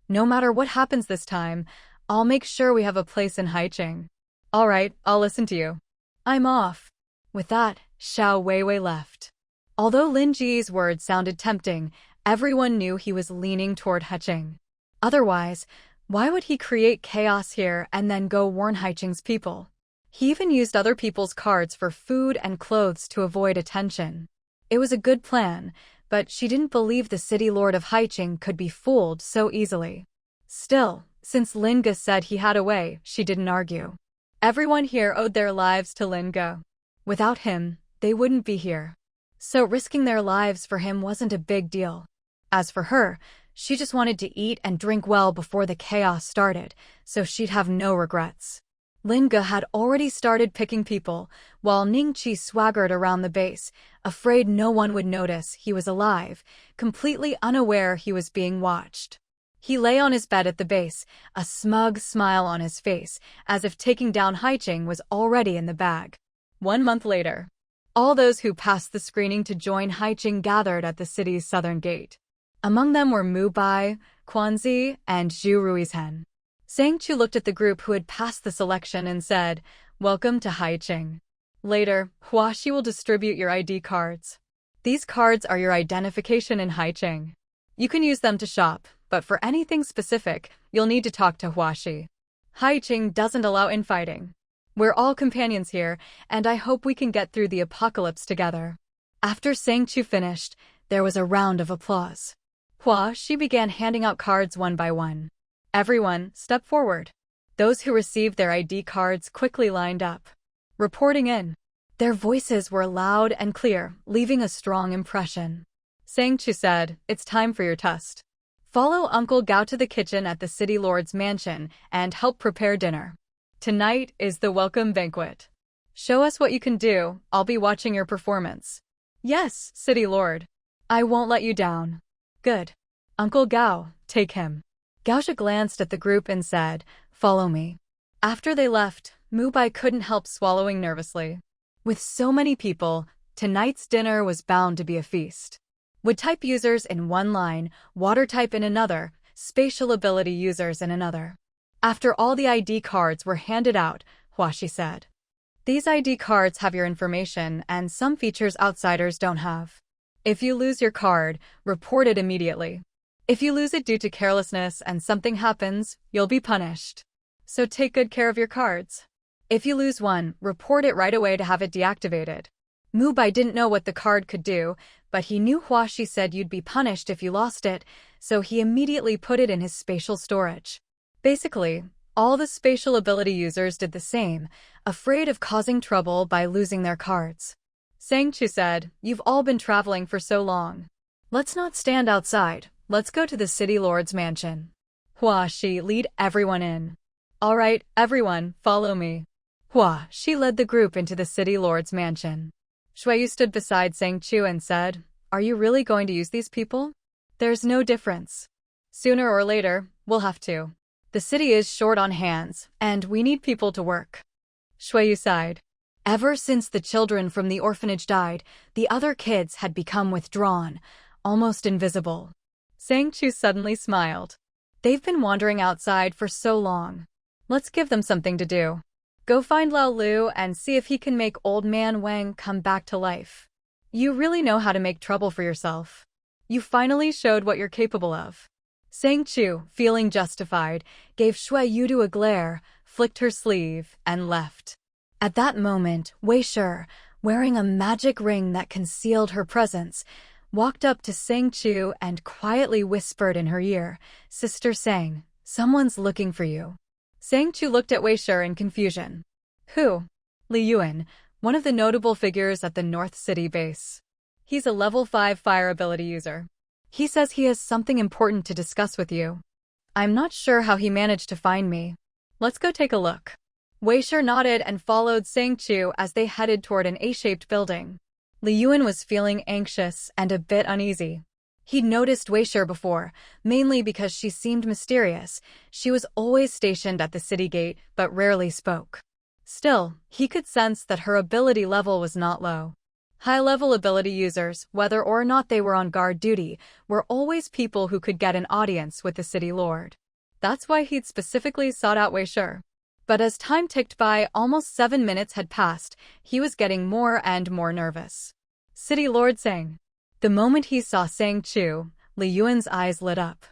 No matter what happens this time, I'll make sure we have a place in Haiching. All right, I'll listen to you. I'm off. With that, Xiao Weiwei left. Although Lin Ji's words sounded tempting, everyone knew he was leaning toward Haiching. Otherwise, why would he create chaos here and then go warn Haiching's people? He even used other people's cards for food and clothes to avoid attention. It was a good plan, but she didn't believe the city lord of Haiqing could be fooled so easily. Still, since Linge said he had a way, she didn't argue. Everyone here owed their lives to Linge. Without him, they wouldn't be here. So risking their lives for him wasn't a big deal. As for her, she just wanted to eat and drink well before the chaos started, so she'd have no regrets. Linge had already started picking people, while Ningqi swaggered around the base, afraid no one would notice he was alive, completely unaware he was being watched. He lay on his bed at the base, a smug smile on his face, as if taking down Haiqing was already in the bag. 1 month later, all those who passed the screening to join Haiqing gathered at the city's southern gate. Among them were Mu Bai, Quanzi, and Zhu Ruizhen. Sang Chu looked at the group who had passed the selection and said, "Welcome to Haiqing. Later, Huaxi will distribute your ID cards. These cards are your identification in Haiqing. You can use them to shop, but for anything specific, you'll need to talk to Huaxi. Haiqing doesn't allow infighting. We're all companions here, and I hope we can get through the apocalypse together." After Sang Chu finished, there was a round of applause. Huaxi began handing out cards one by one. Everyone, step forward. Those who received their ID cards quickly lined up, reporting in. Their voices were loud and clear, leaving a strong impression. Sang Chu said, "It's time for your test. Follow Uncle Gao to the kitchen at the city lord's mansion and help prepare dinner. Tonight is the welcome banquet. Show us what you can do, I'll be watching your performance." "Yes, city lord. I won't let you down." "Good. Uncle Gao, take him." Gaoxia glanced at the group and said, "Follow me." After they left, Mu Bai couldn't help swallowing nervously. With so many people, tonight's dinner was bound to be a feast. Wood-type users in one line, water-type in another, spatial ability users in another. After all the ID cards were handed out, Huaxi said, "These ID cards have your information and some features outsiders don't have. If you lose your card, report it immediately. If you lose it due to carelessness and something happens, you'll be punished. So take good care of your cards. If you lose one, report it right away to have it deactivated." Mu Bai didn't know what the card could do, but he knew Huaxi said you'd be punished if you lost it, so he immediately put it in his spatial storage. Basically, all the spatial ability users did the same, afraid of causing trouble by losing their cards. Sang Chu said, "You've all been traveling for so long. Let's not stand outside. Let's go to the city lord's mansion. Huaxi, lead everyone in." "All right, everyone, follow me." Huaxi led the group into the city lord's mansion. Shuiyu stood beside Sang Chu and said, "Are you really going to use these people? There's no difference. Sooner or later, we'll have to. The city is short on hands, and we need people to work." Shuiyu sighed. Ever since the children from the orphanage died, the other kids had become withdrawn, almost invisible. Sang Chu suddenly smiled. "They've been wandering outside for so long. Let's give them something to do. Go find Lao Lu and see if he can make old man Wang come back to life. You really know how to make trouble for yourself. You finally showed what you're capable of." Sang Chu, feeling justified, gave Shuiyu a glare, flicked her sleeve, and left. At that moment, Wei Shi, wearing a magic ring that concealed her presence, walked up to Sang Chu and quietly whispered in her ear, "Sister Sang, someone's looking for you." Sang Chu looked at Wei Shi in confusion. "Who?" "Li Yuan, one of the notable figures at the North City base. He's a level 5 fire ability user. He says he has something important to discuss with you. I'm not sure how he managed to find me. Let's go take a look." Wei Shi nodded and followed Sang Chu as they headed toward an A-shaped building. Li Yuan was feeling anxious and a bit uneasy. He'd noticed Wei Shi before, mainly because she seemed mysterious. She was always stationed at the city gate, but rarely spoke. Still, he could sense that her ability level was not low. High-level ability users, whether or not they were on guard duty, were always people who could get an audience with the city lord. That's why he'd specifically sought out Wei Shi. But as time ticked by, almost 7 minutes had passed, he was getting more and more nervous. "City Lord Sang." The moment he saw Sang Chu, Li Yuan's eyes lit up.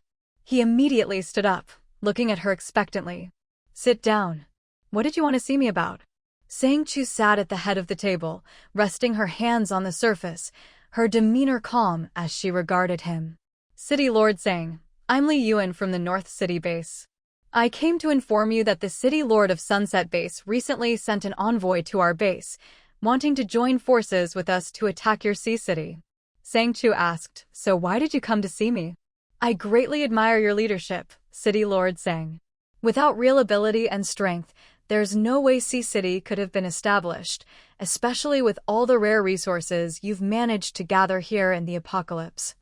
He immediately stood up, looking at her expectantly. "Sit down. What did you want to see me about?" Sang Chu sat at the head of the table, resting her hands on the surface, her demeanor calm as she regarded him. City Lord Sang, I'm Li Yuan from the North City Base. I came to inform you that the City Lord of Sunset Base recently sent an envoy to our base, wanting to join forces with us to attack your sea city. Sang Chu asked, so why did you come to see me? I greatly admire your leadership, City Lord Sang. Without real ability and strength, there's no way Sea City could have been established, especially with all the rare resources you've managed to gather here in the apocalypse.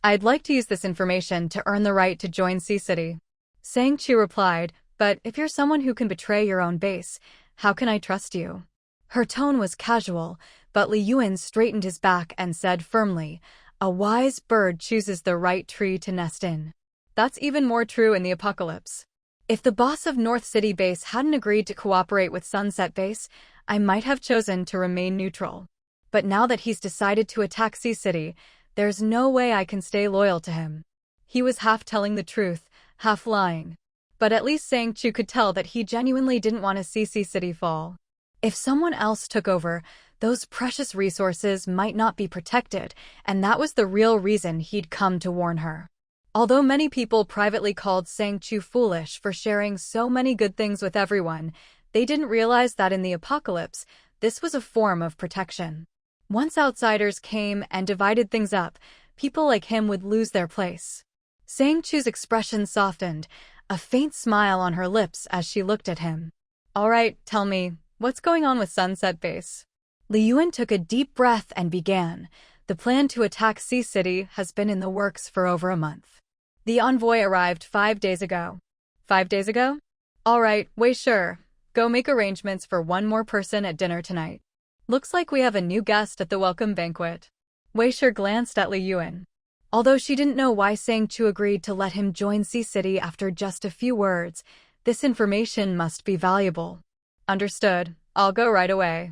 I'd like to use this information to earn the right to join Sea City. Sang Chu replied, but if you're someone who can betray your own base, how can I trust you? Her tone was casual, but Li Yuan straightened his back and said firmly, a wise bird chooses the right tree to nest in. That's even more true in the apocalypse. If the boss of North City Base hadn't agreed to cooperate with Sunset Base, I might have chosen to remain neutral. But now that he's decided to attack Sea City, there's no way I can stay loyal to him. He was half telling the truth, half lying. But at least Sang Chu could tell that he genuinely didn't want to see Sea City fall. If someone else took over, those precious resources might not be protected, and that was the real reason he'd come to warn her. Although many people privately called Sang Chu foolish for sharing so many good things with everyone, they didn't realize that in the apocalypse, this was a form of protection. Once outsiders came and divided things up, people like him would lose their place. Sang Chu's expression softened, a faint smile on her lips as she looked at him. All right, tell me, what's going on with Sunset Base? Li Yuan took a deep breath and began. The plan to attack Sea City has been in the works for over a month. The envoy arrived 5 days ago. 5 days ago? All right, Wei sure. Go make arrangements for one more person at dinner tonight. Looks like we have a new guest at the welcome banquet. Wei sure glanced at Li Yuan. Although she didn't know why Sang Chu agreed to let him join Sea City after just a few words, this information must be valuable. Understood. I'll go right away.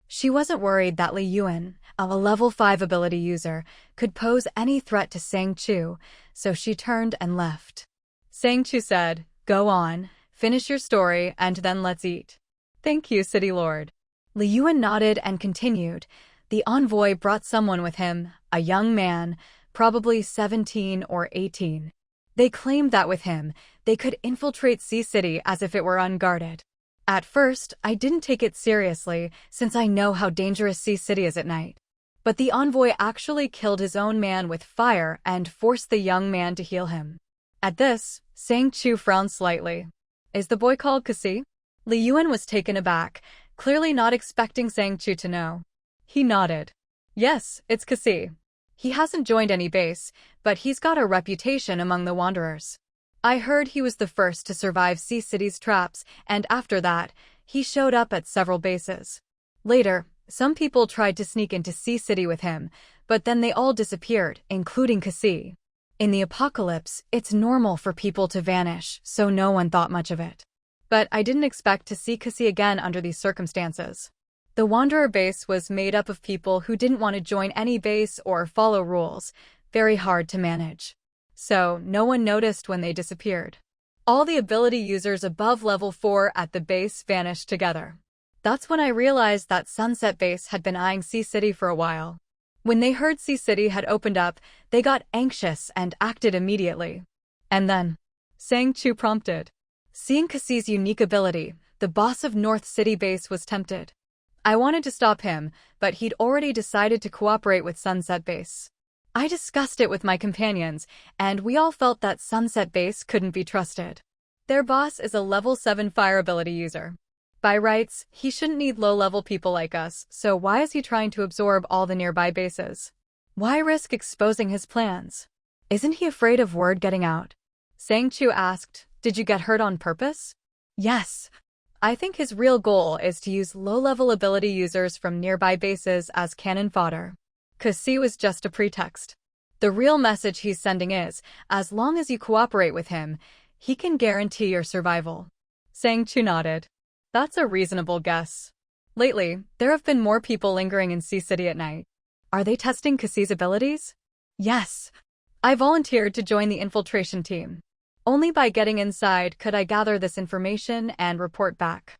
She wasn't worried that Li Yuan, a level 5 ability user, could pose any threat to Sang Chu, so she turned and left. Sang Chu said, go on, finish your story, and then let's eat. Thank you, City Lord. Li Yuan nodded and continued. The envoy brought someone with him, a young man, probably 17 or 18. They claimed that with him, they could infiltrate Sea City as if it were unguarded. At first, I didn't take it seriously, since I know how dangerous Sea City is at night. But the envoy actually killed his own man with fire and forced the young man to heal him. At this, Sang Chu frowned slightly. Is the boy called Cassie? Li Yuan was taken aback, clearly not expecting Sang Chu to know. He nodded. Yes, it's Cassie. He hasn't joined any base, but he's got a reputation among the Wanderers. I heard he was the first to survive Sea City's traps, and after that, he showed up at several bases. Later, some people tried to sneak into Sea City with him, but then they all disappeared, including Cassie. In the apocalypse, it's normal for people to vanish, so no one thought much of it. But I didn't expect to see Cassie again under these circumstances. The Wanderer base was made up of people who didn't want to join any base or follow rules, very hard to manage. So, no one noticed when they disappeared. All the ability users above level 4 at the base vanished together. That's when I realized that Sunset Base had been eyeing Sea City for a while. When they heard Sea City had opened up, they got anxious and acted immediately. And then, Sang Chu prompted. Seeing Cassie's unique ability, the boss of North City Base was tempted. I wanted to stop him, but he'd already decided to cooperate with Sunset Base. I discussed it with my companions, and we all felt that Sunset Base couldn't be trusted. Their boss is a level 7 fire ability user. By rights, he shouldn't need low-level people like us, so why is he trying to absorb all the nearby bases? Why risk exposing his plans? Isn't he afraid of word getting out? Sang Chu asked, did you get hurt on purpose? Yes. I think his real goal is to use low-level ability users from nearby bases as cannon fodder. Cassie was just a pretext. The real message he's sending is, as long as you cooperate with him, he can guarantee your survival. Sang Chu nodded. That's a reasonable guess. Lately, there have been more people lingering in Sea City at night. Are they testing Cassie's abilities? Yes. I volunteered to join the infiltration team. Only by getting inside could I gather this information and report back.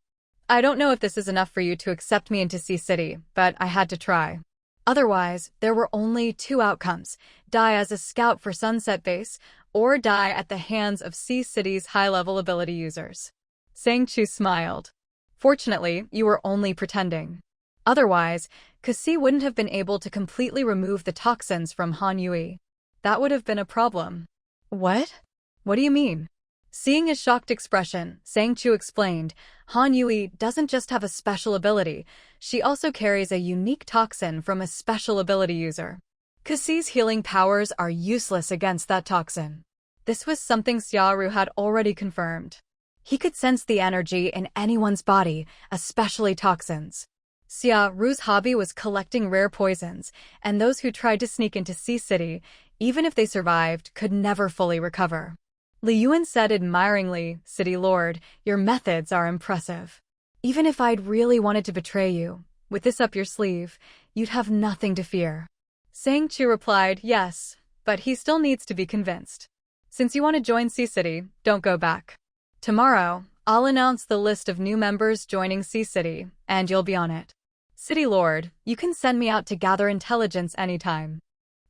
I don't know if this is enough for you to accept me into Sea City, but I had to try. Otherwise, there were only two outcomes: die as a scout for Sunset Base, or die at the hands of Sea City's high-level ability users. Sang Chu smiled. Fortunately, you were only pretending. Otherwise, Cassie wouldn't have been able to completely remove the toxins from Han Yui. That would have been a problem. What? What do you mean? Seeing his shocked expression, Sang Chu explained, Han Yui doesn't just have a special ability, she also carries a unique toxin from a special ability user. Cassie's healing powers are useless against that toxin. This was something Xiaoru had already confirmed. He could sense the energy in anyone's body, especially toxins. Xiaoru's hobby was collecting rare poisons, and those who tried to sneak into Sea City, even if they survived, could never fully recover. Li Yuan said admiringly, "City Lord, your methods are impressive. Even if I'd really wanted to betray you, with this up your sleeve, you'd have nothing to fear." Sang Chu replied, "Yes, but he still needs to be convinced. Since you want to join Sea City, don't go back. Tomorrow, I'll announce the list of new members joining Sea City, and you'll be on it. City Lord, you can send me out to gather intelligence anytime."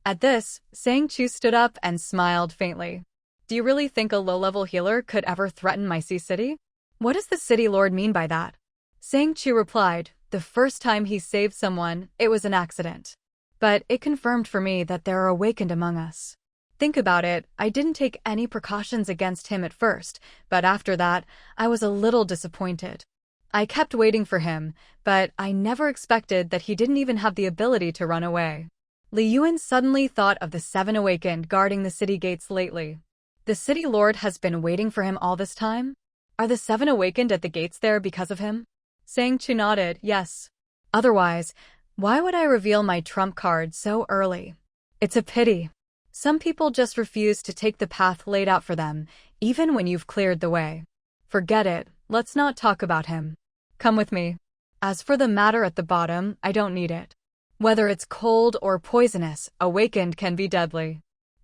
At this, Sang Chu stood up and smiled faintly. "Do you really think a low-level healer could ever threaten my Sea City? What does the City Lord mean by that?" Sang Chu replied, "The first time he saved someone, it was an accident. But it confirmed for me that there are awakened among us. Think about it, I didn't take any precautions against him at first, but after that, I was a little disappointed. I kept waiting for him, but I never expected that he didn't even have the ability to run away." Li Yuan suddenly thought of the 7 awakened guarding the city gates lately. The City Lord has been waiting for him all this time? Are the 7 awakened at the gates there because of him? Sang Chu nodded, "Yes. Otherwise, why would I reveal my trump card so early? It's a pity. Some people just refuse to take the path laid out for them, even when you've cleared the way. Forget it, let's not talk about him. Come with me. As for the matter at the bottom, I don't need it. Whether it's cold or poisonous, awakened can be deadly.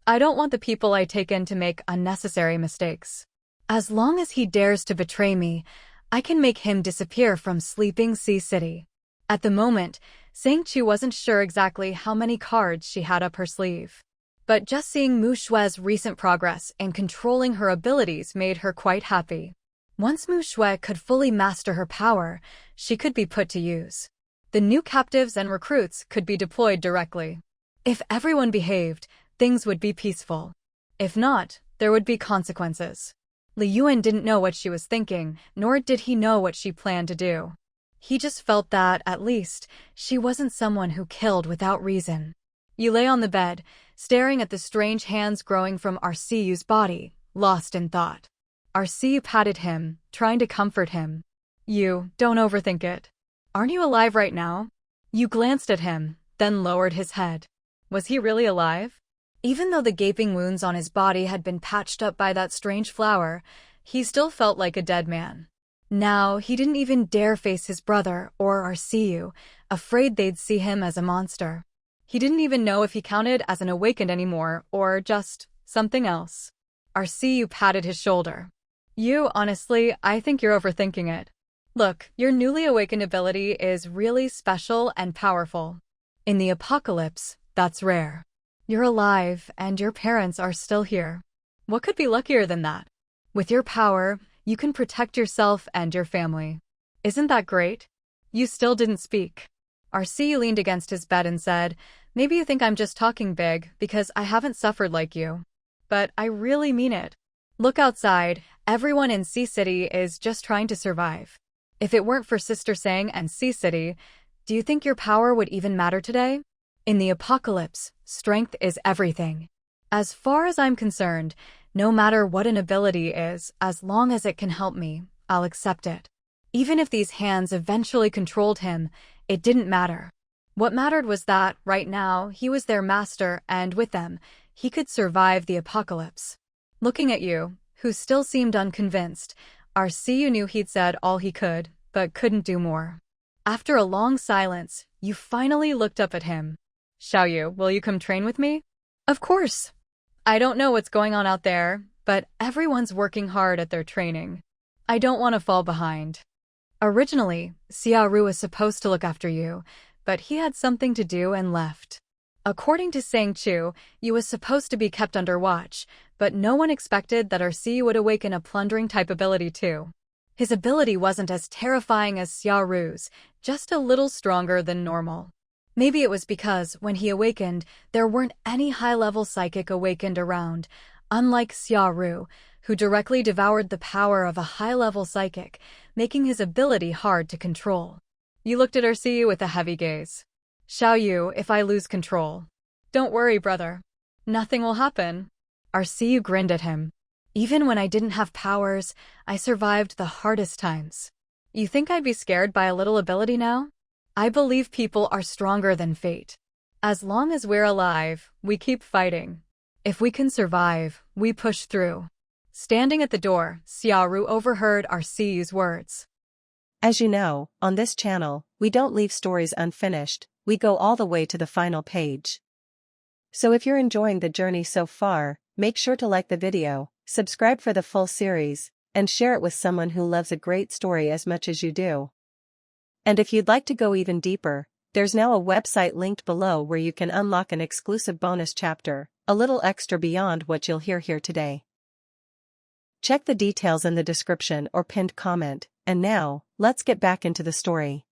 I don't want the people I take in to make unnecessary mistakes. As long as he dares to betray me, I can make him disappear from Sleeping Sea City." At the moment, Sang Chu wasn't sure exactly how many cards she had up her sleeve. But just seeing Mu Xue's recent progress in controlling her abilities made her quite happy. Once Mu Xue could fully master her power, she could be put to use. The new captives and recruits could be deployed directly. If everyone behaved, things would be peaceful. If not, there would be consequences. Li Yuan didn't know what she was thinking, nor did he know what she planned to do. He just felt that, at least, she wasn't someone who killed without reason. You lay on the bed, staring at the strange hands growing from Arceu's body, lost in thought. Arceu patted him, trying to comfort him. "You, don't overthink it. Aren't you alive right now?" You glanced at him, then lowered his head. Was he really alive? Even though the gaping wounds on his body had been patched up by that strange flower, he still felt like a dead man. Now, he didn't even dare face his brother or Arceu, afraid they'd see him as a monster. He didn't even know if he counted as an awakened anymore, or just something else. Arceu patted his shoulder. "You, honestly, I think you're overthinking it. Look, your newly awakened ability is really special and powerful. In the apocalypse, that's rare. You're alive, and your parents are still here. What could be luckier than that? With your power, you can protect yourself and your family. Isn't that great?" You still didn't speak. Arceu leaned against his bed and said, "Maybe you think I'm just talking big because I haven't suffered like you. But I really mean it. Look outside, everyone in Sea City is just trying to survive. If it weren't for Sister Sang and Sea City, do you think your power would even matter today? In the apocalypse, strength is everything. As far as I'm concerned, no matter what an ability is, as long as it can help me, I'll accept it." Even if these hands eventually controlled him, it didn't matter. What mattered was that, right now, he was their master, and with them, he could survive the apocalypse. Looking at you, who still seemed unconvinced, Arceu knew he'd said all he could, but couldn't do more. After a long silence, you finally looked up at him. "Xiaoyu, will you come train with me?" "Of course. I don't know what's going on out there, but everyone's working hard at their training. I don't want to fall behind. Originally, Xiaoru was supposed to look after you, but he had something to do and left. According to Sang Chu, you was supposed to be kept under watch, but no one expected that Arcee would awaken a plundering type ability too. His ability wasn't as terrifying as Xiaoru's, just a little stronger than normal. Maybe it was because, when he awakened, there weren't any high-level psychic awakened around, unlike Xiaoru, who directly devoured the power of a high-level psychic, making his ability hard to control. You looked at Arcee with a heavy gaze. Xiaoyu, if I lose control. Don't worry, brother. Nothing will happen. Arcee grinned at him. Even when I didn't have powers, I survived the hardest times. You think I'd be scared by a little ability now? I believe people are stronger than fate. As long as we're alive, we keep fighting. If we can survive, we push through. Standing at the door, Xiaoru overheard Arcee's words. As you know, on this channel, we don't leave stories unfinished, we go all the way to the final page. So if you're enjoying the journey so far, make sure to like the video, subscribe for the full series, and share it with someone who loves a great story as much as you do. And if you'd like to go even deeper, there's now a website linked below where you can unlock an exclusive bonus chapter, a little extra beyond what you'll hear here today. Check the details in the description or pinned comment, and now, let's get back into the story.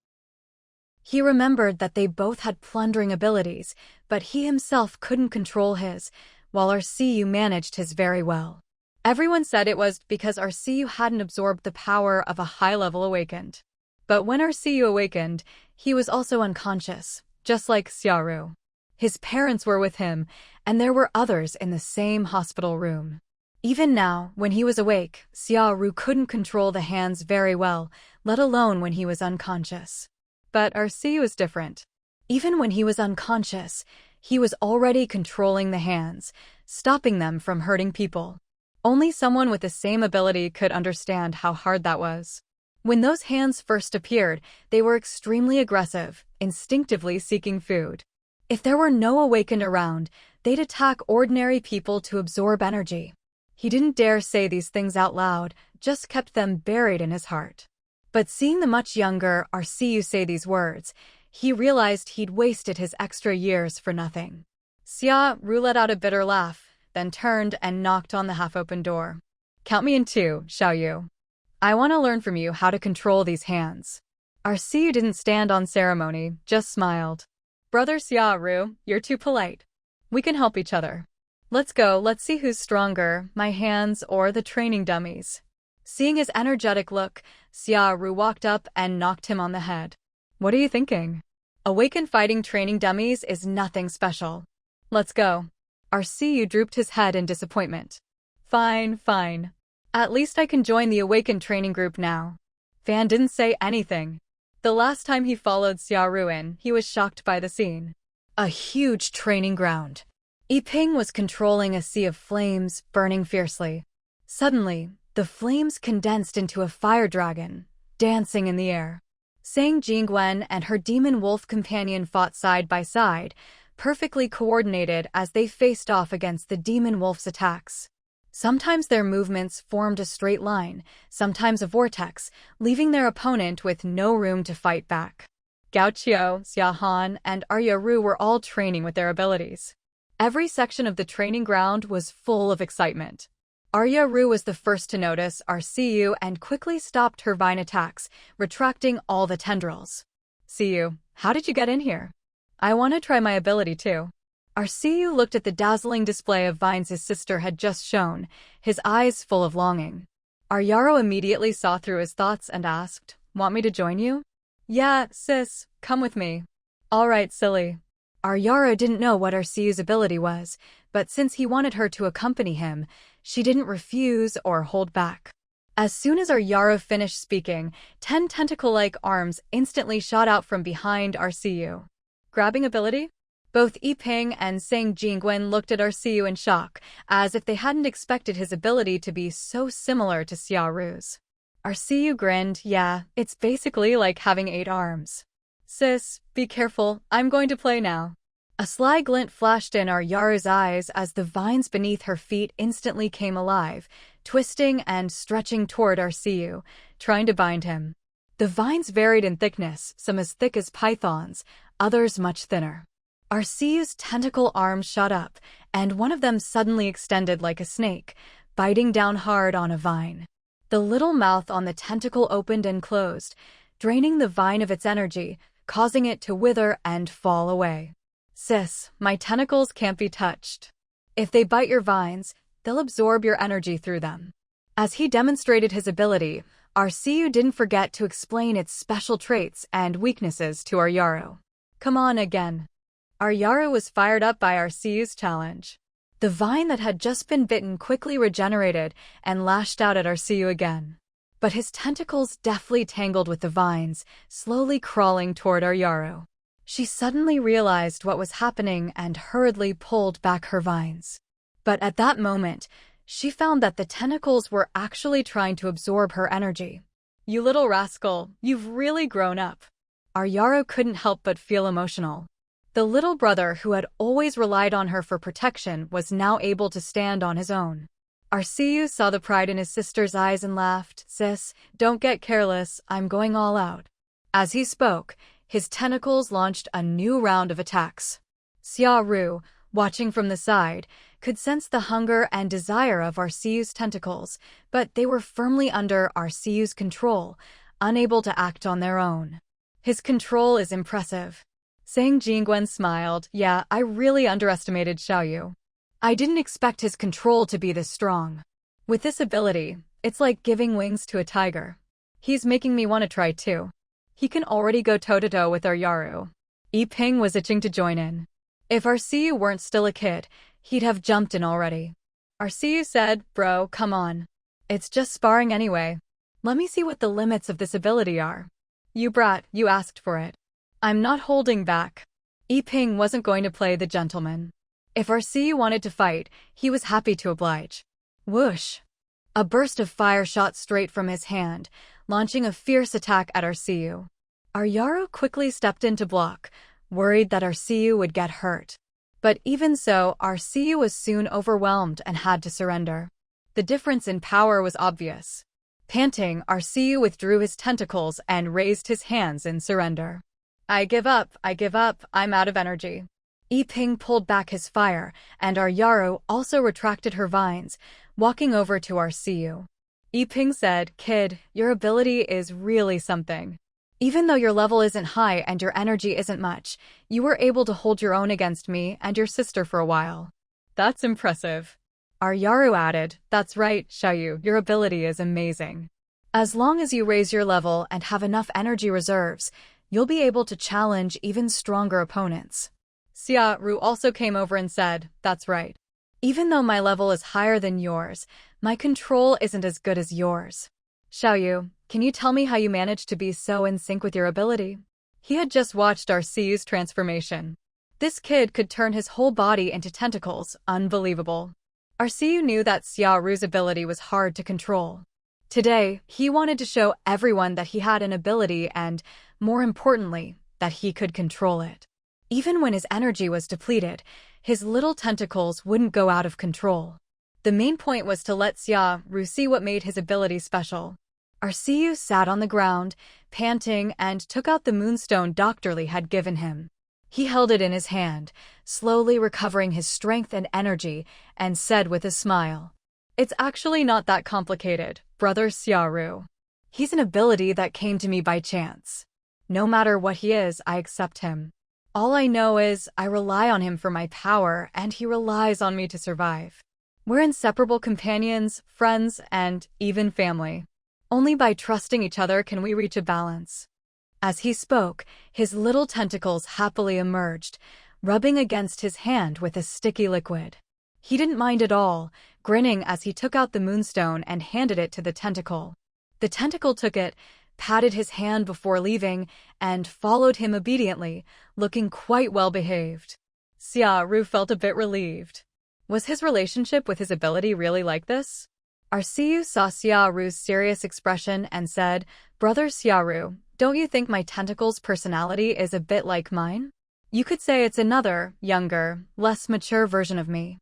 He remembered that they both had plundering abilities, but he himself couldn't control his, while Arcee managed his very well. Everyone said it was because Arcee hadn't absorbed the power of a high-level awakened. But when Arcee awakened, he was also unconscious, just like Xiaoru. His parents were with him, and there were others in the same hospital room. Even now, when he was awake, Xiaoru couldn't control the hands very well, let alone when he was unconscious. But Arcee was different. Even when he was unconscious, he was already controlling the hands, stopping them from hurting people. Only someone with the same ability could understand how hard that was. When those hands first appeared, they were extremely aggressive, instinctively seeking food. If there were no awakened around, they'd attack ordinary people to absorb energy. He didn't dare say these things out loud, just kept them buried in his heart. But seeing the much younger Arcee say these words, he realized he'd wasted his extra years for nothing. Xiaoru let out a bitter laugh, then turned and knocked on the half-open door. Count me in 2, Xiaoyu. I want to learn from you how to control these hands. Arcee didn't stand on ceremony, just smiled. Brother Xiaoru, you're too polite. We can help each other. Let's go, let's see who's stronger, my hands or the training dummies. Seeing his energetic look, Xiaoru walked up and knocked him on the head. What are you thinking? Awakened fighting training dummies is nothing special. Let's go. Arcee drooped his head in disappointment. Fine, fine. At least I can join the awakened training group now. Fan didn't say anything. The last time he followed Xiaoru in, he was shocked by the scene. A huge training ground. Yiping was controlling a sea of flames, burning fiercely. Suddenly, the flames condensed into a fire dragon, dancing in the air. Sang Jingwen and her demon wolf companion fought side by side, perfectly coordinated as they faced off against the demon wolf's attacks. Sometimes their movements formed a straight line, sometimes a vortex, leaving their opponent with no room to fight back. Gao Qiu, Xia Han, and Arya Ru were all training with their abilities. Every section of the training ground was full of excitement. Arya Ru was the first to notice Arcee and quickly stopped her vine attacks, retracting all the tendrils. Arcee, how did you get in here? I want to try my ability too. Arcee looked at the dazzling display of vines his sister had just shown, his eyes full of longing. Aryaro immediately saw through his thoughts and asked, Want me to join you? Yeah, sis, come with me. All right, silly. Aryaro didn't know what Arcee's ability was, but since he wanted her to accompany him, she didn't refuse or hold back. As soon as Aryaro finished speaking, 10 tentacle-like arms instantly shot out from behind Arcee. Grabbing ability? Both Yiping and Sang Jingwen looked at Arcee in shock, as if they hadn't expected his ability to be so similar to Xiaoru's. Arcee grinned, yeah, it's basically like having 8 arms. Sis, be careful, I'm going to play now. A sly glint flashed in Aryaru's eyes as the vines beneath her feet instantly came alive, twisting and stretching toward Arcee, trying to bind him. The vines varied in thickness, some as thick as pythons, others much thinner. Arceeu's tentacle arms shot up, and one of them suddenly extended like a snake, biting down hard on a vine. The little mouth on the tentacle opened and closed, draining the vine of its energy, causing it to wither and fall away. Sis, my tentacles can't be touched. If they bite your vines, they'll absorb your energy through them. As he demonstrated his ability, Arceeu didn't forget to explain its special traits and weaknesses to Aryaru. Come on again. Aryaru was fired up by Arceeu's challenge. The vine that had just been bitten quickly regenerated and lashed out at Arceeu again. But his tentacles deftly tangled with the vines, slowly crawling toward Aryaru. She suddenly realized what was happening and hurriedly pulled back her vines. But at that moment, she found that the tentacles were actually trying to absorb her energy. You little rascal, you've really grown up. Aryaru couldn't help but feel emotional. The little brother who had always relied on her for protection was now able to stand on his own. Arceeu saw the pride in his sister's eyes and laughed. Sis, don't get careless, I'm going all out. As he spoke, his tentacles launched a new round of attacks. Xiaoru, watching from the side, could sense the hunger and desire of Arceeu's tentacles, but they were firmly under Arceeu's control, unable to act on their own. His control is impressive. Sang Chu smiled. Yeah, I really underestimated Xiaoyu. I didn't expect his control to be this strong. With this ability, it's like giving wings to a tiger. He's making me want to try too. He can already go toe-to-toe with Aryaru. Yiping was itching to join in. If Arceeu weren't still a kid, he'd have jumped in already. Arceeu said, Bro, come on. It's just sparring anyway. Let me see what the limits of this ability are. You brat, you asked for it. I'm not holding back. Yiping wasn't going to play the gentleman. If Arceeu wanted to fight, he was happy to oblige. Whoosh! A burst of fire shot straight from his hand, launching a fierce attack at Arceeu. Aryaru quickly stepped in to block, worried that Arceeu would get hurt. But even so, Arceeu was soon overwhelmed and had to surrender. The difference in power was obvious. Panting, Arceeu withdrew his tentacles and raised his hands in surrender. I give up, I'm out of energy. Yiping pulled back his fire, and Aryaru also retracted her vines, walking over to Arceeu. Yiping said, Kid, your ability is really something. Even though your level isn't high and your energy isn't much, you were able to hold your own against me and your sister for a while. That's impressive. Aryaru added, That's right, Xiaoyu, your ability is amazing. As long as you raise your level and have enough energy reserves, you'll be able to challenge even stronger opponents. Xiaoru also came over and said, That's right. Even though my level is higher than yours, my control isn't as good as yours. Xiaoyu, can you tell me how you managed to be so in sync with your ability? He had just watched Arceeu's transformation. This kid could turn his whole body into tentacles, unbelievable. Arceeu knew that Xiaoru's ability was hard to control. Today, he wanted to show everyone that he had an ability and, more importantly, that he could control it. Even when his energy was depleted, his little tentacles wouldn't go out of control. The main point was to let Xiaoru see what made his ability special. Arceeu sat on the ground, panting, and took out the moonstone Dr. Lee had given him. He held it in his hand, slowly recovering his strength and energy, and said with a smile, It's actually not that complicated, Brother Xiaoru. He's an ability that came to me by chance. No matter what he is, I accept him. All I know is I rely on him for my power, and he relies on me to survive. We're inseparable companions, friends, and even family. Only by trusting each other can we reach a balance. As he spoke, his little tentacles happily emerged, rubbing against his hand with a sticky liquid. He didn't mind at all, grinning as he took out the moonstone and handed it to the tentacle. The tentacle took it, patted his hand before leaving, and followed him obediently, looking quite well behaved. Xiaoru felt a bit relieved. Was his relationship with his ability really like this? Arceeu saw Xiaoru's serious expression and said, Brother Xiaoru, don't you think my tentacle's personality is a bit like mine? You could say it's another, younger, less mature version of me.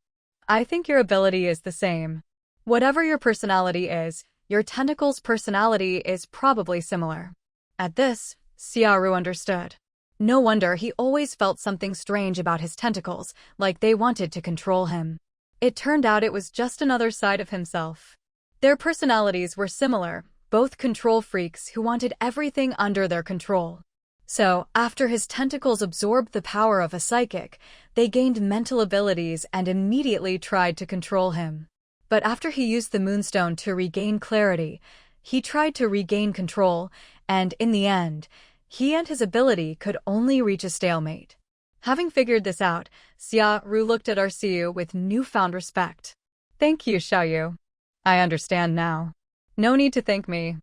I think your ability is the same. Whatever your personality is, your tentacle's personality is probably similar. At this, Xiaoru understood. No wonder he always felt something strange about his tentacles, like they wanted to control him. It turned out it was just another side of himself. Their personalities were similar, both control freaks who wanted everything under their control. So, after his tentacles absorbed the power of a psychic, they gained mental abilities and immediately tried to control him. But after he used the Moonstone to regain clarity, he tried to regain control, and in the end, he and his ability could only reach a stalemate. Having figured this out, Xiaoru looked at Xiaoyu with newfound respect. Thank you, Xiaoyu. I understand now. No need to thank me.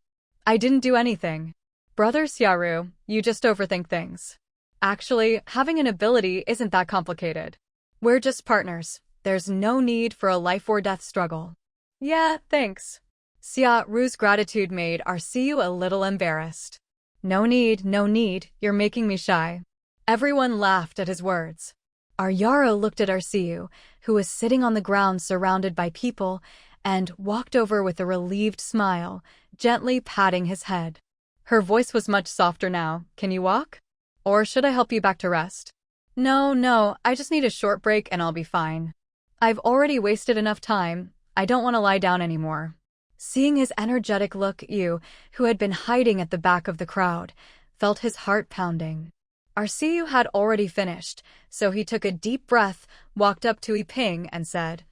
I didn't do anything. Brother Xiaoru, you just overthink things. Actually, having an ability isn't that complicated. We're just partners. There's no need for a life-or-death struggle. Yeah, thanks. Xiaoru's gratitude made Xiaoyu a little embarrassed. No need, you're making me shy. Everyone laughed at his words. Aryaro looked at Xiaoyu, who was sitting on the ground surrounded by people, and walked over with a relieved smile, gently patting his head. Her voice was much softer now. Can you walk? Or should I help you back to rest? No, I just need a short break and I'll be fine. I've already wasted enough time. I don't want to lie down anymore. Seeing his energetic look, Yu, who had been hiding at the back of the crowd, felt his heart pounding. Xiaoyu had already finished, so he took a deep breath, walked up to Yiping and said,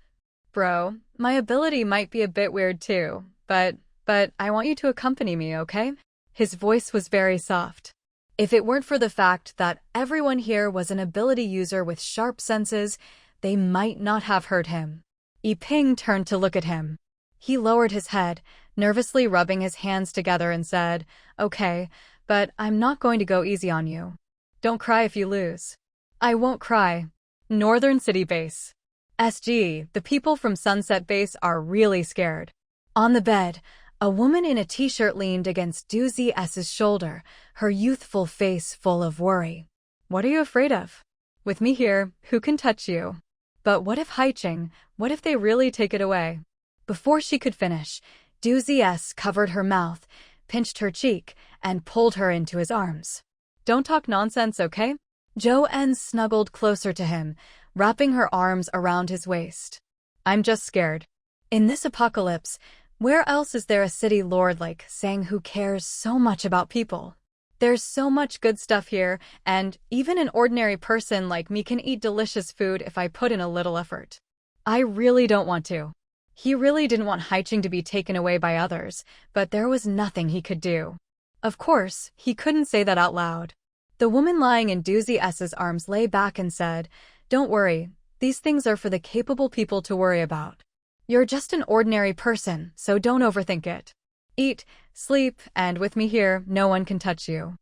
Bro, my ability might be a bit weird too, but I want you to accompany me, okay? His voice was very soft. If it weren't for the fact that everyone here was an ability user with sharp senses, they might not have heard him. Yiping turned to look at him. He lowered his head, nervously rubbing his hands together and said, Okay, but I'm not going to go easy on you. Don't cry if you lose. I won't cry. Northern City Base. SG, the people from Sunset Base are really scared. On the bed, a woman in a t-shirt leaned against Doozy S's shoulder, her youthful face full of worry. What are you afraid of? With me here, who can touch you? But what if Haiching, what if they really take it away? Before she could finish, Doozy S covered her mouth, pinched her cheek, and pulled her into his arms. Don't talk nonsense, okay? Jo-En snuggled closer to him, wrapping her arms around his waist. I'm just scared. In this apocalypse, where else is there a city lord like Sang who cares so much about people? There's so much good stuff here, and even an ordinary person like me can eat delicious food if I put in a little effort. I really don't want to. He really didn't want Haiching to be taken away by others, but there was nothing he could do. Of course, he couldn't say that out loud. The woman lying in Doozy S's arms lay back and said, Don't worry, these things are for the capable people to worry about. You're just an ordinary person, so don't overthink it. Eat, sleep, and with me here, no one can touch you.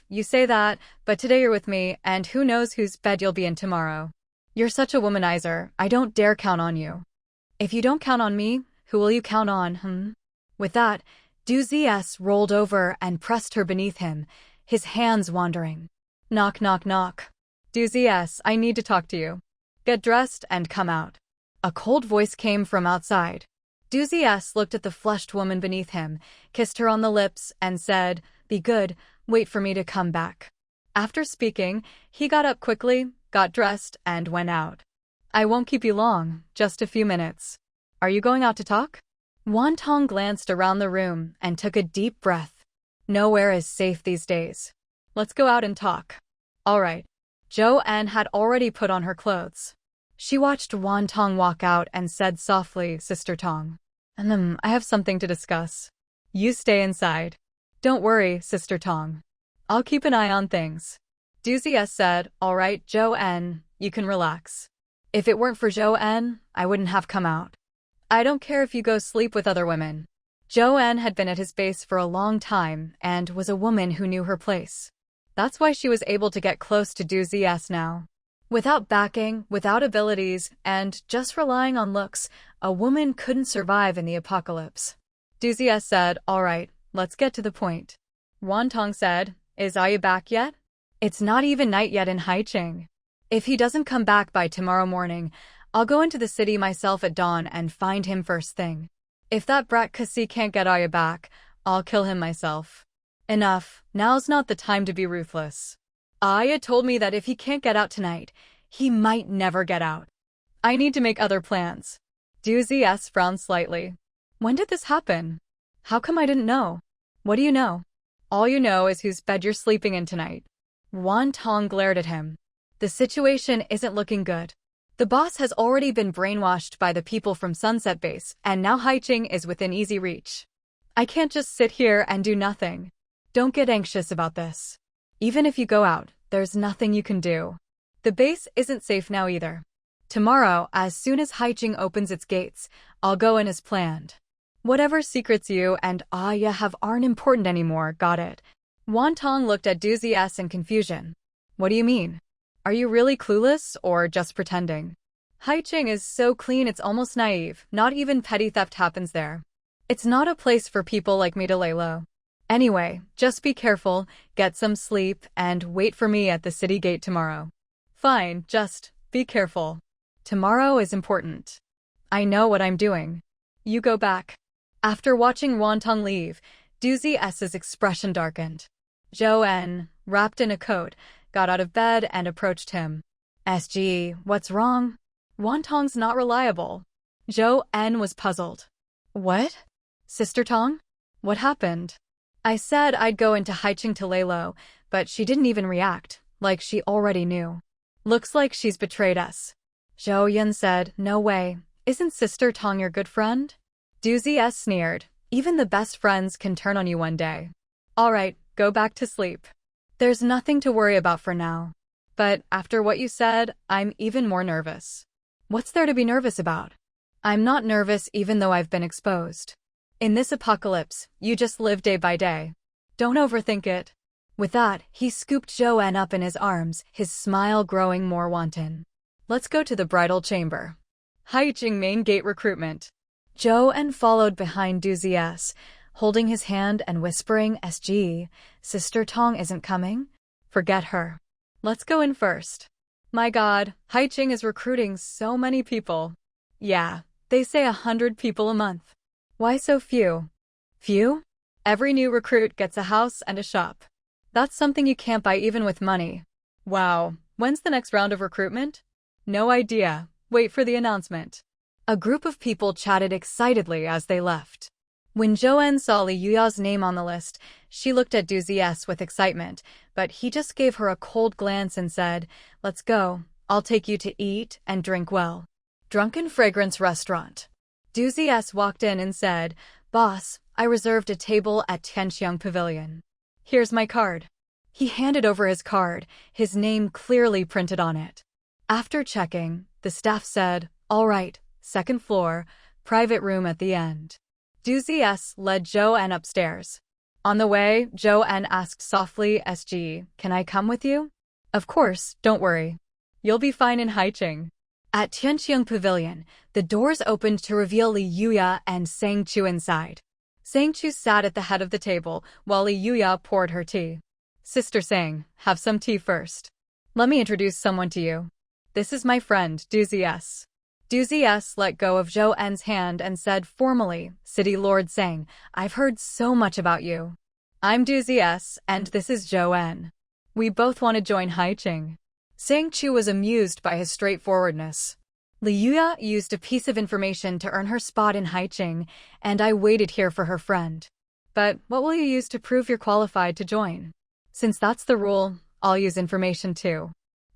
You say that, but today you're with me, and who knows whose bed you'll be in tomorrow. You're such a womanizer, I don't dare count on you. If you don't count on me, who will you count on, With that, Doozy S rolled over and pressed her beneath him, his hands wandering. Knock, knock, knock. Doozy S, I need to talk to you. Get dressed and come out. A cold voice came from outside. Doozy S looked at the flushed woman beneath him, kissed her on the lips, and said, Be good, wait for me to come back. After speaking, he got up quickly, got dressed, and went out. I won't keep you long, just a few minutes. Are you going out to talk? Wantong glanced around the room and took a deep breath. Nowhere is safe these days. Let's go out and talk. All right. Jo-En had already put on her clothes. She watched Wantong walk out and said softly, Sister Tong. I have something to discuss. You stay inside. Don't worry, Sister Tong. I'll keep an eye on things. Doozy S said, All right, Jo-En, you can relax. If it weren't for Jo-En, I wouldn't have come out. I don't care if you go sleep with other women. Jo-En had been at his base for a long time and was a woman who knew her place. That's why she was able to get close to Doozy S now. Without backing, without abilities, and just relying on looks, a woman couldn't survive in the apocalypse. Doozy S said, All right, let's get to the point. Wantong said, Is Aya back yet? It's not even night yet in Haiching. If he doesn't come back by tomorrow morning, I'll go into the city myself at dawn and find him first thing. If that brat Cassie can't get Aya back, I'll kill him myself. Enough, now's not the time to be ruthless. Aya told me that if he can't get out tonight, he might never get out. I need to make other plans. Doozy S frowned slightly. When did this happen? How come I didn't know? What do you know? All you know is whose bed you're sleeping in tonight. Wan Tong glared at him. The situation isn't looking good. The boss has already been brainwashed by the people from Sunset Base, and now Haiching is within easy reach. I can't just sit here and do nothing. Don't get anxious about this. Even if you go out, there's nothing you can do. The base isn't safe now either. Tomorrow, as soon as Haiching opens its gates, I'll go in as planned. Whatever secrets you and Aya have aren't important anymore, got it? Wan Tong looked at Doozy S in confusion. What do you mean? Are you really clueless or just pretending? Haiching is so clean it's almost naive, not even petty theft happens there. It's not a place for people like me to lay low. Anyway, just be careful, get some sleep, and wait for me at the city gate tomorrow. Fine, just be careful. Tomorrow is important. I know what I'm doing. You go back. After watching Wantong leave, Doozy S's expression darkened. Zhou En, wrapped in a coat, got out of bed and approached him. SG, what's wrong? Wantong's not reliable. Zhou En was puzzled. What? Sister Tong? What happened? I said I'd go into Haiching to lay low, but she didn't even react, like she already knew. Looks like she's betrayed us. Zhou Yun said, no way. Isn't Sister Tong your good friend? Doozy S sneered. Even the best friends can turn on you one day. All right, go back to sleep. There's nothing to worry about for now. But after what you said, I'm even more nervous. What's there to be nervous about? I'm not nervous even though I've been exposed. In this apocalypse, you just live day by day. Don't overthink it. With that, he scooped Zhou En up in his arms, his smile growing more wanton. Let's go to the bridal chamber. Haiching main gate recruitment. Zhou En followed behind Doozy S, holding his hand and whispering, SG, Sister Tong isn't coming? Forget her. Let's go in first. My god, Haiching is recruiting so many people. Yeah, they say 100 people a month. Why so few? Few? Every new recruit gets a house and a shop. That's something you can't buy even with money. Wow, when's the next round of recruitment? No idea. Wait for the announcement. A group of people chatted excitedly as they left. When Zhou En saw Li Yuya's name on the list, she looked at Doozy S with excitement, but he just gave her a cold glance and said, let's go. I'll take you to eat and drink well. Drunken Fragrance Restaurant. Doozy S walked in and said, Boss, I reserved a table at Tianqiang Pavilion. Here's my card. He handed over his card, his name clearly printed on it. After checking, the staff said, all right, second floor, private room at the end. Doozy S led Zhou En upstairs. On the way, Zhou En asked softly, SG, can I come with you? Of course, don't worry. You'll be fine in Haiching. At Tianqiang Pavilion, the doors opened to reveal Li Yuya and Sang Chu inside. Sang Chu sat at the head of the table, while Li Yuya poured her tea. Sister Sang, have some tea first. Let me introduce someone to you. This is my friend, Doozy S. Doozy S let go of Zhou En's hand and said formally, City Lord Sang, I've heard so much about you. I'm Doozy S, and this is Zhou En. We both want to join Haiching. Sang Chu was amused by his straightforwardness. Li Yuya used a piece of information to earn her spot in Haiching, and I waited here for her friend. But what will you use to prove you're qualified to join? Since that's the rule, I'll use information too.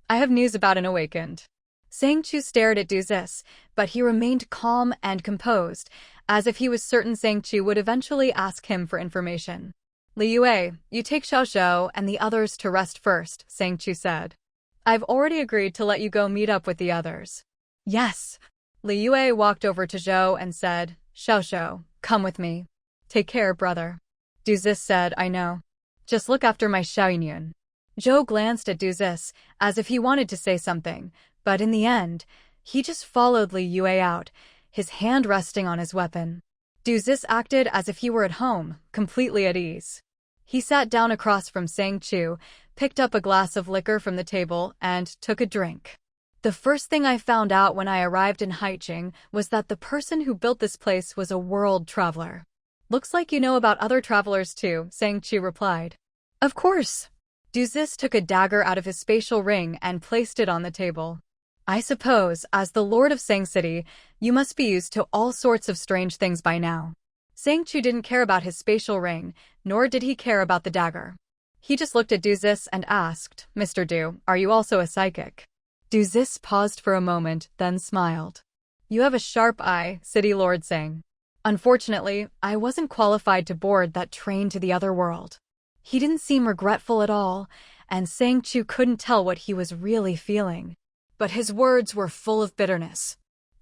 I have news about an awakened. Sang Chu stared at Doozy, but he remained calm and composed, as if he was certain Sang Chu would eventually ask him for information. Li Yue, you take Xiao Xiao and the others to rest first, Sang Chu said. I've already agreed to let you go meet up with the others. Yes. Li Yue walked over to Zhou and said, Xiao Xiao, come with me. Take care, brother. Doozy said, I know. Just look after my Xiaoyun. Zhou glanced at Doozy as if he wanted to say something, but in the end, he just followed Li Yue out, his hand resting on his weapon. Doozy acted as if he were at home, completely at ease. He sat down across from Sang Chu, picked up a glass of liquor from the table, and took a drink. The first thing I found out when I arrived in Haiching was that the person who built this place was a world traveler. Looks like you know about other travelers too, Sang Chu replied. Of course. Duzis took a dagger out of his spatial ring and placed it on the table. I suppose, as the Lord of Sang City, you must be used to all sorts of strange things by now. Sang Chu didn't care about his spatial ring, nor did he care about the dagger. He just looked at Duzis and asked, "Mr. Du, are you also a psychic?" Duzis paused for a moment, then smiled. "You have a sharp eye, City Lord Sang. Unfortunately, I wasn't qualified to board that train to the other world." He didn't seem regretful at all, and Sang Chu couldn't tell what he was really feeling. But his words were full of bitterness.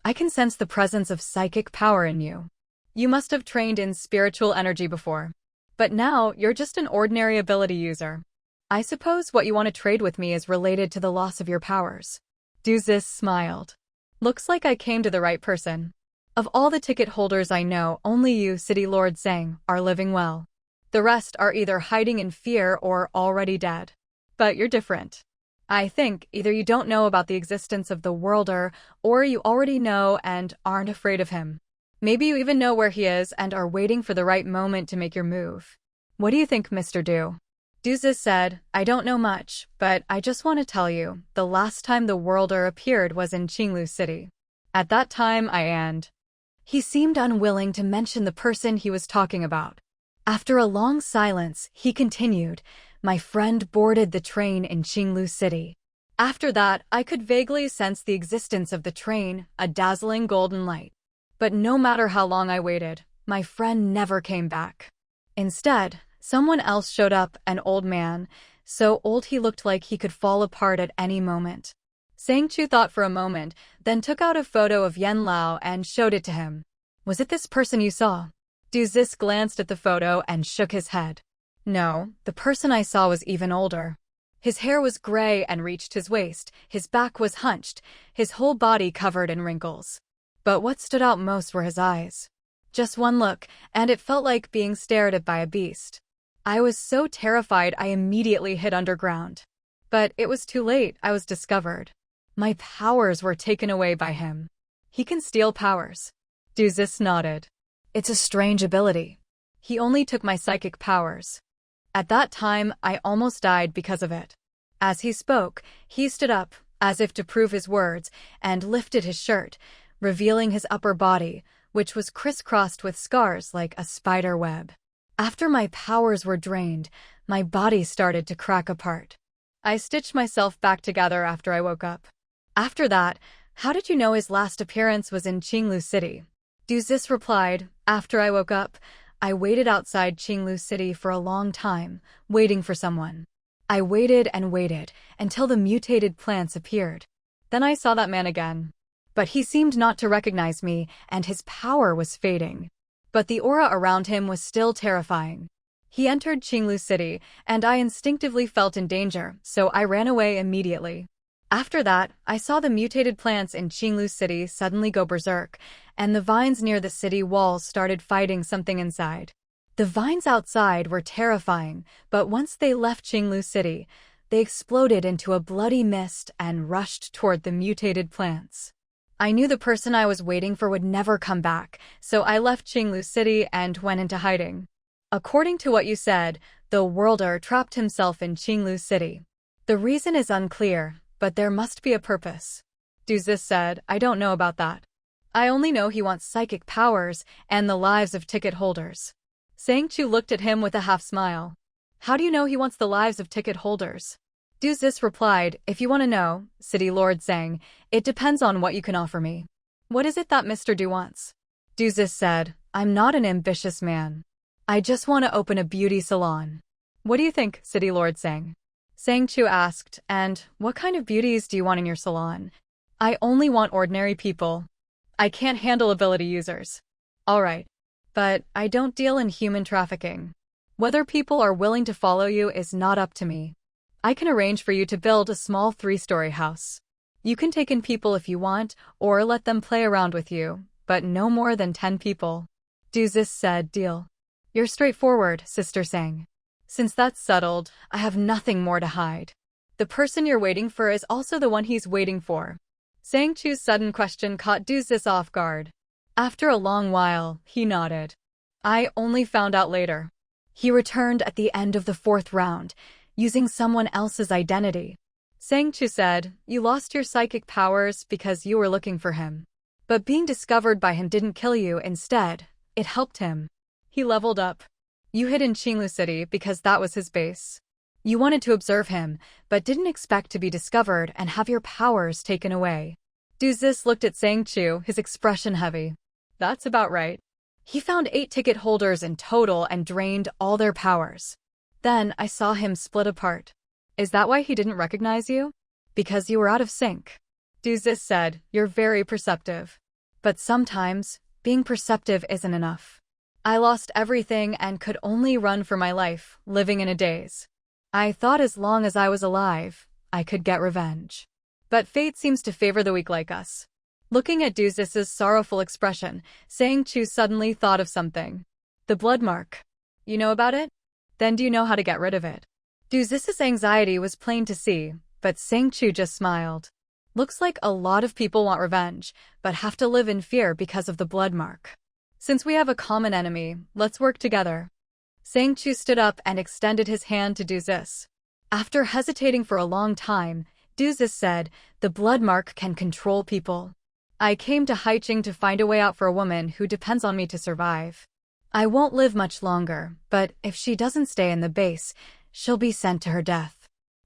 "I can sense the presence of psychic power in you. You must have trained in spiritual energy before. But now, you're just an ordinary ability user. I suppose what you want to trade with me is related to the loss of your powers." Duzis smiled. "Looks like I came to the right person. Of all the ticket holders I know, only you, City Lord Sang, are living well. The rest are either hiding in fear or already dead. But you're different. I think either you don't know about the existence of the Worlder, or you already know and aren't afraid of him. Maybe you even know where he is and are waiting for the right moment to make your move. What do you think, Mr. Du?" Duzis said, "I don't know much, but I just want to tell you, the last time the Worlder appeared was in Qinglu City. At that time He seemed unwilling to mention the person he was talking about. After a long silence, he continued, "My friend boarded the train in Qinglu City. After that, I could vaguely sense the existence of the train, a dazzling golden light. But no matter how long I waited, my friend never came back. Instead, someone else showed up, an old man, so old he looked like he could fall apart at any moment." Sang Chu thought for a moment, then took out a photo of Yen Lao and showed it to him. "Was it this person you saw?" Duzis glanced at the photo and shook his head. "No, the person I saw was even older. His hair was gray and reached his waist, his back was hunched, his whole body covered in wrinkles. But what stood out most were his eyes. Just one look, and it felt like being stared at by a beast. I was so terrified I immediately hid underground. But it was too late, I was discovered. My powers were taken away by him. He can steal powers." Duzis nodded. "It's a strange ability. He only took my psychic powers. At that time, I almost died because of it." As he spoke, he stood up, as if to prove his words, and lifted his shirt, revealing his upper body, which was crisscrossed with scars like a spider web. After my powers were drained, my body started to crack apart. I stitched myself back together after I woke up. After that, how did you know his last appearance was in Qinglu City? Duzis replied, "After I woke up, I waited outside Qinglu City for a long time, waiting for someone. I waited and waited until the mutated plants appeared. Then I saw that man again. But he seemed not to recognize me, and his power was fading. But the aura around him was still terrifying. He entered Qinglu City, and I instinctively felt in danger, so I ran away immediately. After that, I saw the mutated plants in Qinglu City suddenly go berserk, and the vines near the city walls started fighting something inside. The vines outside were terrifying, but once they left Qinglu City, they exploded into a bloody mist and rushed toward the mutated plants. I knew the person I was waiting for would never come back, so I left Qinglu City and went into hiding. According to what you said, the Worlder trapped himself in Qinglu City. The reason is unclear, but there must be a purpose." Duzis said, "I don't know about that. I only know he wants psychic powers and the lives of ticket holders." Sang Chu looked at him with a half-smile. "How do you know he wants the lives of ticket holders?" Duzis replied, "If you want to know, City Lord Sang, it depends on what you can offer me." "What is it that Mr. Du wants?" Duzis said, "I'm not an ambitious man. I just want to open a beauty salon." "What do you think, City Lord Sang?" Sang Chu asked, "And what kind of beauties do you want in your salon?" "I only want ordinary people. I can't handle ability users." "All right. But I don't deal in human trafficking. Whether people are willing to follow you is not up to me. I can arrange for you to build a small 3-story house. You can take in people if you want, or let them play around with you, but no more than 10 people." Duzis said, "Deal." "You're straightforward, Sister Sang. Since that's settled, I have nothing more to hide. The person you're waiting for is also the one he's waiting for." Sang Chu's sudden question caught Duzis off guard. After a long while, he nodded. "I only found out later. He returned at the end of the 4th round. using someone else's identity. Sang Chu said, "You lost your psychic powers because you were looking for him. But being discovered by him didn't kill you, instead, it helped him. He leveled up. You hid in Qinglu City because that was his base. You wanted to observe him, but didn't expect to be discovered and have your powers taken away." Duzis looked at Sang Chu, his expression heavy. "That's about right. He found 8 ticket holders in total and drained all their powers. Then I saw him split apart. Is that why he didn't recognize you? Because you were out of sync." Duzis said, "You're very perceptive. But sometimes, being perceptive isn't enough. I lost everything and could only run for my life, living in a daze. I thought as long as I was alive, I could get revenge. But fate seems to favor the weak like us." Looking at Duzis's sorrowful expression, Sang Chu suddenly thought of something. "The blood mark. You know about it? Then do you know how to get rid of it?" Duzis's anxiety was plain to see, but Sang Chu just smiled. "Looks like a lot of people want revenge, but have to live in fear because of the blood mark. Since we have a common enemy, let's work together." Sang Chu stood up and extended his hand to Duzis. After hesitating for a long time, Duzis said, "The blood mark can control people. I came to Haiqing to find a way out for a woman who depends on me to survive. I won't live much longer, but if she doesn't stay in the base, she'll be sent to her death.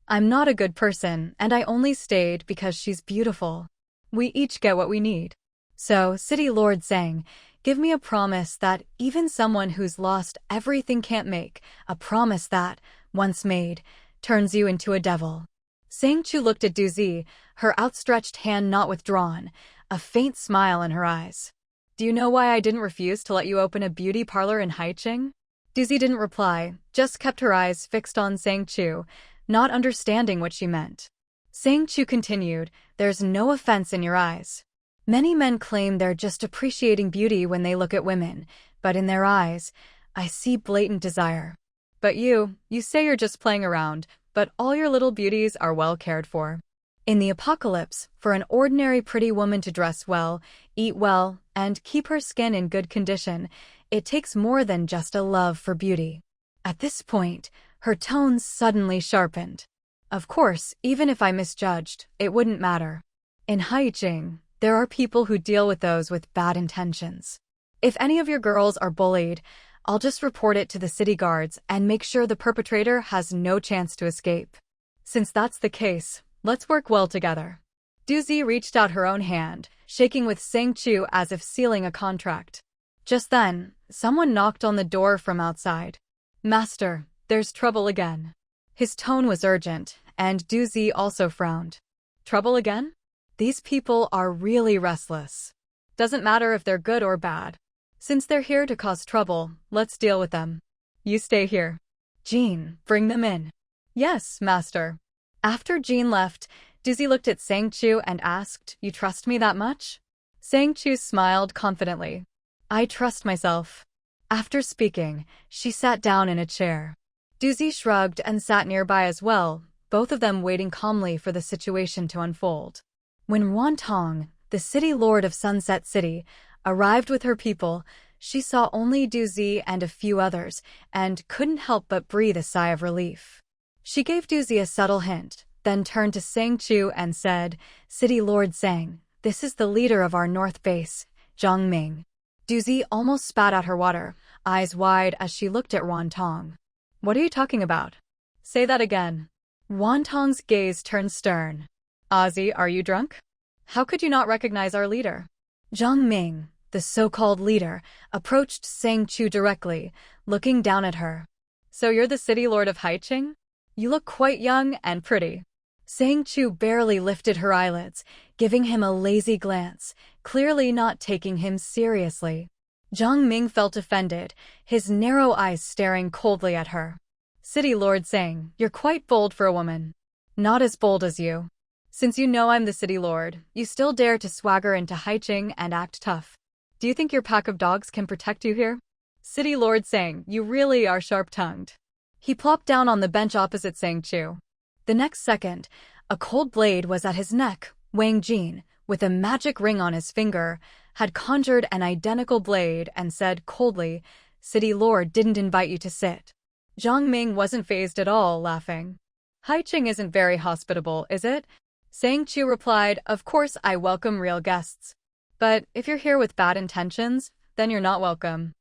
I'm not a good person, and I only stayed because she's beautiful. We each get what we need. So, City Lord Sang, give me a promise that even someone who's lost everything can't make, a promise that, once made, turns you into a devil." Sang Chu looked at Duzi, her outstretched hand not withdrawn, a faint smile in her eyes. "Do you know why I didn't refuse to let you open a beauty parlor in Haiqing?" Duzi didn't reply, just kept her eyes fixed on Sang Chu, not understanding what she meant. Sang Chu continued, "There's no offense in your eyes. Many men claim they're just appreciating beauty when they look at women, but in their eyes, I see blatant desire. But you say you're just playing around, but all your little beauties are well cared for. In the apocalypse, for an ordinary pretty woman to dress well, eat well, and keep her skin in good condition, it takes more than just a love for beauty." At this point, her tone suddenly sharpened. "Of course, even if I misjudged, it wouldn't matter. In Haiqing, there are people who deal with those with bad intentions. If any of your girls are bullied, I'll just report it to the city guards and make sure the perpetrator has no chance to escape. Since that's the case, let's work well together." Duzi reached out her own hand, shaking with Sang Chu as if sealing a contract. Just then, someone knocked on the door from outside. "Master, there's trouble again." His tone was urgent, and Duzi also frowned. "Trouble again? These people are really restless. Doesn't matter if they're good or bad. Since they're here to cause trouble, let's deal with them. You stay here. Jean, bring them in." "Yes, master." After Jean left, Duzi looked at Sang Chu and asked, "You trust me that much?" Sang Chu smiled confidently. "I trust myself." After speaking, she sat down in a chair. Duzi shrugged and sat nearby as well, both of them waiting calmly for the situation to unfold. When Wan Tong, the city lord of Sunset City, arrived with her people, she saw only Duzi and a few others, and couldn't help but breathe a sigh of relief. She gave Duzi a subtle hint, then turned to Sang Chu and said, "City Lord Sang, this is the leader of our north base, Zhang Ming." Duzi almost spat out her water, eyes wide as she looked at Wan Tong. "What are you talking about? Say that again." Wan Tong's gaze turned stern. "Ozzy, are you drunk? How could you not recognize our leader?" Zhang Ming, the so-called leader, approached Sang Chu directly, looking down at her. "So you're the city lord of Haiqing? You look quite young and pretty." Sang Chu barely lifted her eyelids, giving him a lazy glance, clearly not taking him seriously. Zhang Ming felt offended, his narrow eyes staring coldly at her. "City Lord Sang, you're quite bold for a woman. Not as bold as you. Since you know I'm the city lord, you still dare to swagger into Haiqing and act tough. Do you think your pack of dogs can protect you here? City Lord Sang, you really are sharp-tongued." He plopped down on the bench opposite Sang Chu. The next second, a cold blade was at his neck. Wang Jin, with a magic ring on his finger, had conjured an identical blade and said coldly, "City Lord didn't invite you to sit." Zhang Ming wasn't fazed at all, laughing. Haiching isn't very hospitable, is it? Sang Chu replied, of course I welcome real guests. But if you're here with bad intentions, then you're not welcome.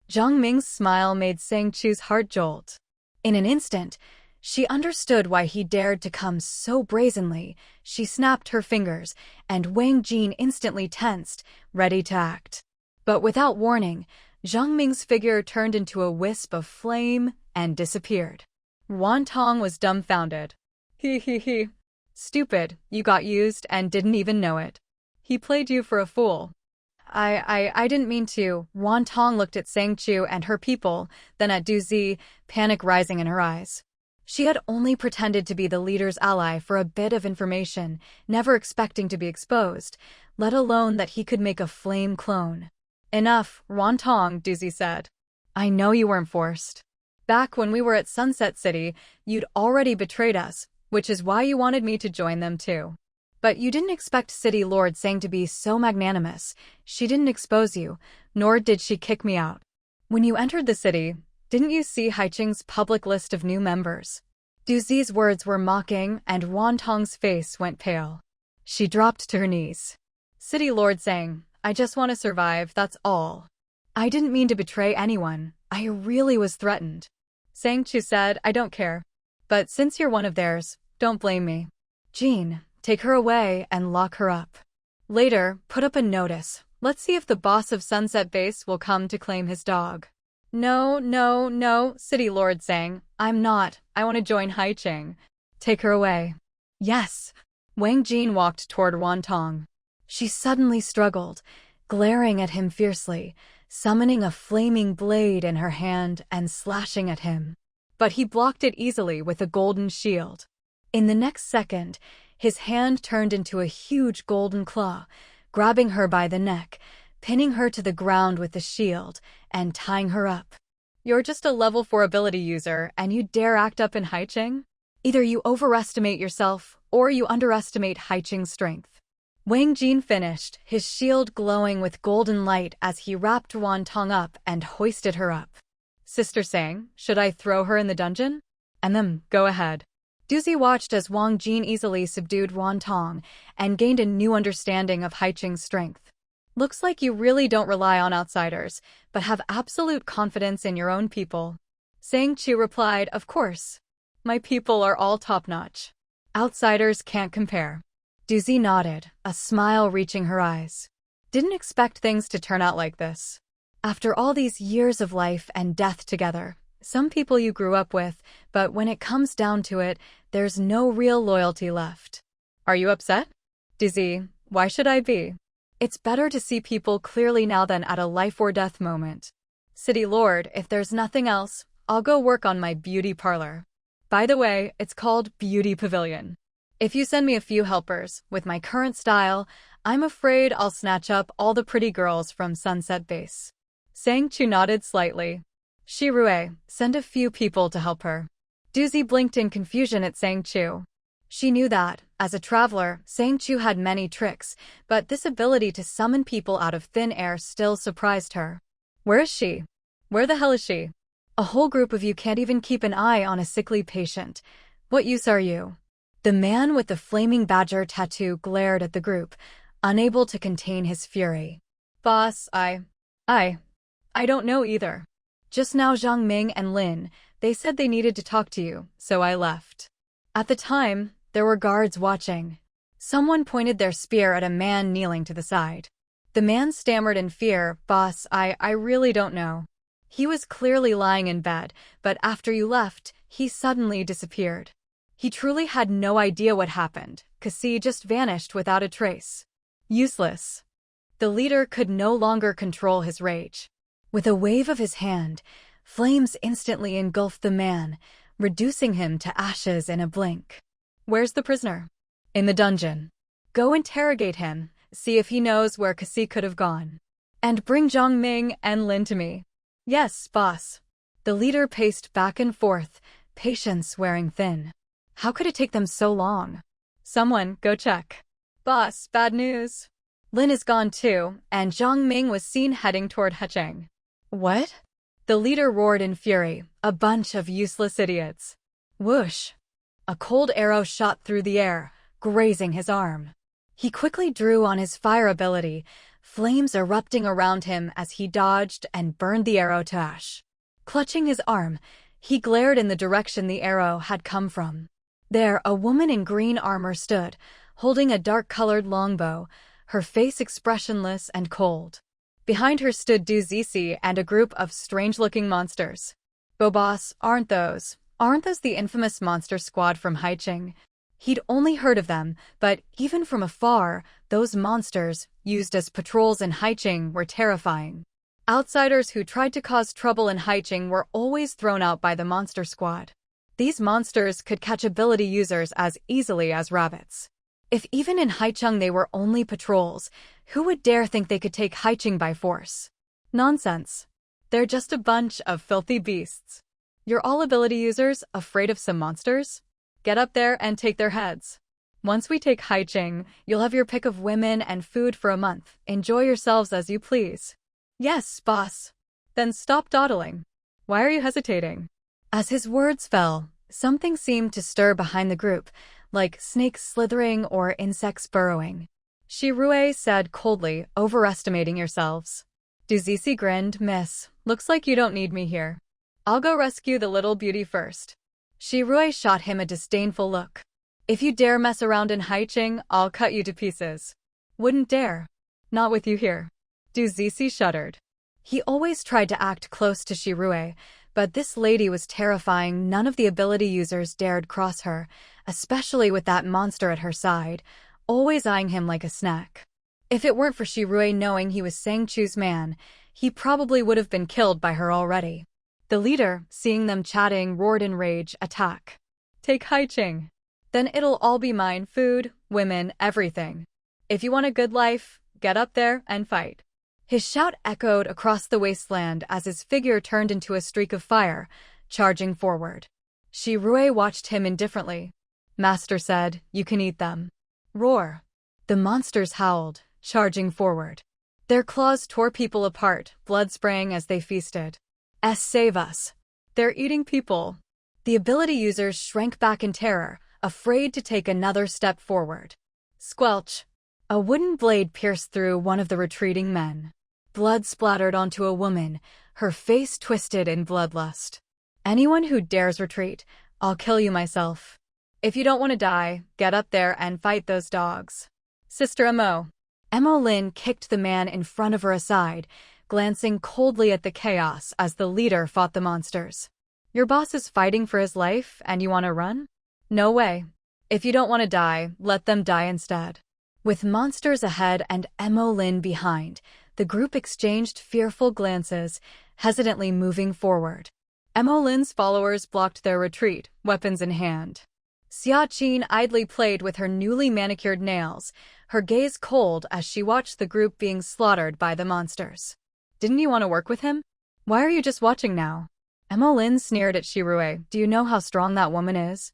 Zhang Ming's smile made Sang Chu's heart jolt. In an instant, she understood why he dared to come so brazenly. She snapped her fingers, and Wang Jin instantly tensed, ready to act. But without warning, Zhang Ming's figure turned into a wisp of flame and disappeared. Wan Tong was dumbfounded. He. Stupid, you got used and didn't even know it. He played you for a fool. I didn't mean to. Wan Tong looked at Sang Chu and her people, then at Du Zi, panic rising in her eyes. She had only pretended to be the leader's ally for a bit of information, never expecting to be exposed, let alone that he could make a flame clone. Enough, Wan Tong, Du Zi said. I know you weren't forced. Back when we were at Sunset City, you'd already betrayed us, which is why you wanted me to join them too. But you didn't expect City Lord Sang to be so magnanimous. She didn't expose you, nor did she kick me out. When you entered the city, didn't you see Haiching's public list of new members? Du Zi's words were mocking, and Wan Tong's face went pale. She dropped to her knees. City Lord Sang, I just want to survive, that's all. I didn't mean to betray anyone. I really was threatened. Sang Chu said, I don't care. But since you're one of theirs, don't blame me. Jean, take her away and lock her up. Later, put up a notice. Let's see if the boss of Sunset Base will come to claim his dog. No, City Lord Sang. I'm not. I want to join Haiching. Take her away. Yes. Wang Jin walked toward Wan Tong. She suddenly struggled, glaring at him fiercely, summoning a flaming blade in her hand and slashing at him. But he blocked it easily with a golden shield. In the next second, his hand turned into a huge golden claw, grabbing her by the neck, pinning her to the ground with the shield, and tying her up. You're just a level 4 ability user, and you dare act up in Haiching? Either you overestimate yourself, or you underestimate Haiching's strength. Wang Jin finished, his shield glowing with golden light as he wrapped Wan Tong up and hoisted her up. Sister Sang, should I throw her in the dungeon? And then, go ahead. Du Zi watched as Wang Jin easily subdued Wan Tong and gained a new understanding of Haiching's strength. Looks like you really don't rely on outsiders, but have absolute confidence in your own people. Sang Chu replied, of course. My people are all top-notch. Outsiders can't compare. Du Zi nodded, a smile reaching her eyes. Didn't expect things to turn out like this. After all these years of life and death together, some people you grew up with, but when it comes down to it, there's no real loyalty left. Are you upset? Du Zi, why should I be? It's better to see people clearly now than at a life-or-death moment. City Lord, if there's nothing else, I'll go work on my beauty parlor. By the way, it's called Beauty Pavilion. If you send me a few helpers, with my current style, I'm afraid I'll snatch up all the pretty girls from Sunset Base. Sang Chu nodded slightly. Shirue, send a few people to help her. Du Zi blinked in confusion at Sang Chu. She knew that, as a traveler, Sang Chu had many tricks, but this ability to summon people out of thin air still surprised her. Where is she? Where the hell is she? A whole group of you can't even keep an eye on a sickly patient. What use are you? The man with the flaming badger tattoo glared at the group, unable to contain his fury. Boss, I don't know either. Just now Zhang Ming and Lin, they said they needed to talk to you, so I left. At the time, there were guards watching. Someone pointed their spear at a man kneeling to the side. The man stammered in fear, Boss, I really don't know. He was clearly lying in bed, but after you left, he suddenly disappeared. He truly had no idea what happened. Cassie just vanished without a trace. Useless. The leader could no longer control his rage. With a wave of his hand, flames instantly engulfed the man, reducing him to ashes in a blink. Where's the prisoner? In the dungeon. Go interrogate him, see if he knows where Cassie could have gone. And bring Zhang Ming and Lin to me. Yes, boss. The leader paced back and forth, patience wearing thin. How could it take them so long? Someone, go check. Boss, bad news. Lin is gone too, and Zhang Ming was seen heading toward Haiching. What? The leader roared in fury, a bunch of useless idiots. Whoosh. A cold arrow shot through the air, grazing his arm. He quickly drew on his fire ability, flames erupting around him as he dodged and burned the arrow to ash. Clutching his arm, he glared in the direction the arrow had come from. There, a woman in green armor stood, holding a dark-colored longbow, her face expressionless and cold. Behind her stood Duzizi and a group of strange-looking monsters. "Boss, aren't those the infamous monster squad from Haiching?" He'd only heard of them, but even from afar, those monsters, used as patrols in Haiching, were terrifying. Outsiders who tried to cause trouble in Haiching were always thrown out by the monster squad. These monsters could catch ability users as easily as rabbits. If even in Haicheng they were only patrols, who would dare think they could take Haiching by force? Nonsense. They're just a bunch of filthy beasts. You're all ability users, afraid of some monsters? Get up there and take their heads. Once we take Haiching, you'll have your pick of women and food for a month. Enjoy yourselves as you please. Yes, boss. Then stop dawdling. Why are you hesitating? As his words fell, something seemed to stir behind the group, like snakes slithering or insects burrowing. Shirue said coldly, overestimating yourselves. Duzizi grinned, "Miss, looks like you don't need me here. I'll go rescue the little beauty first." Shirue shot him a disdainful look. "If you dare mess around in Haiching, I'll cut you to pieces." "Wouldn't dare. Not with you here." Duzizi shuddered. He always tried to act close to Shirue, but this lady was terrifying. None of the ability users dared cross her, especially with that monster at her side, always eyeing him like a snack. If it weren't for Shirue knowing he was Sang Chu's man, he probably would have been killed by her already. The leader, seeing them chatting, roared in rage, "Attack! Take Haiching! Then it'll all be mine, food, women, everything. If you want a good life, get up there and fight." His shout echoed across the wasteland as his figure turned into a streak of fire, charging forward. Shirue watched him indifferently. "Master said, you can eat them." Roar! The monsters howled, charging forward. Their claws tore people apart, blood spraying as they feasted. Save us! They're eating people!" The ability users shrank back in terror, afraid to take another step forward. Squelch! A wooden blade pierced through one of the retreating men. Blood splattered onto a woman, her face twisted in bloodlust. "Anyone who dares retreat, I'll kill you myself. If you don't want to die, get up there and fight those dogs." "Sister Mo." Emo Lin kicked the man in front of her aside, glancing coldly at the chaos as the leader fought the monsters. "Your boss is fighting for his life, and you want to run? No way. If you don't want to die, let them die instead." With monsters ahead and Emo Lin behind, the group exchanged fearful glances, hesitantly moving forward. Emo Lin's followers blocked their retreat, weapons in hand. Xiaqin idly played with her newly manicured nails, her gaze cold as she watched the group being slaughtered by the monsters. "Didn't you want to work with him? Why are you just watching now?" Emo Lin sneered at Shirue. "Do you know how strong that woman is?"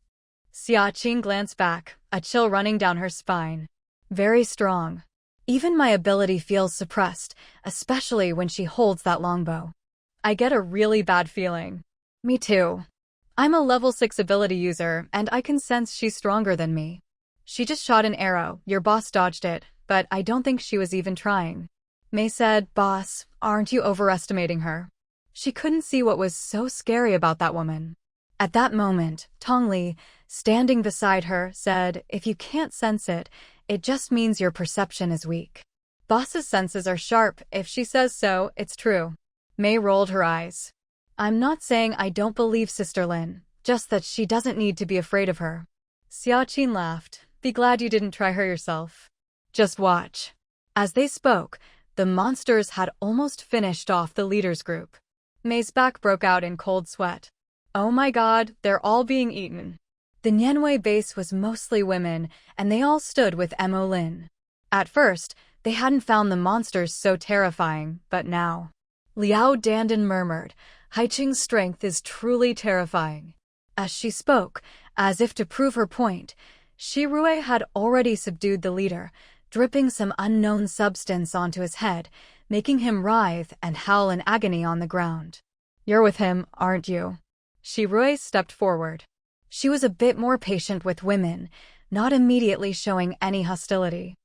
Xiaqin glanced back, a chill running down her spine. "Very strong. Even my ability feels suppressed, especially when she holds that longbow. I get a really bad feeling." "Me too. I'm a level 6 ability user, and I can sense she's stronger than me. She just shot an arrow, your boss dodged it, but I don't think she was even trying." Mei said, "Boss, aren't you overestimating her? She couldn't see what was so scary about that woman." At that moment, Tongli, standing beside her, said, "If you can't sense it, it just means your perception is weak. Boss's senses are sharp. If she says so, it's true." Mei rolled her eyes. "I'm not saying I don't believe Sister Lin, just that she doesn't need to be afraid of her." Xiaqin laughed. "Be glad you didn't try her yourself. Just watch." As they spoke, the monsters had almost finished off the leader's group. Mei's back broke out in cold sweat. "Oh my god, they're all being eaten." The Nianwei base was mostly women, and they all stood with Emo Lin. At first, they hadn't found the monsters so terrifying, but now. Liao Dandan murmured, "Haiching's strength is truly terrifying." As she spoke, as if to prove her point, Shirue had already subdued the leader, dripping some unknown substance onto his head, making him writhe and howl in agony on the ground. "You're with him, aren't you?" Shirue stepped forward. She was a bit more patient with women, not immediately showing any hostility.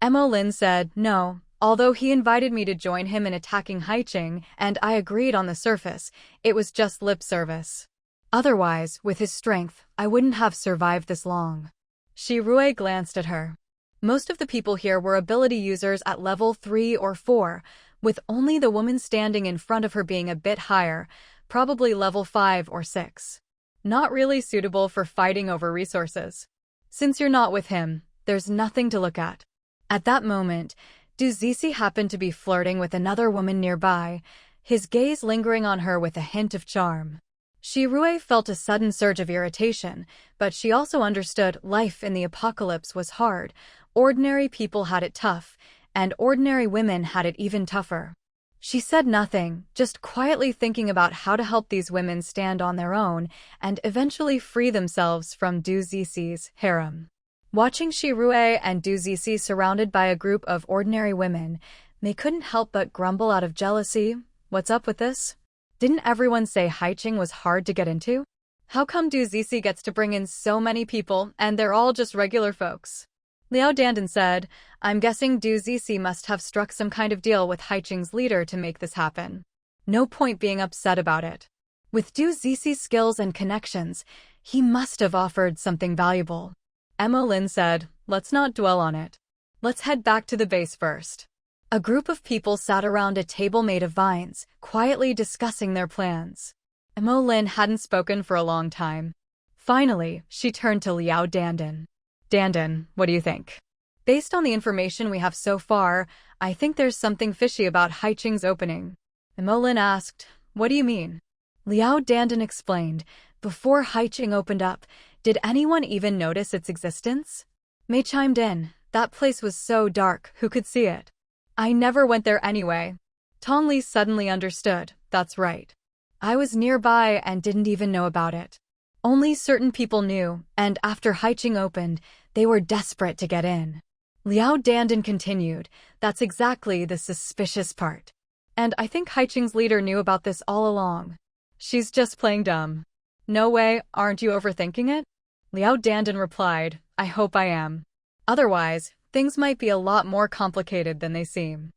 Mo Lin said no, although he invited me to join him in attacking Haiqing, and I agreed on the surface, it was just lip service. Otherwise, with his strength, I wouldn't have survived this long. Shi Rui glanced at her. Most of the people here were ability users at level 3 or 4, with only the woman standing in front of her being a bit higher, probably level 5 or 6. Not really suitable for fighting over resources. Since you're not with him, there's nothing to look at. At that moment, Du Zixi happened to be flirting with another woman nearby, his gaze lingering on her with a hint of charm. Shi Rui felt a sudden surge of irritation, but she also understood life in the apocalypse was hard, ordinary people had it tough, and ordinary women had it even tougher. She said nothing, just quietly thinking about how to help these women stand on their own and eventually free themselves from Du Zixi's harem. Watching Shi Rui and Du Zixi surrounded by a group of ordinary women, they couldn't help but grumble out of jealousy. What's up with this? Didn't everyone say Haiqing was hard to get into? How come Du Zixi gets to bring in so many people and they're all just regular folks? Liao Dandan said, I'm guessing Du Zixi must have struck some kind of deal with Haiqing's leader to make this happen. No point being upset about it. With Du Zixi's skills and connections, he must have offered something valuable. Mo Lin said, let's not dwell on it. Let's head back to the base first. A group of people sat around a table made of vines, quietly discussing their plans. Mo Lin hadn't spoken for a long time. Finally, she turned to Liao Dandan. Dandan, what do you think? Based on the information we have so far, I think there's something fishy about Haiqing's opening. Mo Lin asked, what do you mean? Liao Dandan explained, before Haiqing opened up, did anyone even notice its existence? Mei chimed in, that place was so dark, who could see it? I never went there anyway. Tong Li suddenly understood, that's right. I was nearby and didn't even know about it. Only certain people knew, and after Haiqing opened, they were desperate to get in. Liao Dandan continued, that's exactly the suspicious part. And I think Haiqing's leader knew about this all along. She's just playing dumb. No way, aren't you overthinking it? Liao Dandan replied, I hope I am. Otherwise, things might be a lot more complicated than they seem.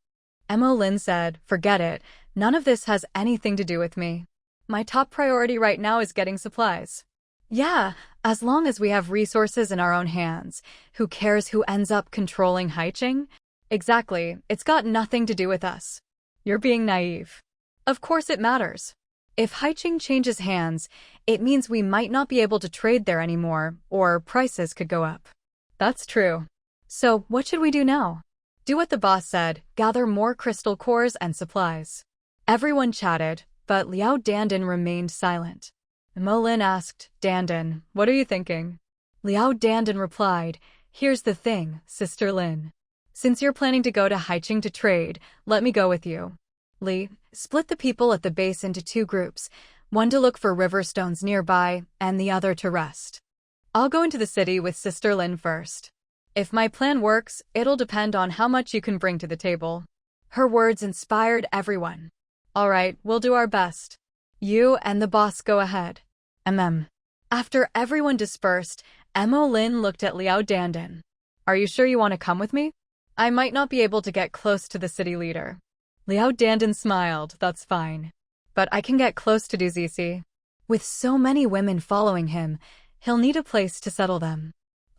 Mo Lin said, forget it, none of this has anything to do with me. My top priority right now is getting supplies. Yeah, as long as we have resources in our own hands, who cares who ends up controlling Haiqing? Exactly, it's got nothing to do with us. You're being naive. Of course it matters. If Haiqing changes hands, it means we might not be able to trade there anymore, or prices could go up. That's true. So, what should we do now? Do what the boss said, gather more crystal cores and supplies. Everyone chatted, but Liao Dandan remained silent. Mo Lin asked, Dandan, what are you thinking? Liao Dandan replied, here's the thing, Sister Lin. Since you're planning to go to Haiqing to trade, let me go with you. Li, split the people at the base into 2 groups, one to look for river stones nearby, and the other to rest. I'll go into the city with Sister Lin first. If my plan works, it'll depend on how much you can bring to the table. Her words inspired everyone. All right, we'll do our best. You and the boss go ahead. After everyone dispersed, Mo Lin looked at Liao Dandan. Are you sure you want to come with me? I might not be able to get close to the city leader. Liao Dandan smiled, that's fine. But I can get close to Du Zixi. With so many women following him, he'll need a place to settle them.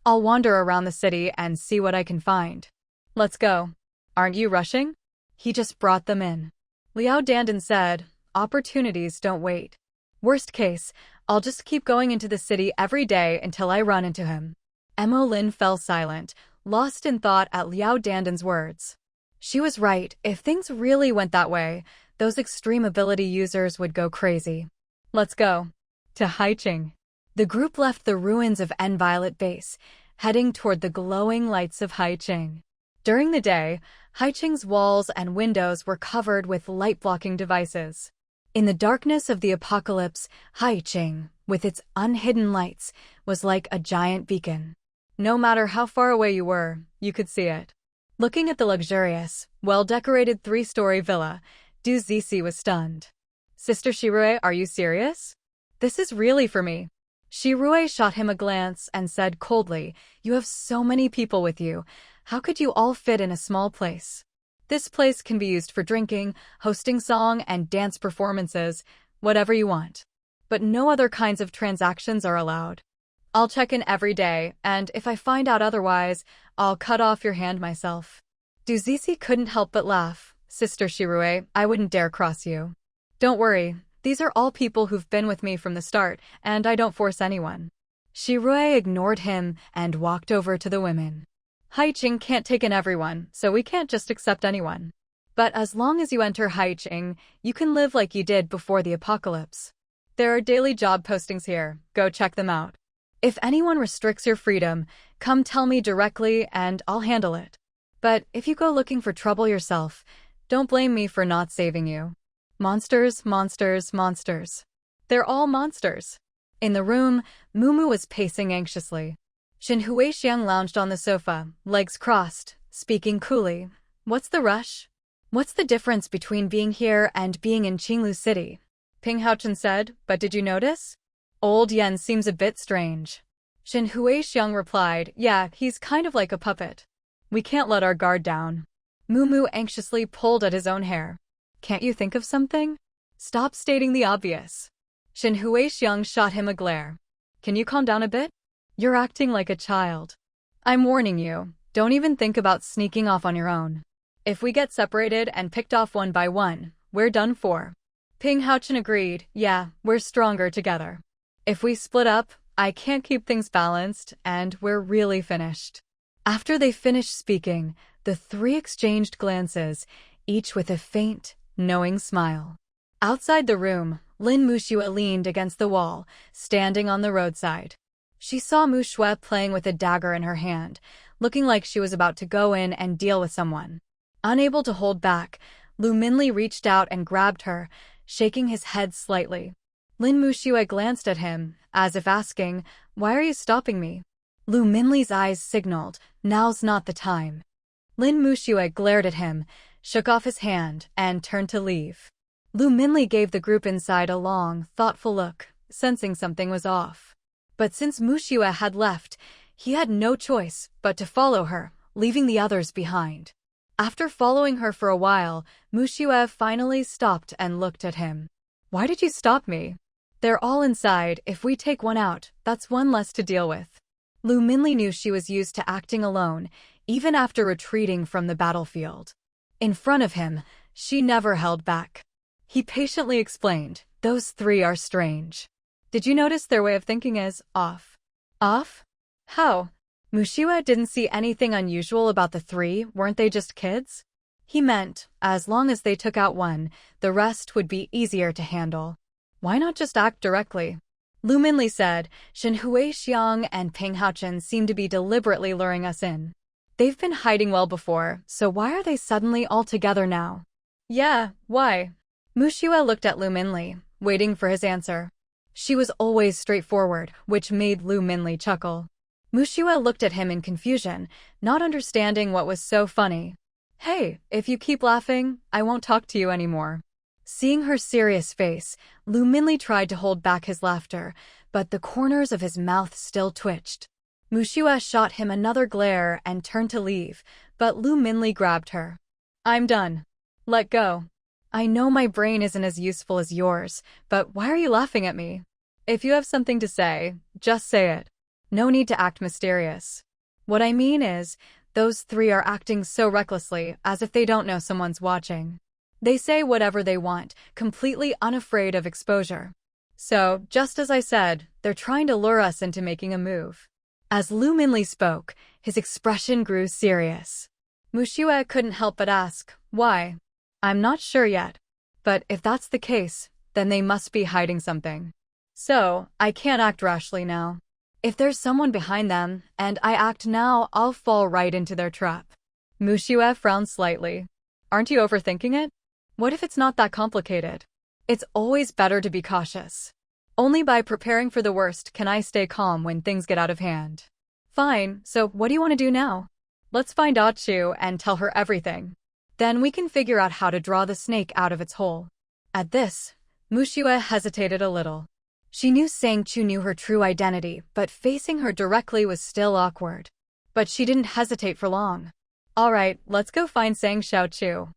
I'll wander around the city and see what I can find. Let's go. Aren't you rushing? He just brought them in. Liao Dandan said, opportunities don't wait. Worst case, I'll just keep going into the city every day until I run into him. Mo Lin fell silent, lost in thought at Liao Dandan's words. She was right, if things really went that way, those extreme ability users would go crazy. Let's go. To Haiqing. The group left the ruins of Violet Base, heading toward the glowing lights of Haiqing. During the day, Haiqing's walls and windows were covered with light-blocking devices. In the darkness of the apocalypse, Haiqing, with its unhidden lights, was like a giant beacon. No matter how far away you were, you could see it. Looking at the luxurious, well-decorated 3-story villa, Du Zixi was stunned. Sister Shirue, are you serious? This is really for me. Shirue shot him a glance and said coldly, "You have so many people with you. How could you all fit in a small place? This place can be used for drinking, hosting song and dance performances, whatever you want. But no other kinds of transactions are allowed. I'll check in every day, and if I find out otherwise, I'll cut off your hand myself." Duzizi couldn't help but laugh. "Sister Shirue, I wouldn't dare cross you. Don't worry, these are all people who've been with me from the start, and I don't force anyone." Shirue ignored him and walked over to the women. "Haiching can't take in everyone, so we can't just accept anyone. But as long as you enter Haiching, you can live like you did before the apocalypse. There are daily job postings here, go check them out. If anyone restricts your freedom, come tell me directly and I'll handle it. But if you go looking for trouble yourself, don't blame me for not saving you. Monsters, monsters, monsters. They're all monsters." In the room, Mumu was pacing anxiously. Shin Huixiang lounged on the sofa, legs crossed, speaking coolly. "What's the rush? What's the difference between being here and being in Qinglu City?" Ping Haochen said, "But did you notice? Old Yen seems a bit strange." Shin Huixiang replied, "Yeah, he's kind of like a puppet. We can't let our guard down." Mumu anxiously pulled at his own hair. "Can't you think of something? Stop stating the obvious." Shin Huixiang shot him a glare. "Can you calm down a bit? You're acting like a child. I'm warning you, don't even think about sneaking off on your own. If we get separated and picked off one by one, we're done for." Ping Haochen agreed, "Yeah, we're stronger together. If we split up, I can't keep things balanced, and we're really finished." After they finished speaking, the three exchanged glances, each with a faint, knowing smile. Outside the room, Lin Muxue leaned against the wall, standing on the roadside. She saw Muxue playing with a dagger in her hand, looking like she was about to go in and deal with someone. Unable to hold back, Lu Minli reached out and grabbed her, shaking his head slightly. Lin Muxue glanced at him, as if asking, "Why are you stopping me?" Lu Minli's eyes signaled, "Now's not the time." Lin Muxue glared at him, shook off his hand, and turned to leave. Lu Minli gave the group inside a long, thoughtful look, sensing something was off. But since Muxue had left, he had no choice but to follow her, leaving the others behind. After following her for a while, Muxue finally stopped and looked at him. "Why did you stop me? They're all inside. If we take one out, that's one less to deal with." Lu Minli knew she was used to acting alone, even after retreating from the battlefield. In front of him, she never held back. He patiently explained, "Those three are strange. Did you notice their way of thinking is off?" "Off? How?" Muxue didn't see anything unusual about the three, weren't they just kids? He meant, as long as they took out one, the rest would be easier to handle. Why not just act directly? Lu Minli said, "Shin Huixiang and Ping Haochen seem to be deliberately luring us in. They've been hiding well before, so why are they suddenly all together now?" "Yeah, why?" Muxue looked at Lu Minli, waiting for his answer. She was always straightforward, which made Lu Minli chuckle. Muxue looked at him in confusion, not understanding what was so funny. "Hey, if you keep laughing, I won't talk to you anymore." Seeing her serious face, Lu Minli tried to hold back his laughter, but the corners of his mouth still twitched. Muxue shot him another glare and turned to leave, but Lu Minli grabbed her. "I'm done. Let go. I know my brain isn't as useful as yours, but why are you laughing at me? If you have something to say, just say it. No need to act mysterious. What I mean is, those three are acting so recklessly, as if they don't know someone's watching. They say whatever they want, completely unafraid of exposure. So, just as I said, they're trying to lure us into making a move." As Lu Minli spoke, his expression grew serious. Muxue couldn't help but ask, "Why?" "I'm not sure yet. But if that's the case, then they must be hiding something. So, I can't act rashly now. If there's someone behind them, and I act now, I'll fall right into their trap." Muxue frowned slightly. "Aren't you overthinking it? What if it's not that complicated? It's always better to be cautious. Only by preparing for the worst can I stay calm when things get out of hand." "Fine, so what do you want to do now?" "Let's find Achu and tell her everything. Then we can figure out how to draw the snake out of its hole." At this, Muxue hesitated a little. She knew Sang Chu knew her true identity, but facing her directly was still awkward. But she didn't hesitate for long. All right, let's go find Sang Chu.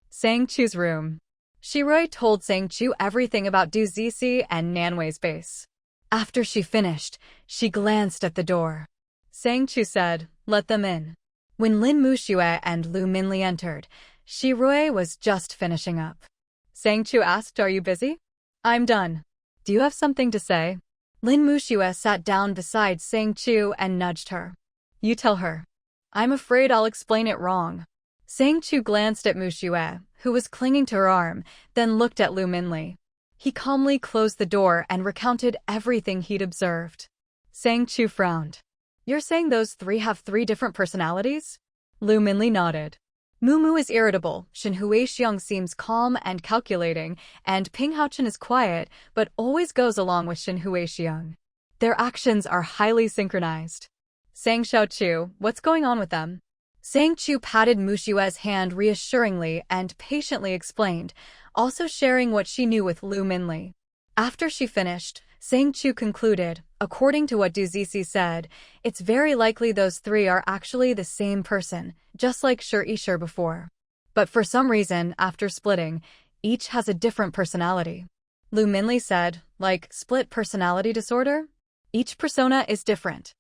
Sang Chu's room. Shiroi told Sang Chu everything about Du Zizi and Nanwei's base. After she finished, she glanced at the door. Sang Chu said, "Let them in." When Lin Muxue and Lu Minli entered, Shiroi was just finishing up. Sang Chu asked, "Are you busy?" "I'm done. Do you have something to say?" Lin Muxue sat down beside Sang Chu and nudged her. "You tell her." "I'm afraid I'll explain it wrong." Sang Chu glanced at Muxue, who was clinging to her arm, then looked at Lu Minli. He calmly closed the door and recounted everything he'd observed. Sang Chu frowned. "You're saying those three have 3 different personalities?" Lu Minli nodded. Mumu is irritable, Shin Huixiang seems calm and calculating, and Ping Haochen is quiet, but always goes along with Shin Huixiang. Their actions are highly synchronized. Sang Chu, what's going on with them? Sang Chu patted Muxue's hand reassuringly and patiently explained, also sharing what she knew with Lu Minli. After she finished, Sang Chu concluded, according to what Du Zizi said, it's very likely those 3 are actually the same person, just like Shi before. But for some reason, after splitting, each has a different personality. Lu Minli said, like split personality disorder? Each persona is different.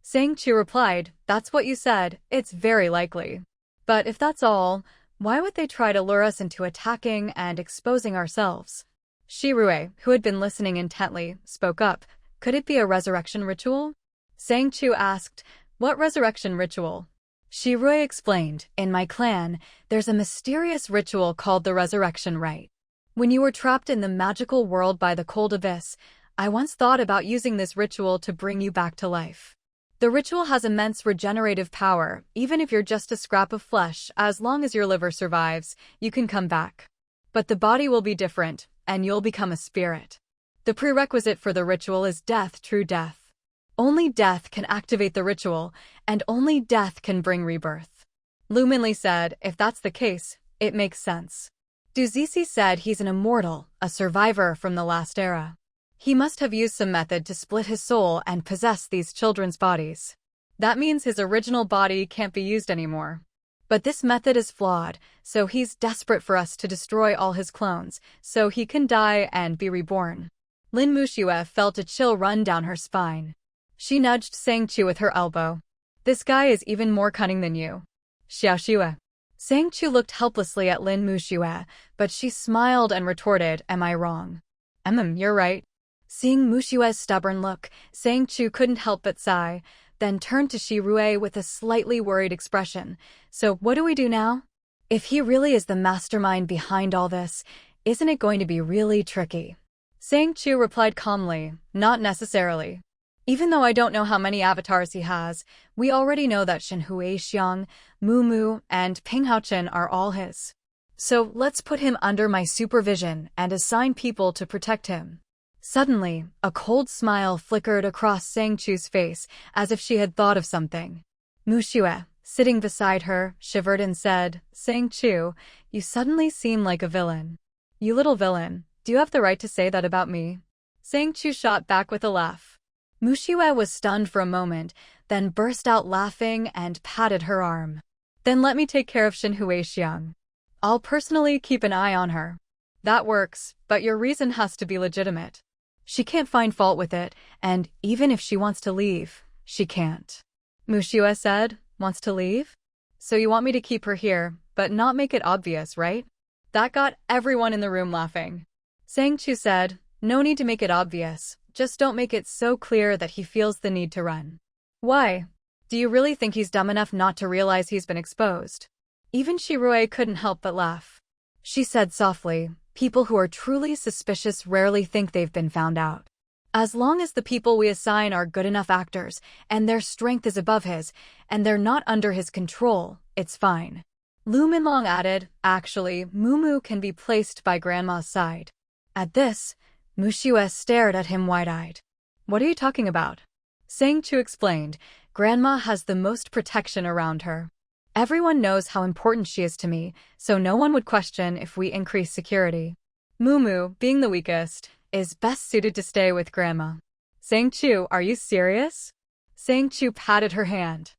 Sang Chu replied, that's what you said, it's very likely. But if that's all, why would they try to lure us into attacking and exposing ourselves? Shirui, who had been listening intently, spoke up. Could it be a resurrection ritual? Sang Chu asked, what resurrection ritual? Shirui explained, in my clan, there's a mysterious ritual called the resurrection rite. When you were trapped in the magical world by the cold abyss, I once thought about using this ritual to bring you back to life. The ritual has immense regenerative power. Even if you're just a scrap of flesh, as long as your liver survives, you can come back. But the body will be different, and you'll become a spirit. The prerequisite for the ritual is death, true death. Only death can activate the ritual, and only death can bring rebirth. Lu Minli said, if that's the case, it makes sense. Du Zizi said he's an immortal, a survivor from the last era. He must have used some method to split his soul and possess these children's bodies. That means his original body can't be used anymore. But this method is flawed, so he's desperate for us to destroy all his clones, so he can die and be reborn. Lin Muxue felt a chill run down her spine. She nudged Sang Chu with her elbow. This guy is even more cunning than you. Xiaoxue. Sang Chu looked helplessly at Lin Muxue, but she smiled and retorted, am I wrong? You're right. Seeing Muxue's stubborn look, Sang Chu couldn't help but sigh, then turned to Shirui with a slightly worried expression. So what do we do now? If he really is the mastermind behind all this, isn't it going to be really tricky? Sang Chu replied calmly, not necessarily. Even though I don't know how many avatars he has, we already know that Shin Huixiang, Mumu, and Ping Haochen are all his. So let's put him under my supervision and assign people to protect him. Suddenly, a cold smile flickered across Sang Chu's face, as if she had thought of something. Muxue, sitting beside her, shivered and said, Sang Chu, you suddenly seem like a villain. You little villain, do you have the right to say that about me? Sang Chu shot back with a laugh. Muxue was stunned for a moment, then burst out laughing and patted her arm. Then let me take care of Shin Huixiang. I'll personally keep an eye on her. That works, but your reason has to be legitimate. She can't find fault with it, and even if she wants to leave, she can't. Muxue said, wants to leave? So you want me to keep her here, but not make it obvious, right? That got everyone in the room laughing. Sang Chu said, no need to make it obvious, just don't make it so clear that he feels the need to run. Why? Do you really think he's dumb enough not to realize he's been exposed? Even Shirui couldn't help but laugh. She said softly, people who are truly suspicious rarely think they've been found out. As long as the people we assign are good enough actors, and their strength is above his, and they're not under his control, it's fine. Lu Minlong added, actually, Mumu can be placed by Grandma's side. At this, Muxue stared at him wide-eyed. What are you talking about? Sang Chu explained, Grandma has the most protection around her. Everyone knows how important she is to me, so no one would question if we increase security. Mumu, being the weakest, is best suited to stay with Grandma. Sang Chu, are you serious? Sang Chu patted her hand.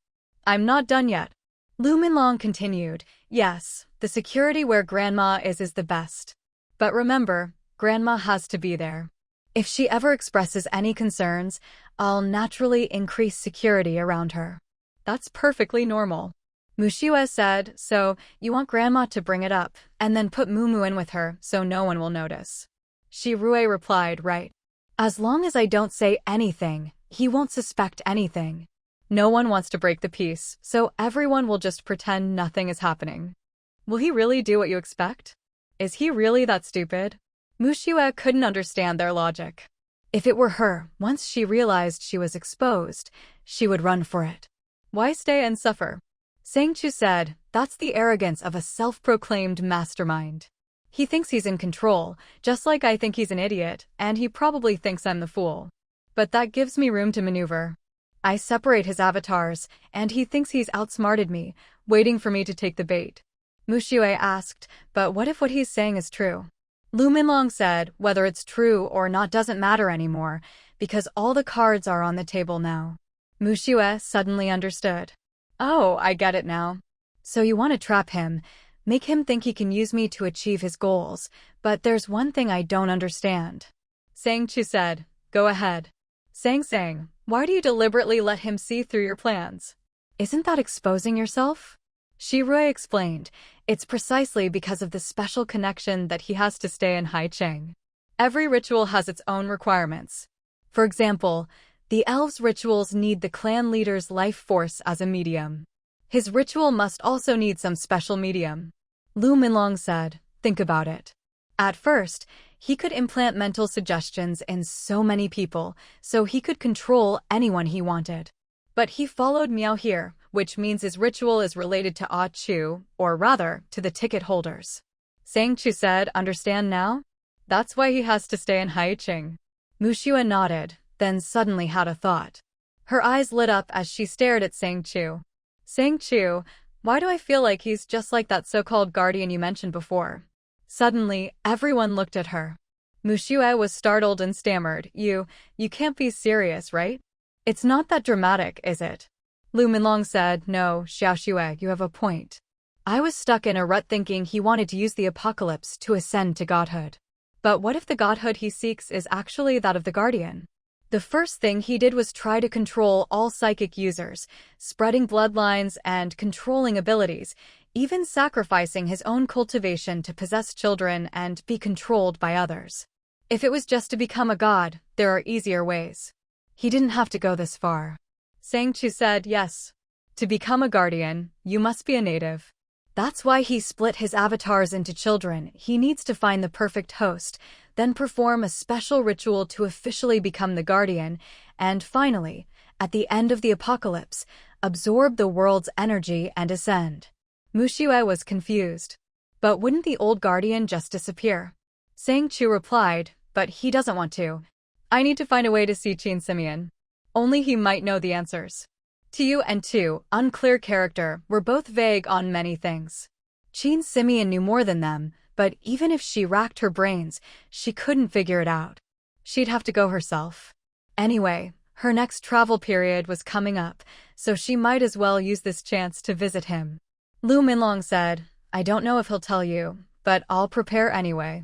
I'm not done yet. Lu Minlong continued, yes, the security where Grandma is the best. But remember, Grandma has to be there. If she ever expresses any concerns, I'll naturally increase security around her. That's perfectly normal. Mushue said, so you want Grandma to bring it up, and then put Mumu in with her so no one will notice. Shirue replied, right. As long as I don't say anything, he won't suspect anything. No one wants to break the peace, so everyone will just pretend nothing is happening. Will he really do what you expect? Is he really that stupid? Mushue couldn't understand their logic. If it were her, once she realized she was exposed, she would run for it. Why stay and suffer? Sang Chu said, that's the arrogance of a self-proclaimed mastermind. He thinks he's in control, just like I think he's an idiot, and he probably thinks I'm the fool. But that gives me room to maneuver. I separate his avatars, and he thinks he's outsmarted me, waiting for me to take the bait. Mushue asked, but what if what he's saying is true? Lu Minlong said, whether it's true or not doesn't matter anymore, because all the cards are on the table now. Mushue suddenly understood. Oh, I get it now. So you want to trap him, make him think he can use me to achieve his goals, but there's one thing I don't understand. Sang Chu said, go ahead. Sang, why do you deliberately let him see through your plans? Isn't that exposing yourself? Shirue explained, it's precisely because of the special connection that he has to stay in Haicheng. Every ritual has its own requirements. For example, the elves' rituals need the clan leader's life force as a medium. His ritual must also need some special medium. Lu Minlong said, think about it. At first, he could implant mental suggestions in so many people, so he could control anyone he wanted. But he followed Miao here, which means his ritual is related to Ah Chu, or rather, to the ticket holders. Sang Chu said, understand now? That's why he has to stay in Haicheng. Mushue nodded, then suddenly had a thought. Her eyes lit up as she stared at Sang Chu. Sang Chu, why do I feel like he's just like that so-called guardian you mentioned before? Suddenly, everyone looked at her. Mushue was startled and stammered, You can't be serious, right? It's not that dramatic, is it? Lu Minlong said, no, Xiaoxue, you have a point. I was stuck in a rut thinking he wanted to use the apocalypse to ascend to godhood. But what if the godhood he seeks is actually that of the guardian? The first thing he did was try to control all psychic users, spreading bloodlines and controlling abilities, even sacrificing his own cultivation to possess children and be controlled by others. If it was just to become a god, there are easier ways. He didn't have to go this far. Sang Chu said, yes. To become a guardian, you must be a native. That's why he split his avatars into children. He needs to find the perfect host, then perform a special ritual to officially become the guardian, and finally, at the end of the apocalypse, absorb the world's energy and ascend. Mushue was confused. But wouldn't the old guardian just disappear? Sang Chu replied, but he doesn't want to. I need to find a way to see Qin Simeon. Only he might know the answers. Tu and Tu, unclear character, were both vague on many things. Qin Simeon knew more than them, but even if she racked her brains, she couldn't figure it out. She'd have to go herself. Anyway, her next travel period was coming up, so she might as well use this chance to visit him. Lu Minlong said, I don't know if he'll tell you, but I'll prepare anyway.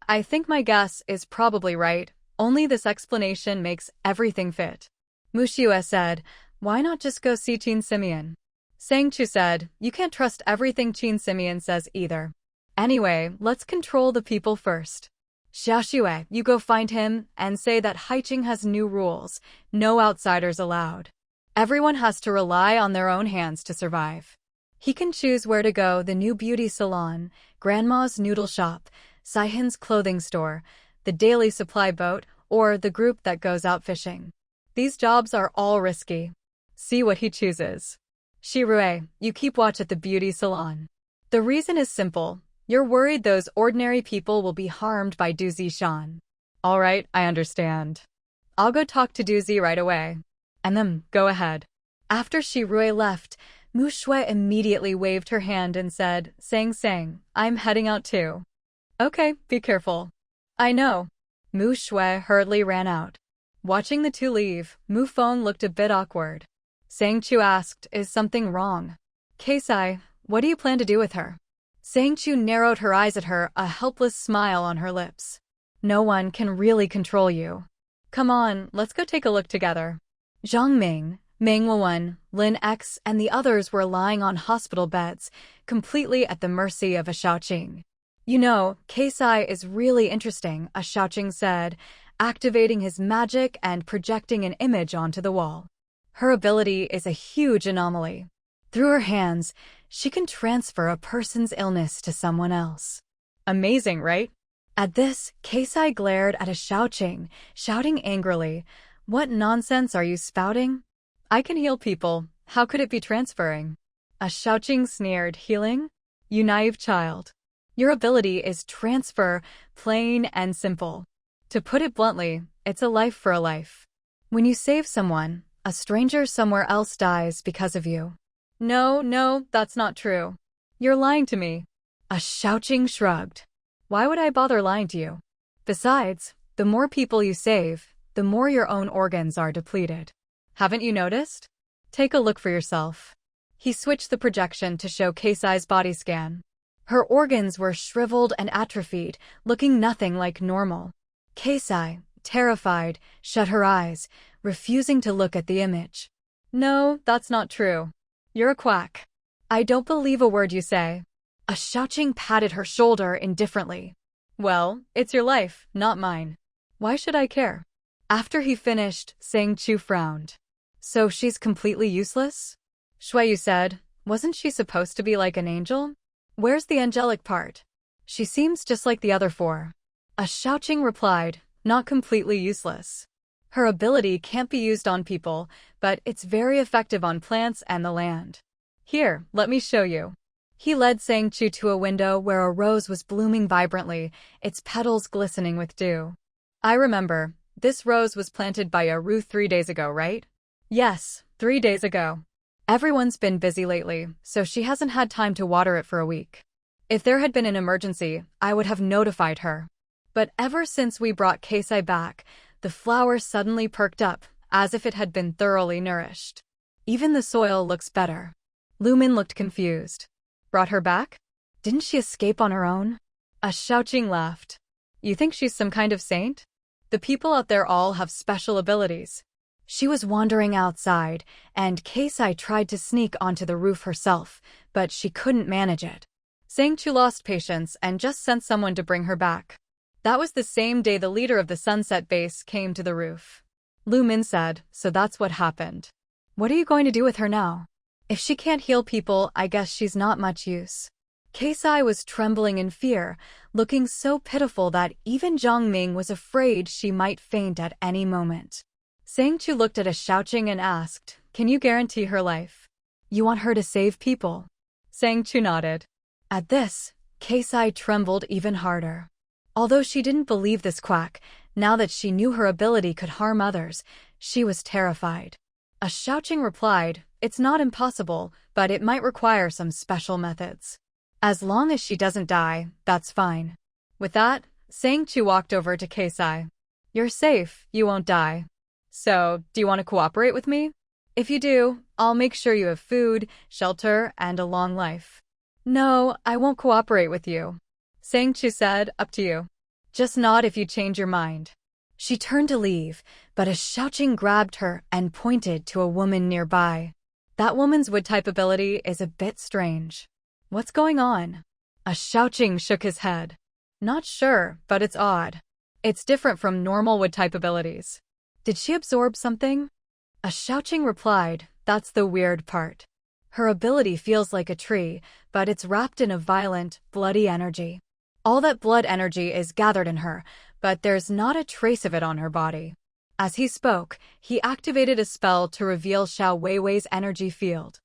I think my guess is probably right, only this explanation makes everything fit. Mushue said, why not just go see Qin Simeon? Sang Chu said, you can't trust everything Qin Simeon says either. Anyway, let's control the people first. Xiaoxue, you go find him and say that Haicheng has new rules, no outsiders allowed. Everyone has to rely on their own hands to survive. He can choose where to go, the new beauty salon, Grandma's noodle shop, Saihin's clothing store, the daily supply boat, or the group that goes out fishing. These jobs are all risky. See what he chooses. Shirue, you keep watch at the beauty salon. The reason is simple. You're worried those ordinary people will be harmed by Du Zishan. All right, I understand. I'll go talk to Du Zi right away. And then, go ahead. After Shirue left, Mushue immediately waved her hand and said, Sang, I'm heading out too. Okay, be careful. I know. Mu Shui hurriedly ran out. Watching the two leave, Mu Feng looked a bit awkward. Sang Chu asked, "Is something wrong?" "Keisai, what do you plan to do with her?" Sang Chu narrowed her eyes at her, a helpless smile on her lips. "No one can really control you. Come on, let's go take a look together." Zhang Ming, Meng Wen, Lin X, and the others were lying on hospital beds, completely at the mercy of a Xiaoqing. "You know, Keisai is really interesting," a Xiaoqing said, activating his magic and projecting an image onto the wall. "Her ability is a huge anomaly. Through her hands, she can transfer a person's illness to someone else." Amazing, right? At this, Keisai glared at a Xiaoqing, shouting angrily, "What nonsense are you spouting? I can heal people, how could it be transferring?" A Xiaoqing sneered, "Healing? You naive child. Your ability is transfer, plain and simple. To put it bluntly, it's a life for a life. When you save someone, a stranger somewhere else dies because of you." No, that's not true. You're lying to me." A Xiaoqing shrugged. "Why would I bother lying to you? Besides, the more people you save, the more your own organs are depleted. Haven't you noticed? Take a look for yourself." He switched the projection to show Keisai's body scan. Her organs were shriveled and atrophied, looking nothing like normal. Keisai, terrified, shut her eyes, refusing to look at the image. "No, that's not true. You're a quack. I don't believe a word you say." A Xiaoqing patted her shoulder indifferently. "Well, it's your life, not mine. Why should I care?" After he finished, Sang Chu frowned. "So she's completely useless?" Shuiyu said, "Wasn't she supposed to be like an angel? Where's the angelic part? She seems just like the other four." A Xiaoqing replied, "Not completely useless. Her ability can't be used on people, but it's very effective on plants and the land. Here, let me show you." He led Sang Chu to a window where a rose was blooming vibrantly, its petals glistening with dew. "I remember, this rose was planted by Aru 3 days ago, right?" "Yes, 3 days ago. Everyone's been busy lately, so she hasn't had time to water it for a week. If there had been an emergency, I would have notified her. But ever since we brought Keisai back, the flower suddenly perked up, as if it had been thoroughly nourished. Even the soil looks better." Lumin looked confused. "Brought her back? Didn't she escape on her own?" A Xiaoqing laughed. "You think she's some kind of saint? The people out there all have special abilities. She was wandering outside, and Keisai tried to sneak onto the roof herself, but she couldn't manage it. Sang Chu lost patience and just sent someone to bring her back. That was the same day the leader of the Sunset Base came to the roof." Lu Min said, "So that's what happened. What are you going to do with her now? If she can't heal people, I guess she's not much use." Keisai was trembling in fear, looking so pitiful that even Zhang Ming was afraid she might faint at any moment. Sang Chu looked at a Xiaoqing and asked, "Can you guarantee her life? You want her to save people?" Sang Chu nodded. At this, Keisai trembled even harder. Although she didn't believe this quack, now that she knew her ability could harm others, she was terrified. A Xiaoqing replied, "It's not impossible, but it might require some special methods. As long as she doesn't die, that's fine." With that, Sang Chu walked over to Keisai. "You're safe, you won't die. So, do you want to cooperate with me? If you do, I'll make sure you have food, shelter, and a long life." "No, I won't cooperate with you," Sang Chu said, "Up to you. Just nod if you change your mind." She turned to leave, but a Xiaoqing grabbed her and pointed to a woman nearby. "That woman's wood-type ability is a bit strange. What's going on?" A Xiaoqing shook his head. "Not sure, but it's odd. It's different from normal wood-type abilities. Did she absorb something?" A Xiaoqing replied, "That's the weird part. Her ability feels like a tree, but it's wrapped in a violent, bloody energy. All that blood energy is gathered in her, but there's not a trace of it on her body." As he spoke, he activated a spell to reveal Xiao Weiwei's energy field.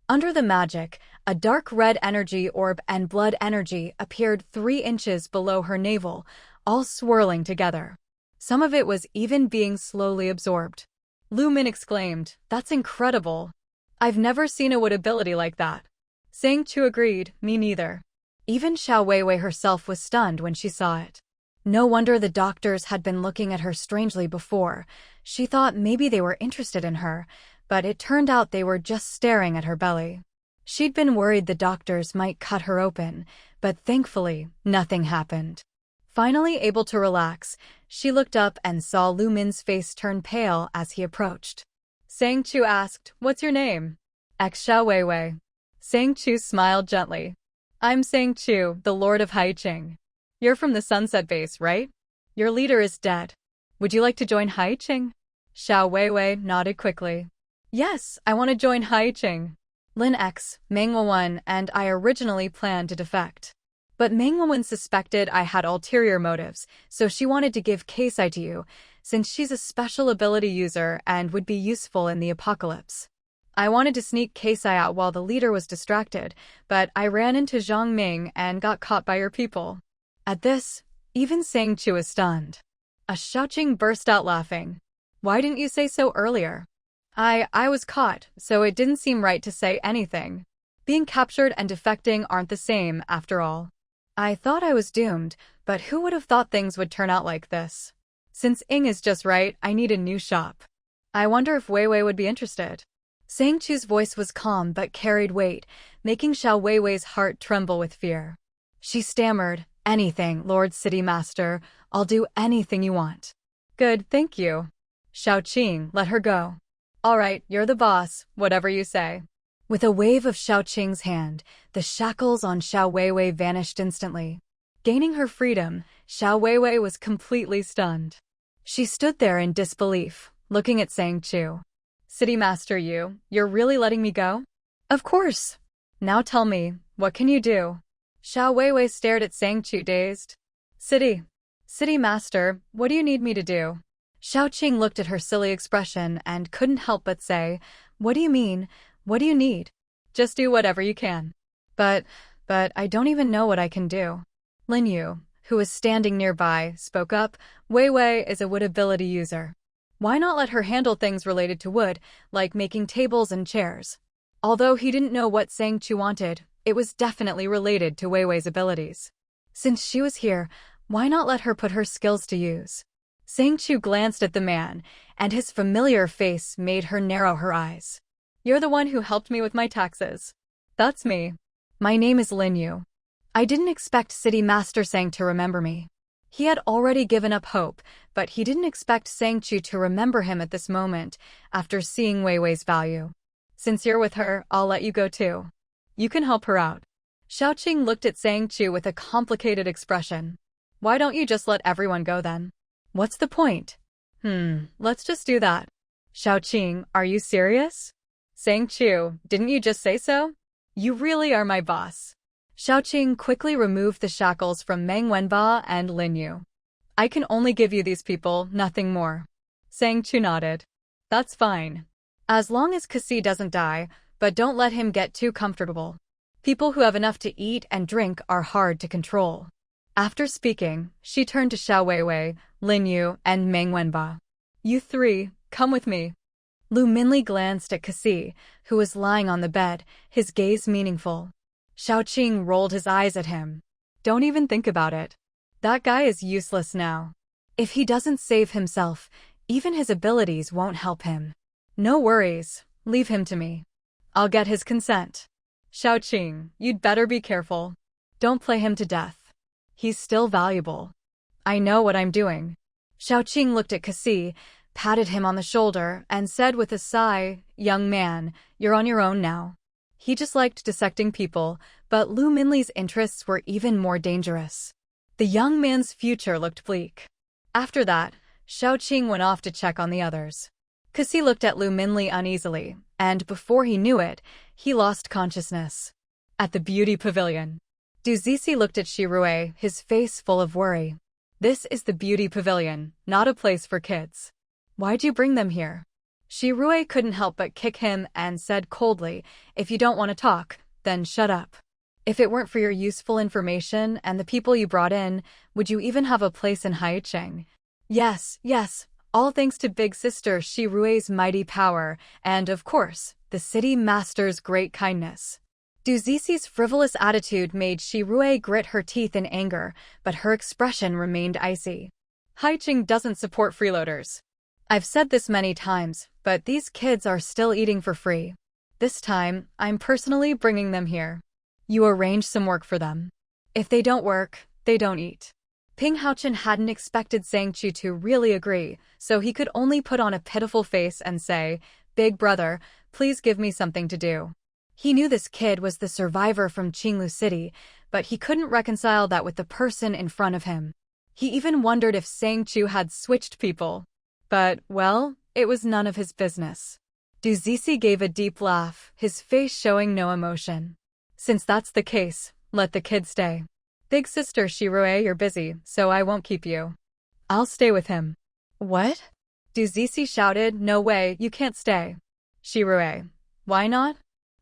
Under the magic, a dark red energy orb and blood energy appeared 3 inches below her navel, all swirling together. Some of it was even being slowly absorbed. Lu Min exclaimed, "That's incredible. I've never seen a wood ability like that." Sang Chu agreed, "Me neither." Even Xiao Weiwei herself was stunned when she saw it. No wonder the doctors had been looking at her strangely before. She thought maybe they were interested in her, but it turned out they were just staring at her belly. She'd been worried the doctors might cut her open, but thankfully, nothing happened. Finally able to relax, she looked up and saw Lu Min's face turn pale as he approached. Sang Chu asked, "What's your name?" X Xiao Weiwei. Sang Chu smiled gently. "I'm Sang Chu, the Lord of Haiqing. You're from the Sunset Base, right? Your leader is dead. Would you like to join Haiqing?" Xiao Weiwei nodded quickly. "Yes, I want to join Haiqing. Lin X, Manhua 1, and I originally planned to defect. But Manhua 1 suspected I had ulterior motives, so she wanted to give Keisai to you, since she's a special ability user and would be useful in the apocalypse. I wanted to sneak Keisai out while the leader was distracted, but I ran into Zhang Ming and got caught by your people." At this, even Sang Chu was stunned. Xiaoqing burst out laughing. "Why didn't you say so earlier?" I was caught, so it didn't seem right to say anything. Being captured and defecting aren't the same, after all. I thought I was doomed, but who would have thought things would turn out like this? Since Ing is just right, I need a new shop. I wonder if Weiwei would be interested. Sang Chu's voice was calm but carried weight, making Xiao Weiwei's heart tremble with fear. She stammered, "Anything, Lord City Master. I'll do anything you want." "Good, thank you." Xiaoqing, let her go. "All right, you're the boss, whatever you say." With a wave of Xiaoqing's hand, the shackles on Xiao Weiwei vanished instantly. Gaining her freedom, Xiao Weiwei was completely stunned. She stood there in disbelief, looking at Sang Chu. "City Master, you're really letting me go?" "Of course. Now tell me, what can you do?" Xiao Weiwei stared at Sang Chu dazed. City Master, what do you need me to do?" Xiaoqing looked at her silly expression and couldn't help but say, "What do you mean? What do you need?" "Just do whatever you can." But I don't even know what I can do." Lin Yu, who was standing nearby, spoke up. "Weiwei is a wood ability user. Why not let her handle things related to wood, like making tables and chairs?" Although he didn't know what Sang Chu wanted, it was definitely related to Weiwei's abilities. Since she was here, why not let her put her skills to use? Sang Chu glanced at the man, and his familiar face made her narrow her eyes. "You're the one who helped me with my taxes." "That's me. My name is Lin Yu." I didn't expect City Master Sang to remember me. He had already given up hope, but he didn't expect Sang Chu to remember him at this moment, after seeing Weiwei's value. "Since you're with her, I'll let you go too. You can help her out." Xiaoqing looked at Sang Chu with a complicated expression. "Why don't you just let everyone go then? What's the point?" Let's just do that." "Xiaoqing, are you serious?" "Sang Chu, didn't you just say so? You really are my boss." Xiaoqing quickly removed the shackles from Meng Wenba and Lin Yu. "I can only give you these people, nothing more." Sang Chu nodded. "That's fine. As long as Kasi doesn't die, but don't let him get too comfortable. People who have enough to eat and drink are hard to control." After speaking, she turned to Xiao Weiwei, Lin Yu, and Meng Wenba. "You three, come with me." Lu Minli glanced at Kasi, who was lying on the bed, his gaze meaningful. Xiaoqing rolled his eyes at him. "Don't even think about it. That guy is useless now. If he doesn't save himself, even his abilities won't help him. No worries, leave him to me. I'll get his consent. Xiaoqing, you'd better be careful. Don't play him to death. He's still valuable. I know what I'm doing." Xiaoqing looked at Kasi, patted him on the shoulder, and said with a sigh, "Young man, you're on your own now." He just liked dissecting people, but Lu Minli's interests were even more dangerous. The young man's future looked bleak. After that, Xiaoqing went off to check on the others. Kasi looked at Lu Minli uneasily, and before he knew it, he lost consciousness. At the beauty pavilion, Du Zixi looked at Shirue, his face full of worry. "This is the beauty pavilion, not a place for kids. Why'd you bring them here?" Shirue couldn't help but kick him and said coldly, "If you don't want to talk, then shut up. If it weren't for your useful information and the people you brought in, would you even have a place in Haicheng?" Yes, all thanks to Big Sister Shirue's mighty power and, of course, the City Master's great kindness. Duzisi's frivolous attitude made Shirue grit her teeth in anger, but her expression remained icy. Haiching doesn't support freeloaders. I've said this many times, but these kids are still eating for free. This time, I'm personally bringing them here. You arrange some work for them. If they don't work, they don't eat. Ping Haochen hadn't expected Sang Chu to really agree, so he could only put on a pitiful face and say, "Big brother, please give me something to do." He knew this kid was the survivor from Qinglu City, but he couldn't reconcile that with the person in front of him. He even wondered if Sang Chu had switched people. But, well, it was none of his business. Duzisi gave a deep laugh, his face showing no emotion. Since that's the case, let the kid stay. Big sister Shirue, you're busy, so I won't keep you. I'll stay with him. What? Duzisi shouted, no way, you can't stay. Shirue, why not?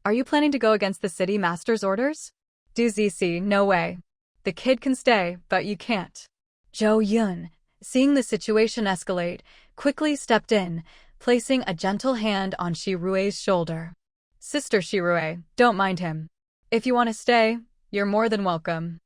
Are you planning to go against the city master's orders? Duzisi, no way. The kid can stay, but you can't. Zhou Yun, seeing the situation escalate, quickly stepped in, placing a gentle hand on Shirue's shoulder. Sister Shirue, don't mind him. If you want to stay, you're more than welcome.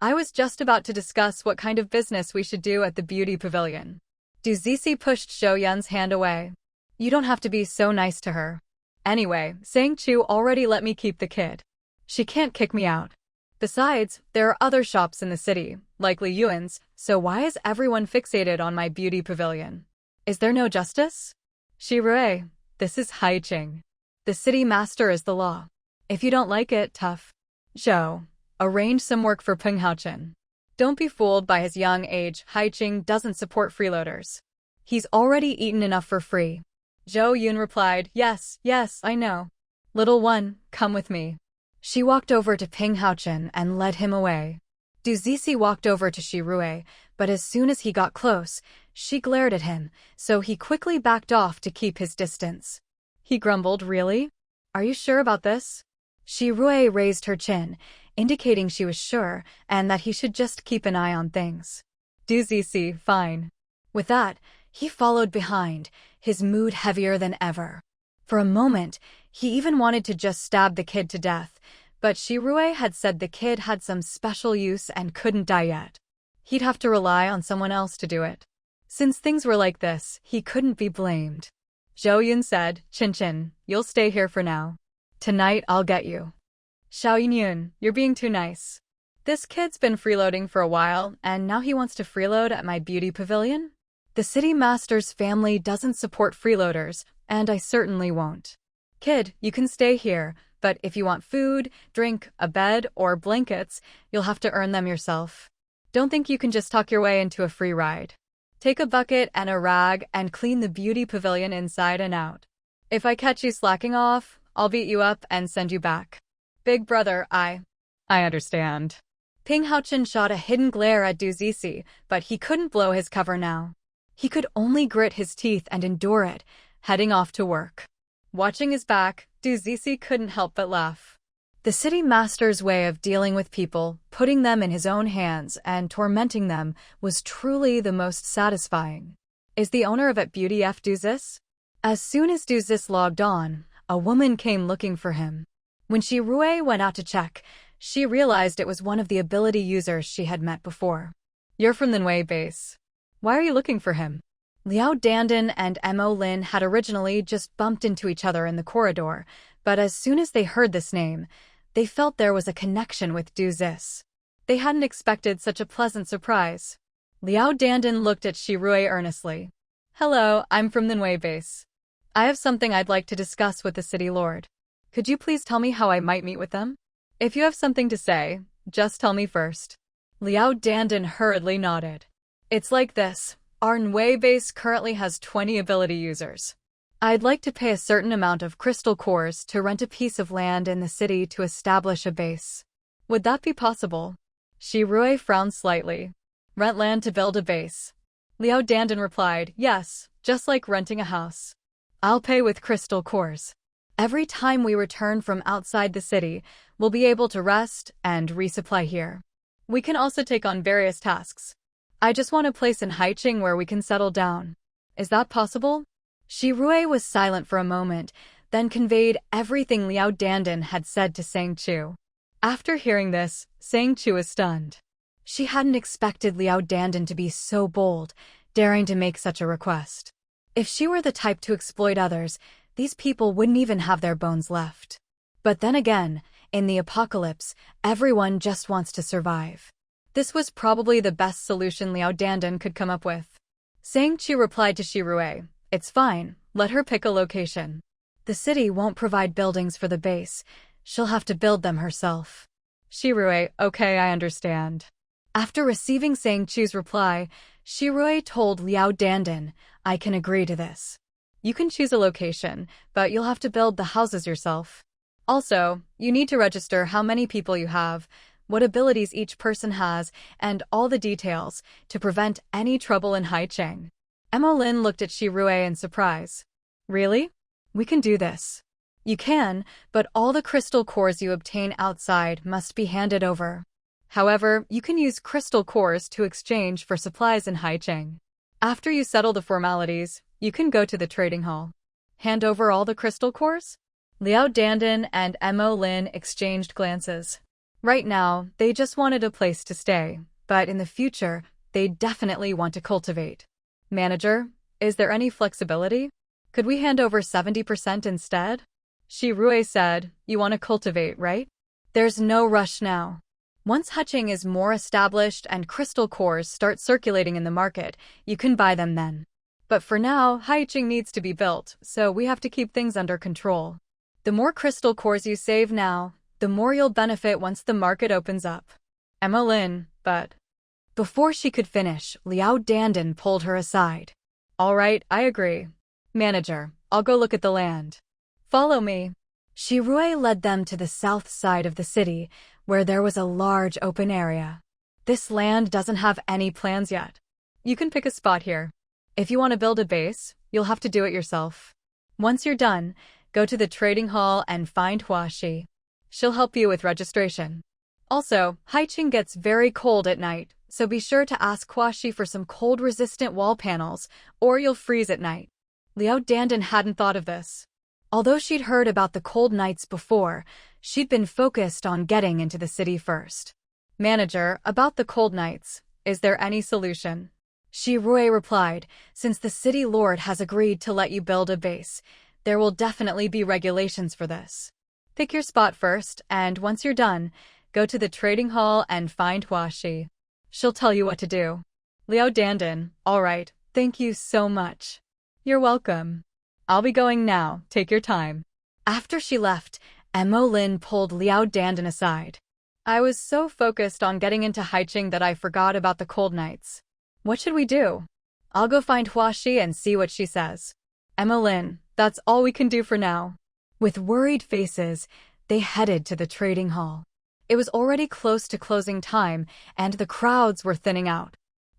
I was just about to discuss what kind of business we should do at the beauty pavilion. Duzisi pushed Zhou Yun's hand away. You don't have to be so nice to her. Anyway, Sang Chu already let me keep the kid. She can't kick me out. Besides, there are other shops in the city, like Li Yuan's, so why is everyone fixated on my beauty pavilion? Is there no justice? Shirue, this is Haiching. The city master is the law. If you don't like it, tough. Zhou, arrange some work for Peng Haochen. Don't be fooled by his young age. Haiching doesn't support freeloaders. He's already eaten enough for free. Zhou Yun replied, yes, I know. Little one, come with me. She walked over to Ping Haochen and led him away. Duzisi walked over to Shirue, but as soon as he got close, she glared at him, so he quickly backed off to keep his distance. He grumbled, really? Are you sure about this? Shirue raised her chin, indicating she was sure and that he should just keep an eye on things. Duzisi, fine. With that, he followed behind, his mood heavier than ever. For a moment, he even wanted to just stab the kid to death, but Shirue had said the kid had some special use and couldn't die yet. He'd have to rely on someone else to do it. Since things were like this, he couldn't be blamed. Zhou Yun said, Chin, you'll stay here for now. Tonight I'll get you. Xiao Yun, you're being too nice. This kid's been freeloading for a while, and now he wants to freeload at my beauty pavilion? The city master's family doesn't support freeloaders, and I certainly won't. Kid, you can stay here, but if you want food, drink, a bed, or blankets, you'll have to earn them yourself. Don't think you can just talk your way into a free ride. Take a bucket and a rag and clean the beauty pavilion inside and out. If I catch you slacking off, I'll beat you up and send you back. Big brother, I understand. Ping Haochen shot a hidden glare at Duzisi, but he couldn't blow his cover now. He could only grit his teeth and endure it, heading off to work. Watching his back, Duzisi couldn't help but laugh. The city master's way of dealing with people, putting them in his own hands and tormenting them, was truly the most satisfying. Is the owner of At Beauty F. Duzis? As soon as Duzis logged on, a woman came looking for him. When Shirue went out to check, she realized it was one of the ability users she had met before. You're from the Nui base. Why are you looking for him? Liao Dandan and Mo Lin had originally just bumped into each other in the corridor, but as soon as they heard this name, they felt there was a connection with Duzis. They hadn't expected such a pleasant surprise. Liao Dandan looked at Shirue earnestly. Hello, I'm from the Nui base. I have something I'd like to discuss with the city lord. Could you please tell me how I might meet with them? If you have something to say, just tell me first. Liao Dandan hurriedly nodded. It's like this. Our Nui base currently has 20 ability users. I'd like to pay a certain amount of crystal cores to rent a piece of land in the city to establish a base. Would that be possible? Shirue frowned slightly. Rent land to build a base. Liao Dandan replied, yes, just like renting a house. I'll pay with crystal cores. Every time we return from outside the city, we'll be able to rest and resupply here. We can also take on various tasks. I just want a place in Haiching where we can settle down. Is that possible? Shirue was silent for a moment, then conveyed everything Liao Dandan had said to Sang Chu. After hearing this, Sang Chu was stunned. She hadn't expected Liao Dandan to be so bold, daring to make such a request. If she were the type to exploit others, these people wouldn't even have their bones left. But then again, in the apocalypse, everyone just wants to survive. This was probably the best solution Liao Dandan could come up with. Sang Chu replied to Shirue, "It's fine, let her pick a location. The city won't provide buildings for the base, she'll have to build them herself." Shirue, "Okay, I understand." After receiving Sang Chu's reply, Shirue told Liao Dandan, "I can agree to this. You can choose a location, but you'll have to build the houses yourself. Also, you need to register how many people you have, what abilities each person has, and all the details, to prevent any trouble in Haicheng." Emolin looked at Shirue in surprise. "Really? We can do this." "You can, but all the crystal cores you obtain outside must be handed over. However, you can use crystal cores to exchange for supplies in Haicheng. After you settle the formalities, you can go to the trading hall. Hand over all the crystal cores?" Liao Dandan and Emolin exchanged glances. Right now, they just wanted a place to stay, but in the future, they definitely want to cultivate. "Manager, is there any flexibility? Could we hand over 70% instead?" Shirue said, "You want to cultivate, right? There's no rush now. Once Haicheng is more established and crystal cores start circulating in the market, you can buy them then. But for now, Haicheng needs to be built, so we have to keep things under control. The more crystal cores you save now, the more you'll benefit once the market opens up." Emolin, but... Before she could finish, Liao Dandan pulled her aside. "All right, I agree. Manager, I'll go look at the land. Follow me." Shirue led them to the south side of the city, where there was a large open area. "This land doesn't have any plans yet. You can pick a spot here. If you want to build a base, you'll have to do it yourself. Once you're done, go to the trading hall and find Huaxi. She'll help you with registration. Also, Haicheng gets very cold at night, so be sure to ask Huaxi for some cold-resistant wall panels, or you'll freeze at night." Liao Dandan hadn't thought of this. Although she'd heard about the cold nights before, she'd been focused on getting into the city first. "Manager, about the cold nights, is there any solution?" Shirue replied, "Since the city lord has agreed to let you build a base, there will definitely be regulations for this. Pick your spot first, and once you're done, go to the trading hall and find Huaxi. She'll tell you what to do." Liao Dandan, "All right, thank you so much." "You're welcome. I'll be going now, take your time." After she left, Emolin pulled Liao Dandan aside. "I was so focused on getting into Haicheng that I forgot about the cold nights. What should we do?" "I'll go find Huaxi and see what she says." "Emolin, that's all we can do for now." With worried faces, they headed to the trading hall. It was already close to closing time, and the crowds were thinning out.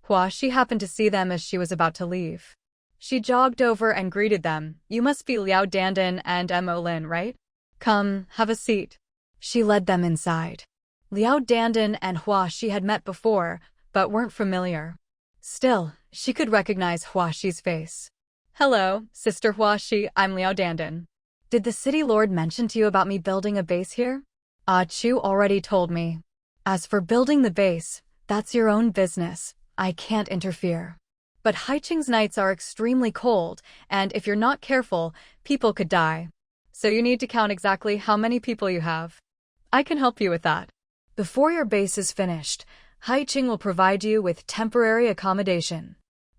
Huaxi happened to see them as she was about to leave. She jogged over and greeted them. "You must be Liao Dandan and Emolin, right? Come, have a seat." She led them inside. Liao Dandan and Huaxi had met before, but weren't familiar. Still, she could recognize Huaxi's face. "Hello, Sister Huaxi, I'm Liao Dandan. Did the city lord mention to you about me building a base here?" "Chu already told me. As for building the base, that's your own business. I can't interfere. But Haicheng's nights are extremely cold, and if you're not careful, people could die. So you need to count exactly how many people you have. I can help you with that. Before your base is finished, Haicheng will provide you with temporary accommodation."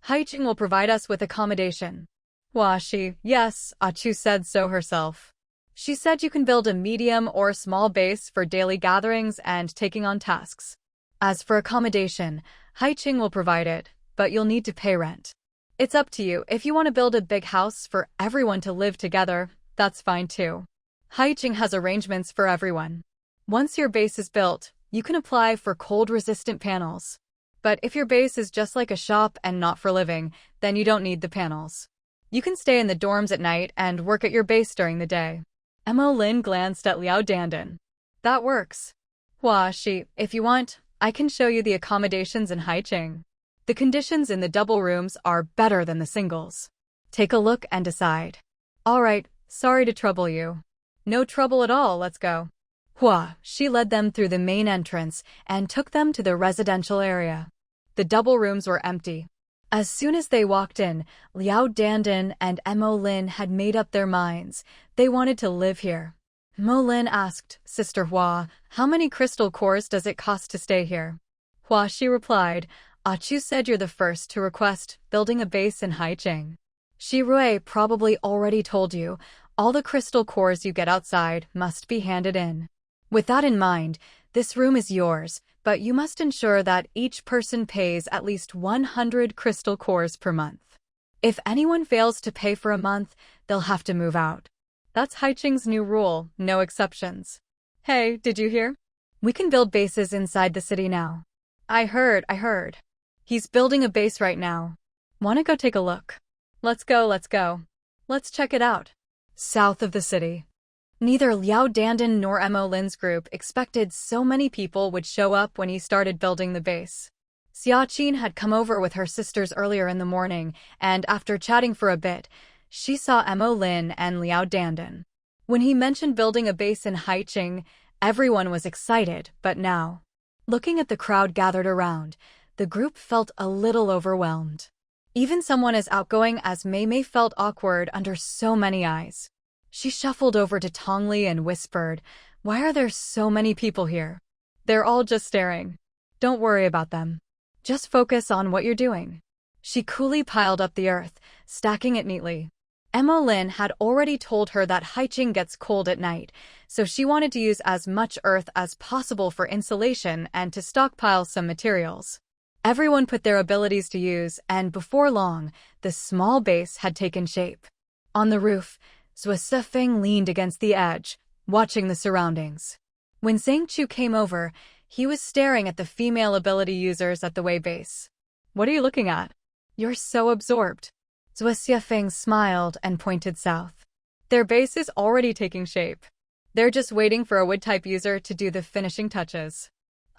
"Haicheng will provide us with accommodation." "Huaxi, yes, Chu said so herself. She said you can build a medium or small base for daily gatherings and taking on tasks. As for accommodation, Haicheng will provide it, but you'll need to pay rent. It's up to you. If you want to build a big house for everyone to live together, that's fine too. Haicheng has arrangements for everyone. Once your base is built, you can apply for cold-resistant panels. But if your base is just like a shop and not for living, then you don't need the panels. You can stay in the dorms at night and work at your base during the day." Emolin glanced at Liao Dandan. "That works. Huaxi, if you want, I can show you the accommodations in Haicheng. The conditions in the double rooms are better than the singles. Take a look and decide." "All right, Sorry to trouble you. No trouble at all, let's go. Hua, she led them through the main entrance and took them to the residential area. The double rooms were empty. As soon as they walked in, Liao Dandan and Mo Lin had made up their minds. They wanted to live here. Mo Lin asked, Sister Hua, how many crystal cores does it cost to stay here? Hua, she replied, Chu said you're the first to request building a base in Haicheng. Shi Rui probably already told you, all the crystal cores you get outside must be handed in. With that in mind, this room is yours, but you must ensure that each person pays at least 100 crystal cores per month. If anyone fails to pay for a month, they'll have to move out. That's Haicheng's new rule, no exceptions. Hey, did you hear? We can build bases inside the city now. I heard. He's building a base right now. Wanna go take a look? Let's go. Let's check it out. South of the city. Neither Liao Dandan nor Mo Lin's group expected so many people would show up when he started building the base. Xia Qin had come over with her sisters earlier in the morning, and after chatting for a bit, she saw Mo Lin and Liao Dandan. When he mentioned building a base in Haicheng, everyone was excited, but now, looking at the crowd gathered around, the group felt a little overwhelmed. Even someone as outgoing as Mei Mei felt awkward under so many eyes. She shuffled over to Tongli and whispered, Why are there so many people here? They're all just staring. Don't worry about them. Just focus on what you're doing. She coolly piled up the earth, stacking it neatly. Mo Lin had already told her that Haicheng gets cold at night, so she wanted to use as much earth as possible for insulation and to stockpile some materials. Everyone put their abilities to use, and before long, the small base had taken shape. On the roof, Zhuo Sifeng leaned against the edge, watching the surroundings. When Sang Chu came over, he was staring at the female ability users at the way base. What are you looking at? You're so absorbed. Zhuo Sifeng smiled and pointed south. Their base is already taking shape. They're just waiting for a wood-type user to do the finishing touches.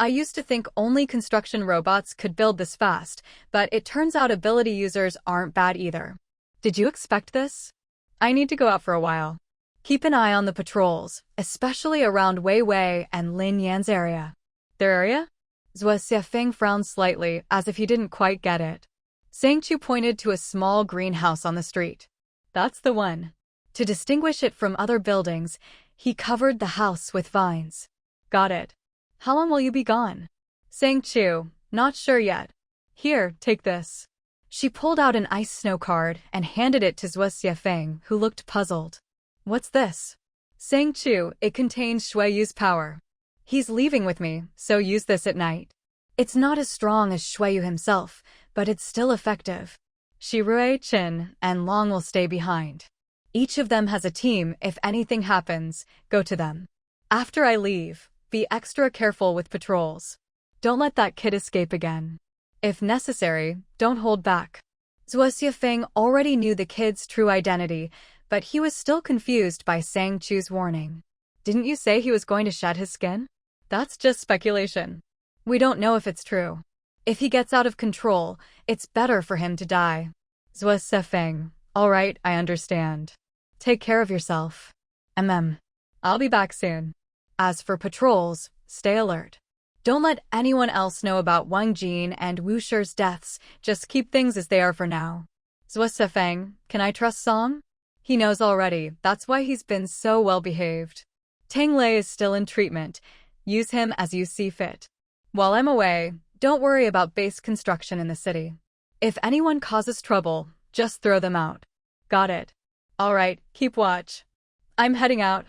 I used to think only construction robots could build this fast, but it turns out ability users aren't bad either. Did you expect this? I need to go out for a while. Keep an eye on the patrols, especially around Wei Wei and Lin Yan's area. Their area? Zhuo Sifeng frowned slightly, as if he didn't quite get it. Sang Chu pointed to a small greenhouse on the street. That's the one. To distinguish it from other buildings, he covered the house with vines. Got it. How long will you be gone? Sang Chu, not sure yet. Here, take this. She pulled out an ice snow card and handed it to Zhuo Sifeng, who looked puzzled. What's this? Sang Chu, it contains Shui Yu's power. He's leaving with me, so use this at night. It's not as strong as Shui Yu himself, but it's still effective. Shi Rui, Qin, and Long will stay behind. Each of them has a team. If anything happens, go to them. After I leave, be extra careful with patrols. Don't let that kid escape again. If necessary, don't hold back. Zhuo Sifeng already knew the kid's true identity, but he was still confused by Sang Chu's warning. Didn't you say he was going to shed his skin? That's just speculation. We don't know if it's true. If he gets out of control, it's better for him to die. Zhuo Sifeng, all right, I understand. Take care of yourself. I'll be back soon. As for patrols, stay alert. Don't let anyone else know about Wang Jin and Wu Shi's deaths, just keep things as they are for now. Zhuo Sifeng, can I trust Song? He knows already, that's why he's been so well behaved. Tang Lei is still in treatment. Use him as you see fit. While I'm away, don't worry about base construction in the city. If anyone causes trouble, just throw them out. Got it. All right, keep watch. I'm heading out.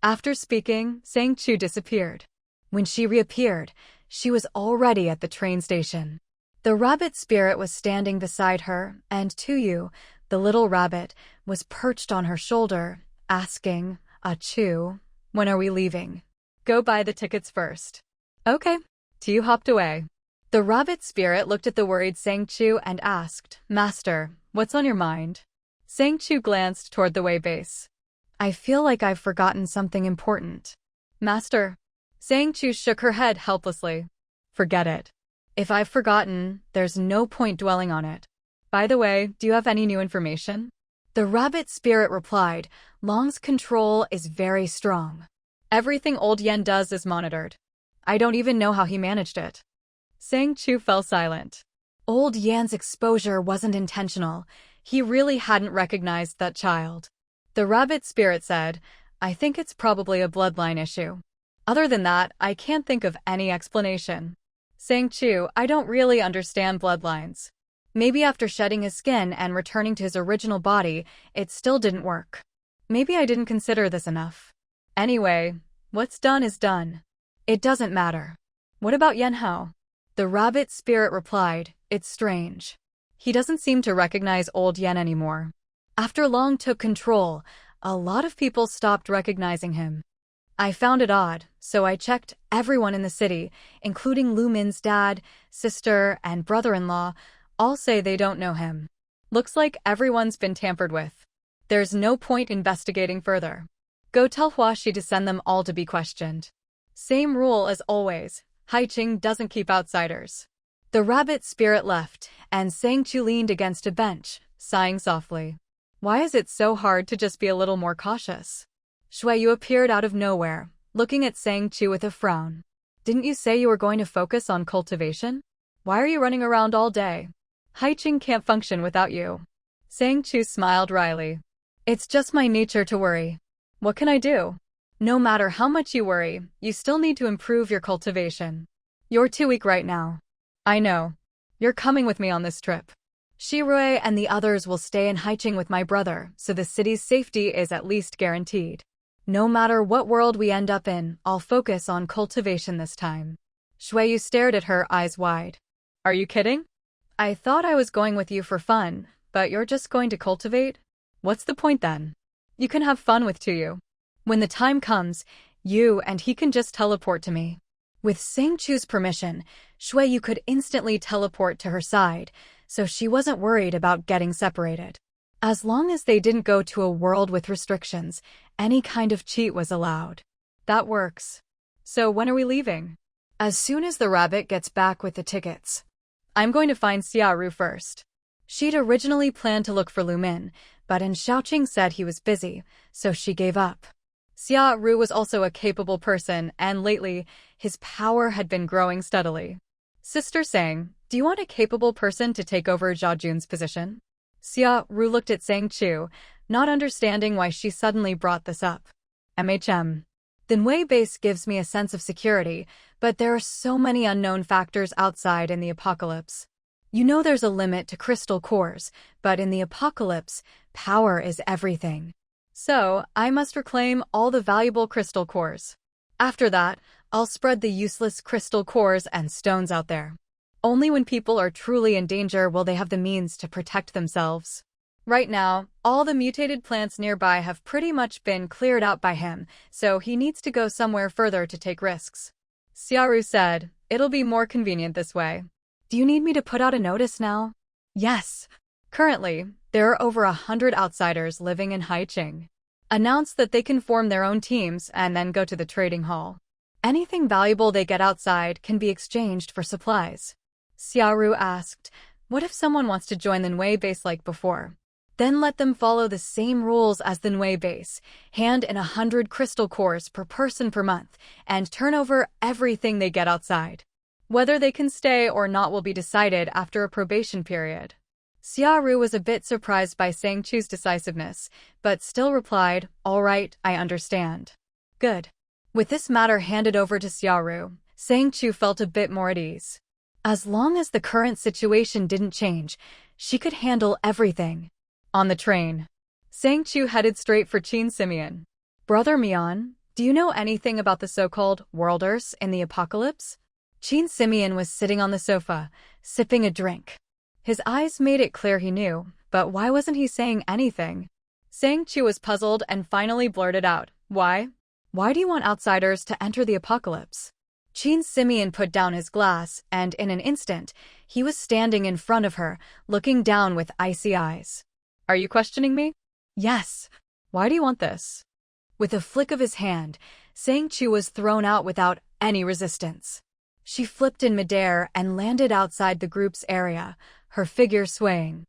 After speaking, Sang Chu disappeared. When she reappeared, she was already at the train station. The rabbit spirit was standing beside her, and Tuyu, the little rabbit, was perched on her shoulder, asking, Chu, when are we leaving? Go buy the tickets first. Okay. Tuyu hopped away. The rabbit spirit looked at the worried Sang Chu and asked, Master, what's on your mind? Sang Chu glanced toward the way base. I feel like I've forgotten something important. Master. Sang Chu shook her head helplessly. Forget it. If I've forgotten, there's no point dwelling on it. By the way, do you have any new information? The rabbit spirit replied, Long's control is very strong. Everything old Yen does is monitored. I don't even know how he managed it. Sang Chu fell silent. Old Yan's exposure wasn't intentional. He really hadn't recognized that child. The rabbit spirit said, I think it's probably a bloodline issue. Other than that, I can't think of any explanation. Sang Chu, I don't really understand bloodlines. Maybe after shedding his skin and returning to his original body, it still didn't work. Maybe I didn't consider this enough. Anyway, what's done is done. It doesn't matter. What about Yen Hao? The rabbit spirit replied, It's strange. He doesn't seem to recognize old Yen anymore. After Long took control, a lot of people stopped recognizing him. I found it odd, so I checked everyone in the city, including Lu Min's dad, sister, and brother-in-law, all say they don't know him. Looks like everyone's been tampered with. There's no point investigating further. Go tell Huaxi to send them all to be questioned. Same rule as always, Haiqing doesn't keep outsiders. The rabbit spirit left, and Sang Chu leaned against a bench, sighing softly. Why is it so hard to just be a little more cautious? Shuiyu appeared out of nowhere, looking at Sang Chu with a frown. Didn't you say you were going to focus on cultivation? Why are you running around all day? Haiqing can't function without you. Sang Chu smiled wryly. It's just my nature to worry. What can I do? No matter how much you worry, you still need to improve your cultivation. You're too weak right now. I know. You're coming with me on this trip. Shirui and the others will stay in Haiqing with my brother, so the city's safety is at least guaranteed. No matter what world we end up in, I'll focus on cultivation this time. Shuiyu stared at her, eyes wide. Are you kidding? I thought I was going with you for fun, but you're just going to cultivate? What's the point then? You can have fun with Tuyu. When the time comes, you and he can just teleport to me. With Sang Chu's permission, Shuiyu could instantly teleport to her side, so she wasn't worried about getting separated. As long as they didn't go to a world with restrictions, any kind of cheat was allowed. That works. So when are we leaving? As soon as the rabbit gets back with the tickets. I'm going to find Xiaoru first. She'd originally planned to look for Lu Min, but Xiaoqing said he was busy, so she gave up. Xiaoru was also a capable person, and lately, his power had been growing steadily. Sister Sang, do you want a capable person to take over Jia Jun's position? Xiaoru looked at Sang Chu, not understanding why she suddenly brought this up. The Nui base gives me a sense of security, but there are so many unknown factors outside in the apocalypse. You know there's a limit to crystal cores, but in the apocalypse, power is everything. So, I must reclaim all the valuable crystal cores. After that, I'll spread the useless crystal cores and stones out there. Only when people are truly in danger will they have the means to protect themselves. Right now, all the mutated plants nearby have pretty much been cleared out by him, so he needs to go somewhere further to take risks. Xiaoru said, It'll be more convenient this way. Do you need me to put out a notice now? Yes. Currently, there are over 100 outsiders living in Haiqing. Announce that they can form their own teams and then go to the trading hall. Anything valuable they get outside can be exchanged for supplies. Xiaoru asked, What if someone wants to join the Nui base like before? Then let them follow the same rules as the Nui base, hand in 100 crystal cores per person per month, and turn over everything they get outside. Whether they can stay or not will be decided after a probation period. Xiaoru was a bit surprised by Sang Chu's decisiveness, but still replied, All right, I understand. Good. With this matter handed over to Xiaoru, Sang Chu felt a bit more at ease. As long as the current situation didn't change, she could handle everything. On the train, Sang Chu headed straight for Qin Simeon. Brother Mian, do you know anything about the so-called worlders in the apocalypse? Qin Simeon was sitting on the sofa, sipping a drink. His eyes made it clear he knew, but why wasn't he saying anything? Sang Chu was puzzled and finally blurted out, Why? Why do you want outsiders to enter the apocalypse? Qin Simeon put down his glass, and in an instant, he was standing in front of her, looking down with icy eyes. Are you questioning me? Yes. Why do you want this? With a flick of his hand, Sang Chu was thrown out without any resistance. She flipped in midair and landed outside the group's area, her figure swaying.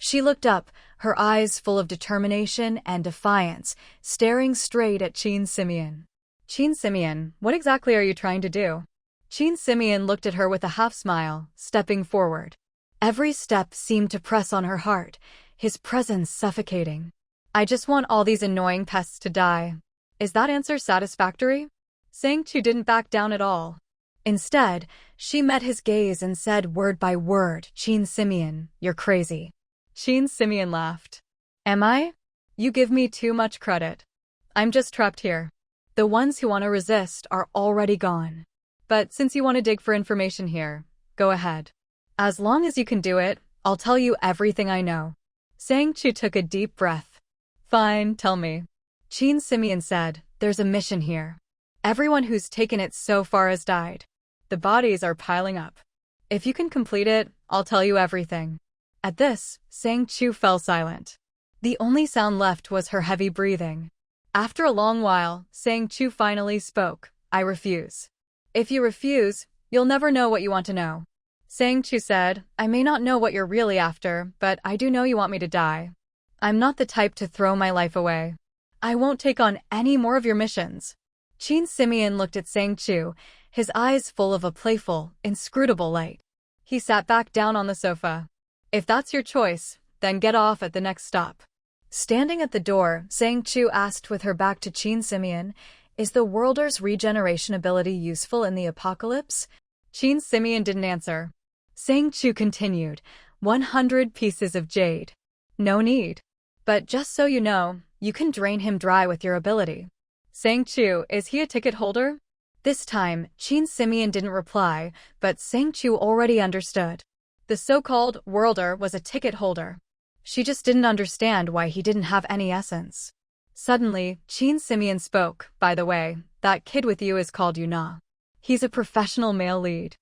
She looked up, her eyes full of determination and defiance, staring straight at Qin Simeon. Qin Simeon, what exactly are you trying to do? Qin Simeon looked at her with a half-smile, stepping forward. Every step seemed to press on her heart, his presence suffocating. I just want all these annoying pests to die. Is that answer satisfactory? Sang Chu didn't back down at all. Instead, she met his gaze and said word by word, Qin Simeon, you're crazy. Qin Simeon laughed. Am I? You give me too much credit. I'm just trapped here. The ones who want to resist are already gone. But since you want to dig for information here, go ahead. As long as you can do it, I'll tell you everything I know. Sang Chu took a deep breath. Fine, tell me. Qin Simeon said, there's a mission here. Everyone who's taken it so far has died. The bodies are piling up. If you can complete it, I'll tell you everything. At this, Sang Chu fell silent. The only sound left was her heavy breathing. After a long while, Sang Chu finally spoke. I refuse. If you refuse, you'll never know what you want to know. Sang Chu said, I may not know what you're really after, but I do know you want me to die. I'm not the type to throw my life away. I won't take on any more of your missions. Qin Simeon looked at Sang Chu, his eyes full of a playful, inscrutable light. He sat back down on the sofa. If that's your choice, then get off at the next stop. Standing at the door, Sang Chu asked with her back to Qin Simeon, is the Worlder's regeneration ability useful in the apocalypse? Qin Simeon didn't answer. Sang Chu continued, 100 pieces of jade. No need. But just so you know, you can drain him dry with your ability. Sang Chu, is he a ticket holder? This time, Qin Simeon didn't reply, but Sang Chu already understood. The so-called Worlder was a ticket holder. She just didn't understand why he didn't have any essence. Suddenly, Qin Simeon spoke, by the way, that kid with you is called Yuna. He's a professional male lead.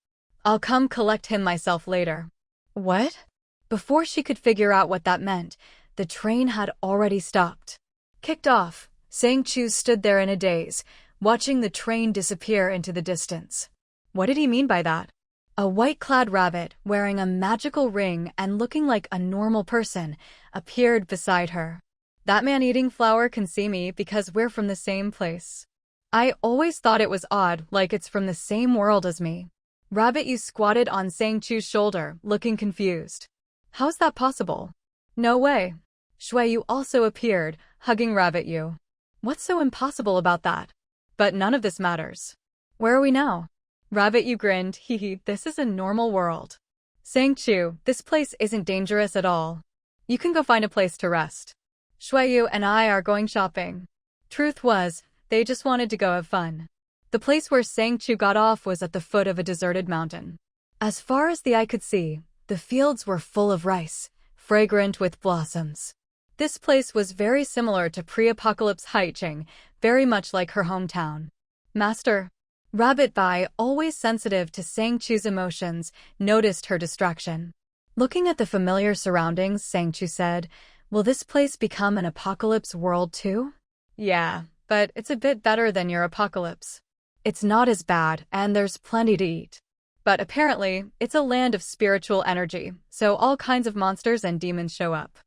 I'll come collect him myself later. What? Before she could figure out what that meant, the train had already stopped. Kicked off, Sang Chu stood there in a daze, watching the train disappear into the distance. What did he mean by that? A white-clad rabbit, wearing a magical ring and looking like a normal person, appeared beside her. That man eating flour can see me because we're from the same place. I always thought it was odd, like it's from the same world as me. Rabbit Yu squatted on Sang Chu's shoulder, looking confused. How's that possible? No way. Shui Yu also appeared, hugging Rabbit Yu. What's so impossible about that? But none of this matters. Where are we now? Rabbit Yu grinned, hee, this is a normal world. Sang Chu, this place isn't dangerous at all. You can go find a place to rest. Shui Yu and I are going shopping. Truth was, they just wanted to go have fun. The place where Sang Chu got off was at the foot of a deserted mountain. As far as the eye could see, the fields were full of rice, fragrant with blossoms. This place was very similar to pre-apocalypse Haicheng, very much like her hometown. Master. Rabbit Bai, always sensitive to Sang Chu's emotions, noticed her distraction. Looking at the familiar surroundings, Sang Chu said, will this place become an apocalypse world too? Yeah, but it's a bit better than your apocalypse. It's not as bad, and there's plenty to eat. But apparently, it's a land of spiritual energy, so all kinds of monsters and demons show up.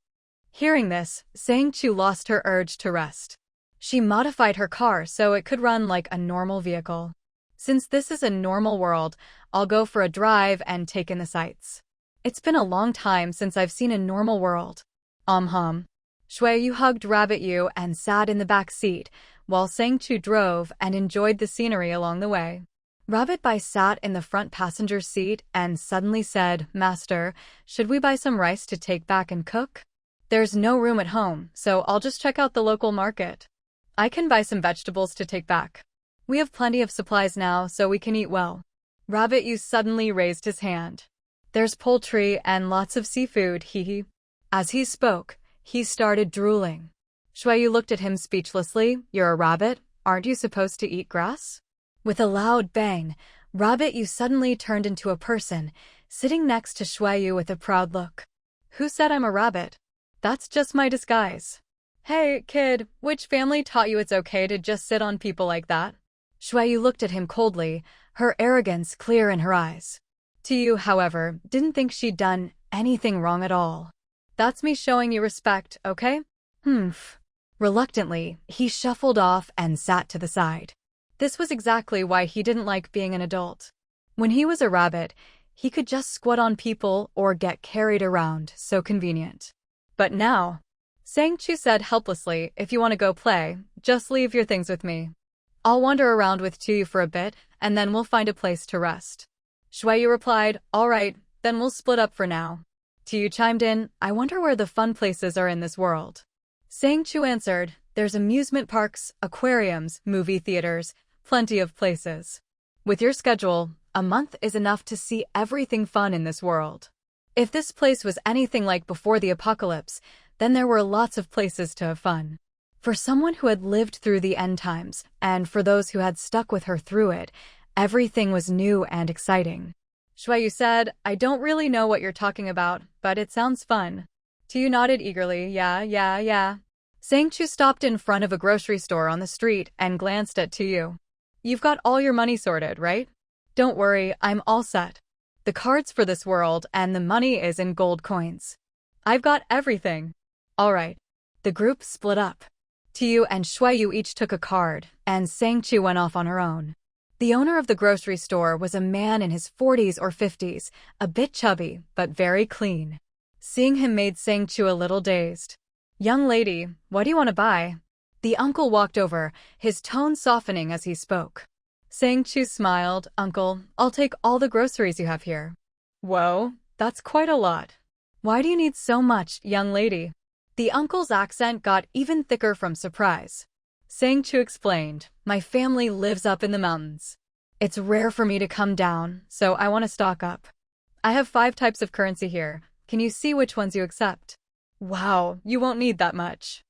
Hearing this, Sang Chu lost her urge to rest. She modified her car so it could run like a normal vehicle. Since this is a normal world, I'll go for a drive and take in the sights. It's been a long time since I've seen a normal world. Shui Yu hugged Rabbit Yu and sat in the back seat, while Sang Chu drove and enjoyed the scenery along the way. Rabbit Bai sat in the front passenger seat and suddenly said, Master, should we buy some rice to take back and cook? There's no room at home, so I'll just check out the local market. I can buy some vegetables to take back. We have plenty of supplies now, so we can eat well. Rabbit Yu suddenly raised his hand. There's poultry and lots of seafood, hee. As he spoke, he started drooling. Shui Yu looked at him speechlessly. You're a rabbit, aren't you supposed to eat grass? With a loud bang, Rabbit Yu suddenly turned into a person, sitting next to Shui Yu with a proud look. Who said I'm a rabbit? That's just my disguise. Hey, kid, which family taught you it's okay to just sit on people like that? Shui Yu looked at him coldly, her arrogance clear in her eyes. Tu Yu, however, didn't think she'd done anything wrong at all. That's me showing you respect, okay? Humph. Reluctantly, he shuffled off and sat to the side. This was exactly why he didn't like being an adult. When he was a rabbit, he could just squat on people or get carried around, so convenient. But now, Sang Chu said helplessly, if you want to go play, just leave your things with me. I'll wander around with Tuyu for a bit, and then we'll find a place to rest. Shuiyu replied, all right, then we'll split up for now. Tuyu chimed in, I wonder where the fun places are in this world. Sang Chu answered, there's amusement parks, aquariums, movie theaters, plenty of places. With your schedule, a month is enough to see everything fun in this world. If this place was anything like before the apocalypse, then there were lots of places to have fun. For someone who had lived through the end times, and for those who had stuck with her through it, everything was new and exciting. Shuiyu said, I don't really know what you're talking about, but it sounds fun. Tuyu nodded eagerly, yeah. Sang Chu stopped in front of a grocery store on the street and glanced at Tuyu. You've got all your money sorted, right? Don't worry, I'm all set. The cards for this world and the money is in gold coins. I've got everything. All right. The group split up. Tuyu and Shuiyu each took a card, and Sang Chu went off on her own. The owner of the grocery store was a man in his 40s or 50s, a bit chubby, but very clean. Seeing him made Sang Chu a little dazed. Young lady, what do you want to buy? The uncle walked over, his tone softening as he spoke. Sang Chu smiled, Uncle, I'll take all the groceries you have here. Whoa, that's quite a lot. Why do you need so much, young lady? The uncle's accent got even thicker from surprise. Sang Chu explained, my family lives up in the mountains. It's rare for me to come down, so I want to stock up. I have 5 types of currency here. Can you see which ones you accept? Wow, you won't need that much.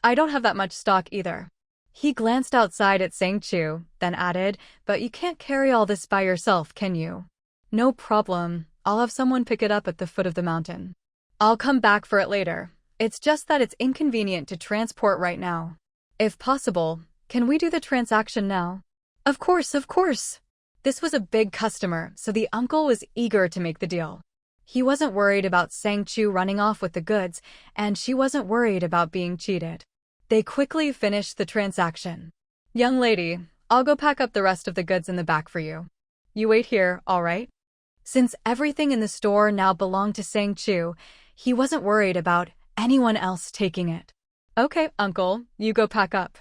I don't have that much stock either. He glanced outside at Sang Chu, then added, but you can't carry all this by yourself, can you? No problem. I'll have someone pick it up at the foot of the mountain. I'll come back for it later. It's just that it's inconvenient to transport right now. If possible, can we do the transaction now? Of course. This was a big customer, so the uncle was eager to make the deal. He wasn't worried about Sang Chu running off with the goods, and she wasn't worried about being cheated. They quickly finished the transaction. Young lady, I'll go pack up the rest of the goods in the back for you. You wait here, all right? Since everything in the store now belonged to Sang Chu, he wasn't worried about anyone else taking it. Okay, uncle, you go pack up.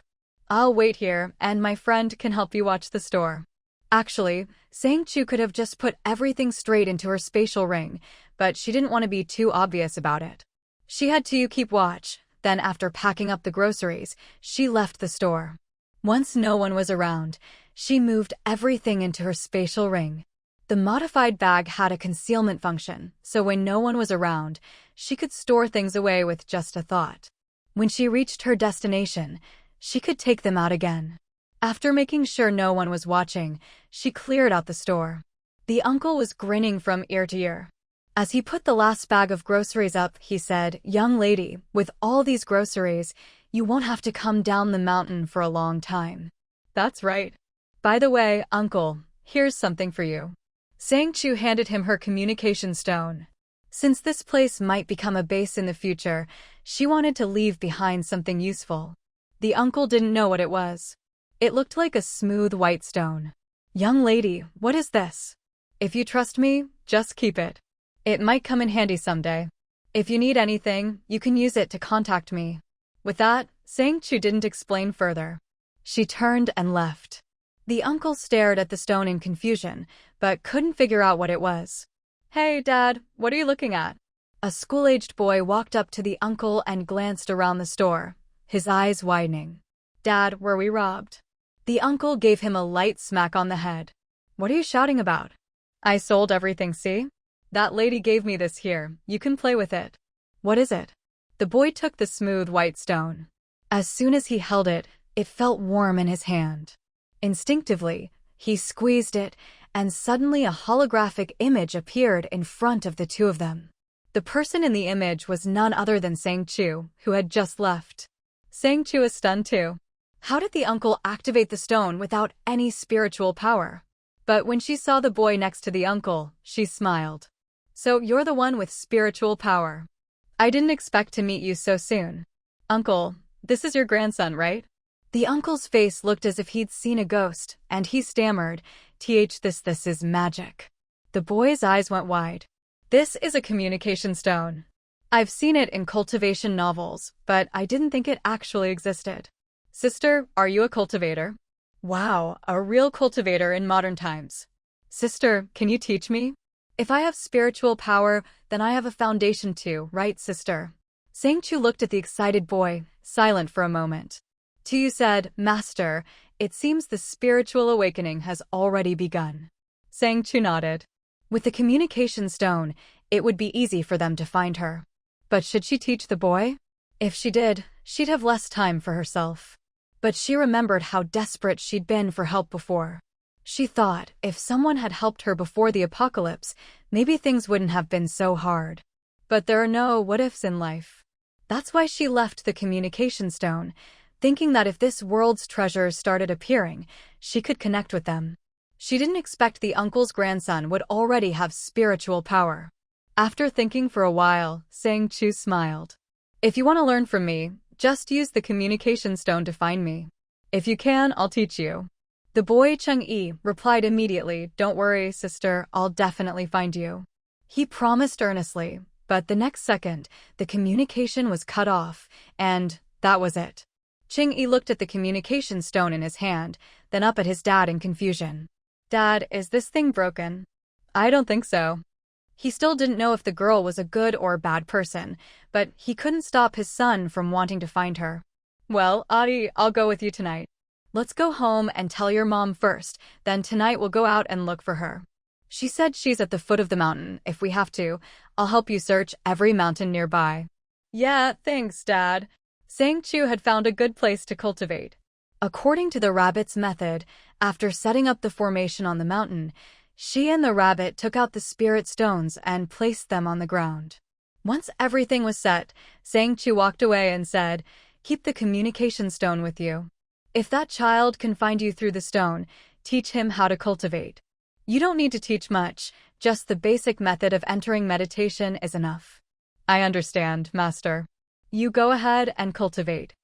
I'll wait here, and my friend can help you watch the store. Actually, Sang Chu could have just put everything straight into her spatial ring, but she didn't want to be too obvious about it. She had to keep watch. Then after packing up the groceries, she left the store. Once no one was around, she moved everything into her spatial ring. The modified bag had a concealment function, so when no one was around, she could store things away with just a thought. When she reached her destination, she could take them out again. After making sure no one was watching, she cleared out the store. The uncle was grinning from ear to ear. As he put the last bag of groceries up, he said, Young lady, with all these groceries, you won't have to come down the mountain for a long time. That's right. By the way, uncle, here's something for you. Sang Chu handed him her communication stone. Since this place might become a base in the future, she wanted to leave behind something useful. The uncle didn't know what it was. It looked like a smooth white stone. Young lady, what is this? If you trust me, just keep it. It might come in handy someday. If you need anything, you can use it to contact me. With that, Sang Chu didn't explain further. She turned and left. The uncle stared at the stone in confusion, but couldn't figure out what it was. Hey, Dad, what are you looking at? A school-aged boy walked up to the uncle and glanced around the store, his eyes widening. Dad, were we robbed? The uncle gave him a light smack on the head. What are you shouting about? I sold everything, see? That lady gave me this here, you can play with it. What is it? The boy took the smooth white stone. As soon as he held it, it felt warm in his hand. Instinctively, he squeezed it, and suddenly a holographic image appeared in front of the two of them. The person in the image was none other than Sang Chu, who had just left. Sang Chu is stunned too. How did the uncle activate the stone without any spiritual power? But when she saw the boy next to the uncle, she smiled. So you're the one with spiritual power. I didn't expect to meet you so soon. Uncle, this is your grandson, right? The uncle's face looked as if he'd seen a ghost, and he stammered, this is magic. The boy's eyes went wide. This is a communication stone. I've seen it in cultivation novels, but I didn't think it actually existed. Sister, are you a cultivator? Wow, a real cultivator in modern times. Sister, can you teach me? If I have spiritual power, then I have a foundation too, right, sister? Sang Chu looked at the excited boy, silent for a moment. Tu said, Master, it seems the spiritual awakening has already begun. Sang Chu nodded. With the communication stone, it would be easy for them to find her. But should she teach the boy? If she did, she'd have less time for herself. But she remembered how desperate she'd been for help before. She thought, if someone had helped her before the apocalypse, maybe things wouldn't have been so hard. But there are no what-ifs in life. That's why she left the communication stone, thinking that if this world's treasures started appearing, she could connect with them. She didn't expect the uncle's grandson would already have spiritual power. After thinking for a while, Sang Chu smiled. If you want to learn from me, just use the communication stone to find me. If you can, I'll teach you. The boy Cheng-yi replied immediately, Don't worry, sister, I'll definitely find you. He promised earnestly, but the next second, the communication was cut off, and that was it. Cheng-yi looked at the communication stone in his hand, then up at his dad in confusion. Dad, is this thing broken? I don't think so. He still didn't know if the girl was a good or bad person, but he couldn't stop his son from wanting to find her. Well, Audie, I'll go with you tonight. Let's go home and tell your mom first, then tonight we'll go out and look for her. She said she's at the foot of the mountain. If we have to, I'll help you search every mountain nearby. Yeah, thanks, Dad. Sang Chu had found a good place to cultivate. According to the rabbit's method, after setting up the formation on the mountain, she and the rabbit took out the spirit stones and placed them on the ground. Once everything was set, Sang Chu walked away and said, Keep the communication stone with you. If that child can find you through the stone, teach him how to cultivate. You don't need to teach much, just the basic method of entering meditation is enough. I understand, Master. You go ahead and cultivate.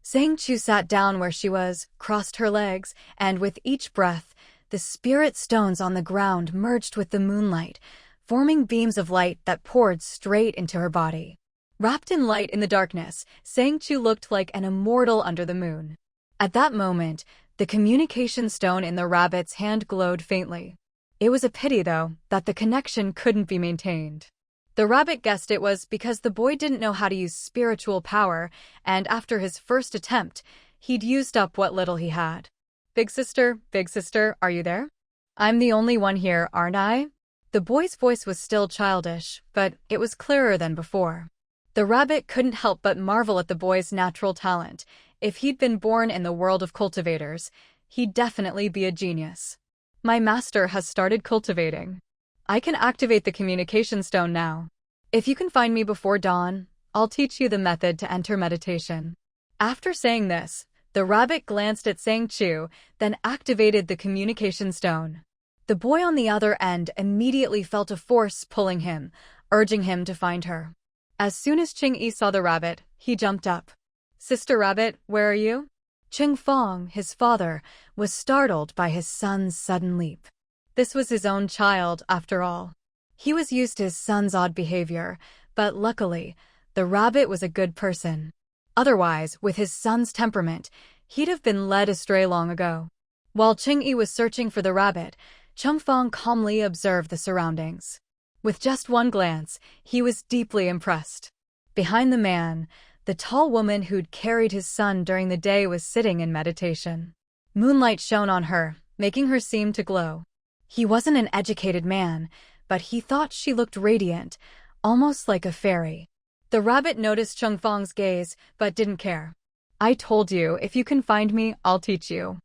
Sang Chu sat down where she was, crossed her legs, and with each breath, the spirit stones on the ground merged with the moonlight, forming beams of light that poured straight into her body. Wrapped in light in the darkness, Sang Chu looked like an immortal under the moon. At that moment, the communication stone in the rabbit's hand glowed faintly. It was a pity, though, that the connection couldn't be maintained. The rabbit guessed it was because the boy didn't know how to use spiritual power, and after his first attempt, he'd used up what little he had. Big sister, are you there? I'm the only one here, aren't I? The boy's voice was still childish, but it was clearer than before. The rabbit couldn't help but marvel at the boy's natural talent. If he'd been born in the world of cultivators, he'd definitely be a genius. My master has started cultivating. I can activate the communication stone now. If you can find me before dawn, I'll teach you the method to enter meditation. After saying this, the rabbit glanced at Sang Chu, then activated the communication stone. The boy on the other end immediately felt a force pulling him, urging him to find her. As soon as Cheng-yi saw the rabbit, he jumped up. Sister Rabbit, where are you? Cheng Fong, his father, was startled by his son's sudden leap. This was his own child, after all. He was used to his son's odd behavior, but luckily, the rabbit was a good person. Otherwise, with his son's temperament, he'd have been led astray long ago. While Cheng-yi was searching for the rabbit, Cheng Fong calmly observed the surroundings. With just one glance, he was deeply impressed. Behind the man, the tall woman who'd carried his son during the day was sitting in meditation. Moonlight shone on her, making her seem to glow. He wasn't an educated man, but he thought she looked radiant, almost like a fairy. The rabbit noticed Cheng Fong's gaze, but didn't care. I told you, if you can find me, I'll teach you.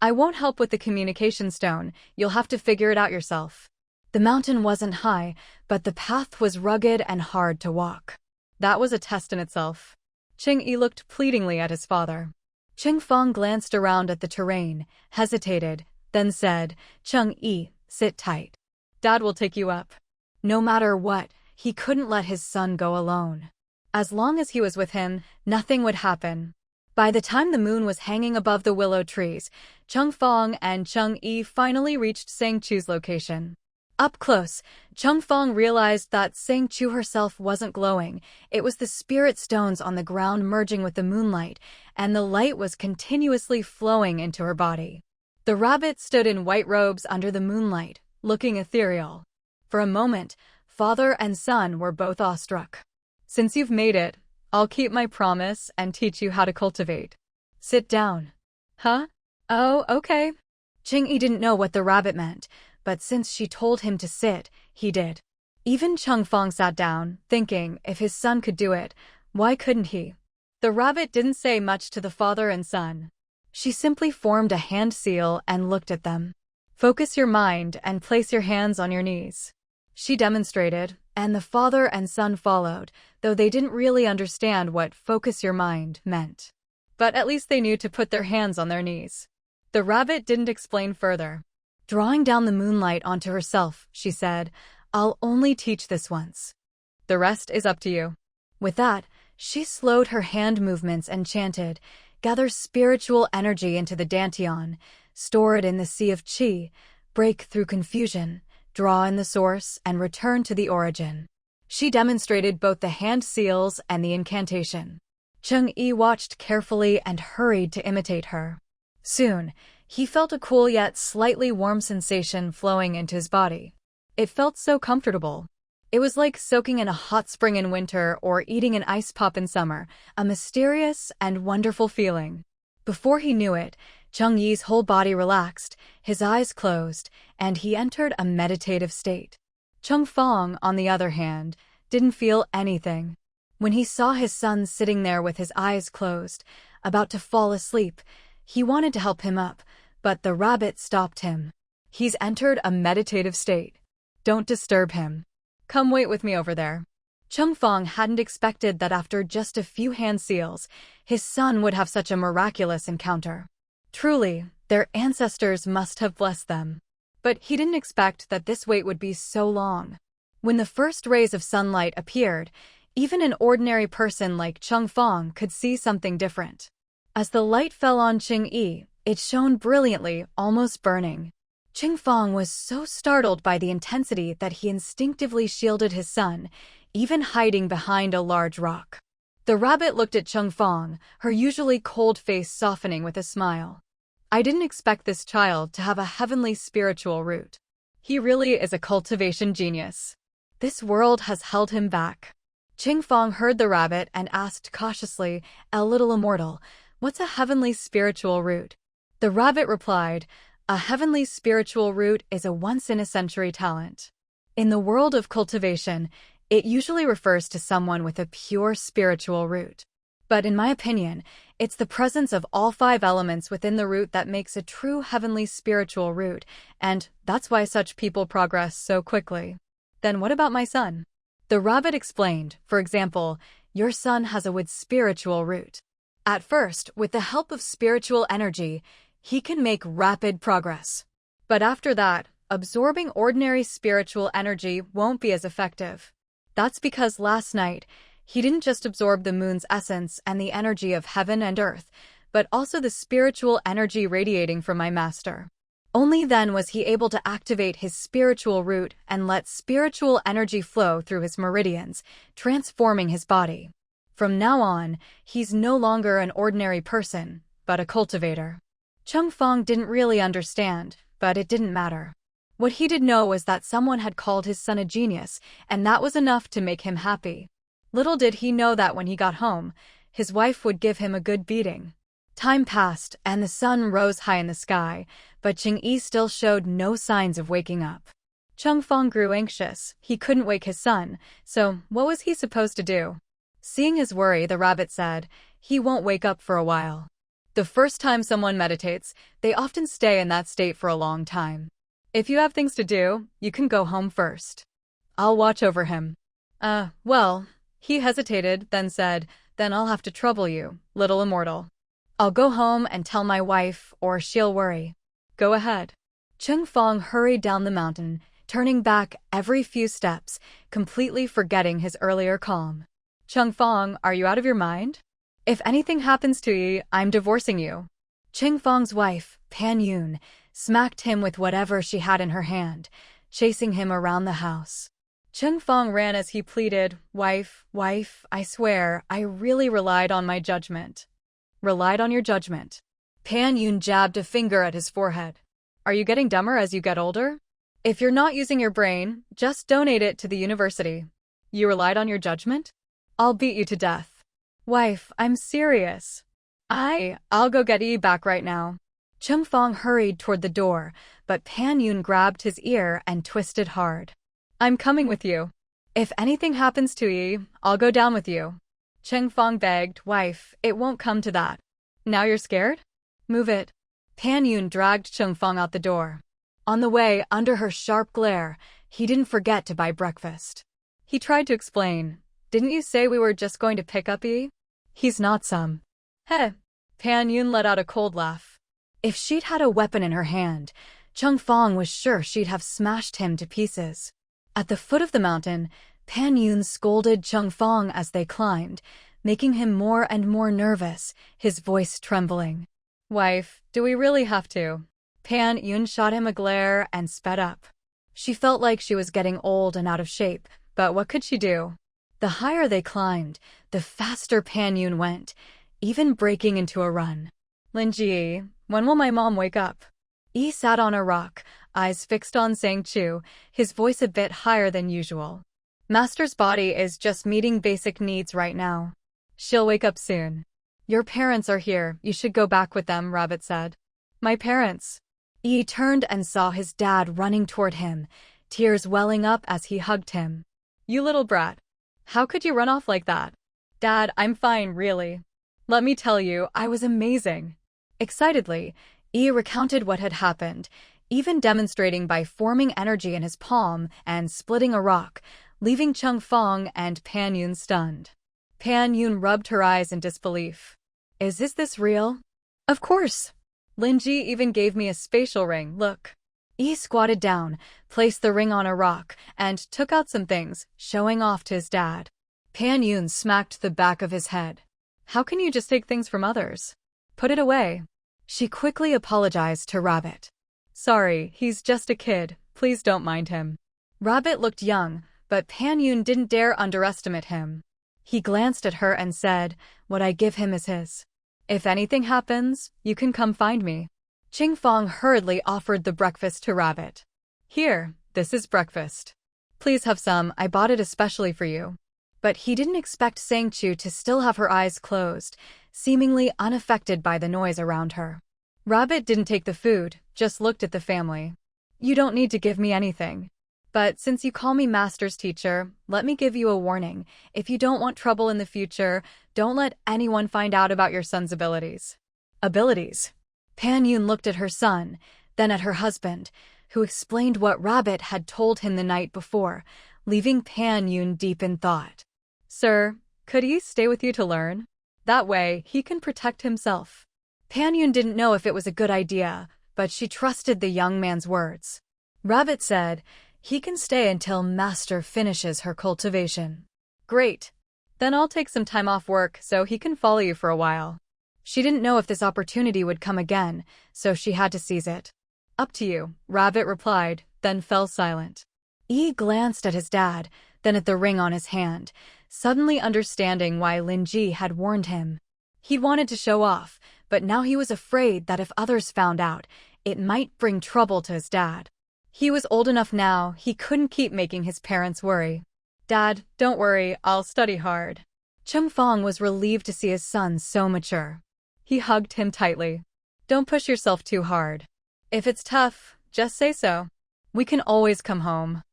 I won't help with the communication stone, you'll have to figure it out yourself. The mountain wasn't high, but the path was rugged and hard to walk. That was a test in itself. Cheng-yi looked pleadingly at his father. Cheng Fong glanced around at the terrain, hesitated, then said, Cheng-yi, sit tight. Dad will take you up. No matter what, he couldn't let his son go alone. As long as he was with him, nothing would happen. By the time the moon was hanging above the willow trees, Chung Fong and Chung Yi finally reached Sang Chu's location. Up close, Chung Fong realized that Sang Chu herself wasn't glowing. It was the spirit stones on the ground merging with the moonlight, and the light was continuously flowing into her body. The rabbit stood in white robes under the moonlight, looking ethereal. For a moment, father and son were both awestruck. "Since you've made it, I'll keep my promise and teach you how to cultivate. Sit down." "Huh? Oh, okay." Ching Yi didn't know what the rabbit meant, but since she told him to sit, he did. Even Chung Fong sat down, thinking if his son could do it, why couldn't he? The rabbit didn't say much to the father and son. She simply formed a hand seal and looked at them. "Focus your mind and place your hands on your knees." She demonstrated, and the father and son followed, though they didn't really understand what "focus your mind" meant. But at least they knew to put their hands on their knees. The rabbit didn't explain further. Drawing down the moonlight onto herself, she said, "I'll only teach this once. The rest is up to you." With that, she slowed her hand movements and chanted, "Gather spiritual energy into the dantian, store it in the sea of qi, break through confusion, draw in the source, and return to the origin." She demonstrated both the hand seals and the incantation. Chung Yi watched carefully and hurried to imitate her. Soon, he felt a cool yet slightly warm sensation flowing into his body. It felt so comfortable. It was like soaking in a hot spring in winter or eating an ice pop in summer, a mysterious and wonderful feeling. Before he knew it, Chung Yi's whole body relaxed, his eyes closed, and he entered a meditative state. Chung Fong, on the other hand, didn't feel anything. When he saw his son sitting there with his eyes closed, about to fall asleep, he wanted to help him up, but the rabbit stopped him. "He's entered a meditative state. Don't disturb him. Come wait with me over there." Chung Fong hadn't expected that after just a few hand seals, his son would have such a miraculous encounter. Truly, their ancestors must have blessed them. But he didn't expect that this wait would be so long. When the first rays of sunlight appeared, even an ordinary person like Chung Fong could see something different. As the light fell on Ching Yi, it shone brilliantly, almost burning. Chung Fong was so startled by the intensity that he instinctively shielded his son, even hiding behind a large rock. The rabbit looked at Chung Fong, her usually cold face softening with a smile. "I didn't expect this child to have a heavenly spiritual root. He really is a cultivation genius. This world has held him back." Chung Fong heard the rabbit and asked cautiously, "A little immortal, what's a heavenly spiritual root?" The rabbit replied, "A heavenly spiritual root is a once-in-a-century talent. In the world of cultivation, it usually refers to someone with a pure spiritual root. But in my opinion, it's the presence of all 5 elements within the root that makes a true heavenly spiritual root, and that's why such people progress so quickly." "Then what about my son?" The rabbit explained. "For example, your son has a wood spiritual root. At first, with the help of spiritual energy, he can make rapid progress. But after that, absorbing ordinary spiritual energy won't be as effective. That's because last night, he didn't just absorb the moon's essence and the energy of heaven and earth, but also the spiritual energy radiating from my master. Only then was he able to activate his spiritual root and let spiritual energy flow through his meridians, transforming his body. From now on, he's no longer an ordinary person, but a cultivator." Chung Fong didn't really understand, but it didn't matter. What he did know was that someone had called his son a genius, and that was enough to make him happy. Little did he know that when he got home, his wife would give him a good beating. Time passed, and the sun rose high in the sky, but Ching Yi still showed no signs of waking up. Chung Fong grew anxious. He couldn't wake his son, so what was he supposed to do? Seeing his worry, the rabbit said, "He won't wake up for a while. The first time someone meditates, they often stay in that state for a long time. If you have things to do, you can go home first. I'll watch over him." Well, he hesitated, then said, "Then I'll have to trouble you, little immortal. I'll go home and tell my wife, or she'll worry." "Go ahead." Chung Fong hurried down the mountain, turning back every few steps, completely forgetting his earlier calm. Changfeng, are you out of your mind? If anything happens to you, I'm divorcing you. Changfeng's wife, Pan Yun, smacked him with whatever she had in her hand, chasing him around the house. Changfeng ran as he pleaded, wife, I swear, I really relied on my judgment. Relied on your judgment. Pan Yun jabbed a finger at his forehead. Are you getting dumber as you get older? If you're not using your brain, just donate it to the university. You relied on your judgment? I'll beat you to death. Wife, I'm serious. I'll go get Yi back right now. Changfeng hurried toward the door, but Pan Yun grabbed his ear and twisted hard. I'm coming with you. If anything happens to Yi, I'll go down with you. Changfeng begged, wife, it won't come to that. Now you're scared? Move it. Pan Yun dragged Changfeng out the door. On the way, under her sharp glare, he didn't forget to buy breakfast. He tried to explain, didn't you say we were just going to pick up Yi? He's not some. Heh. Pan Yun let out a cold laugh. If she'd had a weapon in her hand, Changfeng was sure she'd have smashed him to pieces. At the foot of the mountain, Pan Yun scolded Changfeng as they climbed, making him more and more nervous, his voice trembling. Wife, do we really have to? Pan Yun shot him a glare and sped up. She felt like she was getting old and out of shape, but what could she do? The higher they climbed, the faster Pan Yun went, even breaking into a run. Linji, when will my mom wake up? Yi sat on a rock, eyes fixed on Sang Chu, his voice a bit higher than usual. Master's body is just meeting basic needs right now. She'll wake up soon. Your parents are here, you should go back with them, Rabbit said. My parents. Yi turned and saw his dad running toward him, tears welling up as he hugged him. You little brat. How could you run off like that? Dad, I'm fine, really. Let me tell you, I was amazing. Excitedly, Yi recounted what had happened, even demonstrating by forming energy in his palm and splitting a rock, leaving Changfeng and Pan Yun stunned. Pan Yun rubbed her eyes in disbelief. Is this real? Of course. Linji even gave me a spatial ring, look. Yi squatted down, placed the ring on a rock, and took out some things, showing off to his dad. Pan Yun smacked the back of his head. How can you just take things from others? Put it away. She quickly apologized to Rabbit. Sorry, he's just a kid, please don't mind him. Rabbit looked young, but Pan Yun didn't dare underestimate him. He glanced at her and said, what I give him is his. If anything happens, you can come find me. Changfeng hurriedly offered the breakfast to Rabbit. Here, this is breakfast. Please have some, I bought it especially for you. But he didn't expect Sang Chu to still have her eyes closed, seemingly unaffected by the noise around her. Rabbit didn't take the food, just looked at the family. You don't need to give me anything. But since you call me Master's teacher, let me give you a warning. If you don't want trouble in the future, don't let anyone find out about your son's abilities. Abilities? Pan Yun looked at her son, then at her husband, who explained what Rabbit had told him the night before, leaving Pan Yun deep in thought. Sir, could he stay with you to learn? That way, he can protect himself. Pan Yun didn't know if it was a good idea, but she trusted the young man's words. Rabbit said, he can stay until Master finishes her cultivation. Great. Then I'll take some time off work so he can follow you for a while. She didn't know if this opportunity would come again, so she had to seize it. Up to you, Rabbit replied, then fell silent. Yi glanced at his dad, then at the ring on his hand, suddenly understanding why Linji had warned him. He'd wanted to show off, but now he was afraid that if others found out, it might bring trouble to his dad. He was old enough now, he couldn't keep making his parents worry. Dad, don't worry, I'll study hard. Changfeng was relieved to see his son so mature. He hugged him tightly. Don't push yourself too hard. If it's tough, just say so. We can always come home.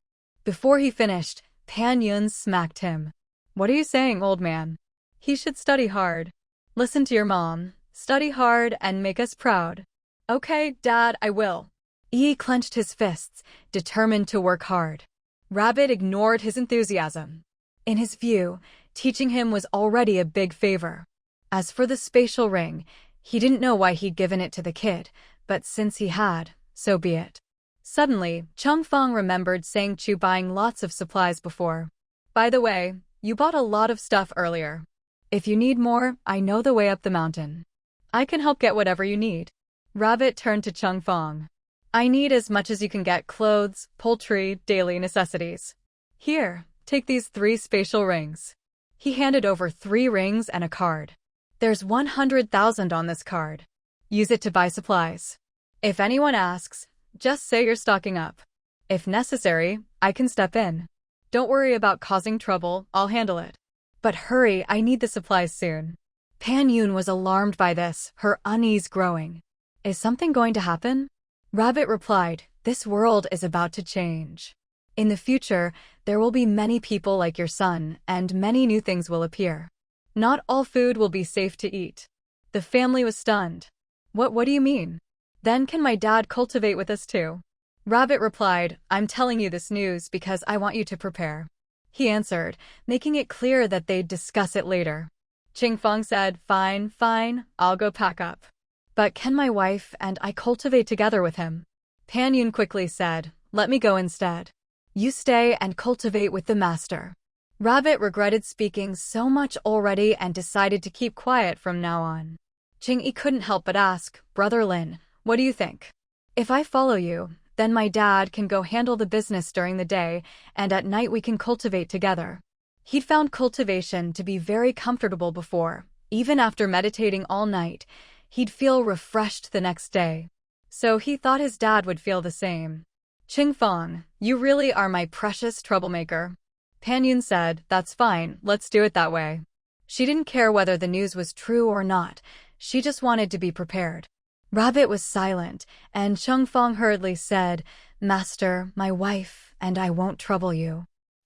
Before he finished, Pan Yun smacked him. What are you saying, old man? He should study hard. Listen to your mom. Study hard and make us proud. Okay, Dad, I will. Yi clenched his fists, determined to work hard. Rabbit ignored his enthusiasm. In his view, teaching him was already a big favor. As for the spatial ring, he didn't know why he'd given it to the kid, but since he had, so be it. Suddenly, Chung Fong remembered Sang Chu buying lots of supplies before. By the way, you bought a lot of stuff earlier. If you need more, I know the way up the mountain. I can help get whatever you need. Rabbit turned to Chung Fong. I need as much as you can get: clothes, poultry, daily necessities. Here, take these 3 spatial rings. He handed over 3 rings and a card. There's 100,000 on this card. Use it to buy supplies. If anyone asks, just say you're stocking up. If necessary, I can step in. Don't worry about causing trouble, I'll handle it. But hurry, I need the supplies soon. Pan Yun was alarmed by this, her unease growing. Is something going to happen? Rabbit replied, this world is about to change. In the future, there will be many people like your son, and many new things will appear. Not all food will be safe to eat. The family was stunned. What do you mean? Then can my dad cultivate with us too? Rabbit replied, I'm telling you this news because I want you to prepare. He answered, making it clear that they'd discuss it later. Ching Fong said, fine, I'll go pack up. But can my wife and I cultivate together with him? Pan Yun quickly said, let me go instead. You stay and cultivate with the master. Rabbit regretted speaking so much already and decided to keep quiet from now on. Ching Yi couldn't help but ask, Brother Lin, what do you think? If I follow you, then my dad can go handle the business during the day, and at night we can cultivate together. He'd found cultivation to be very comfortable before. Even after meditating all night, he'd feel refreshed the next day. So he thought his dad would feel the same. Ching Fong, you really are my precious troublemaker. Pan Yun said, that's fine, let's do it that way. She didn't care whether the news was true or not, she just wanted to be prepared. Rabbit was silent, and Chung Fong hurriedly said, Master, my wife, and I won't trouble you.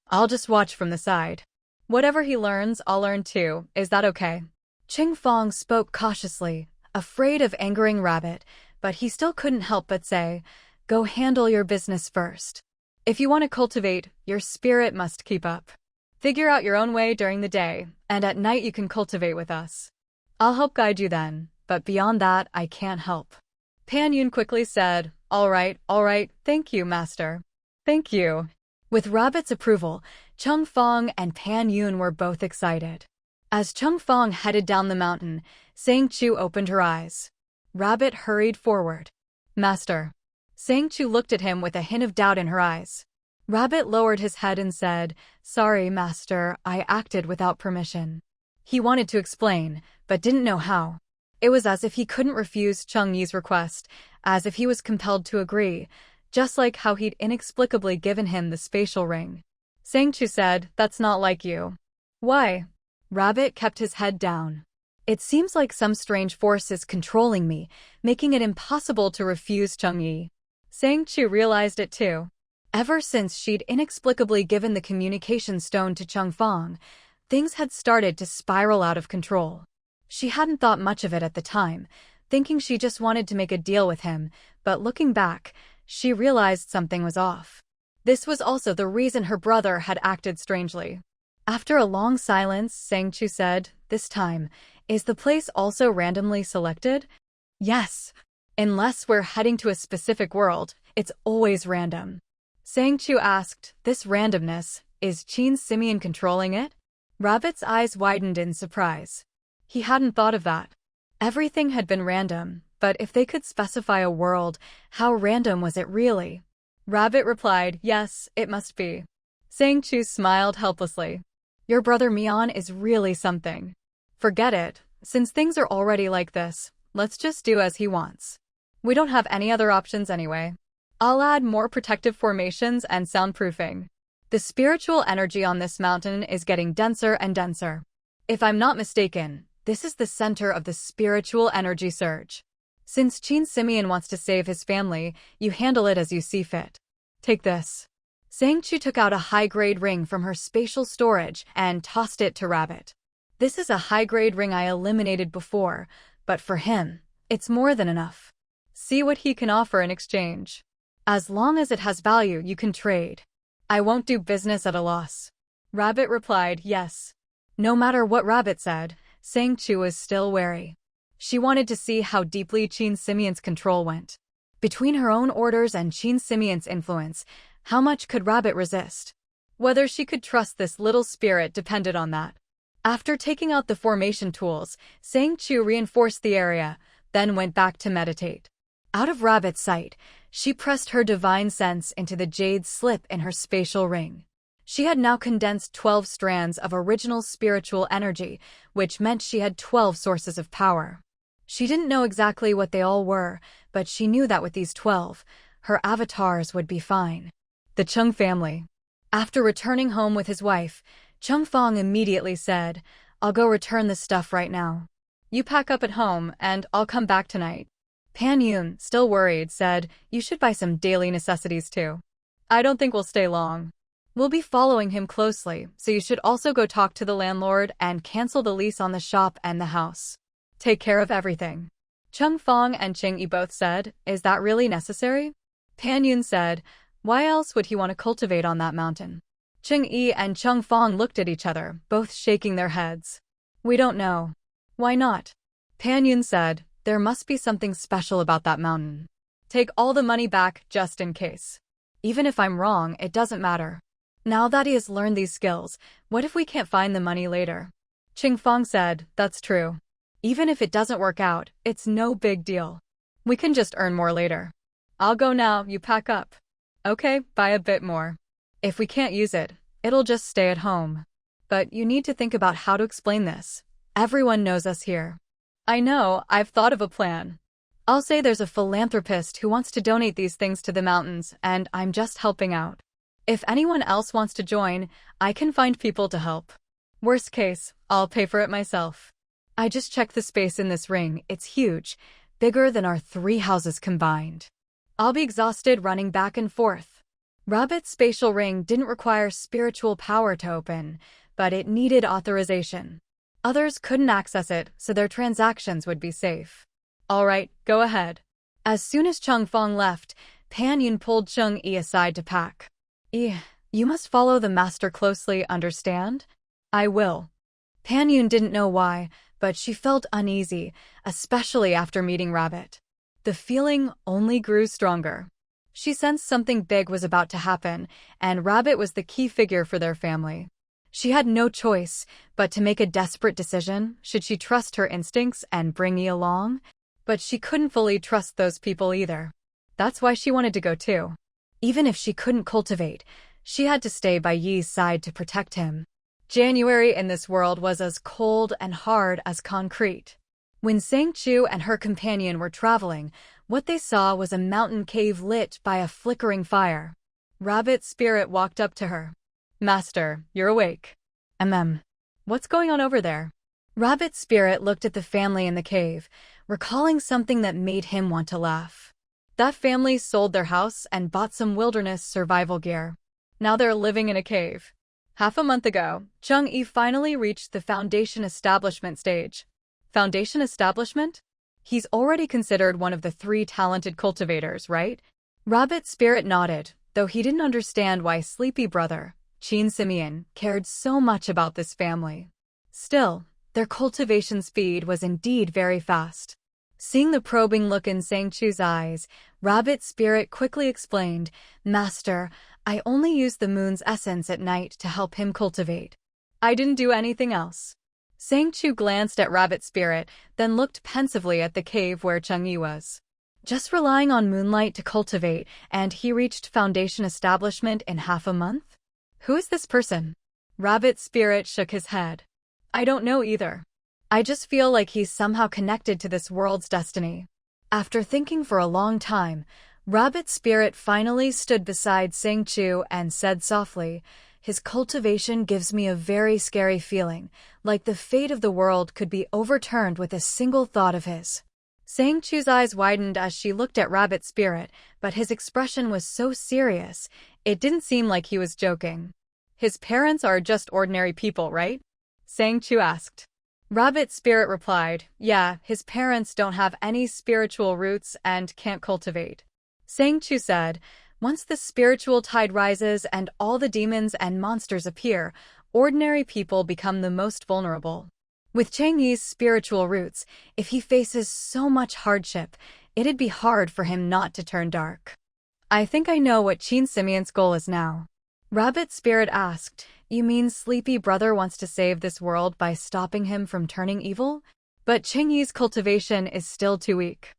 I'll just watch from the side. Whatever he learns, I'll learn too, is that okay? Ching Fong spoke cautiously, afraid of angering Rabbit, but he still couldn't help but say, go handle your business first. If you want to cultivate, your spirit must keep up. Figure out your own way during the day, and at night you can cultivate with us. I'll help guide you then, but beyond that, I can't help. Pan Yun quickly said, all right, thank you, master. Thank you. With Rabbit's approval, Chung Fong and Pan Yun were both excited. As Chung Fong headed down the mountain, Sang Chu opened her eyes. Rabbit hurried forward. Master. Sang Chu looked at him with a hint of doubt in her eyes. Rabbit lowered his head and said, sorry, master, I acted without permission. He wanted to explain, but didn't know how. It was as if he couldn't refuse Chung Yi's request, as if he was compelled to agree, just like how he'd inexplicably given him the spatial ring. Sang Chu said, that's not like you. Why? Rabbit kept his head down. It seems like some strange force is controlling me, making it impossible to refuse Chung Yi. Sang Chu realized it too. Ever since she'd inexplicably given the communication stone to Chung Fong, things had started to spiral out of control. She hadn't thought much of it at the time, thinking she just wanted to make a deal with him, but looking back, she realized something was off. This was also the reason her brother had acted strangely. After a long silence, Sang Chu said, this time, is the place also randomly selected? Yes. Unless we're heading to a specific world, it's always random. Sang Chu asked, this randomness, is Qin Simian controlling it? Rabbit's eyes widened in surprise. He hadn't thought of that. Everything had been random, but if they could specify a world, how random was it really? Rabbit replied, yes, it must be. Sang Chu smiled helplessly. Your brother Mian is really something. Forget it, since things are already like this, let's just do as he wants. We don't have any other options anyway. I'll add more protective formations and soundproofing. The spiritual energy on this mountain is getting denser and denser. If I'm not mistaken, this is the center of the spiritual energy surge. Since Qin Simian wants to save his family, you handle it as you see fit. Take this. Sang Chu took out a high-grade ring from her spatial storage and tossed it to Rabbit. This is a high-grade ring I eliminated before, but for him, it's more than enough. See what he can offer in exchange. As long as it has value, you can trade. I won't do business at a loss. Rabbit replied, yes. No matter what Rabbit said, Sang Chu was still wary. She wanted to see how deeply Qin Simian's control went. Between her own orders and Qin Simian's influence, how much could Rabbit resist? Whether she could trust this little spirit depended on that. After taking out the formation tools, Sang Chu reinforced the area, then went back to meditate. Out of Rabbit's sight, she pressed her divine sense into the jade slip in her spatial ring. She had now condensed 12 strands of original spiritual energy, which meant she had 12 sources of power. She didn't know exactly what they all were, but she knew that with these 12, her avatars would be fine. The Chung family. After returning home with his wife, Chung Fong immediately said, "I'll go return this stuff right now. You pack up at home, and I'll come back tonight." Pan Yun, still worried, said, "You should buy some daily necessities too. I don't think we'll stay long. We'll be following him closely, so you should also go talk to the landlord and cancel the lease on the shop and the house. Take care of everything." Chung Fong and Ching Yi both said, "Is that really necessary?" Pan Yun said, "Why else would he want to cultivate on that mountain?" Ching Yi and Chung Fong looked at each other, both shaking their heads. "We don't know." "Why not?" Pan Yun said, "There must be something special about that mountain. Take all the money back just in case. Even if I'm wrong, it doesn't matter. Now that he has learned these skills, what if we can't find the money later?" Ching Fong said, "That's true. Even if it doesn't work out, it's no big deal. We can just earn more later. I'll go now, you pack up." "Okay, buy a bit more. If we can't use it, it'll just stay at home. But you need to think about how to explain this. Everyone knows us here." "I know, I've thought of a plan. I'll say there's a philanthropist who wants to donate these things to the mountains, and I'm just helping out. If anyone else wants to join, I can find people to help. Worst case, I'll pay for it myself. I just checked the space in this ring, it's huge, bigger than our 3 houses combined. I'll be exhausted running back and forth." Rabbit's spatial ring didn't require spiritual power to open, but it needed authorization. Others couldn't access it, so their transactions would be safe. "All right, go ahead." As soon as Chung Fong left, Pan Yun pulled Chung Yi aside to pack. You must follow the master closely, understand?" "I will." Pan Yun didn't know why, but she felt uneasy, especially after meeting Rabbit. The feeling only grew stronger. She sensed something big was about to happen, and Rabbit was the key figure for their family. She had no choice but to make a desperate decision. Should she trust her instincts and bring Yi along? But she couldn't fully trust those people either. That's why she wanted to go too. Even if she couldn't cultivate, she had to stay by Yi's side to protect him. January in this world was as cold and hard as concrete. When Sang Chu and her companion were traveling, what they saw was a mountain cave lit by a flickering fire. Rabbit's spirit walked up to her. "Master, you're awake." What's going on over there?" Rabbit's spirit looked at the family in the cave, recalling something that made him want to laugh. That family sold their house and bought some wilderness survival gear. Now they're living in a cave. Half a month ago, Chung Yi finally reached the foundation establishment stage. Foundation establishment? He's already considered one of the 3 talented cultivators, right? Rabbit's spirit nodded, though he didn't understand why Sleepy Brother, Qin Simian, cared so much about this family. Still, their cultivation speed was indeed very fast. Seeing the probing look in Sang Chu's eyes, Rabbit's spirit quickly explained, "Master, I only used the moon's essence at night to help him cultivate. I didn't do anything else." Sang Chu glanced at Rabbit's spirit, then looked pensively at the cave where Chung Yi was. Just relying on moonlight to cultivate, and he reached foundation establishment in half a month? Who is this person? Rabbit's spirit shook his head. "I don't know either. I just feel like he's somehow connected to this world's destiny." After thinking for a long time, Rabbit's spirit finally stood beside Sang Chu and said softly, "His cultivation gives me a very scary feeling, like the fate of the world could be overturned with a single thought of his." Sang Chu's eyes widened as she looked at Rabbit's spirit, but his expression was so serious, it didn't seem like he was joking. "His parents are just ordinary people, right?" Sang Chu asked. Rabbit's spirit replied, "Yeah, his parents don't have any spiritual roots and can't cultivate." Sang Chu said, "Once the spiritual tide rises and all the demons and monsters appear, ordinary people become the most vulnerable. With Chang Yi's spiritual roots, if he faces so much hardship, it'd be hard for him not to turn dark. I think I know what Qin Simeon's goal is now. Rabbit Spirit asked, you mean Sleepy Brother wants to save this world by stopping him from turning evil? But Qingyi's cultivation is still too weak.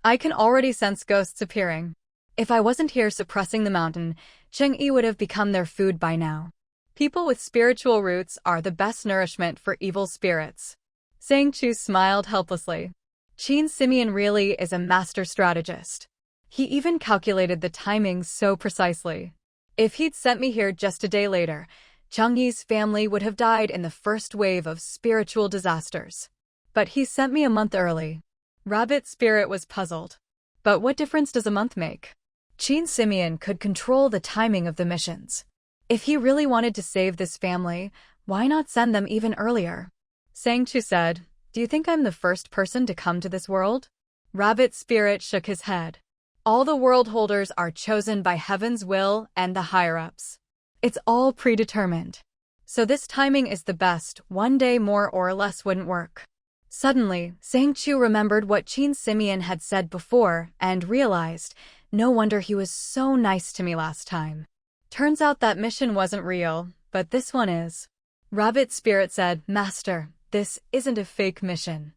I can already sense ghosts appearing. If I wasn't here suppressing the mountain, Qingyi would have become their food by now. People with spiritual roots are the best nourishment for evil spirits. Sang Chu smiled helplessly. Qin Simeon really is a master strategist. He even calculated the timing so precisely. If he'd sent me here just a day later, Changyi's family would have died in the first wave of spiritual disasters. But he sent me a month early. Rabbit Spirit was puzzled. But what difference does a month make? Qin Simeon could control the timing of the missions. If he really wanted to save this family, why not send them even earlier? Sang Chu said, do you think I'm the first person to come to this world? Rabbit Spirit shook his head. All the world holders are chosen by heaven's will and the higher-ups. It's all predetermined. So this timing is the best, one day more or less wouldn't work. Suddenly, Sang Chu remembered what Qin Simeon had said before and realized, no wonder he was so nice to me last time. Turns out that mission wasn't real, but this one is. Rabbit Spirit said, Master, this isn't a fake mission.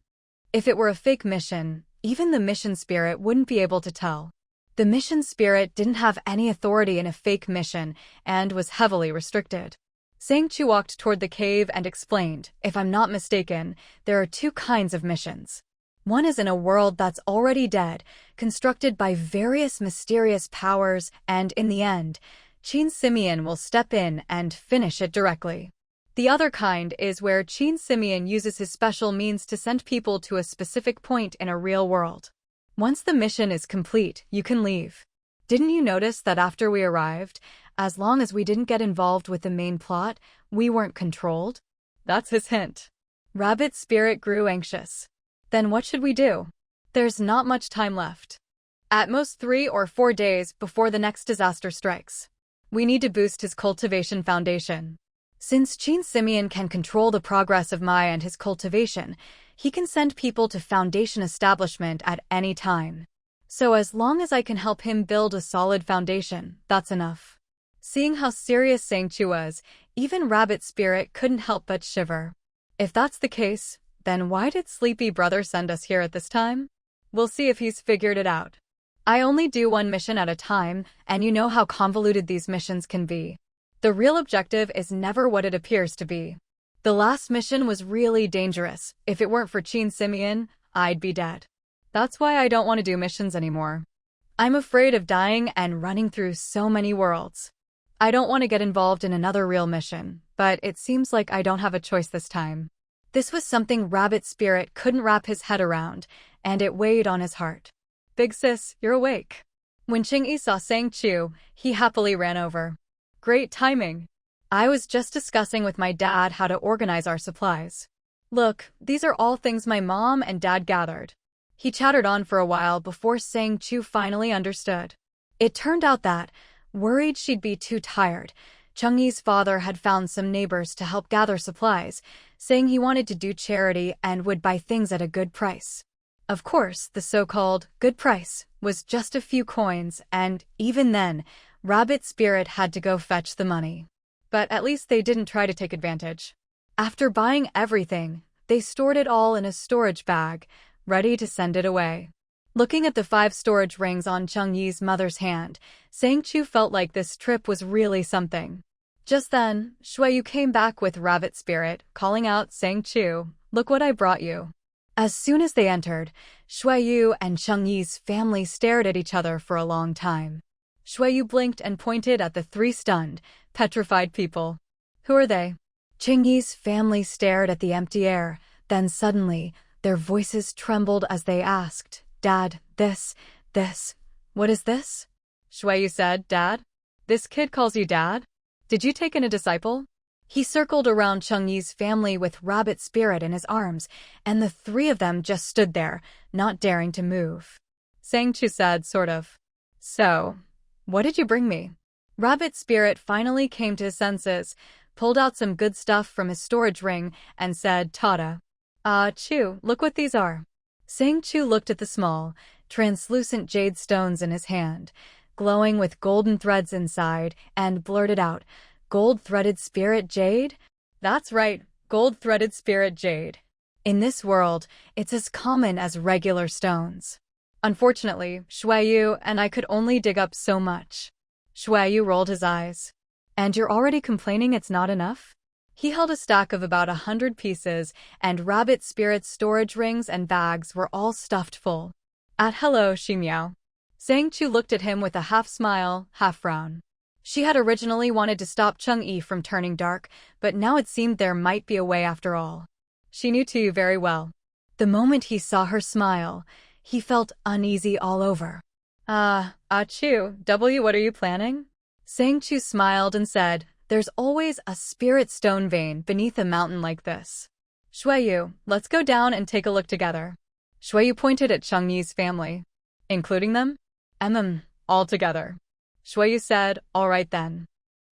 If it were a fake mission, even the mission spirit wouldn't be able to tell. The mission spirit didn't have any authority in a fake mission and was heavily restricted. Sang Chu walked toward the cave and explained, if I'm not mistaken, there are two kinds of missions. One is in a world that's already dead, constructed by various mysterious powers, and in the end, Qin Simeon will step in and finish it directly. The other kind is where Qin Simeon uses his special means to send people to a specific point in a real world. Once the mission is complete, you can leave. Didn't you notice that after we arrived, as long as we didn't get involved with the main plot, we weren't controlled? That's his hint. Rabbit Spirit grew anxious. Then what should we do? There's not much time left. At most 3 or 4 days before the next disaster strikes. We need to boost his cultivation foundation. Since Qin Simeon can control the progress of Mai and his cultivation, he can send people to foundation establishment at any time. So as long as I can help him build a solid foundation, that's enough. Seeing how serious Sang Chu was, even Rabbit Spirit couldn't help but shiver. If that's the case, then why did Sleepy Brother send us here at this time? We'll see if he's figured it out. I only do one mission at a time, and you know how convoluted these missions can be. The real objective is never what it appears to be. The last mission was really dangerous. If it weren't for Qin Simeon, I'd be dead. That's why I don't want to do missions anymore. I'm afraid of dying and running through so many worlds. I don't want to get involved in another real mission, but it seems like I don't have a choice this time. This was something Rabbit Spirit couldn't wrap his head around, and it weighed on his heart. Big sis, you're awake. When Qingyi saw Sang Chu, he happily ran over. Great timing. I was just discussing with my dad how to organize our supplies. Look, these are all things my mom and dad gathered. He chattered on for a while before Sang Chu finally understood. It turned out that, worried she'd be too tired, Chengyi's father had found some neighbors to help gather supplies, saying he wanted to do charity and would buy things at a good price. Of course, the so-called good price was just a few coins, and even then, Rabbit Spirit had to go fetch the money. But at least they didn't try to take advantage. After buying everything, they stored it all in a storage bag, ready to send it away. Looking at the 5 storage rings on Chengyi's mother's hand, Sang Chu felt like this trip was really something. Just then, Shuiyu came back with Rabbit Spirit, calling out, Sang Chu, look what I brought you. As soon as they entered, Shuiyu and Chengyi's family stared at each other for a long time. Shuiyu blinked and pointed at the 3 stunned, petrified people. Who are they? Chengyi's family stared at the empty air, then suddenly, their voices trembled as they asked, Dad, this, what is this? Shuiyu said, Dad? This kid calls you Dad? Did you take in a disciple? He circled around Chengyi's family with Rabbit Spirit in his arms, and the 3 of them just stood there, not daring to move. Sang Chu said, sort of. So, what did you bring me? Rabbit Spirit finally came to his senses, pulled out some good stuff from his storage ring, and said, Tada. Chu, look what these are. Sang Chu looked at the small, translucent jade stones in his hand, glowing with golden threads inside, and blurted out, "Gold-threaded spirit jade?" "That's right, gold-threaded spirit jade. In this world, it's as common as regular stones. Unfortunately, Shuiyu and I could only dig up so much." Shuiyu rolled his eyes. "And you're already complaining it's not enough?" He held a stack of about 100 pieces, and rabbit spirit storage rings and bags were all stuffed full. Hello, Ximiao." Sang Chu looked at him with a half-smile, half-frown. She had originally wanted to stop Chang'e from turning dark, but now it seemed there might be a way after all. She knew Tu very well. The moment he saw her smile, he felt uneasy all over. Chu, what are you planning?" Sang Chu smiled and said, "There's always a spirit stone vein beneath a mountain like this. Shuiyu, let's go down and take a look together." Shuiyu pointed at Chang'e's family. "Including them?" All together." Shuiyu said, "All right then."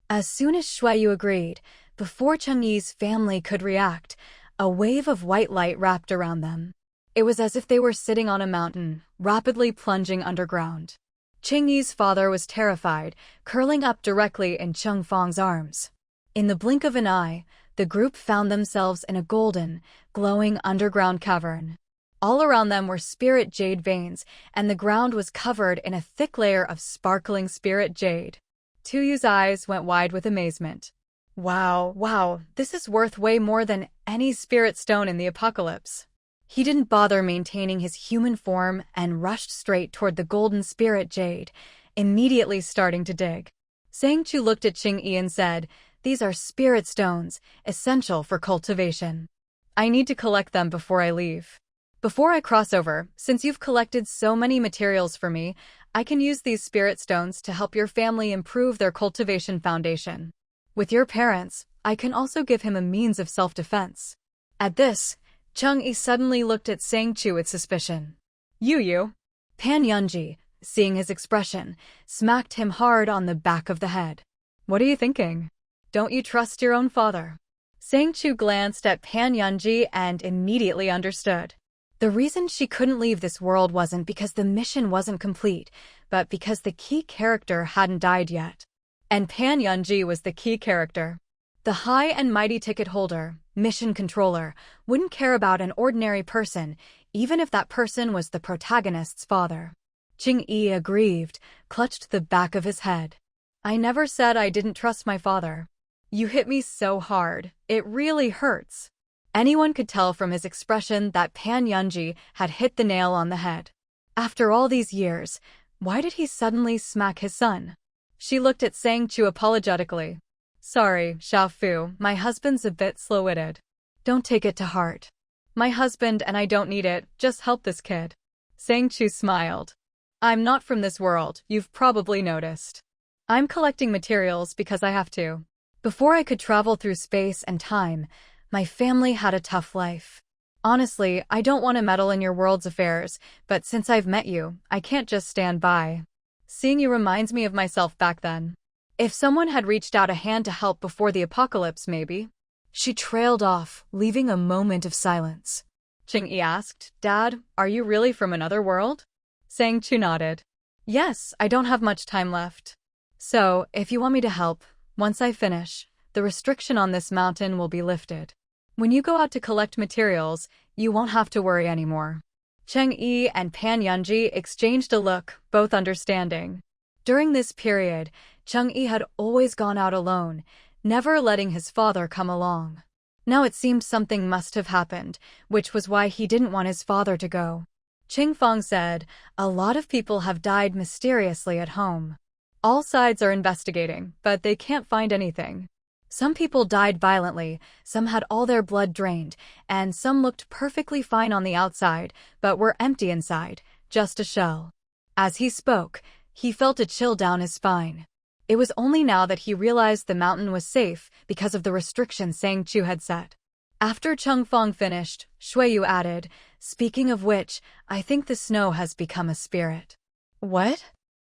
As soon as Shuiyu agreed, before Chang'e's family could react, a wave of white light wrapped around them. It was as if they were sitting on a mountain, rapidly plunging underground. Chang'e's father was terrified, curling up directly in Cheng Fang's arms. In the blink of an eye, the group found themselves in a golden, glowing underground cavern. All around them were spirit jade veins, and the ground was covered in a thick layer of sparkling spirit jade. Tuyu's eyes went wide with amazement. Wow, this is worth way more than any spirit stone in the apocalypse." He didn't bother maintaining his human form and rushed straight toward the golden spirit jade, immediately starting to dig. Sang Chu looked at Chang'e and said, "These are spirit stones, essential for cultivation. I need to collect them before I leave. Before I cross over, since you've collected so many materials for me, I can use these spirit stones to help your family improve their cultivation foundation. With your parents, I can also give him a means of self-defense." At this, Chang'e suddenly looked at Sang Chu with suspicion. You. Pan Yunji, seeing his expression, smacked him hard on the back of the head. "What are you thinking? Don't you trust your own father?" Sang Chu glanced at Pan Yunji and immediately understood. The reason she couldn't leave this world wasn't because the mission wasn't complete, but because the key character hadn't died yet. And Pan Yunji was the key character. The high and mighty ticket holder, mission controller, wouldn't care about an ordinary person, even if that person was the protagonist's father. Chang'e, aggrieved, clutched the back of his head. "I never said I didn't trust my father. You hit me so hard, it really hurts." Anyone could tell from his expression that Pan Yunji had hit the nail on the head. After all these years, why did he suddenly smack his son? She looked at Sang Chu apologetically. "Sorry, Xiao Fu, my husband's a bit slow-witted. Don't take it to heart. My husband and I don't need it, just help this kid." Sang Chu smiled. "I'm not from this world, you've probably noticed. I'm collecting materials because I have to. Before I could travel through space and time, my family had a tough life. Honestly, I don't want to meddle in your world's affairs, but since I've met you, I can't just stand by. Seeing you reminds me of myself back then. If someone had reached out a hand to help before the apocalypse, maybe." She trailed off, leaving a moment of silence. Chang'e asked, "Dad, are you really from another world?" Sang Chu nodded. "Yes, I don't have much time left. So, if you want me to help, once I finish, the restriction on this mountain will be lifted. When you go out to collect materials, you won't have to worry anymore." Chang'e and Pan Yunji exchanged a look, both understanding. During this period, Chang'e had always gone out alone, never letting his father come along. Now it seemed something must have happened, which was why he didn't want his father to go. Cheng Fang said, "A lot of people have died mysteriously at home. All sides are investigating, but they can't find anything. Some people died violently, some had all their blood drained, and some looked perfectly fine on the outside, but were empty inside, just a shell." As he spoke, he felt a chill down his spine. It was only now that he realized the mountain was safe because of the restrictions Sang Chu had set. After Cheng Fang finished, Shuiyu added, "Speaking of which, I think the snow has become a spirit." "What?"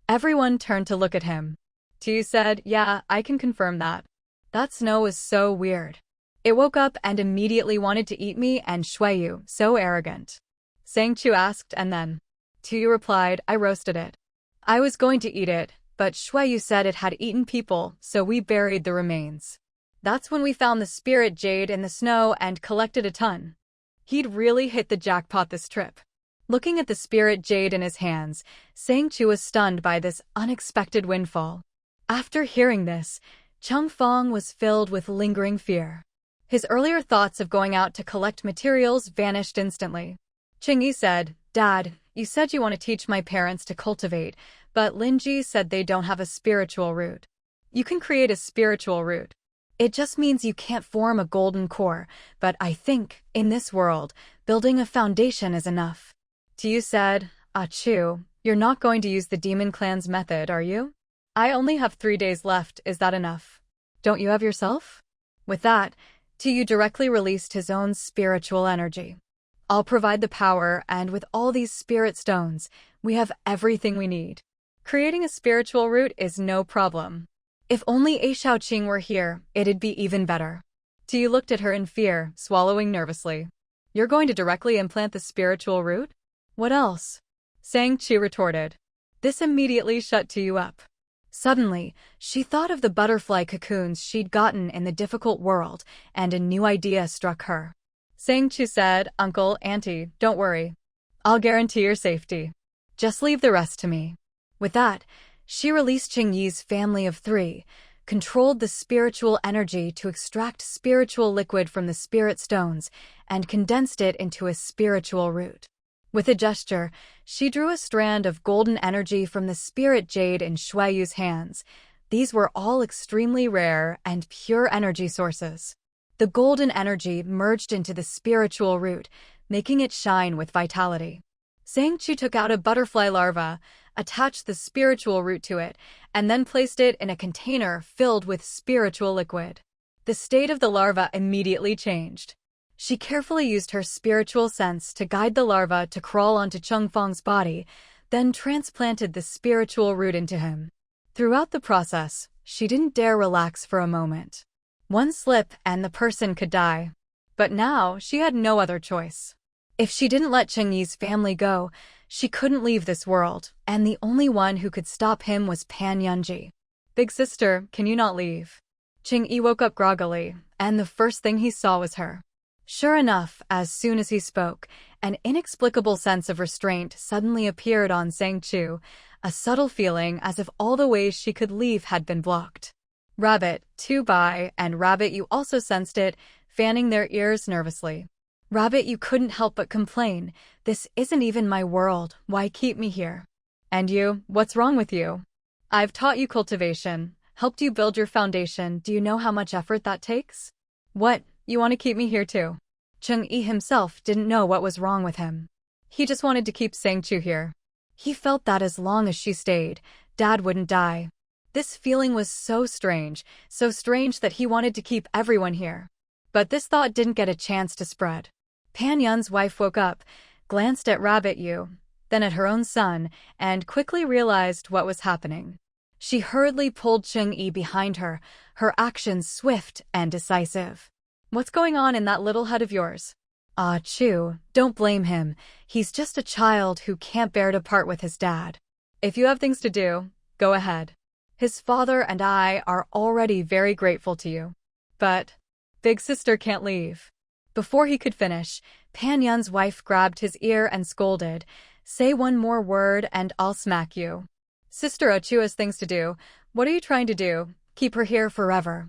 Everyone turned to look at him. Tu said, "Yeah, I can confirm that. That snow was so weird. It woke up and immediately wanted to eat me and Shuiyu, so arrogant." Sang Chu asked, and then Tu replied, I roasted it. I was going to eat it, but Shuiyu said it had eaten people, so we buried the remains. That's when we found the spirit Jade in the snow and collected a ton. He'd really hit the jackpot this trip. Looking at the spirit Jade in his hands, Sang Chu was stunned by this unexpected windfall. After hearing this, Chung Fong was filled with lingering fear. His earlier thoughts of going out to collect materials vanished instantly. Ching-yi said, Dad, you said you want to teach my parents to cultivate, but Lin-ji said they don't have a spiritual root. You can create a spiritual root. It just means you can't form a golden core, but I think, in this world, building a foundation is enough. Tu said, Chu, you're not going to use the Demon Clan's method, are you? I only have 3 days left, is that enough? Don't you have yourself? With that, Tu directly released his own spiritual energy. I'll provide the power, and with all these spirit stones, we have everything we need. Creating a spiritual root is no problem. If only A Xiaoqing were here, it'd be even better. Tu looked at her in fear, swallowing nervously. You're going to directly implant the spiritual root? What else? Sang Chu retorted. This immediately shut Tu up. Suddenly, she thought of the butterfly cocoons she'd gotten in the difficult world, and a new idea struck her. Sang Chu said, Uncle, Auntie, don't worry. I'll guarantee your safety. Just leave the rest to me. With that, she released Qingyi's family of 3, controlled the spiritual energy to extract spiritual liquid from the spirit stones, and condensed it into a spiritual root. With a gesture, she drew a strand of golden energy from the spirit Jade in Shuiyu's hands. These were all extremely rare and pure energy sources. The golden energy merged into the spiritual root, making it shine with vitality. Sang Chu took out a butterfly larva, attached the spiritual root to it, and then placed it in a container filled with spiritual liquid. The state of the larva immediately changed. She carefully used her spiritual sense to guide the larva to crawl onto Chung Fong's body, then transplanted the spiritual root into him. Throughout the process, she didn't dare relax for a moment. One slip and the person could die. But now, she had no other choice. If she didn't let Qingyi's family go, she couldn't leave this world, and the only one who could stop him was Pan Yunji. Big sister, can you not leave? Qingyi woke up groggily, and the first thing he saw was her. Sure enough, as soon as he spoke, an inexplicable sense of restraint suddenly appeared on Sang Chu, a subtle feeling as if all the ways she could leave had been blocked. Rabbit, Tu Bai, and Rabbit you also sensed it, fanning their ears nervously. Rabbit you couldn't help but complain, this isn't even my world, why keep me here? And you, what's wrong with you? I've taught you cultivation, helped you build your foundation, do you know how much effort that takes? What? You want to keep me here too? Cheng-yi himself didn't know what was wrong with him. He just wanted to keep Sang Chu here. He felt that as long as she stayed, Dad wouldn't die. This feeling was so strange that he wanted to keep everyone here. But this thought didn't get a chance to spread. Pan Yun's wife woke up, glanced at Rabbit Yu, then at her own son, and quickly realized what was happening. She hurriedly pulled Cheng-yi behind her, her actions swift and decisive. What's going on in that little hut of yours? Ah, Chu, don't blame him. He's just a child who can't bear to part with his dad. If you have things to do, go ahead. His father and I are already very grateful to you. But big sister can't leave. Before he could finish, Pan Yun's wife grabbed his ear and scolded, Say one more word and I'll smack you. Sister Chu has things to do. What are you trying to do? Keep her here forever.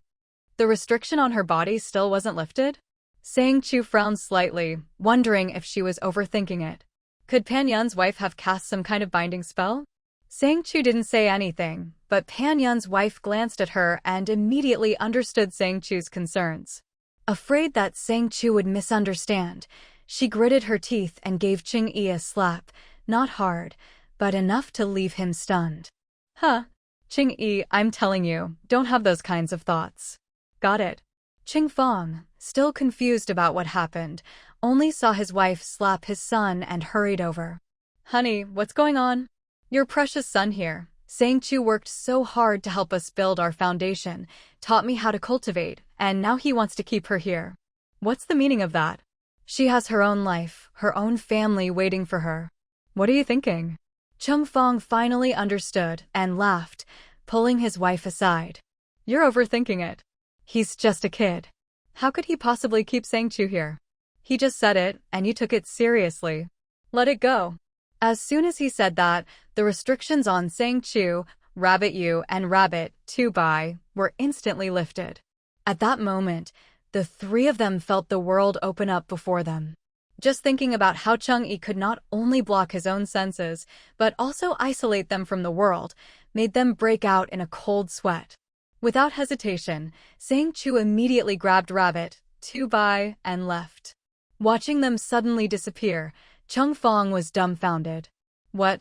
The restriction on her body still wasn't lifted? Sang Chu frowned slightly, wondering if she was overthinking it. Could Pan Yun's wife have cast some kind of binding spell? Sang Chu didn't say anything, but Pan Yun's wife glanced at her and immediately understood Sang Chu's concerns. Afraid that Sang Chu would misunderstand, she gritted her teeth and gave Ching-yi a slap, not hard, but enough to leave him stunned. Huh. Ching-yi, I'm telling you, don't have those kinds of thoughts. Got it. Qing Fong, still confused about what happened, only saw his wife slap his son and hurried over. Honey, what's going on? Your precious son here. Sang Chu worked so hard to help us build our foundation, taught me how to cultivate, and now he wants to keep her here. What's the meaning of that? She has her own life, her own family waiting for her. What are you thinking? Chung Fong finally understood and laughed, pulling his wife aside. You're overthinking it. He's just a kid. How could he possibly keep Sang Chu here? He just said it, and you took it seriously. Let it go. As soon as he said that, the restrictions on Sang Chu, Rabbit U, and Rabbit 2 Bai were instantly lifted. At that moment, the three of them felt the world open up before them. Just thinking about how Chung-yi could not only block his own senses, but also isolate them from the world, made them break out in a cold sweat. Without hesitation, Sang Chu immediately grabbed Rabbit 2 Bai and left. Watching them suddenly disappear, Chung Fong was dumbfounded. What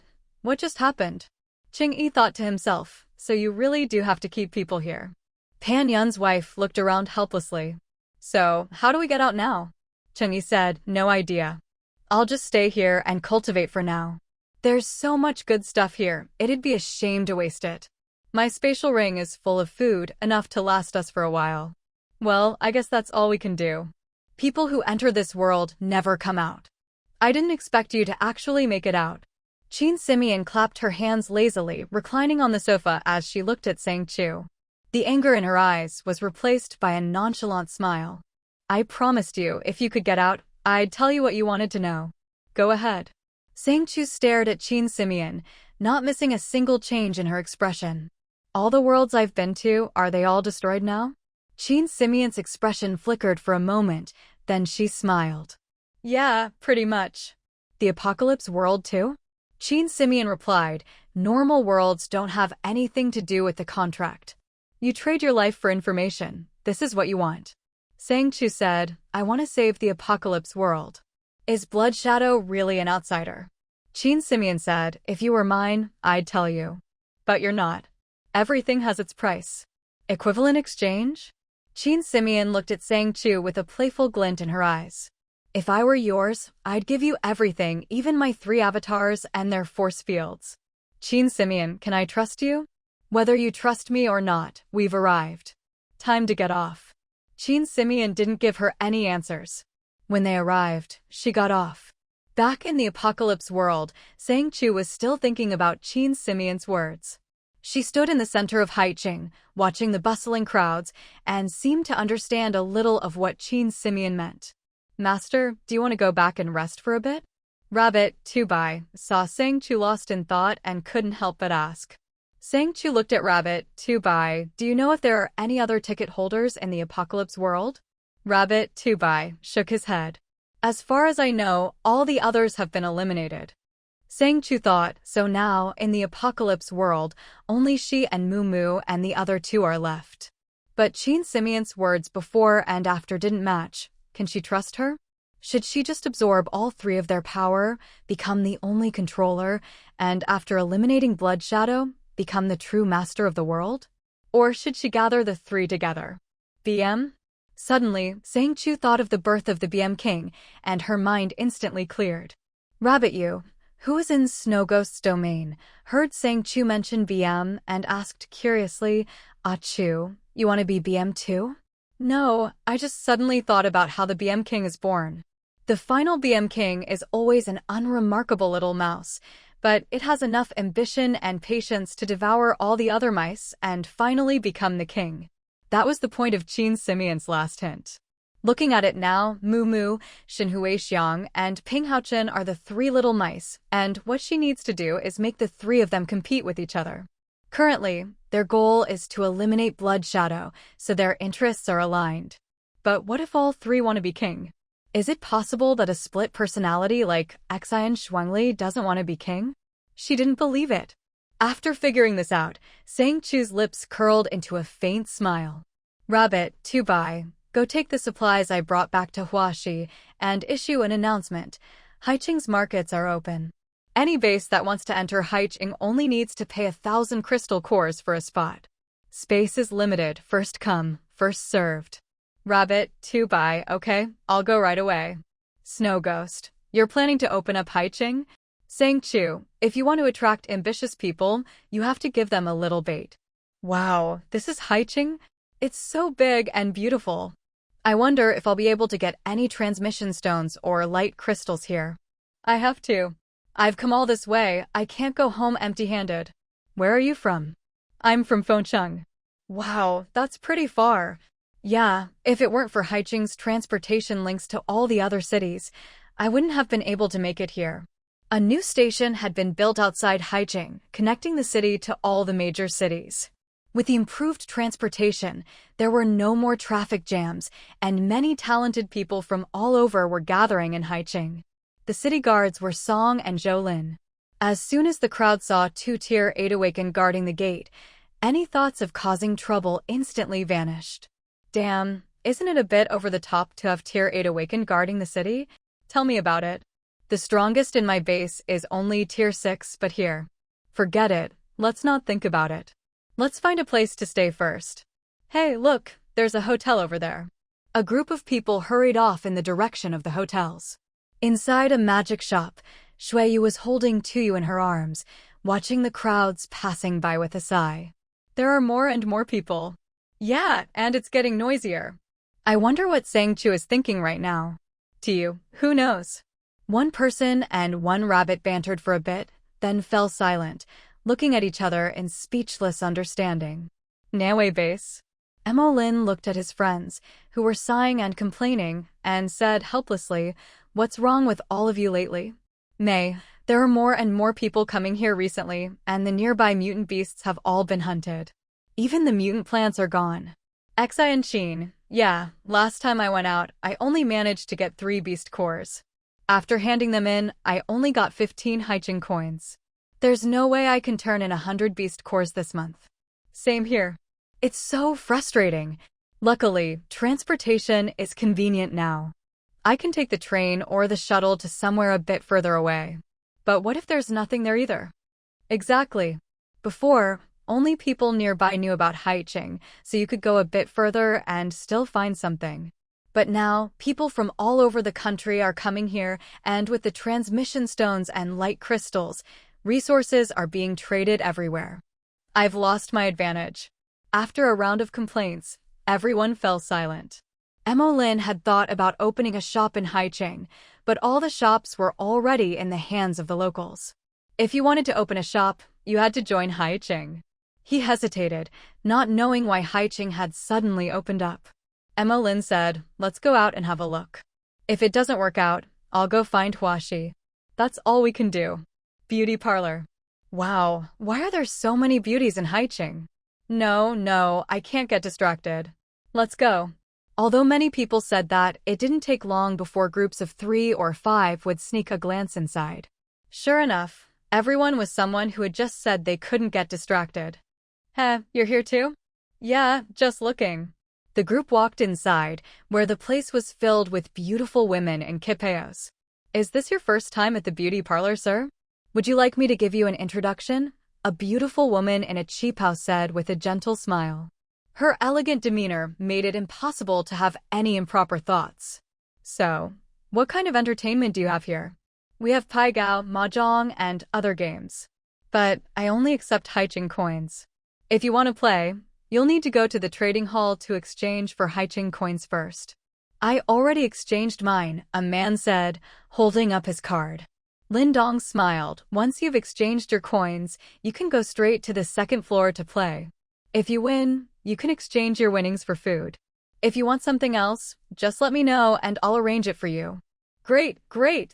just happened? Ching-yi thought to himself, so you really do have to keep people here. Pan Yun's wife looked around helplessly. So, how do we get out now? Ching-yi said, no idea. I'll just stay here and cultivate for now. There's so much good stuff here, it'd be a shame to waste it. My spatial ring is full of food, enough to last us for a while. Well, I guess that's all we can do. People who enter this world never come out. I didn't expect you to actually make it out. Qin Simeon clapped her hands lazily, reclining on the sofa as she looked at Sang Chu. The anger in her eyes was replaced by a nonchalant smile. I promised you, if you could get out, I'd tell you what you wanted to know. Go ahead. Sang Chu stared at Qin Simeon, not missing a single change in her expression. All the worlds I've been to, are they all destroyed now? Qin Simeon's expression flickered for a moment, then she smiled. Yeah, pretty much. The apocalypse world too? Qin Simeon replied, normal worlds don't have anything to do with the contract. You trade your life for information, this is what you want. Sang Chu said, I want to save the apocalypse world. Is Blood Shadow really an outsider? Qin Simeon said, if you were mine, I'd tell you. But you're not. Everything has its price. Equivalent exchange? Qin Simeon looked at Sang Chu with a playful glint in her eyes. If I were yours, I'd give you everything, even my 3 avatars and their force fields. Qin Simeon, can I trust you? Whether you trust me or not, we've arrived. Time to get off. Qin Simeon didn't give her any answers. When they arrived, she got off. Back in the apocalypse world, Sang Chu was still thinking about Qin Simeon's words. She stood in the center of Haiqing, watching the bustling crowds, and seemed to understand a little of what Qin Simeon meant. Master, do you want to go back and rest for a bit? Rabbit 2 Bai saw Sang Chu lost in thought and couldn't help but ask. Sang Chu looked at Rabbit 2 Bai, do you know if there are any other ticket holders in the apocalypse world? Rabbit 2 Bai shook his head. As far as I know, all the others have been eliminated. Sang Chu thought, so now, in the apocalypse world, only she and Moo Moo and the other 2 are left. But Qin Simeon's words before and after didn't match. Can she trust her? Should she just absorb all 3 of their power, become the only controller, and after eliminating Blood Shadow, become the true master of the world? Or should she gather the 3 together? BM? Suddenly, Sang Chu thought of the birth of the BM King, and her mind instantly cleared. Rabbit U, who was in Snow Ghost's domain, heard Sang Chu mention BM and asked curiously, Chu, you want to be BM too? No, I just suddenly thought about how the BM King is born. The final BM King is always an unremarkable little mouse, but it has enough ambition and patience to devour all the other mice and finally become the king. That was the point of Qin Simeon's last hint. Looking at it now, Moo Moo, Xinhui Xiang, and Ping Haochen are the 3 little mice, and what she needs to do is make the 3 of them compete with each other. Currently, their goal is to eliminate Blood Shadow, so their interests are aligned. But what if all 3 want to be king? Is it possible that a split personality like Xian Shuangli doesn't want to be king? She didn't believe it. After figuring this out, Sang Chu's lips curled into a faint smile. Rabbit 2 Bai, go take the supplies I brought back to Huaxi and issue an announcement. Haiqing's markets are open. Any base that wants to enter Haiqing only needs to pay 1,000 crystal cores for a spot. Space is limited, first come, first served. Rabbit 2 Bai, okay, I'll go right away. Snow Ghost, you're planning to open up Haiqing? Sang Chu, if you want to attract ambitious people, you have to give them a little bait. Wow, this is Haiqing? It's so big and beautiful. I wonder if I'll be able to get any transmission stones or light crystals here. I have to. I've come all this way, I can't go home empty-handed. Where are you from? I'm from Fengcheng. Wow, that's pretty far. Yeah, if it weren't for Haicheng's transportation links to all the other cities, I wouldn't have been able to make it here. A new station had been built outside Haicheng, connecting the city to all the major cities. With the improved transportation, there were no more traffic jams, and many talented people from all over were gathering in Haicheng. The city guards were Song and Zhou. As soon as the crowd saw two Tier 8 Awakened guarding the gate, any thoughts of causing trouble instantly vanished. Damn, isn't it a bit over the top to have Tier 8 Awakened guarding the city? Tell me about it. The strongest in my base is only Tier 6, but here. Forget it, let's not think about it. Let's find a place to stay first. Hey, look, there's a hotel over there. A group of people hurried off in the direction of the hotels. Inside a magic shop, Shuiyu was holding Tuyu in her arms, watching the crowds passing by with a sigh. There are more and more people. Yeah, and it's getting noisier. I wonder what Sang Chu is thinking right now. Tuyu, who knows? One person and one rabbit bantered for a bit, then fell silent, looking at each other in speechless understanding. Nawe base. Emolin looked at his friends, who were sighing and complaining, and said helplessly, "What's wrong with all of you lately?" May, there are more and more people coming here recently, and the nearby mutant beasts have all been hunted. Even the mutant plants are gone. Xi and Sheen, yeah, last time I went out, I only managed to get 3 beast cores. After handing them in, I only got 15 Haicheng coins. There's no way I can turn in 100 beast cores this month. Same here. It's so frustrating. Luckily, transportation is convenient now. I can take the train or the shuttle to somewhere a bit further away. But what if there's nothing there either? Exactly. Before, only people nearby knew about Haicheng, so you could go a bit further and still find something. But now, people from all over the country are coming here, and with the transmission stones and light crystals, resources are being traded everywhere. I've lost my advantage. After a round of complaints, everyone fell silent. Emolin had thought about opening a shop in Haicheng, but all the shops were already in the hands of the locals. If you wanted to open a shop, you had to join Haicheng. He hesitated, not knowing why Haicheng had suddenly opened up. Emolin said, "Let's go out and have a look. If it doesn't work out, I'll go find Huashi. That's all we can do." Beauty parlor. Wow, why are there so many beauties in Haicheng? No, I can't get distracted. Let's go. Although many people said that, it didn't take long before groups of 3 or 5 would sneak a glance inside. Sure enough, everyone was someone who had just said they couldn't get distracted. Heh, you're here too? Yeah, just looking. The group walked inside, where the place was filled with beautiful women in kipeos. Is this your first time at the beauty parlor, sir? Would you like me to give you an introduction? A beautiful woman in a cheap house said with a gentle smile. Her elegant demeanor made it impossible to have any improper thoughts. So, what kind of entertainment do you have here? We have paigao, mahjong, and other games. But I only accept Haicheng coins. If you want to play, you'll need to go to the trading hall to exchange for Haicheng coins first. I already exchanged mine, a man said, holding up his card. Lindong smiled. Once you've exchanged your coins, you can go straight to the second floor to play. If you win, you can exchange your winnings for food. If you want something else, just let me know and I'll arrange it for you. Great,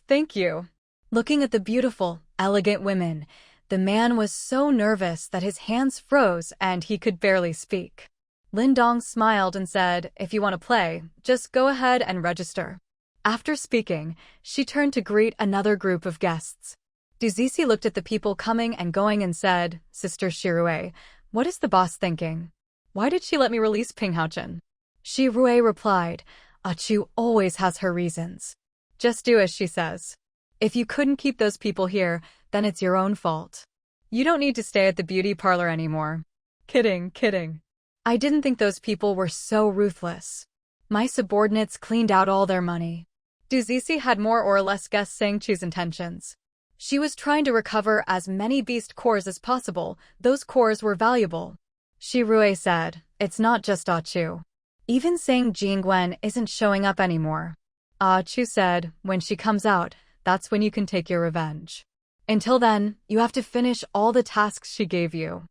thank you. Looking at the beautiful, elegant women, the man was so nervous that his hands froze and he could barely speak. Lindong smiled and said, "If you want to play, just go ahead and register." After speaking, she turned to greet another group of guests. Duzizi looked at the people coming and going and said, "Sister Shirue, what is the boss thinking? Why did she let me release Ping Haochen?" Shirue replied, "Achu always has her reasons. Just do as she says. If you couldn't keep those people here, then it's your own fault. You don't need to stay at the beauty parlor anymore." Kidding. I didn't think those people were so ruthless. My subordinates cleaned out all their money. Duzizi had more or less guessed Sang Chu's intentions. She was trying to recover as many beast cores as possible. Those cores were valuable. Shirue said, "It's not just Achu. Even Sang Jingwen isn't showing up anymore." Achu said, "When she comes out, that's when you can take your revenge." Until then, you have to finish all the tasks she gave you.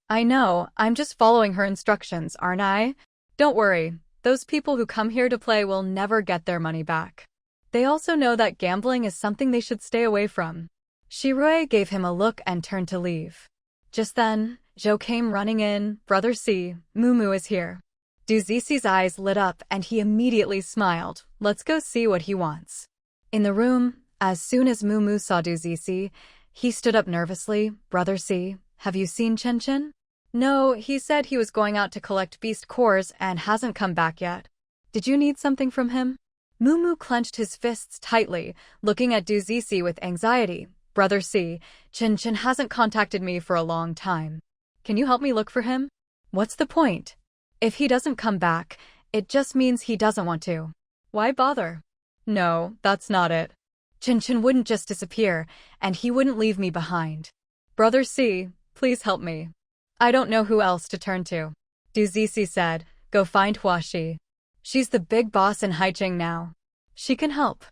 I know, I'm just following her instructions, aren't I? Don't worry, those people who come here to play will never get their money back. They also know that gambling is something they should stay away from. Shirue gave him a look and turned to leave. Just then, Joe came running in. Brother C, Mumu is here. Duzisi's eyes lit up and he immediately smiled. Let's go see what he wants. In the room, as soon as Mumu saw Duzisi, he stood up nervously. Brother C, have you seen Chen? No, he said he was going out to collect beast cores and hasn't come back yet. Did you need something from him? Mumu clenched his fists tightly, looking at Duzisi with anxiety. Brother C, Chen hasn't contacted me for a long time. Can you help me look for him? What's the point? If he doesn't come back, it just means he doesn't want to. Why bother? No, that's not it. Chen wouldn't just disappear, and he wouldn't leave me behind. Brother C, please help me. I don't know who else to turn to. Duzisi said, go find Huaxi. She's the big boss in Haicheng now. She can help.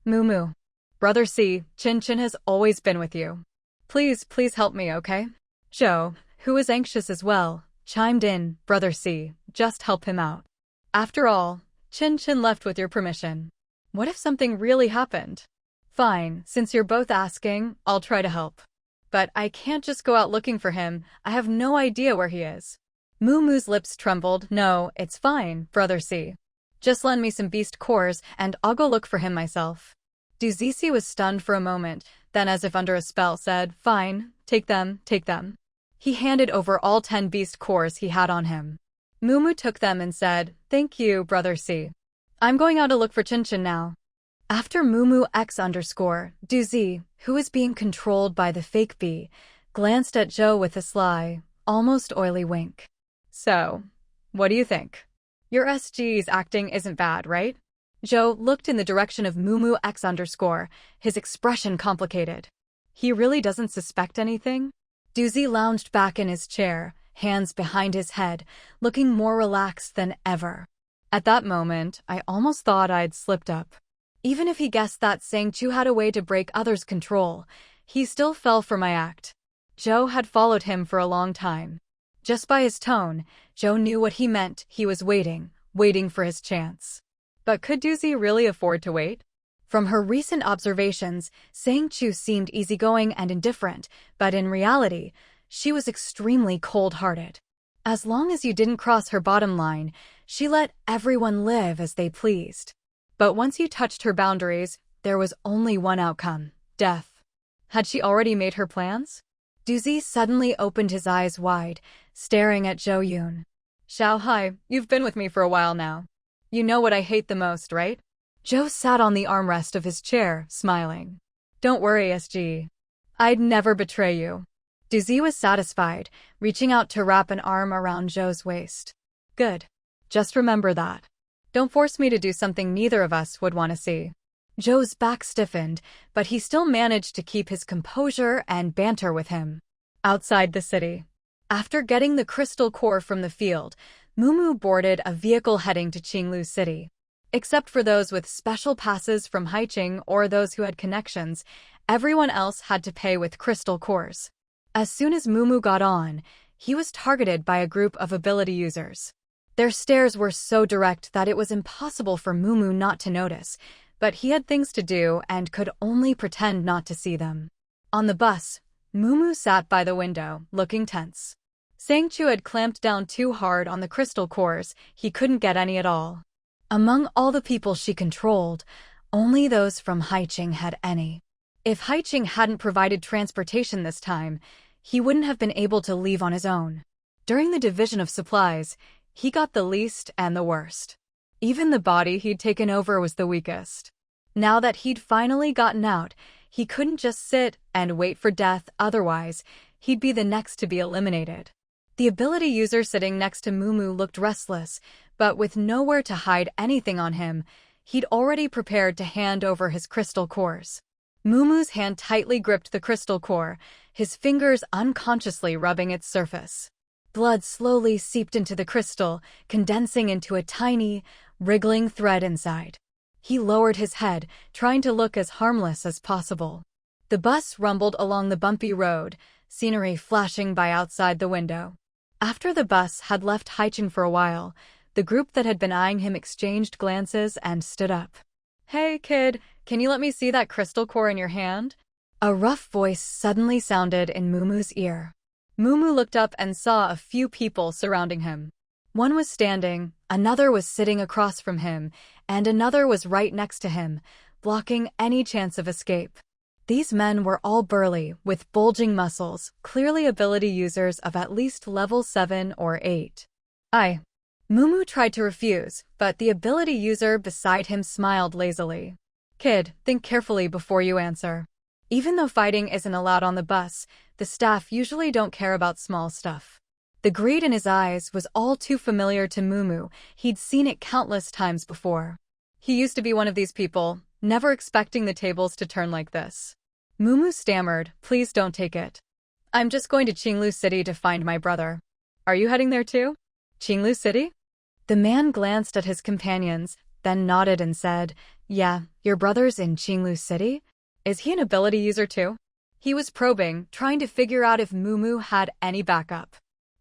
Mumu. Brother C, Chen has always been with you. Please help me, okay? Joe, who was anxious as well, chimed in. Brother C, just help him out. After all, Chen left with your permission. What if something really happened? Fine, since you're both asking, I'll try to help. But I can't just go out looking for him. I have no idea where he is. Mumu's lips trembled. No, it's fine, Brother C. Just lend me some beast cores and I'll go look for him myself. Duzisi was stunned for a moment, then as if under a spell said, fine, take them. He handed over all 10 beast cores he had on him. Mumu took them and said, thank you, Brother C. I'm going out to look for Chen now. After Mumu X_, who was being controlled by the fake bee, glanced at Joe with a sly, almost oily wink. So, what do you think? Your SG's acting isn't bad, right? Joe looked in the direction of Mumu X_, his expression complicated. He really doesn't suspect anything? Duzi lounged back in his chair, hands behind his head, looking more relaxed than ever. At that moment, I almost thought I'd slipped up. Even if he guessed that Sang Chu had a way to break others' control, he still fell for my act. Joe had followed him for a long time. Just by his tone, Joe knew what he meant. He was waiting for his chance. But could Duzi really afford to wait? From her recent observations, Sang Chu seemed easygoing and indifferent, but in reality, she was extremely cold-hearted. As long as you didn't cross her bottom line, she let everyone live as they pleased. But once you touched her boundaries, there was only one outcome: death. Had she already made her plans? Duzi suddenly opened his eyes wide, staring at Zhou Yun. Xiao Hai, you've been with me for a while now. You know what I hate the most, right? Zhou sat on the armrest of his chair, smiling. Don't worry, SG. I'd never betray you. Duzi was satisfied, reaching out to wrap an arm around Zhou's waist. Good. Just remember that. Don't force me to do something neither of us would want to see. Zhou's back stiffened, but he still managed to keep his composure and banter with him. Outside the city. After getting the crystal core from the field, Mumu boarded a vehicle heading to Qinglu City. Except for those with special passes from Haicheng or those who had connections, everyone else had to pay with crystal cores. As soon as Mumu got on, he was targeted by a group of ability users. Their stares were so direct that it was impossible for Mumu not to notice, but he had things to do and could only pretend not to see them. On the bus, Mumu sat by the window, looking tense. Sang Chu had clamped down too hard on the crystal cores. He couldn't get any at all. Among all the people she controlled, only those from Haicheng had any. If Haicheng hadn't provided transportation this time, he wouldn't have been able to leave on his own. During the division of supplies, he got the least and the worst. Even the body he'd taken over was the weakest. Now that he'd finally gotten out, he couldn't just sit and wait for death, otherwise, he'd be the next to be eliminated. The ability user sitting next to Mumu looked restless, but with nowhere to hide anything on him, he'd already prepared to hand over his crystal cores. Mumu's hand tightly gripped the crystal core, his fingers unconsciously rubbing its surface. Blood slowly seeped into the crystal, condensing into a tiny, wriggling thread inside. He lowered his head, trying to look as harmless as possible. The bus rumbled along the bumpy road, scenery flashing by outside the window. After the bus had left Haicheng for a while, the group that had been eyeing him exchanged glances and stood up. "Hey, kid, can you let me see that crystal core in your hand?" A rough voice suddenly sounded in Mumu's ear. Mumu looked up and saw a few people surrounding him. One was standing, another was sitting across from him, and another was right next to him, blocking any chance of escape. These men were all burly, with bulging muscles, clearly ability users of at least level 7 or 8. Mumu tried to refuse, but the ability user beside him smiled lazily. "Kid, think carefully before you answer. Even though fighting isn't allowed on the bus, the staff usually don't care about small stuff." The greed in his eyes was all too familiar to Mumu. He'd seen it countless times before. He used to be one of these people, never expecting the tables to turn like this. Mumu stammered, "Please don't take it. I'm just going to Qinglu City to find my brother." "Are you heading there too?" "Qinglu City?" The man glanced at his companions, then nodded and said, "Yeah, your brother's in Qinglu City? Is he an ability user too?" He was probing, trying to figure out if Mumu had any backup.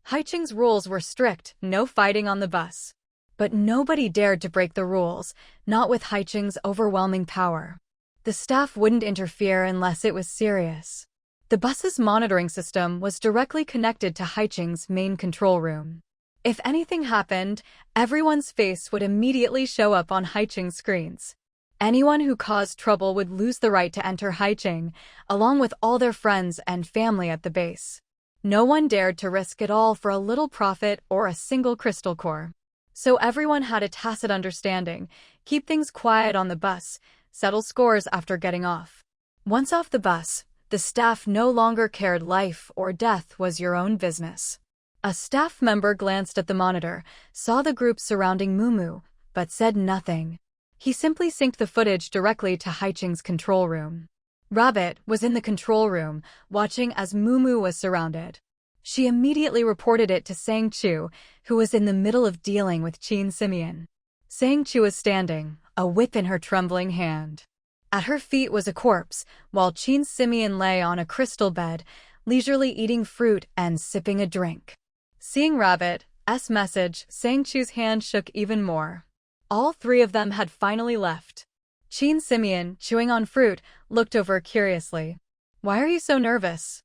Haicheng's rules were strict, no fighting on the bus. But nobody dared to break the rules, not with Haicheng's overwhelming power. The staff wouldn't interfere unless it was serious. The bus's monitoring system was directly connected to Haicheng's main control room. If anything happened, everyone's face would immediately show up on Haicheng's screens. Anyone who caused trouble would lose the right to enter Haicheng, along with all their friends and family at the base. No one dared to risk it all for a little profit or a single crystal core. So everyone had a tacit understanding: keep things quiet on the bus, settle scores after getting off. Once off the bus, the staff no longer cared. Life or death was your own business. A staff member glanced at the monitor, saw the group surrounding Mumu, but said nothing. He simply synced the footage directly to Haicheng's control room. Rabbit was in the control room, watching as Mumu was surrounded. She immediately reported it to Sang Chu, who was in the middle of dealing with Qin Simeon. Sang Chu was standing, a whip in her trembling hand. At her feet was a corpse, while Qin Simeon lay on a crystal bed, leisurely eating fruit and sipping a drink. Seeing Rabbit's message, Sang Chu's hand shook even more. All three of them had finally left. Qin Simeon, chewing on fruit, looked over curiously. "Why are you so nervous?"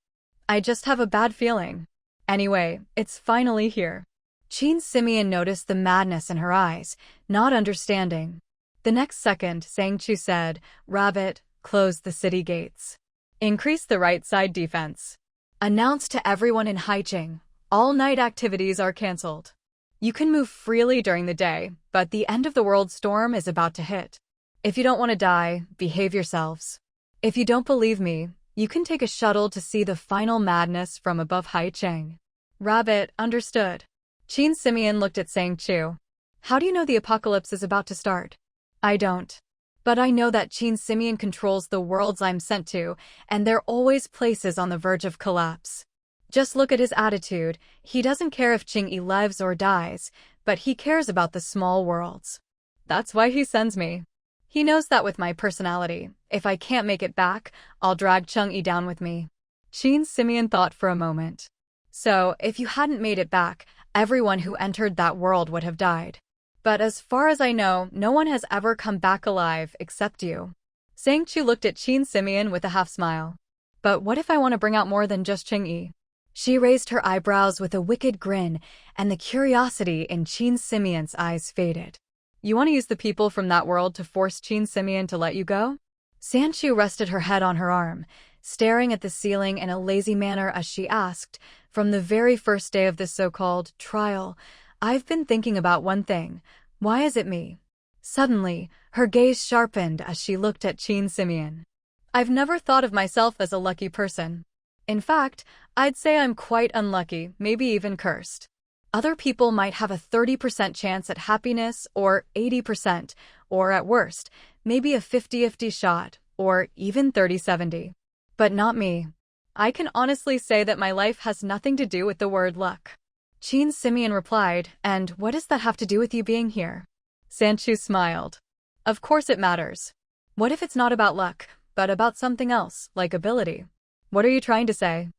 "I just have a bad feeling. Anyway, it's finally here." Qin Simeon noticed the madness in her eyes, not understanding. The next second, Sang Chu said, "Rabbit, close the city gates. Increase the right side defense. Announce to everyone in Haicheng, all night activities are cancelled. You can move freely during the day, but the end of the world storm is about to hit. If you don't want to die, behave yourselves. If you don't believe me, you can take a shuttle to see the final madness from above Haicheng." Rabbit understood. Qin Simeon looked at Sang Chu. "How do you know the apocalypse is about to start?" "I don't. But I know that Qin Simeon controls the worlds I'm sent to, and they're always places on the verge of collapse. Just look at his attitude. He doesn't care if Qingyi lives or dies, but he cares about the small worlds. That's why he sends me. He knows that with my personality, if I can't make it back, I'll drag Chang'e down with me." Qin Simeon thought for a moment. "So, if you hadn't made it back, everyone who entered that world would have died. But as far as I know, no one has ever come back alive except you." Sang Chu looked at Qin Simeon with a half-smile. "But what if I want to bring out more than just Chang'e?" She raised her eyebrows with a wicked grin, and the curiosity in Qin Simeon's eyes faded. "You want to use the people from that world to force Qin Simeon to let you go?" Sang Chu rested her head on her arm, staring at the ceiling in a lazy manner as she asked, "From the very first day of this so-called trial, I've been thinking about one thing. Why is it me?" Suddenly, her gaze sharpened as she looked at Qin Simeon. "I've never thought of myself as a lucky person. In fact, I'd say I'm quite unlucky, maybe even cursed. Other people might have a 30% chance at happiness, or 80%, or at worst, maybe a 50-50 shot, or even 30-70. But not me. I can honestly say that my life has nothing to do with the word luck." Qin Simeon replied, "And what does that have to do with you being here?" Sang Chu smiled. "Of course it matters. What if it's not about luck? but about something else, like ability. What are you trying to say?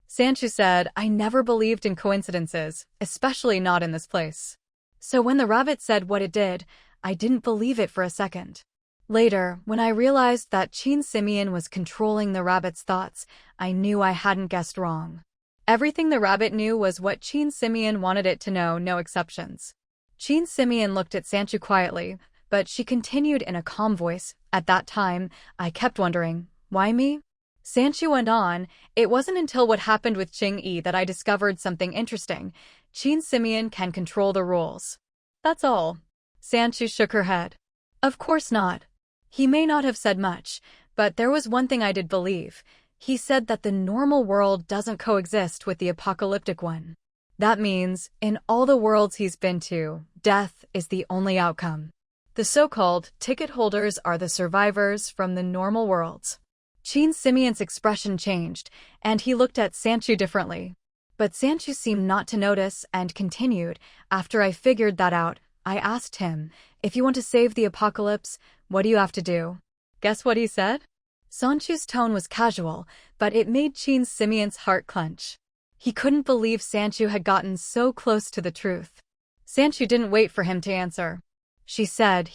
Sang Chu said, I never believed in coincidences, especially not in this place. So when the rabbit said what it did, I didn't believe it for a second. Later, when I realized that Qin Simian was controlling the rabbit's thoughts, I knew I hadn't guessed wrong. Everything the rabbit knew was what Qin Simian wanted it to know, no exceptions. Qin Simian looked at Sang Chu quietly, but she continued in a calm voice. At that time, I kept wondering, why me? Sang Chu went on, it wasn't until what happened with Qing Yi that I discovered something interesting. Qin Simian can control the rules. That's all. Sang Chu shook her head. Of course not. He may not have said much, but there was one thing I did believe. He said that the normal world doesn't coexist with the apocalyptic one. That means, in all the worlds he's been to, death is the only outcome. The so-called ticket holders are the survivors from the normal worlds. Qin Simian's expression changed, and he looked at Sang Chu differently. But Sang Chu seemed not to notice and continued. After I figured that out, I asked him, if you want to save the apocalypse, what do you have to do? Guess what he said? Sang Chu's tone was casual, but it made Qin Simian's heart clench. He couldn't believe Sang Chu had gotten so close to the truth. Sang Chu didn't wait for him to answer. He said,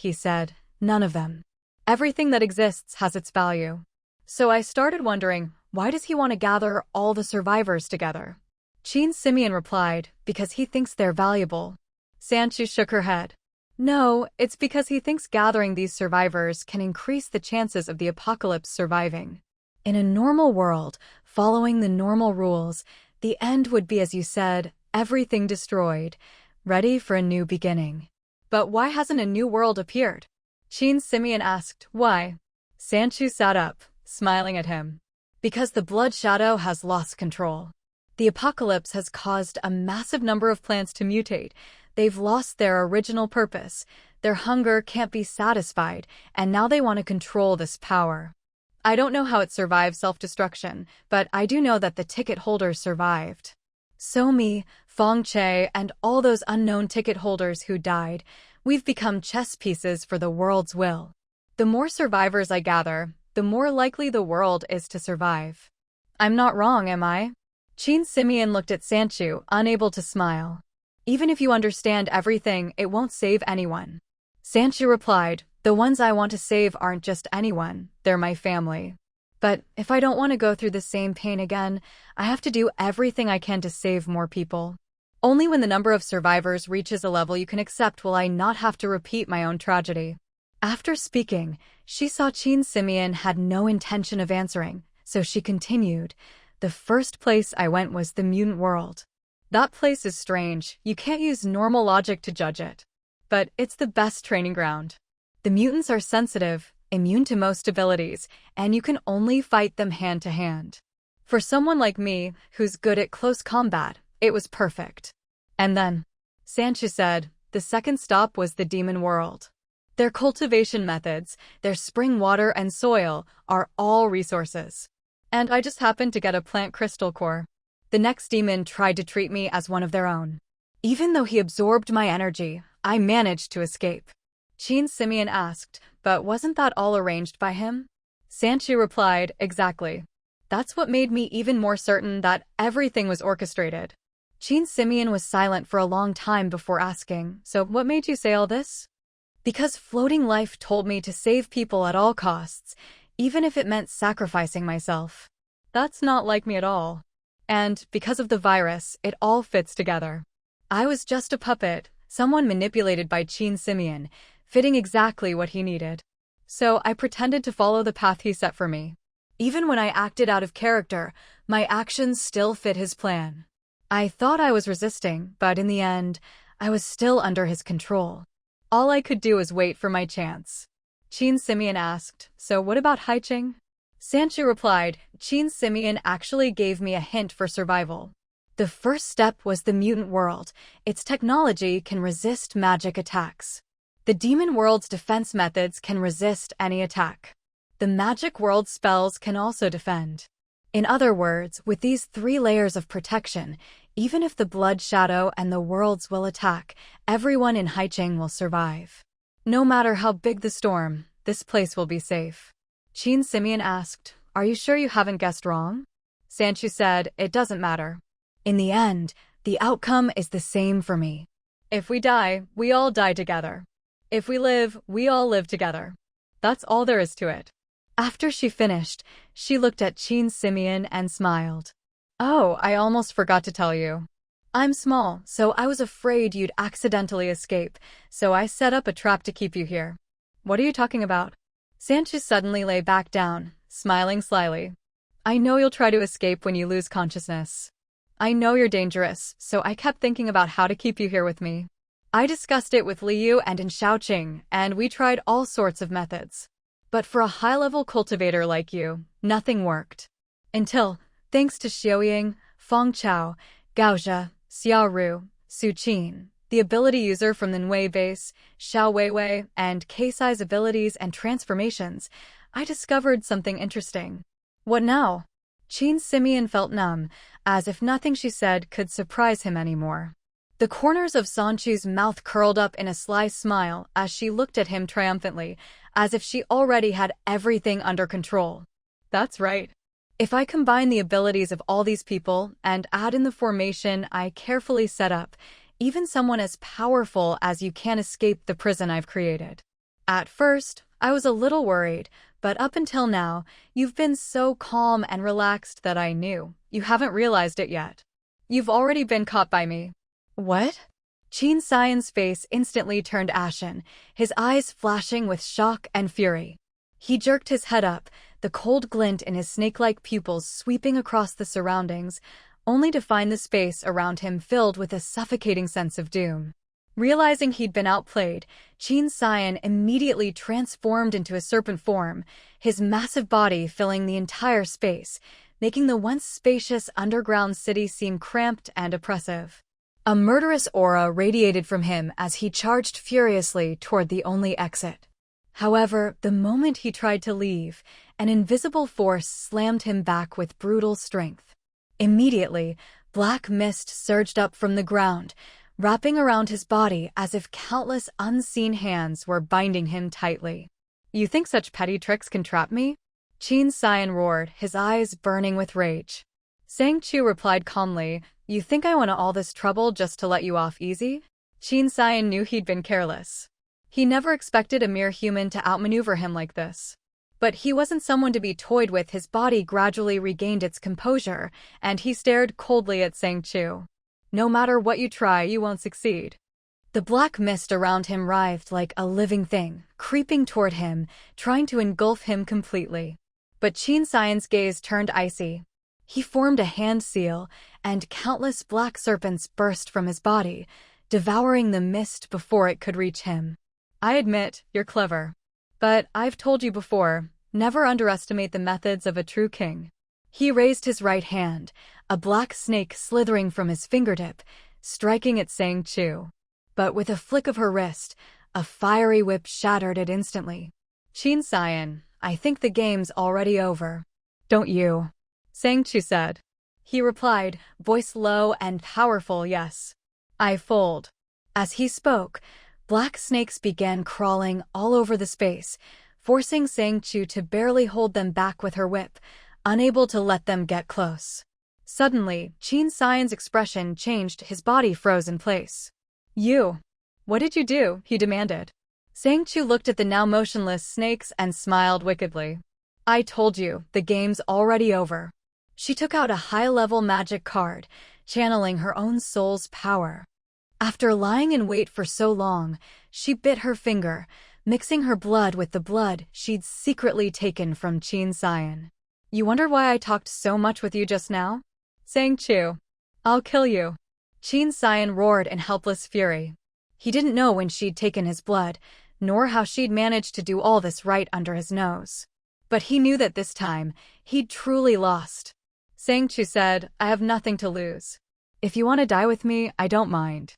none of them. Everything that exists has its value. So I started wondering, why does he want to gather all the survivors together? Qin Simian replied, because he thinks they're valuable. Sang Chu shook her head. No, it's because he thinks gathering these survivors can increase the chances of the apocalypse surviving. In a normal world, following the normal rules, the end would be as you said, everything destroyed, ready for a new beginning. But why hasn't a new world appeared? Qin Simian asked, why? Sang Chu sat up, smiling at him. Because the blood shadow has lost control. The apocalypse has caused a massive number of plants to mutate. They've lost their original purpose. Their hunger can't be satisfied, and now they want to control this power. I don't know how it survived self-destruction, but I do know that the ticket holders survived. So me, Feng Che, and all those unknown ticket holders who died, we've become chess pieces for the world's will. The more survivors I gather, the more likely the world is to survive. I'm not wrong, am I? Qin Simian looked at Sang Chu, unable to smile. Even if you understand everything, it won't save anyone. Sang Chu replied, the ones I want to save aren't just anyone, they're my family. But if I don't want to go through the same pain again, I have to do everything I can to save more people. Only when the number of survivors reaches a level you can accept will I not have to repeat my own tragedy. After speaking, she saw Qin Simian had no intention of answering, so she continued, the first place I went was the mutant world. That place is strange, you can't use normal logic to judge it. But it's the best training ground. The mutants are sensitive, immune to most abilities, and you can only fight them hand to hand. For someone like me, who's good at close combat, it was perfect. And then, Sang Chu said, the second stop was the demon world. Their cultivation methods, their spring water and soil, are all resources. And I just happened to get a plant crystal core. The next demon tried to treat me as one of their own. Even though he absorbed my energy, I managed to escape. Qin Simian asked, but wasn't that all arranged by him? Sang Chu replied, exactly. That's what made me even more certain that everything was orchestrated. Qin Simian was silent for a long time before asking, so what made you say all this? Because floating life told me to save people at all costs, even if it meant sacrificing myself. That's not like me at all. And because of the virus, it all fits together. I was just a puppet, someone manipulated by Qin Simian, fitting exactly what he needed. So I pretended to follow the path he set for me. Even when I acted out of character, my actions still fit his plan. I thought I was resisting, but in the end, I was still under his control. All I could do was wait for my chance. Qin Simian asked, so what about Haiqing? Sang Chu replied, Qin Simian actually gave me a hint for survival. The first step was the mutant world. Its technology can resist magic attacks. The demon world's defense methods can resist any attack. The magic world's spells can also defend. In other words, with these 3 layers of protection, even if the blood shadow and the worlds will attack, everyone in Haiqing will survive. No matter how big the storm, this place will be safe. Qin Simeon asked, "Are you sure you haven't guessed wrong?" Sang Chu said, "It doesn't matter. In the end, the outcome is the same for me. If we die, we all die together. If we live, we all live together. That's all there is to it." After she finished, she looked at Qin Simeon and smiled. "Oh, I almost forgot to tell you. I'm small, so I was afraid you'd accidentally escape, so I set up a trap to keep you here." "What are you talking about?" Sang Chu suddenly lay back down, smiling slyly. "I know you'll try to escape when you lose consciousness. I know you're dangerous, so I kept thinking about how to keep you here with me. I discussed it with Liu and in Shaoqing, and we tried all sorts of methods. But for a high-level cultivator like you, nothing worked. Until, thanks to Xiaoying, Feng Chao, Gaozhe, Xiaoru, Su Qin, the ability user from the Nui base, Xiao Weiwei, and Keisai's abilities and transformations, I discovered something interesting." "What now?" Qin Simeon felt numb, as if nothing she said could surprise him anymore. The corners of Sang Chu's mouth curled up in a sly smile as she looked at him triumphantly, as if she already had everything under control. "That's right. If I combine the abilities of all these people and add in the formation I carefully set up, even someone as powerful as you can't escape the prison I've created." At first, I was a little worried, but up until now, you've been so calm and relaxed that I knew. You haven't realized it yet. You've already been caught by me." "What?" Qin Sion's face instantly turned ashen, his eyes flashing with shock and fury. He jerked his head up, the cold glint in his snake-like pupils sweeping across the surroundings, only to find the space around him filled with a suffocating sense of doom. Realizing he'd been outplayed, Qin Sion immediately transformed into a serpent form, his massive body filling the entire space, making the once spacious underground city seem cramped and oppressive. A murderous aura radiated from him as he charged furiously toward the only exit. However, the moment he tried to leave, an invisible force slammed him back with brutal strength. Immediately, black mist surged up from the ground, wrapping around his body as if countless unseen hands were binding him tightly. "You think such petty tricks can trap me?" Qin Sion roared, his eyes burning with rage. Sang Chu replied calmly, "You think I want all this trouble just to let you off easy?" Qin Sion knew he'd been careless. He never expected a mere human to outmaneuver him like this. But he wasn't someone to be toyed with. His body gradually regained its composure, and he stared coldly at Sang Chu. "No matter what you try, you won't succeed." The black mist around him writhed like a living thing, creeping toward him, trying to engulf him completely. But Qin Sion's gaze turned icy. He formed a hand seal, and countless black serpents burst from his body, devouring the mist before it could reach him. "I admit, you're clever. But I've told you before, never underestimate the methods of a true king." He raised his right hand, a black snake slithering from his fingertip, striking at Sang Chu. But with a flick of her wrist, a fiery whip shattered it instantly. "Qin Sion, I think the game's already over." "Don't you?" Sang Chu said. He replied, voice low and powerful, "Yes. I fold." As he spoke, black snakes began crawling all over the space, forcing Sang Chu to barely hold them back with her whip, unable to let them get close. Suddenly, Qin Sion's expression changed, his body froze in place. "You! What did you do?" he demanded. Sang Chu looked at the now motionless snakes and smiled wickedly. "I told you, the game's already over." She took out a high-level magic card, channeling her own soul's power. After lying in wait for so long, she bit her finger, mixing her blood with the blood she'd secretly taken from Qin Sion. "You wonder why I talked so much with you just now? Sang Chu, I'll kill you." Qin Sion roared in helpless fury. He didn't know when she'd taken his blood, nor how she'd managed to do all this right under his nose. But he knew that this time, he'd truly lost. Sang Chu said, "I have nothing to lose. If you want to die with me, I don't mind.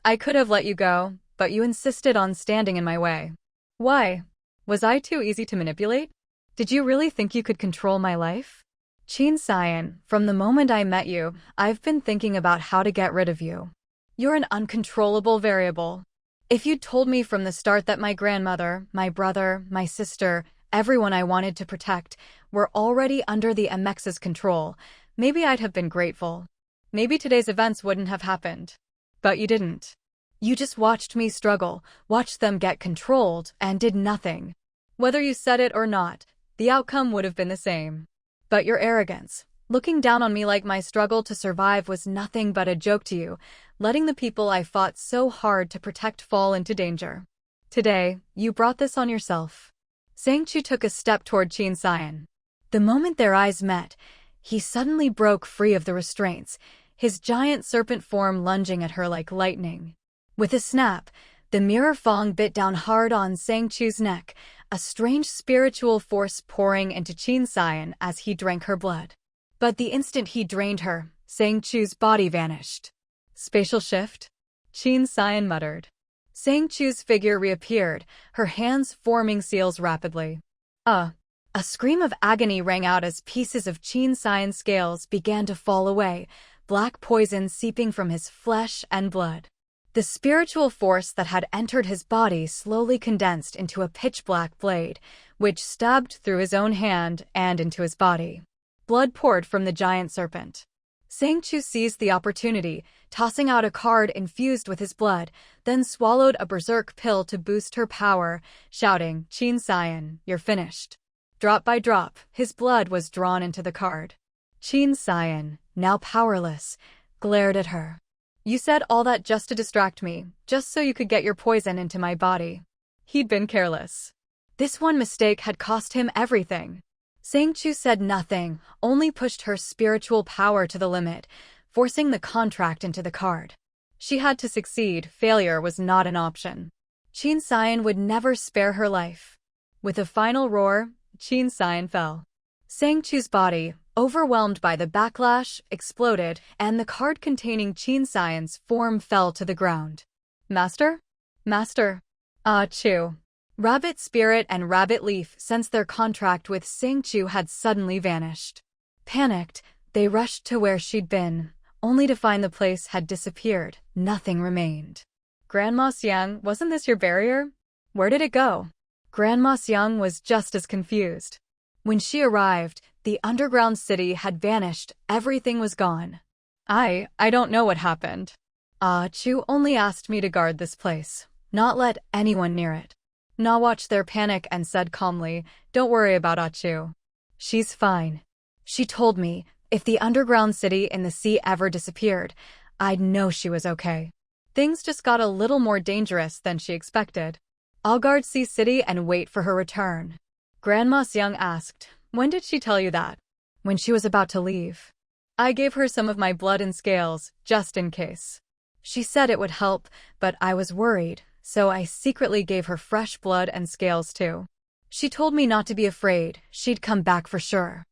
I could have let you go, but you insisted on standing in my way. Why? Was I too easy to manipulate? Did you really think you could control my life?" "Qin Sion, from the moment I met you, I've been thinking about how to get rid of you. You're an uncontrollable variable. If you'd told me from the start that my grandmother, my brother, my sister, everyone I wanted to protect, were already under the MX's control, maybe I'd have been grateful. Maybe today's events wouldn't have happened. But you didn't. You just watched me struggle, watched them get controlled, and did nothing. Whether you said it or not, the outcome would have been the same. But your arrogance, looking down on me like my struggle to survive was nothing but a joke to you, letting the people I fought so hard to protect fall into danger. Today, you brought this on yourself. Sang Chu took a step toward Qin Xian. The moment their eyes met, he suddenly broke free of the restraints, his giant serpent form lunging at her like lightning. With a snap, the mirror fang bit down hard on Sang Chu's neck, a strange spiritual force pouring into Qin Xian as he drank her blood. But the instant he drained her, Sang Chu's body vanished. Spatial shift? Qin Xian muttered. Sang Chu's figure reappeared, her hands forming seals rapidly. A scream of agony rang out as pieces of Qin Xian's scales began to fall away, black poison seeping from his flesh and blood. The spiritual force that had entered his body slowly condensed into a pitch-black blade, which stabbed through his own hand and into his body. Blood poured from the giant serpent. Sang Chu seized the opportunity, tossing out a card infused with his blood, then swallowed a berserk pill to boost her power, shouting, "Qin Xian, you're finished." Drop by drop, his blood was drawn into the card. Qin Xian, now powerless, glared at her. "You said all that just to distract me, just so you could get your poison into my body." He'd been careless. This one mistake had cost him everything. Sang Chu said nothing, only pushed her spiritual power to the limit, forcing the contract into the card. She had to succeed, failure was not an option. Qin Xian would never spare her life. With a final roar, Qin Xian fell. Sang Chu's body, overwhelmed by the backlash, exploded, and the card containing Qin Xian's form fell to the ground. Master? Master. Ah, Chu. Rabbit Spirit and Rabbit Leaf sensed their contract with Sang Chu had suddenly vanished. Panicked, they rushed to where she'd been, only to find the place had disappeared, nothing remained. Grandma Xiang, wasn't this your barrier? Where did it go? Grandma Xiang was just as confused. When she arrived, the underground city had vanished, everything was gone. I don't know what happened. Ah, Chu only asked me to guard this place, not let anyone near it. Na watched their panic and said calmly, "Don't worry about Ah Chu. She's fine." She told me, if the underground city in the sea ever disappeared, I'd know she was okay. Things just got a little more dangerous than she expected. "I'll guard Sea City and wait for her return." Grandma Xiang asked, "When did she tell you that?" "When she was about to leave. I gave her some of my blood and scales, just in case. She said it would help, but I was worried, so I secretly gave her fresh blood and scales too. She told me not to be afraid, she'd come back for sure."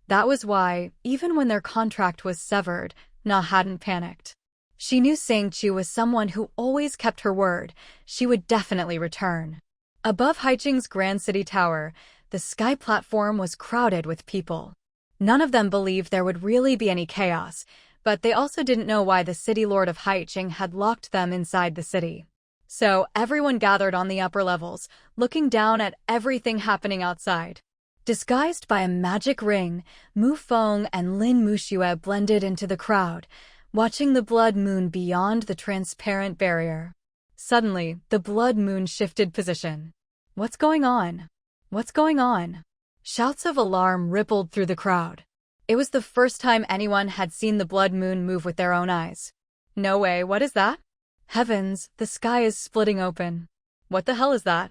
That was why, even when their contract was severed, Na hadn't panicked. She knew Sang Chu was someone who always kept her word. She would definitely return. Above Haiching's Grand City Tower, the sky platform was crowded with people. None of them believed there would really be any chaos, but they also didn't know why the city lord of Haiching had locked them inside the city. So everyone gathered on the upper levels, looking down at everything happening outside. Disguised by a magic ring, Mu Feng and Lin Muxue blended into the crowd, watching the blood moon beyond the transparent barrier. Suddenly, the blood moon shifted position. "What's going on? What's going on?" Shouts of alarm rippled through the crowd. It was the first time anyone had seen the blood moon move with their own eyes. "No way, what is that?" "Heavens, the sky is splitting open." "What the hell is that?"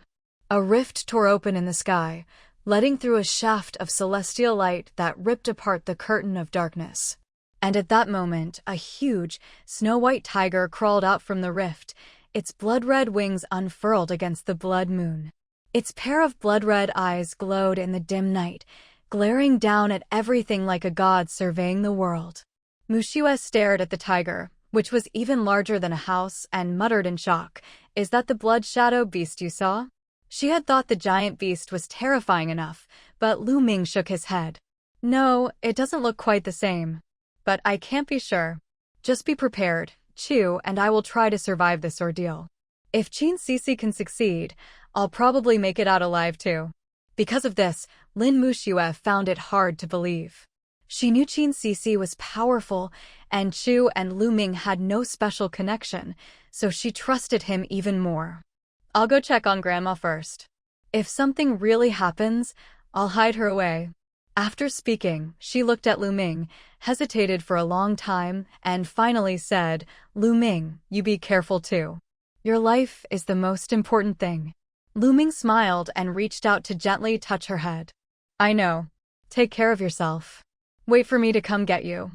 A rift tore open in the sky, letting through a shaft of celestial light that ripped apart the curtain of darkness. And at that moment, a huge, snow-white tiger crawled out from the rift, its blood-red wings unfurled against the blood moon. Its pair of blood-red eyes glowed in the dim night, glaring down at everything like a god surveying the world. Muxue stared at the tiger, which was even larger than a house, and muttered in shock, "Is that the blood shadow beast you saw?" She had thought the giant beast was terrifying enough, but Lu Ming shook his head. "No, it doesn't look quite the same. But I can't be sure. Just be prepared, Chu, and I will try to survive this ordeal. If Qin Sisi can succeed, I'll probably make it out alive too." Because of this, Lin Muxue found it hard to believe. She knew Qin Sisi was powerful, and Chu and Lu Ming had no special connection, so she trusted him even more. I'll go check on Grandma first. If something really happens, I'll hide her away. After speaking, she looked at Lu Ming, hesitated for a long time, and finally said, Lu Ming, you be careful too. Your life is the most important thing. Lu Ming smiled and reached out to gently touch her head. I know. Take care of yourself. Wait for me to come get you.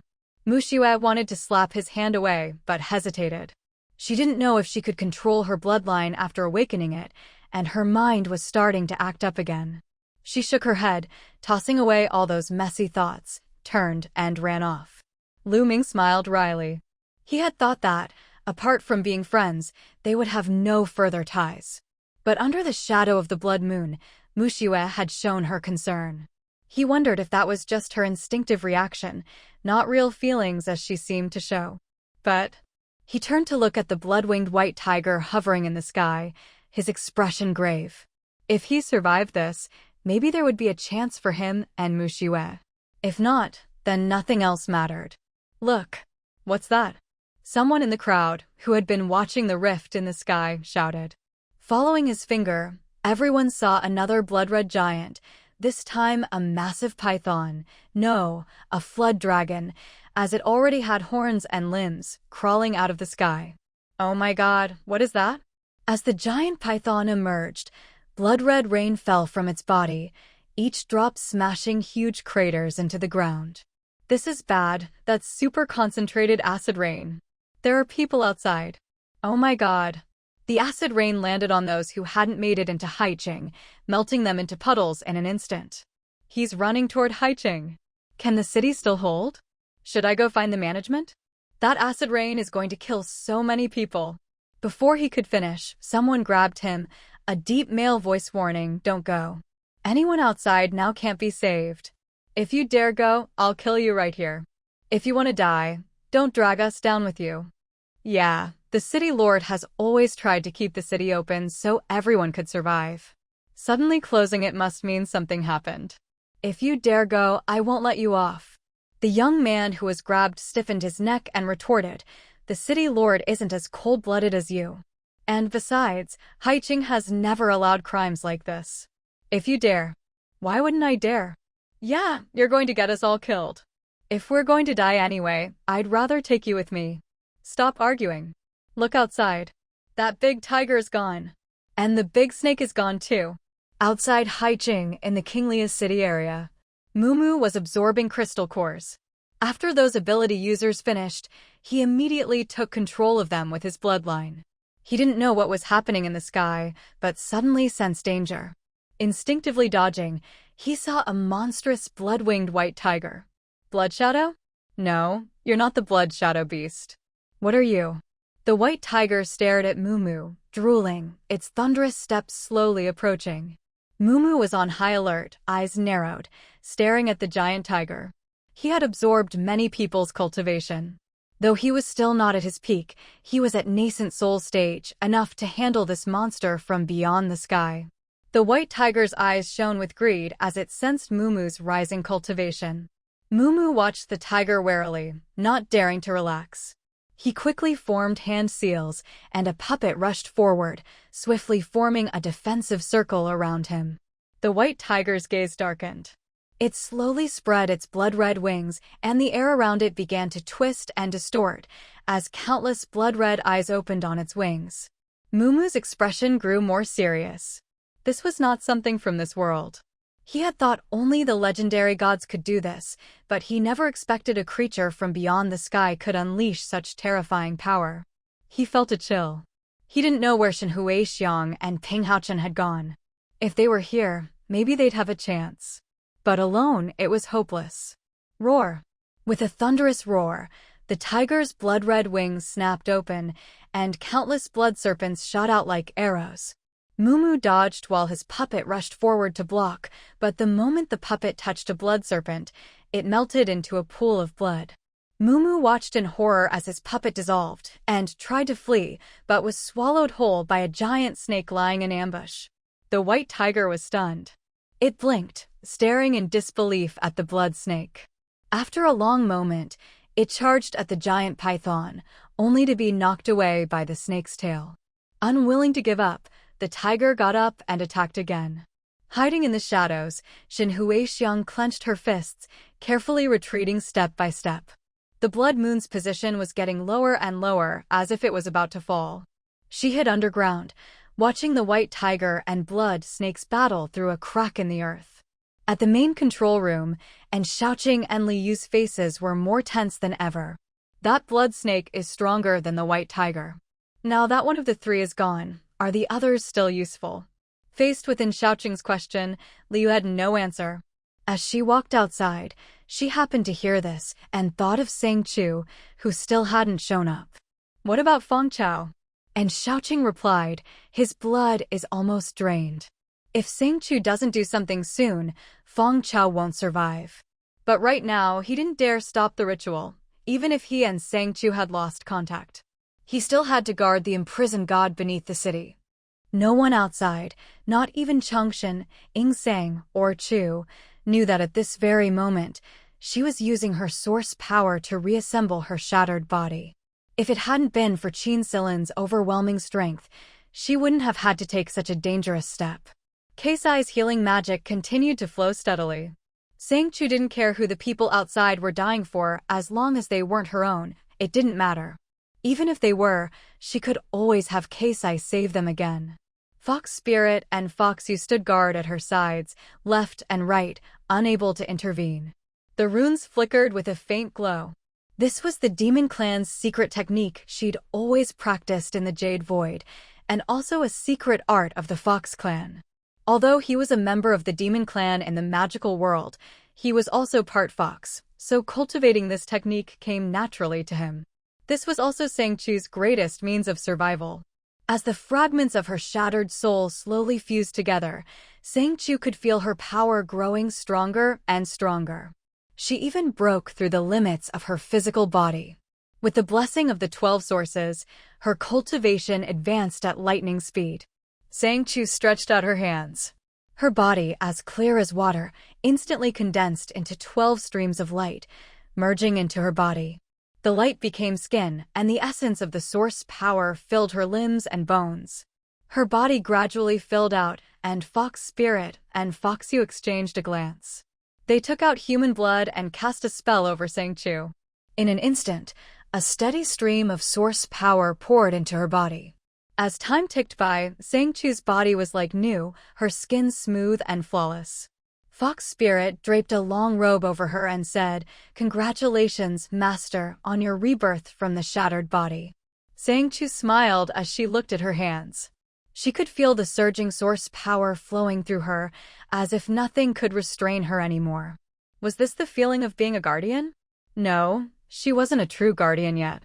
Muxue wanted to slap his hand away, but hesitated. She didn't know if she could control her bloodline after awakening it, and her mind was starting to act up again. She shook her head, tossing away all those messy thoughts, turned and ran off. Lu Ming smiled wryly. He had thought that, apart from being friends, they would have no further ties. But under the shadow of the blood moon, Muxue had shown her concern. He wondered if that was just her instinctive reaction, not real feelings as she seemed to show. But he turned to look at the blood-winged white tiger hovering in the sky, his expression grave. If he survived this, maybe there would be a chance for him and Muxue. If not, then nothing else mattered. Look! What's that? Someone in the crowd, who had been watching the rift in the sky, shouted. Following his finger, everyone saw another blood-red giant, this time a massive python, no, a flood dragon, as it already had horns and limbs, crawling out of the sky. Oh my god, what is that? As the giant python emerged, blood-red rain fell from its body, each drop smashing huge craters into the ground. This is bad, that's super concentrated acid rain. There are people outside. Oh my god. The acid rain landed on those who hadn't made it into Haiqing, melting them into puddles in an instant. He's running toward Haiqing. Can the city still hold? Should I go find the management? That acid rain is going to kill so many people. Before he could finish, someone grabbed him, a deep male voice warning, don't go. Anyone outside now can't be saved. If you dare go, I'll kill you right here. If you want to die, don't drag us down with you. Yeah. The city lord has always tried to keep the city open so everyone could survive. Suddenly closing it must mean something happened. If you dare go, I won't let you off. The young man who was grabbed stiffened his neck and retorted, the city lord isn't as cold-blooded as you. And besides, Haiqing has never allowed crimes like this. If you dare. Why wouldn't I dare? Yeah, you're going to get us all killed. If we're going to die anyway, I'd rather take you with me. Stop arguing. Look outside. That big tiger is gone. And the big snake is gone too. Outside Haiqing in the Kinglia's city area, Mumu was absorbing crystal cores. After those ability users finished, he immediately took control of them with his bloodline. He didn't know what was happening in the sky, but suddenly sensed danger. Instinctively dodging, he saw a monstrous blood-winged white tiger. Blood Shadow? No, you're not the Blood Shadow beast. What are you? The white tiger stared at Mumu, drooling, its thunderous steps slowly approaching. Mumu was on high alert, eyes narrowed, staring at the giant tiger. He had absorbed many people's cultivation. Though he was still not at his peak, he was at nascent soul stage, enough to handle this monster from beyond the sky. The white tiger's eyes shone with greed as it sensed Mumu's rising cultivation. Mumu watched the tiger warily, not daring to relax. He quickly formed hand seals, and a puppet rushed forward, swiftly forming a defensive circle around him. The white tiger's gaze darkened. It slowly spread its blood-red wings, and the air around it began to twist and distort, as countless blood-red eyes opened on its wings. Mumu's expression grew more serious. This was not something from this world. He had thought only the legendary gods could do this, but he never expected a creature from beyond the sky could unleash such terrifying power. He felt a chill. He didn't know where Shenhui Xiang and Ping Haochen had gone. If they were here, maybe they'd have a chance. But alone, it was hopeless. Roar! With a thunderous roar, the tiger's blood-red wings snapped open, and countless blood serpents shot out like arrows. Mumu dodged while his puppet rushed forward to block, but the moment the puppet touched a blood serpent, it melted into a pool of blood. Mumu watched in horror as his puppet dissolved, and tried to flee, but was swallowed whole by a giant snake lying in ambush. The white tiger was stunned. It blinked, staring in disbelief at the blood snake. After a long moment, it charged at the giant python, only to be knocked away by the snake's tail. Unwilling to give up, the tiger got up and attacked again. Hiding in the shadows, Shin Huixiang clenched her fists, carefully retreating step by step. The blood moon's position was getting lower and lower, as if it was about to fall. She hid underground, watching the white tiger and blood snakes battle through a crack in the earth. At the main control room, and Xiaoqing and Li Yu's faces were more tense than ever. That blood snake is stronger than the white tiger. Now that one of the three is gone, are the others still useful? Faced with Xiaoqing's question, Li Yu had no answer. As she walked outside, she happened to hear this and thought of Sang Chu, who still hadn't shown up. What about Feng Chao? And Xiaoqing replied, his blood is almost drained. If Sang Chu doesn't do something soon, Feng Chao won't survive. But right now, he didn't dare stop the ritual, even if he and Sang Chu had lost contact. He still had to guard the imprisoned god beneath the city. No one outside, not even Changshan, Ying Sang, or Chu, knew that at this very moment, she was using her source power to reassemble her shattered body. If it hadn't been for Qin Silin's overwhelming strength, she wouldn't have had to take such a dangerous step. Keisai's healing magic continued to flow steadily. Sang Chu didn't care who the people outside were dying for as long as they weren't her own, it didn't matter. Even if they were, she could always have Keisai save them again. Fox Spirit and Fox Yu stood guard at her sides, left and right, unable to intervene. The runes flickered with a faint glow. This was the Demon Clan's secret technique she'd always practiced in the Jade Void, and also a secret art of the Fox Clan. Although he was a member of the Demon Clan in the magical world, he was also part fox, so cultivating this technique came naturally to him. This was also Sang Chu's greatest means of survival. As the fragments of her shattered soul slowly fused together, Sang Chu could feel her power growing stronger and stronger. She even broke through the limits of her physical body. With the blessing of the 12 sources, her cultivation advanced at lightning speed. Sang Chu stretched out her hands. Her body, as clear as water, instantly condensed into 12 streams of light, merging into her body. The light became skin, and the essence of the source power filled her limbs and bones. Her body gradually filled out, and Fox Spirit and Fox Yu exchanged a glance. They took out human blood and cast a spell over Sang Chu. In an instant, a steady stream of source power poured into her body. As time ticked by, Sang Chu's body was like new, her skin smooth and flawless. Fox Spirit draped a long robe over her and said, "Congratulations, Master, on your rebirth from the shattered body." Sang Chu smiled as she looked at her hands. She could feel the surging source power flowing through her, as if nothing could restrain her anymore. Was this the feeling of being a guardian? No, she wasn't a true guardian yet.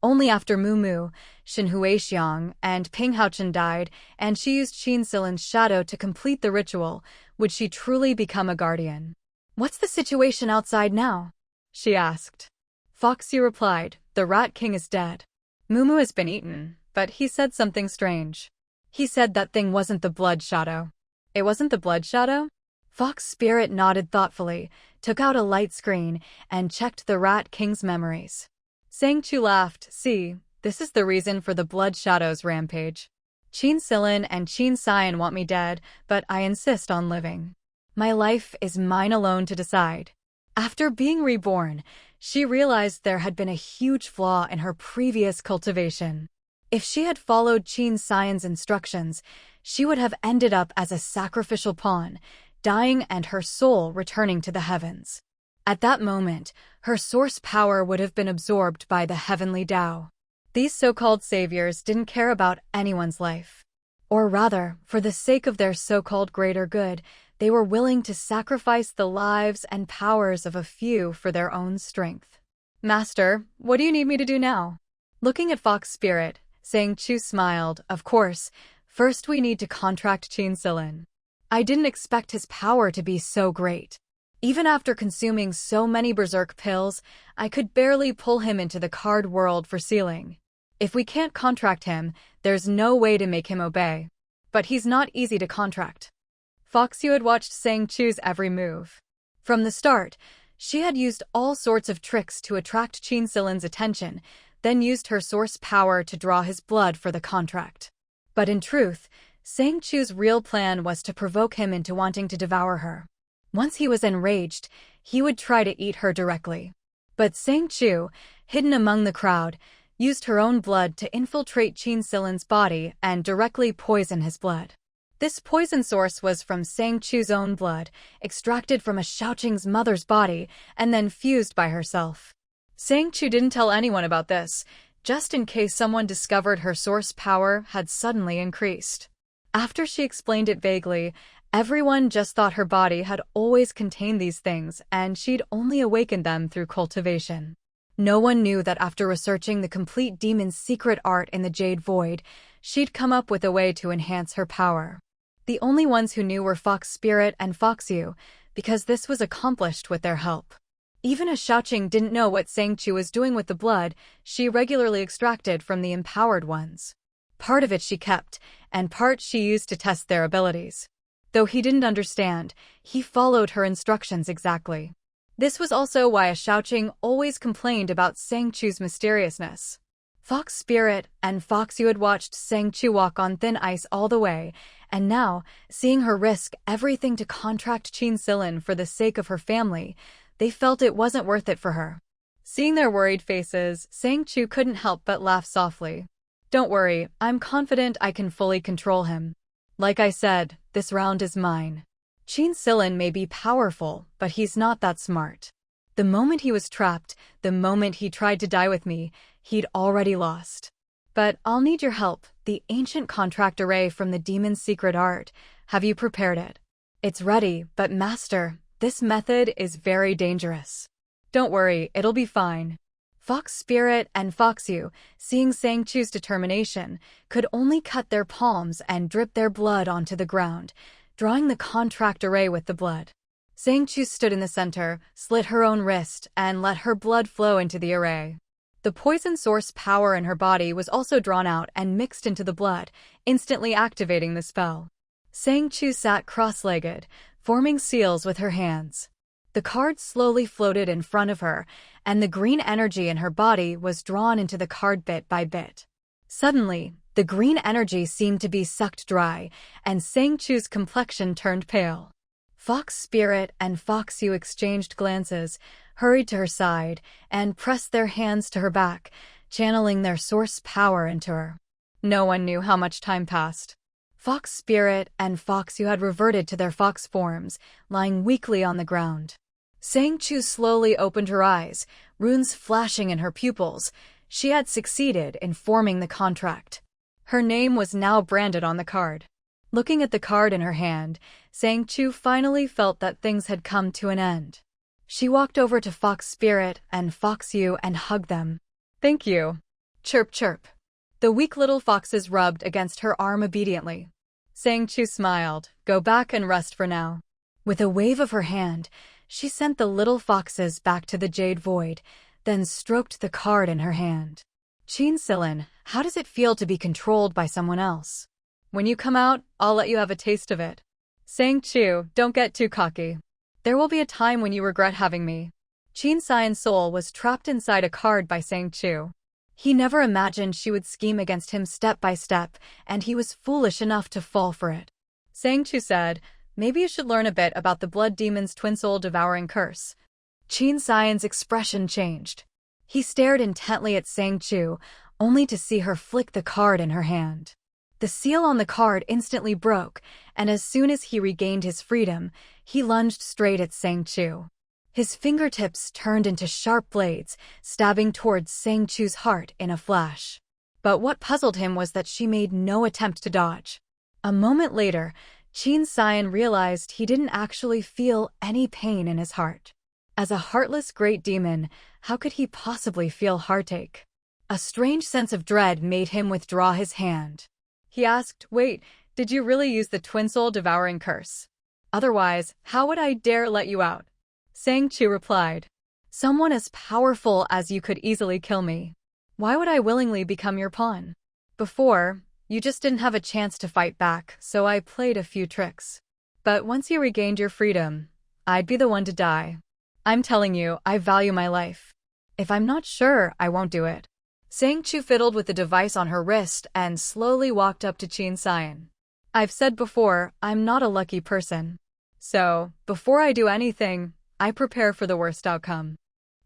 Only after Mu, Shin Huixiang, and Ping Haochen died, and she used Qin Silin's shadow to complete the ritual, would she truly become a guardian. "What's the situation outside now?" she asked. Fox Yu replied, "The Rat King is dead. Mu has been eaten, but he said something strange. He said that thing wasn't the blood shadow." "It wasn't the blood shadow?" Fox Spirit nodded thoughtfully, took out a light screen, and checked the Rat King's memories. Sang Chu laughed. "See, this is the reason for the blood shadow's rampage. Qin Silin and Qin Xian want me dead, but I insist on living. My life is mine alone to decide." After being reborn, she realized there had been a huge flaw in her previous cultivation. If she had followed Qin Xian's instructions, she would have ended up as a sacrificial pawn, dying and her soul returning to the heavens. At that moment, her source power would have been absorbed by the heavenly Tao. These so-called saviors didn't care about anyone's life. Or rather, for the sake of their so-called greater good, they were willing to sacrifice the lives and powers of a few for their own strength. "Master, what do you need me to do now?" Looking at Fox Spirit, Sang Chu smiled. "Of course, first we need to contract Qin Silin. I didn't expect his power to be so great. Even after consuming so many berserk pills, I could barely pull him into the card world for sealing. If we can't contract him, there's no way to make him obey. But he's not easy to contract." Foxyu had watched Sang Chu's every move. From the start, she had used all sorts of tricks to attract Qin Silin's attention, then used her source power to draw his blood for the contract. But in truth, Sang Chu's real plan was to provoke him into wanting to devour her. Once he was enraged, he would try to eat her directly. But Sang Chu, hidden among the crowd, used her own blood to infiltrate Qin Silin's body and directly poison his blood. This poison source was from Sang Chu's own blood, extracted from a Xiaoqing's mother's body, and then fused by herself. Sang Chu didn't tell anyone about this, just in case someone discovered her source power had suddenly increased. After she explained it vaguely, everyone just thought her body had always contained these things and she'd only awakened them through cultivation. No one knew that after researching the complete demon's secret art in the Jade Void, she'd come up with a way to enhance her power. The only ones who knew were Fox Spirit and Foxyu, because this was accomplished with their help. Even as Xiaoqing didn't know what Sang Chu was doing with the blood she regularly extracted from the empowered ones. Part of it she kept, and part she used to test their abilities. Though he didn't understand, he followed her instructions exactly. This was also why Xiaoqing always complained about Sang Chu's mysteriousness. Fox Spirit and Foxyu had watched Sang Chu walk on thin ice all the way, and now, seeing her risk everything to contract Qin Silin for the sake of her family, they felt it wasn't worth it for her. Seeing their worried faces, Sang Chu couldn't help but laugh softly. "Don't worry, I'm confident I can fully control him. Like I said, this round is mine. Qin Silin may be powerful, but he's not that smart. The moment he was trapped, the moment he tried to die with me, he'd already lost. But I'll need your help, the ancient contract array from the demon's secret art. Have you prepared it? It's ready, but master, this method is very dangerous." "Don't worry, it'll be fine." Fox Spirit and Foxyu, seeing Sang Chu's determination, could only cut their palms and drip their blood onto the ground, drawing the contract array with the blood. Sang Chu stood in the center, slit her own wrist, and let her blood flow into the array. The poison source power in her body was also drawn out and mixed into the blood, instantly activating the spell. Sang Chu sat cross-legged, forming seals with her hands. The card slowly floated in front of her, and the green energy in her body was drawn into the card bit by bit. Suddenly, the green energy seemed to be sucked dry, and Sang Chu's complexion turned pale. Fox Spirit and Foxyu exchanged glances, hurried to her side, and pressed their hands to her back, channeling their source power into her. No one knew how much time passed. Fox Spirit and Foxyu had reverted to their fox forms, lying weakly on the ground. Sang Chu slowly opened her eyes, runes flashing in her pupils. She had succeeded in forming the contract. Her name was now branded on the card. Looking at the card in her hand, Sang Chu finally felt that things had come to an end. She walked over to Fox Spirit and Foxyu and hugged them. "Thank you." Chirp chirp. The weak little foxes rubbed against her arm obediently. Sang Chu smiled. "Go back and rest for now." With a wave of her hand, she sent the little foxes back to the Jade Void, then stroked the card in her hand. "Qin Silin, how does it feel to be controlled by someone else? When you come out, I'll let you have a taste of it." "Sang Chu, don't get too cocky. There will be a time when you regret having me." Qin Sian's soul was trapped inside a card by Sang Chu. He never imagined she would scheme against him step by step, and he was foolish enough to fall for it. Sang Chu said, "Maybe you should learn a bit about the blood demon's twin soul devouring curse." Qin Sian's expression changed. He stared intently at Sang Chu, only to see her flick the card in her hand. The seal on the card instantly broke, and as soon as he regained his freedom, he lunged straight at Sang Chu. His fingertips turned into sharp blades, stabbing towards Sang Chu's heart in a flash. But what puzzled him was that she made no attempt to dodge. A moment later, Qin Sian realized he didn't actually feel any pain in his heart. As a heartless great demon, how could he possibly feel heartache? A strange sense of dread made him withdraw his hand. He asked, "Wait, did you really use the twin soul devouring curse? Otherwise, how would I dare let you out?" Sang Chu replied, "Someone as powerful as you could easily kill me. Why would I willingly become your pawn? Before, you just didn't have a chance to fight back, so I played a few tricks." But once you regained your freedom, I'd be the one to die. I'm telling you, I value my life. If I'm not sure, I won't do it. Sang Chu fiddled with the device on her wrist and slowly walked up to Qin Xian. I've said before, I'm not a lucky person. So, before I do anything, I prepare for the worst outcome.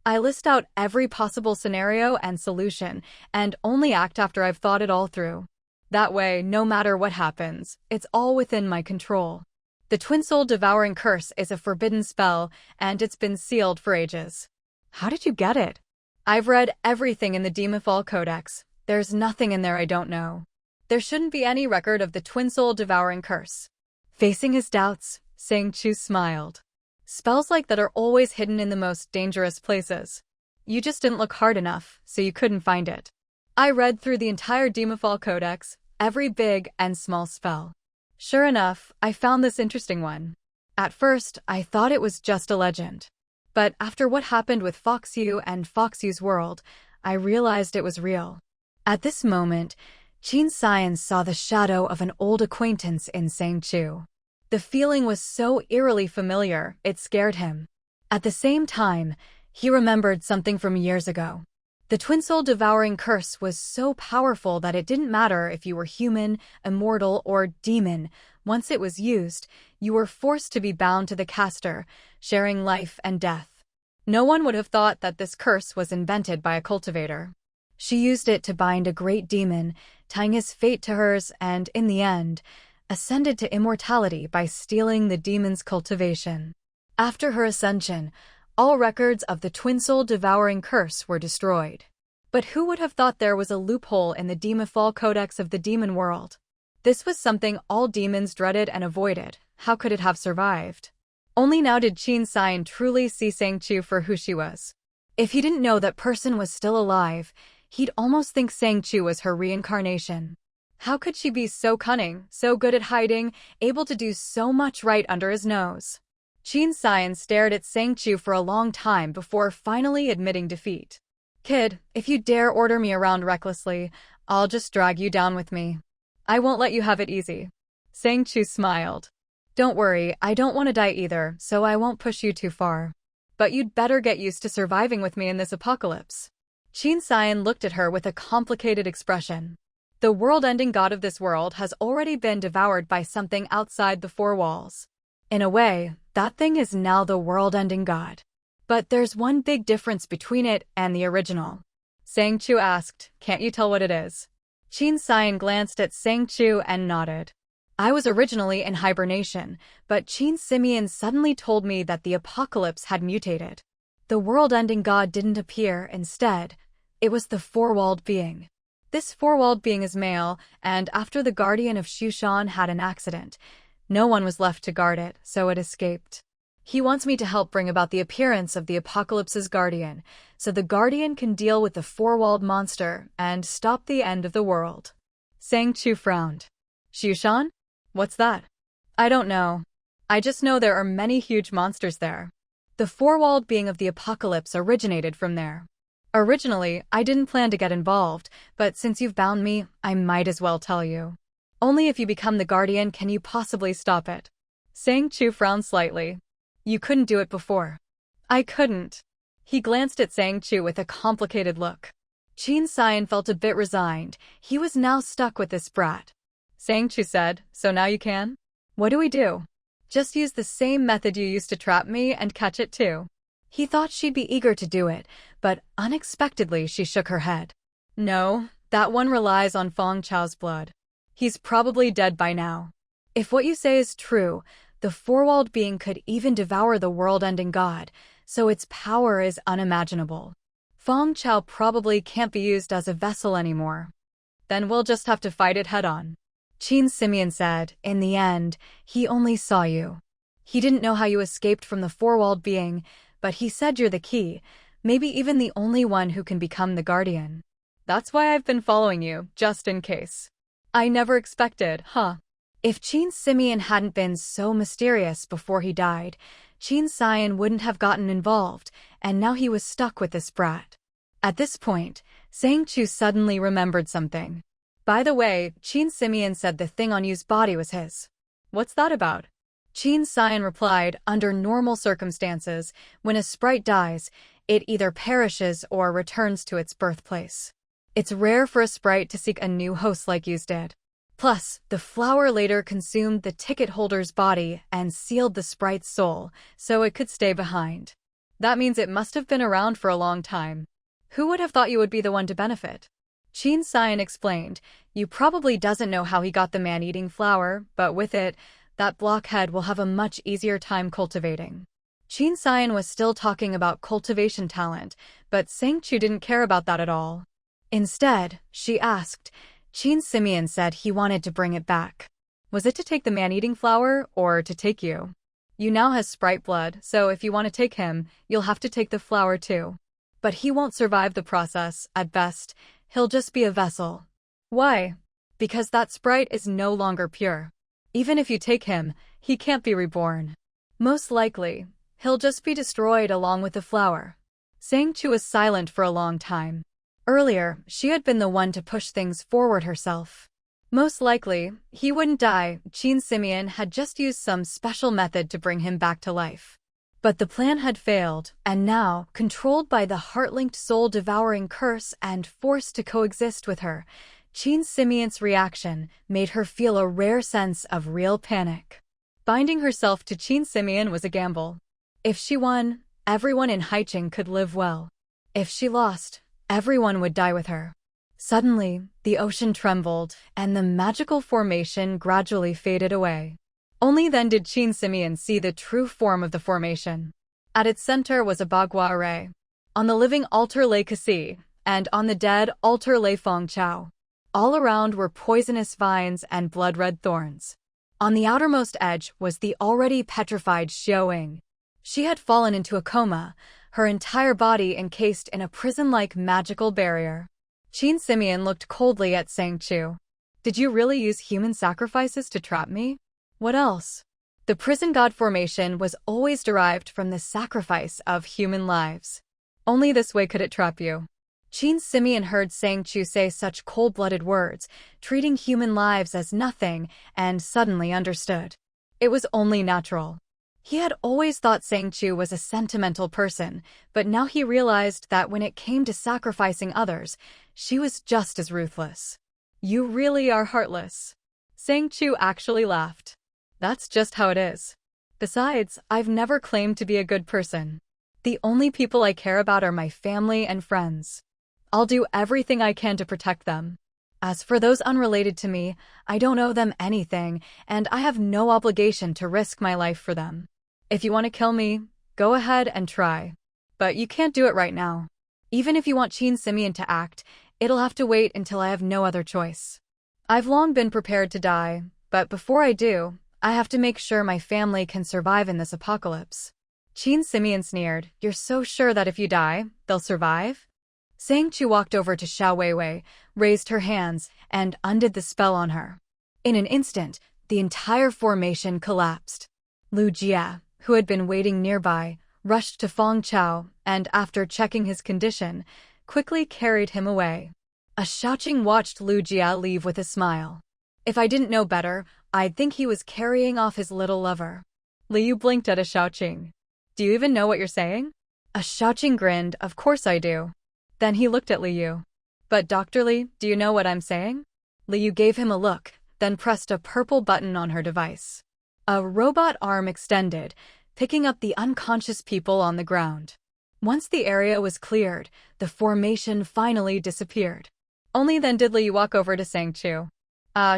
I list out every possible scenario and solution, and only act after I've thought it all through. That way, no matter what happens, it's all within my control. The Twin Soul Devouring Curse is a forbidden spell, and it's been sealed for ages. How did you get it? I've read everything in the Demifall Codex. There's nothing in there I don't know. There shouldn't be any record of the Twin Soul Devouring Curse. Facing his doubts, Sang Chu smiled. Spells like that are always hidden in the most dangerous places. You just didn't look hard enough, so you couldn't find it. I read through the entire Demifall Codex, every big and small spell. Sure enough, I found this interesting one. At first, I thought it was just a legend. But after what happened with Foxyu and Foxyu's world, I realized it was real. At this moment, Qin Xian saw the shadow of an old acquaintance in Sang Chu. The feeling was so eerily familiar, it scared him. At the same time, he remembered something from years ago. The Twin Soul Devouring Curse was so powerful that it didn't matter if you were human, immortal, or demon. Once it was used, you were forced to be bound to the caster, sharing life and death. No one would have thought that this curse was invented by a cultivator. She used it to bind a great demon, tying his fate to hers and, in the end, ascended to immortality by stealing the demon's cultivation. After her ascension, all records of the Twin Soul Devouring Curse were destroyed. But who would have thought there was a loophole in the Demifall Codex of the demon world? This was something all demons dreaded and avoided. How could it have survived? Only now did Qin Xian truly see Sang Chu for who she was. If he didn't know that person was still alive, he'd almost think Sang Chu was her reincarnation. How could she be so cunning, so good at hiding, able to do so much right under his nose? Qin Xian stared at Sang Chu for a long time before finally admitting defeat. Kid, if you dare order me around recklessly, I'll just drag you down with me. I won't let you have it easy. Sang Chu smiled. Don't worry, I don't want to die either, so I won't push you too far. But you'd better get used to surviving with me in this apocalypse. Qin Xian looked at her with a complicated expression. The world-ending god of this world has already been devoured by something outside the four walls. In a way, that thing is now the world-ending god. But there's one big difference between it and the original. Sang Chu asked, can't you tell what it is? Qin Xian glanced at Sang Chu and nodded. I was originally in hibernation, but Qin Simeon suddenly told me that the apocalypse had mutated. The world-ending god didn't appear, instead, it was the four-walled being. This four-walled being is male, and after the guardian of Shushan had an accident, no one was left to guard it, so it escaped. He wants me to help bring about the appearance of the apocalypse's guardian, so the guardian can deal with the four-walled monster and stop the end of the world. Sang Chu frowned. Shushan? What's that? I don't know. I just know there are many huge monsters there. The four-walled being of the apocalypse originated from there. Originally, I didn't plan to get involved, but since you've bound me, I might as well tell you. Only if you become the guardian can you possibly stop it. Sang Chu frowned slightly. You couldn't do it before. I couldn't. He glanced at Sang Chu with a complicated look. Qin Xian felt a bit resigned. He was now stuck with this brat. Sang Chu said, so now you can? What do we do? Just use the same method you used to trap me and catch it too. He thought she'd be eager to do it, but unexpectedly she shook her head. No, that one relies on Feng Chao's blood. He's probably dead by now. If what you say is true, the four-walled being could even devour the world-ending god, so its power is unimaginable. Feng Chao probably can't be used as a vessel anymore. Then we'll just have to fight it head-on. Qin Simeon said, in the end, he only saw you. He didn't know how you escaped from the four-walled being, but he said you're the key, maybe even the only one who can become the guardian. That's why I've been following you, just in case. I never expected, huh? If Qin Simeon hadn't been so mysterious before he died, Qin Xian wouldn't have gotten involved, and now he was stuck with this brat. At this point, Sang Chu suddenly remembered something. By the way, Qin Simeon said the thing on you's body was his. What's that about? Qin Xian replied, under normal circumstances, when a sprite dies, it either perishes or returns to its birthplace. It's rare for a sprite to seek a new host like you did. Plus, the flower later consumed the ticket holder's body and sealed the sprite's soul, so it could stay behind. That means it must have been around for a long time. Who would have thought you would be the one to benefit? Qin Xian explained, you probably doesn't know how he got the man-eating flower, but with it, that blockhead will have a much easier time cultivating. Qin Xian was still talking about cultivation talent, but Sang Chu didn't care about that at all. Instead, she asked, Qin Simeon said he wanted to bring it back. Was it to take the man-eating flower, or to take you? You now has sprite blood, so if you want to take him, you'll have to take the flower too. But he won't survive the process, at best, he'll just be a vessel. Why? Because that sprite is no longer pure. Even if you take him, he can't be reborn. Most likely, he'll just be destroyed along with the flower. Sang Chu was silent for a long time. Earlier, she had been the one to push things forward herself. Most likely, he wouldn't die. Qin Simeon had just used some special method to bring him back to life. But the plan had failed, and now, controlled by the heart-linked soul-devouring curse and forced to coexist with her, Qin Simeon's reaction made her feel a rare sense of real panic. Binding herself to Qin Simeon was a gamble. If she won, everyone in Haicheng could live well. If she lost, everyone would die with her. Suddenly, the ocean trembled, and the magical formation gradually faded away. Only then did Qin Simeon see the true form of the formation. At its center was a bagua array. On the living altar lay Cassie, and on the dead altar lay Feng Chao. All around were poisonous vines and blood-red thorns. On the outermost edge was the already petrified Xiaoying. She had fallen into a coma, her entire body encased in a prison-like magical barrier. Qin Simeon looked coldly at Sang Chu. Did you really use human sacrifices to trap me? What else? The prison god formation was always derived from the sacrifice of human lives. Only this way could it trap you. Qin Simeon heard Sang Chu say such cold-blooded words, treating human lives as nothing, and suddenly understood. It was only natural. He had always thought Sang Chu was a sentimental person, but now he realized that when it came to sacrificing others, she was just as ruthless. You really are heartless. Sang Chu actually laughed. That's just how it is. Besides, I've never claimed to be a good person. The only people I care about are my family and friends. I'll do everything I can to protect them. As for those unrelated to me, I don't owe them anything, and I have no obligation to risk my life for them. If you want to kill me, go ahead and try. But you can't do it right now. Even if you want Qin Simeon to act, it'll have to wait until I have no other choice. I've long been prepared to die, but before I do, I have to make sure my family can survive in this apocalypse. Qin Simeon sneered, you're so sure that if you die, they'll survive? Sang Chu walked over to Xiao Weiwei, raised her hands, and undid the spell on her. In an instant, the entire formation collapsed. Lu Jia, who had been waiting nearby, rushed to Feng Chao, and after checking his condition, quickly carried him away. A Xiaoqing watched Lu Jia leave with a smile. If I didn't know better, I'd think he was carrying off his little lover. Liu blinked at a Xiaoqing. Do you even know what you're saying? A Xiaoqing grinned, of course I do. Then he looked at Liu. But Dr. Li, do you know what I'm saying? Liu gave him a look, then pressed a purple button on her device. A robot arm extended, picking up the unconscious people on the ground. Once the area was cleared, the formation finally disappeared. Only then did Liu walk over to Sang Chu.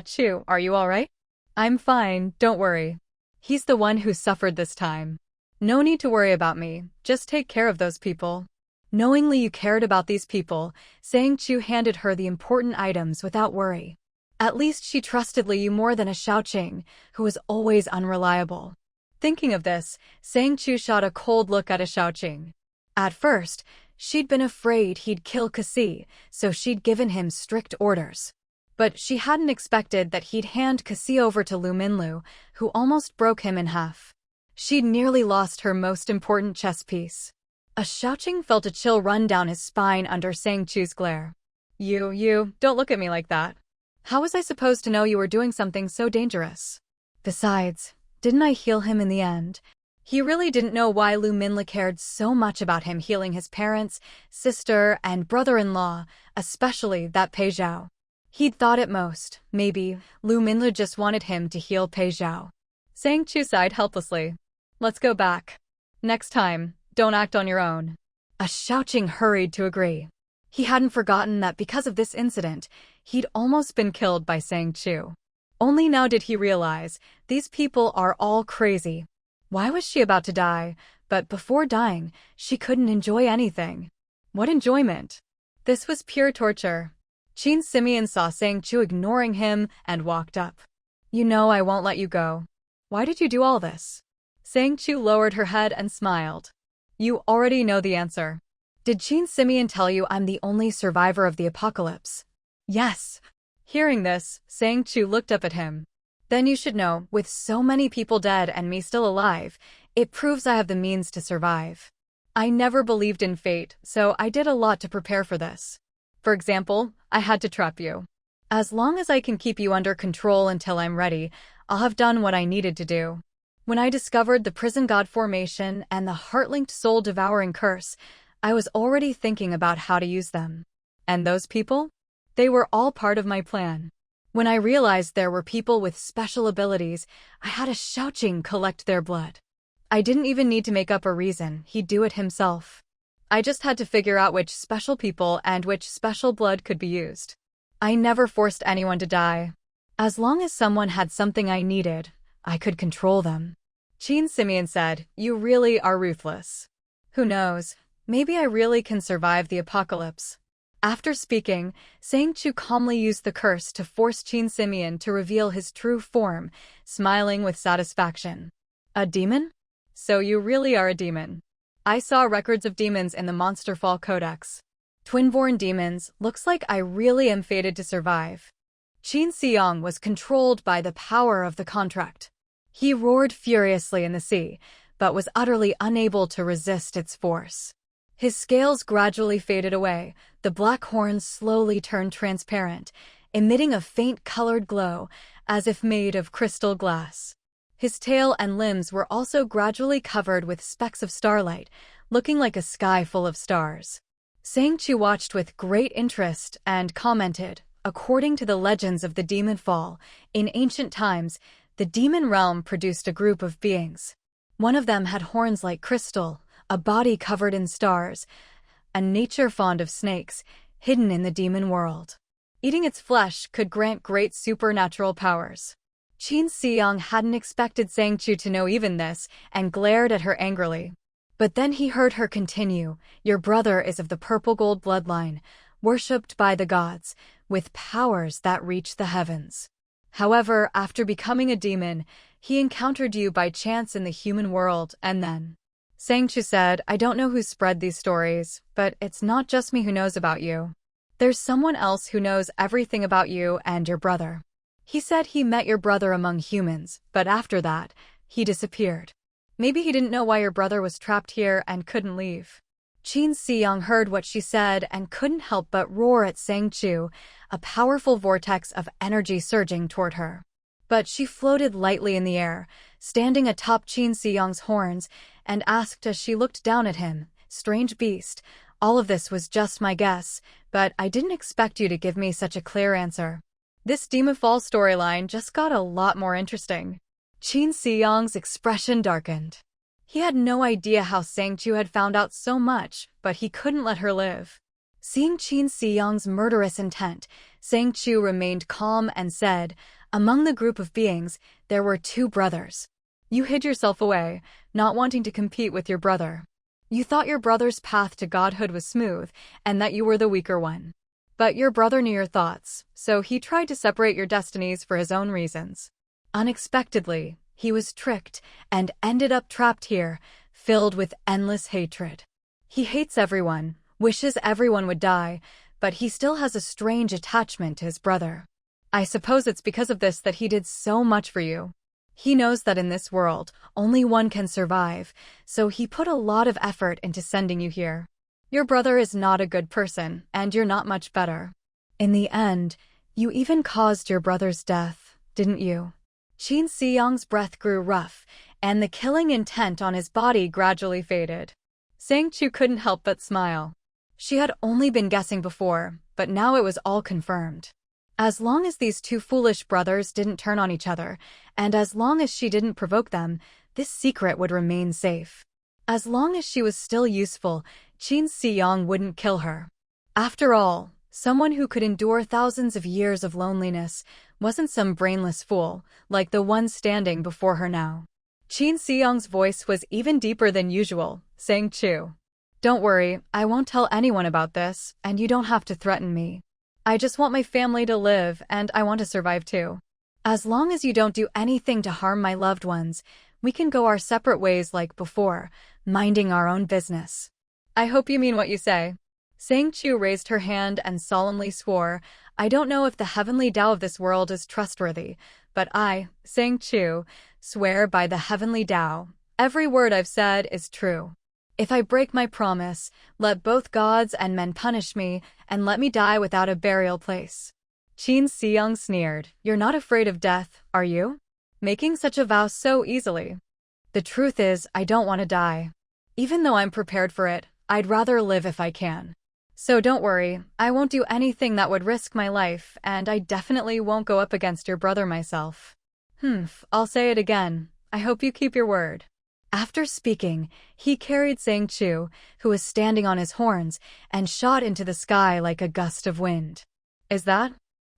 Chu, are you all right? I'm fine, don't worry. He's the one who suffered this time. No need to worry about me, just take care of those people. Knowing Liu cared about these people, Sang Chu handed her the important items without worry. At least she trusted Liu more than a Xiaoqing, who was always unreliable. Thinking of this, Sang Chu shot a cold look at a Xiaoqing. At first, she'd been afraid he'd kill Cassie, so she'd given him strict orders. But she hadn't expected that he'd hand Cassie over to Lu Minlu, who almost broke him in half. She'd nearly lost her most important chess piece. A Xiaoqing felt a chill run down his spine under Sang Chu's glare. You, don't look at me like that. How was I supposed to know you were doing something so dangerous? Besides, Didn't I heal him in the end? He really didn't know why Lu Minla cared so much about him healing his parents, sister, and brother-in-law, especially that Pei Zhao. He'd thought at most, maybe, Lu Minla just wanted him to heal Pei Zhao. Sang Chu sighed helplessly. Let's go back. Next time, don't act on your own. A Xiaoqing hurried to agree. He hadn't forgotten that because of this incident, he'd almost been killed by Sang Chu. Only now did he realize, these people are all crazy. Why was she about to die? But before dying, she couldn't enjoy anything. What enjoyment? This was pure torture. Qin Simeon saw Sang Chu ignoring him and walked up. You know I won't let you go. Why did you do all this? Sang Chu lowered her head and smiled. You already know the answer. Did Qin Simeon tell you I'm the only survivor of the apocalypse? Yes. Hearing this, Sang Chu looked up at him. Then you should know, with so many people dead and me still alive, it proves I have the means to survive. I never believed in fate, so I did a lot to prepare for this. For example, I had to trap you. As long as I can keep you under control until I'm ready, I'll have done what I needed to do. When I discovered the prison god formation and the heart-linked soul-devouring curse, I was already thinking about how to use them. And those people? They were all part of my plan. When I realized there were people with special abilities, I had a Xiaoqing collect their blood. I didn't even need to make up a reason, he'd do it himself. I just had to figure out which special people and which special blood could be used. I never forced anyone to die. As long as someone had something I needed, I could control them. Qin Simeon said, you really are ruthless. Who knows, maybe I really can survive the apocalypse. After speaking, Sang Chu calmly used the curse to force Qin Simeon to reveal his true form, smiling with satisfaction. A demon? So you really are a demon. I saw records of demons in the Monster Fall Codex. Twin-born demons, looks like I really am fated to survive. Qin Siong was controlled by the power of the contract. He roared furiously in the sea, but was utterly unable to resist its force. His scales gradually faded away, the black horns slowly turned transparent, emitting a faint colored glow, as if made of crystal glass. His tail and limbs were also gradually covered with specks of starlight, looking like a sky full of stars. Sang Chu watched with great interest and commented, according to the legends of the Demon Fall, in ancient times, the demon realm produced a group of beings. One of them had horns like crystal, a body covered in stars, a nature fond of snakes, hidden in the demon world. Eating its flesh could grant great supernatural powers. Qin Siong hadn't expected Sang Chu to know even this, and glared at her angrily. But then he heard her continue, your brother is of the purple gold bloodline, worshipped by the gods, with powers that reach the heavens. However, after becoming a demon, he encountered you by chance in the human world, and then... Sang Chu said, I don't know who spread these stories, but it's not just me who knows about you. There's someone else who knows everything about you and your brother. He said he met your brother among humans, but after that, he disappeared. Maybe he didn't know why your brother was trapped here and couldn't leave. Qin Siong heard what she said and couldn't help but roar at Sang Chu, a powerful vortex of energy surging toward her. But she floated lightly in the air, standing atop Qin Siong's horns, and asked as she looked down at him, strange beast, all of this was just my guess, but I didn't expect you to give me such a clear answer. This Demon Fall storyline just got a lot more interesting. Qin Siong's expression darkened. He had no idea how Sang Chu had found out so much, but he couldn't let her live. Seeing Qin Siong's murderous intent, Sang Chu remained calm and said, among the group of beings, there were two brothers. You hid yourself away, not wanting to compete with your brother. You thought your brother's path to godhood was smooth, and that you were the weaker one. But your brother knew your thoughts, so he tried to separate your destinies for his own reasons. Unexpectedly, he was tricked and ended up trapped here, filled with endless hatred. He hates everyone, wishes everyone would die, but he still has a strange attachment to his brother. I suppose it's because of this that he did so much for you. He knows that in this world, only one can survive, so he put a lot of effort into sending you here. Your brother is not a good person, and you're not much better. In the end, you even caused your brother's death, didn't you? Qin Xiyang's breath grew rough, and the killing intent on his body gradually faded. Sang Chu couldn't help but smile. She had only been guessing before, but now it was all confirmed. As long as these two foolish brothers didn't turn on each other, and as long as she didn't provoke them, this secret would remain safe. As long as she was still useful, Qin Xiyang wouldn't kill her. After all, someone who could endure thousands of years of loneliness wasn't some brainless fool, like the one standing before her now. Qin Xiyang's voice was even deeper than usual. Sang Chu, don't worry, I won't tell anyone about this, and you don't have to threaten me. I just want my family to live, and I want to survive too. As long as you don't do anything to harm my loved ones, we can go our separate ways like before, minding our own business. I hope you mean what you say. Sang Chu raised her hand and solemnly swore, I don't know if the heavenly Tao of this world is trustworthy, but I, Sang Chu, swear by the heavenly Tao, every word I've said is true. If I break my promise, let both gods and men punish me, and let me die without a burial place. Qin Xiyang sneered, you're not afraid of death, are you? Making such a vow so easily. The truth is, I don't want to die. Even though I'm prepared for it, I'd rather live if I can. So don't worry, I won't do anything that would risk my life, and I definitely won't go up against your brother myself. I'll say it again. I hope you keep your word. After speaking, he carried Sang Chu, who was standing on his horns, and shot into the sky like a gust of wind. Is that?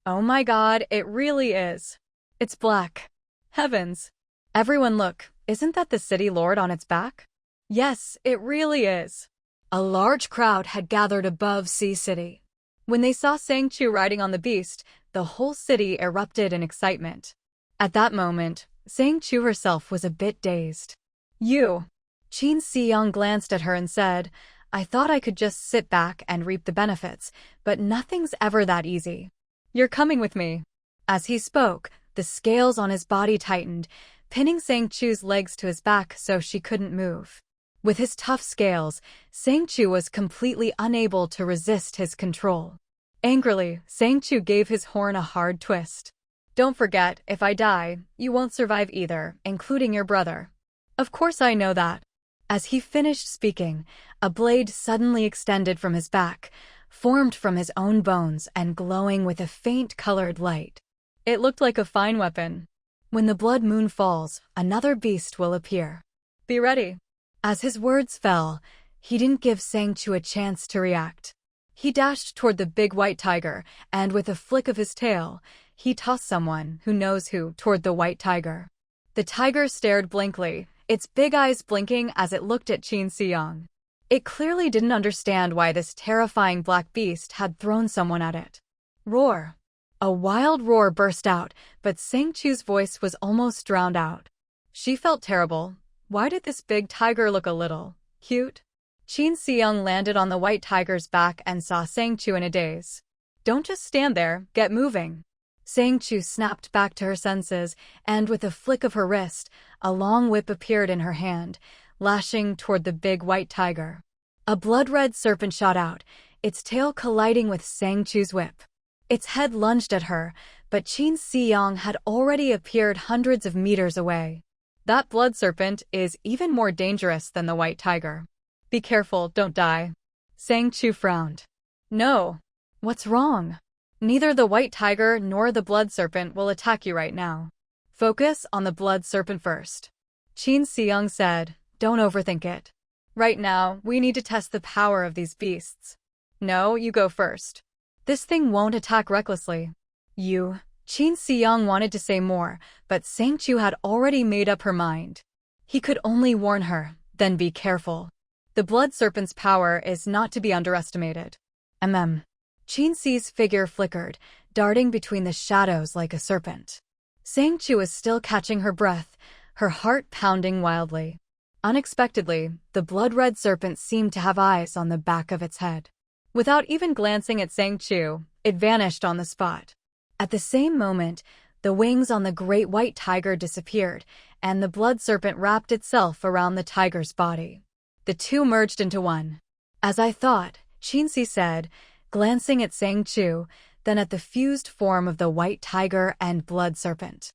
Oh my God, it really is. It's black. Heavens. Everyone look, isn't that the city lord on its back? Yes, it really is. A large crowd had gathered above Sea City. When they saw Sang Chu riding on the beast, the whole city erupted in excitement. At that moment, Sang Chu herself was a bit dazed. You. Qin Xiyang glanced at her and said, I thought I could just sit back and reap the benefits, but nothing's ever that easy. You're coming with me. As he spoke, the scales on his body tightened, pinning Sang Chu's legs to his back so she couldn't move. With his tough scales, Sang Chu was completely unable to resist his control. Angrily, Sang Chu gave his horn a hard twist. Don't forget, if I die, you won't survive either, including your brother. Of course I know that. As he finished speaking, a blade suddenly extended from his back, formed from his own bones and glowing with a faint colored light. It looked like a fine weapon. When the blood moon falls, another beast will appear. Be ready. As his words fell, he didn't give Sang Chu a chance to react. He dashed toward the big white tiger, and with a flick of his tail, he tossed someone who knows who toward the white tiger. The tiger stared blankly, its big eyes blinking as it looked at Qin Xiyang. It clearly didn't understand why this terrifying black beast had thrown someone at it. Roar! A wild roar burst out, but Sang Chu's voice was almost drowned out. She felt terrible. Why did this big tiger look a little cute? Qin Xiyang landed on the white tiger's back and saw Sang Chu in a daze. Don't just stand there, get moving. Sang Chu snapped back to her senses, and with a flick of her wrist, a long whip appeared in her hand, lashing toward the big white tiger. A blood-red serpent shot out, its tail colliding with Sang Chu's whip. Its head lunged at her, but Qin Xiyang had already appeared hundreds of meters away. That blood serpent is even more dangerous than the white tiger. Be careful, don't die. Sang Chu frowned. No. What's wrong? Neither the white tiger nor the blood serpent will attack you right now. Focus on the blood serpent first. Qin Xiyang said, don't overthink it. Right now, we need to test the power of these beasts. No, you go first. This thing won't attack recklessly. You. Qin Xiyang wanted to say more, but Sang Chu had already made up her mind. He could only warn her, then be careful. The blood serpent's power is not to be underestimated. Qin Xi's figure flickered, darting between the shadows like a serpent. Sang Chu was still catching her breath, her heart pounding wildly. Unexpectedly, the blood-red serpent seemed to have eyes on the back of its head. Without even glancing at Sang Chu, it vanished on the spot. At the same moment, the wings on the great white tiger disappeared, and the blood serpent wrapped itself around the tiger's body. The two merged into one. As I thought, Qin Xi said, glancing at Sang Chu, then at the fused form of the white tiger and blood serpent.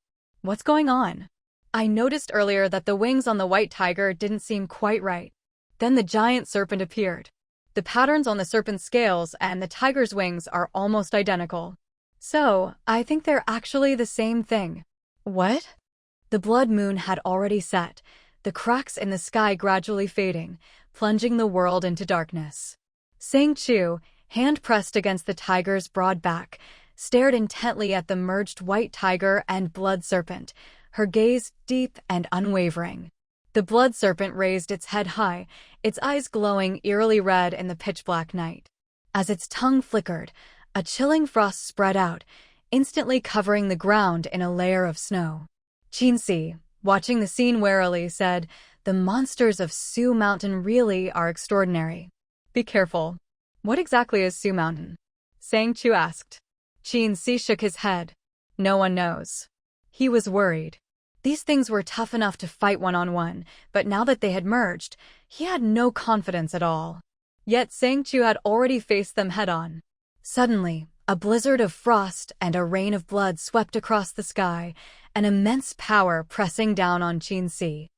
What's going on? I noticed earlier that the wings on the white tiger didn't seem quite right. Then the giant serpent appeared. The patterns on the serpent's scales and the tiger's wings are almost identical. So, I think they're actually the same thing. What? The blood moon had already set, the cracks in the sky gradually fading, plunging the world into darkness. Sang Chu, hand pressed against the tiger's broad back, stared intently at the merged white tiger and blood serpent, her gaze deep and unwavering. The blood serpent raised its head high, its eyes glowing eerily red in the pitch-black night. As its tongue flickered, a chilling frost spread out, instantly covering the ground in a layer of snow. Qinxi, watching the scene warily, said, "The monsters of Su Mountain really are extraordinary. Be careful." "What exactly is Su Mountain?" Sang Chu asked. Qinxi shook his head. "No one knows." He was worried. These things were tough enough to fight one-on-one, but now that they had merged, he had no confidence at all. Yet Sang Chu had already faced them head-on. Suddenly, a blizzard of frost and a rain of blood swept across the sky, an immense power pressing down on Qinxi.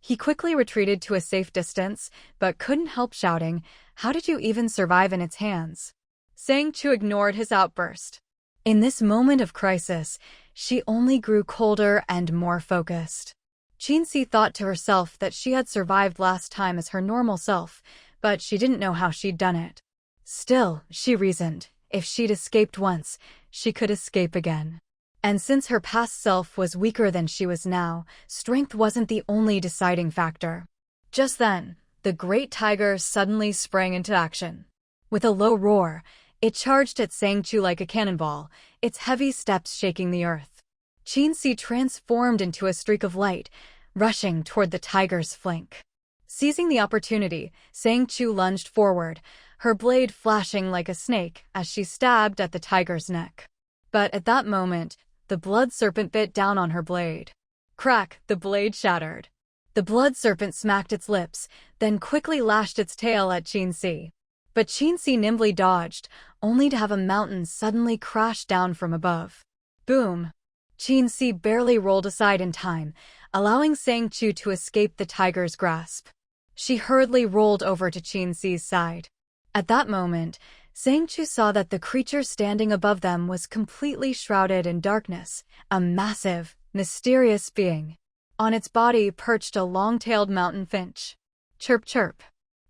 He quickly retreated to a safe distance, but couldn't help shouting, "How did you even survive in its hands?" Sang Chu ignored his outburst. In this moment of crisis, she only grew colder and more focused. Qinxi thought to herself that she had survived last time as her normal self, but she didn't know how she'd done it. Still, she reasoned, if she'd escaped once, she could escape again. And since her past self was weaker than she was now, strength wasn't the only deciding factor. Just then, the great tiger suddenly sprang into action. With a low roar, it charged at Sang Chu like a cannonball, its heavy steps shaking the earth. Qinxi transformed into a streak of light, rushing toward the tiger's flank. Seizing the opportunity, Sang Chu lunged forward, her blade flashing like a snake as she stabbed at the tiger's neck. But at that moment, the blood serpent bit down on her blade. Crack, the blade shattered. The blood serpent smacked its lips, then quickly lashed its tail at Qinxi. But Qinxi nimbly dodged, only to have a mountain suddenly crash down from above. Boom! Qinxi barely rolled aside in time, allowing Sang Chu to escape the tiger's grasp. She hurriedly rolled over to Qinxi's side. At that moment, Sang Chu saw that the creature standing above them was completely shrouded in darkness, a massive, mysterious being. On its body perched a long-tailed mountain finch. Chirp chirp.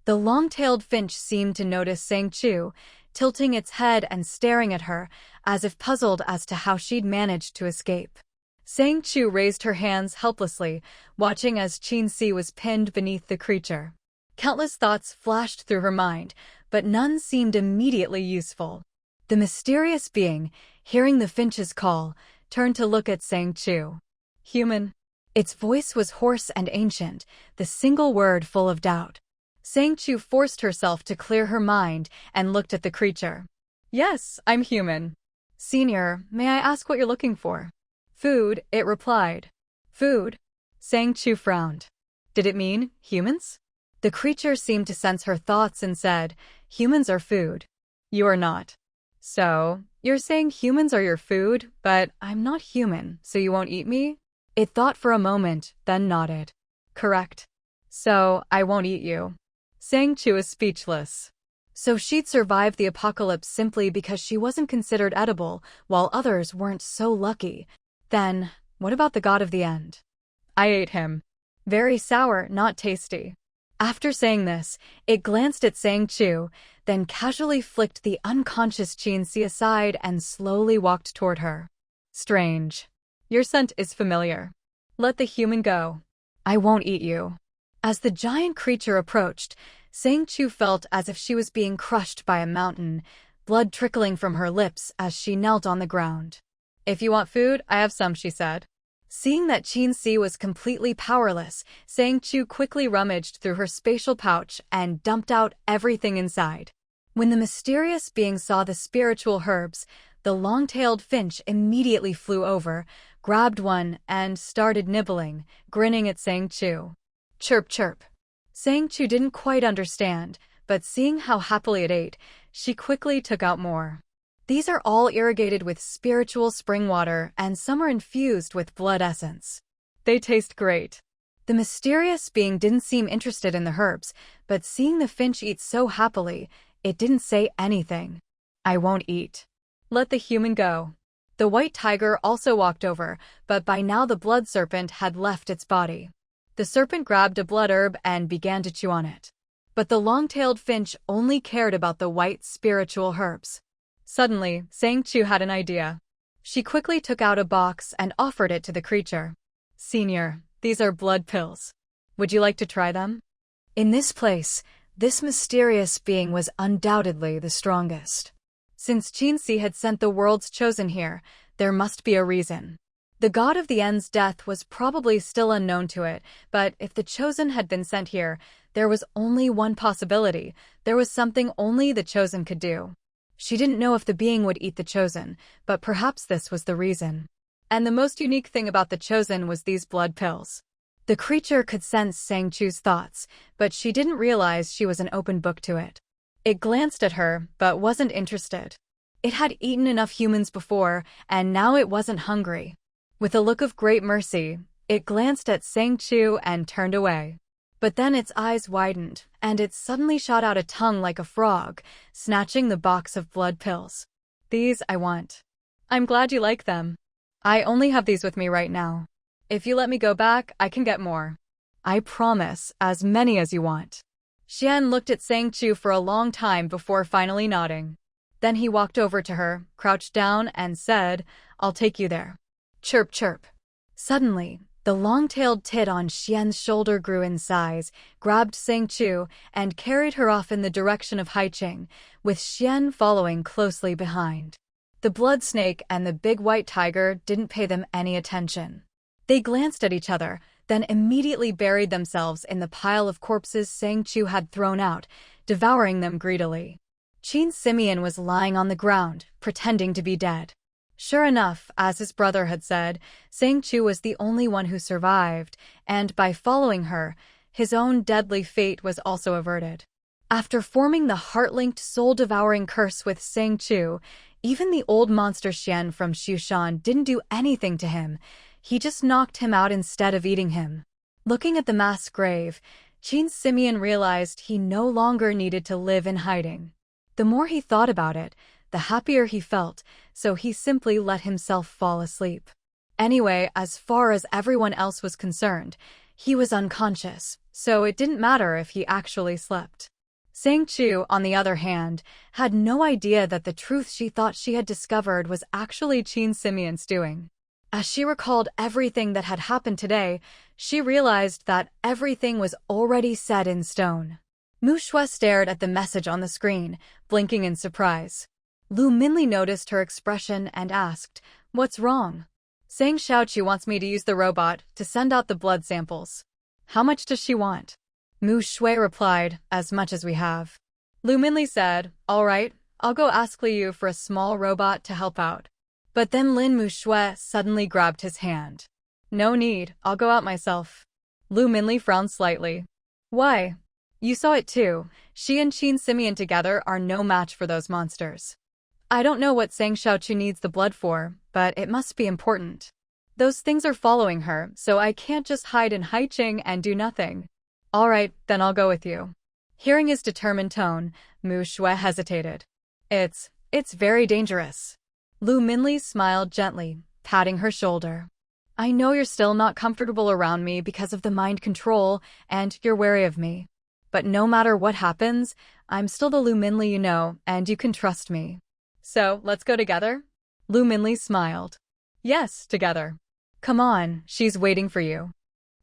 The long-tailed finch seemed to notice Sang Chu, tilting its head and staring at her, as if puzzled as to how she'd managed to escape. Sang Chu raised her hands helplessly, watching as Qinxi was pinned beneath the creature. Countless thoughts flashed through her mind, but none seemed immediately useful. The mysterious being, hearing the finch's call, turned to look at Sang Chu. "Human." Its voice was hoarse and ancient, the single word full of doubt. Sang Chu forced herself to clear her mind and looked at the creature. "Yes, I'm human." "Senior, may I ask what you're looking for?" "Food," it replied. "Food?" Sang Chu frowned. Did it mean humans? The creature seemed to sense her thoughts and said, "Humans are food. You are not." "So, you're saying humans are your food, but I'm not human, so you won't eat me?" It thought for a moment, then nodded. "Correct. So, I won't eat you." Sang Chu is speechless. So she'd survived the apocalypse simply because she wasn't considered edible, while others weren't so lucky. Then, what about the god of the end? "I ate him. Very sour, not tasty." After saying this, it glanced at Sang Chu, then casually flicked the unconscious Qinxi aside and slowly walked toward her. "Strange. Your scent is familiar. Let the human go. I won't eat you." As the giant creature approached, Sang Chu felt as if she was being crushed by a mountain, blood trickling from her lips as she knelt on the ground. "If you want food, I have some," she said. Seeing that Qinxi was completely powerless, Sang Chu quickly rummaged through her spatial pouch and dumped out everything inside. When the mysterious being saw the spiritual herbs, the long-tailed finch immediately flew over, grabbed one, and started nibbling, grinning at Sang Chu. Chirp chirp. Sang Chu didn't quite understand, but seeing how happily it ate, she quickly took out more. These are all irrigated with spiritual spring water, and some are infused with blood essence. They taste great. The mysterious being didn't seem interested in the herbs, but seeing the finch eat so happily, it didn't say anything. I won't eat. Let the human go. The white tiger also walked over, but by now the blood serpent had left its body. The serpent grabbed a blood herb and began to chew on it. But the long-tailed finch only cared about the white spiritual herbs. Suddenly, Sang Chu had an idea. She quickly took out a box and offered it to the creature. Senior, these are blood pills. Would you like to try them? In this place, this mysterious being was undoubtedly the strongest. Since Qinzi had sent the world's chosen here, there must be a reason. The god of the end's death was probably still unknown to it, but if the chosen had been sent here, there was only one possibility. There was something only the chosen could do. She didn't know if the being would eat the chosen, but perhaps this was the reason. And the most unique thing about the chosen was these blood pills. The creature could sense Sang Chu's thoughts, but she didn't realize she was an open book to it. It glanced at her, but wasn't interested. It had eaten enough humans before, and now it wasn't hungry. With a look of great mercy, it glanced at Sang Chu and turned away. But then its eyes widened, and it suddenly shot out a tongue like a frog, snatching the box of blood pills. These I want. I'm glad you like them. I only have these with me right now. If you let me go back, I can get more. I promise, as many as you want. Xian looked at Sang Chu for a long time before finally nodding. Then he walked over to her, crouched down, and said, I'll take you there. Chirp chirp. Suddenly, the long-tailed tit on Xian's shoulder grew in size, grabbed Sang Chu, and carried her off in the direction of Haiqing, with Xian following closely behind. The blood snake and the big white tiger didn't pay them any attention. They glanced at each other, then immediately buried themselves in the pile of corpses Sang Chu had thrown out, devouring them greedily. Qin Simeon was lying on the ground, pretending to be dead. Sure enough, as his brother had said, Sang Chu was the only one who survived, and by following her, his own deadly fate was also averted. After forming the heart-linked, soul-devouring curse with Sang Chu, even the old monster Xian from Shushan didn't do anything to him. He just knocked him out instead of eating him. Looking at the mass grave, Qin Simeon realized he no longer needed to live in hiding. The more he thought about it, the happier he felt, so he simply let himself fall asleep. Anyway, as far as everyone else was concerned, he was unconscious, so it didn't matter if he actually slept. Sang Chu, on the other hand, had no idea that the truth she thought she had discovered was actually Qin Simeon's doing. As she recalled everything that had happened today, she realized that everything was already set in stone. Mu Shui stared at the message on the screen, blinking in surprise. Lu Minli noticed her expression and asked, What's wrong? Sang Xiaoqu wants me to use the robot to send out the blood samples. How much does she want? Mu Shui replied, As much as we have. Lu Minli said, All right, I'll go ask Liu for a small robot to help out. But then Lin Mu Shui suddenly grabbed his hand. No need, I'll go out myself. Lu Minli frowned slightly. Why? You saw it too. She and Qin Simeon together are no match for those monsters. I don't know what Sang Xiaoqu needs the blood for, but it must be important. Those things are following her, so I can't just hide in Haiqing and do nothing. All right, then I'll go with you. Hearing his determined tone, Mu Shui hesitated. It's very dangerous. Lu Minli smiled gently, patting her shoulder. I know you're still not comfortable around me because of the mind control, and you're wary of me. But no matter what happens, I'm still the Lu Minli you know, and you can trust me. So, let's go together? Lu Minli smiled. Yes, together. Come on, she's waiting for you.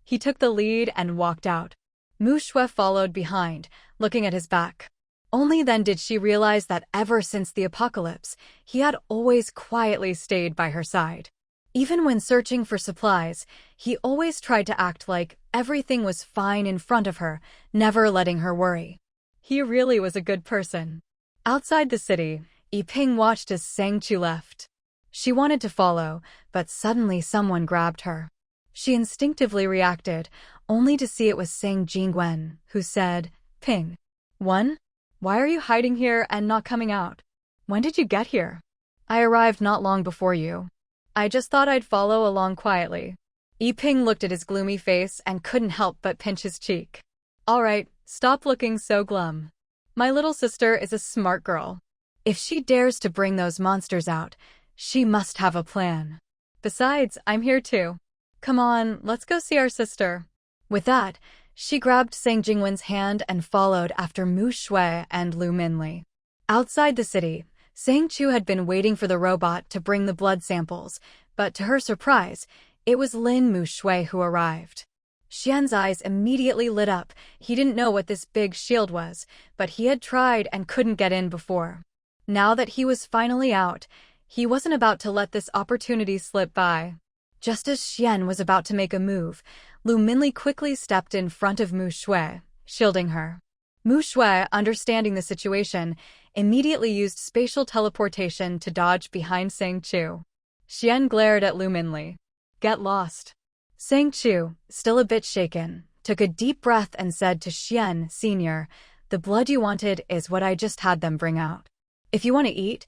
He took the lead and walked out. Mu Shui followed behind, looking at his back. Only then did she realize that ever since the apocalypse, he had always quietly stayed by her side. Even when searching for supplies, he always tried to act like everything was fine in front of her, never letting her worry. He really was a good person. Outside the city, Yiping watched as Sang Chu left. She wanted to follow, but suddenly someone grabbed her. She instinctively reacted, only to see it was Sang Jingwen, who said, Ping. Why are you hiding here and not coming out? When did you get here? I arrived not long before you. I just thought I'd follow along quietly. Yiping looked at his gloomy face and couldn't help but pinch his cheek. Alright, stop looking so glum. My little sister is a smart girl. If she dares to bring those monsters out, she must have a plan. Besides, I'm here too. Come on, let's go see our sister. With that, she grabbed Sang Jingwen's hand and followed after Mu Shui and Lu Minli. Outside the city, Sang Chu had been waiting for the robot to bring the blood samples, but to her surprise, it was Lin Mu Shui who arrived. Xian's eyes immediately lit up. He didn't know what this big shield was, but he had tried and couldn't get in before. Now that he was finally out, he wasn't about to let this opportunity slip by. Just as Xian was about to make a move, Lu Minli quickly stepped in front of Mu Shui, shielding her. Mu Shui, understanding the situation, immediately used spatial teleportation to dodge behind Sang Chu. Xian glared at Lu Minli. Get lost. Sang Chu, still a bit shaken, took a deep breath and said to Xian, Senior, the blood you wanted is what I just had them bring out. If you want to eat,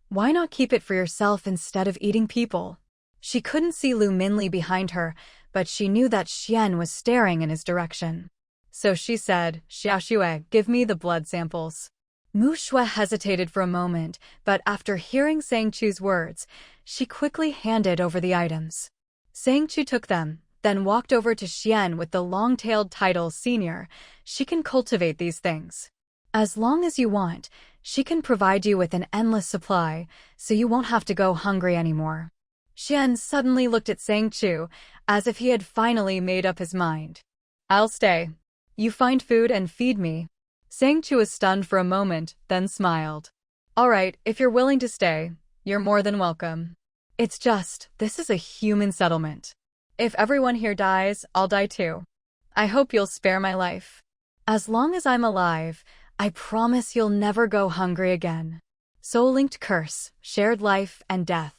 why not keep it for yourself instead of eating people? She couldn't see Lu Minli behind her, but she knew that Xian was staring in his direction. So she said, Xiaoxue, give me the blood samples. Mu Shui hesitated for a moment, but after hearing Sang Chu's words, she quickly handed over the items. Sang Chu took them, then walked over to Xian with the long-tailed title Senior. She can cultivate these things. As long as you want, she can provide you with an endless supply, so you won't have to go hungry anymore. Xian suddenly looked at Sang Chu, as if he had finally made up his mind. I'll stay. You find food and feed me. Sang Chu was stunned for a moment, then smiled. All right, if you're willing to stay, you're more than welcome. It's just, this is a human settlement. If everyone here dies, I'll die too. I hope you'll spare my life. As long as I'm alive, I promise you'll never go hungry again. Soul-linked curse, shared life and death.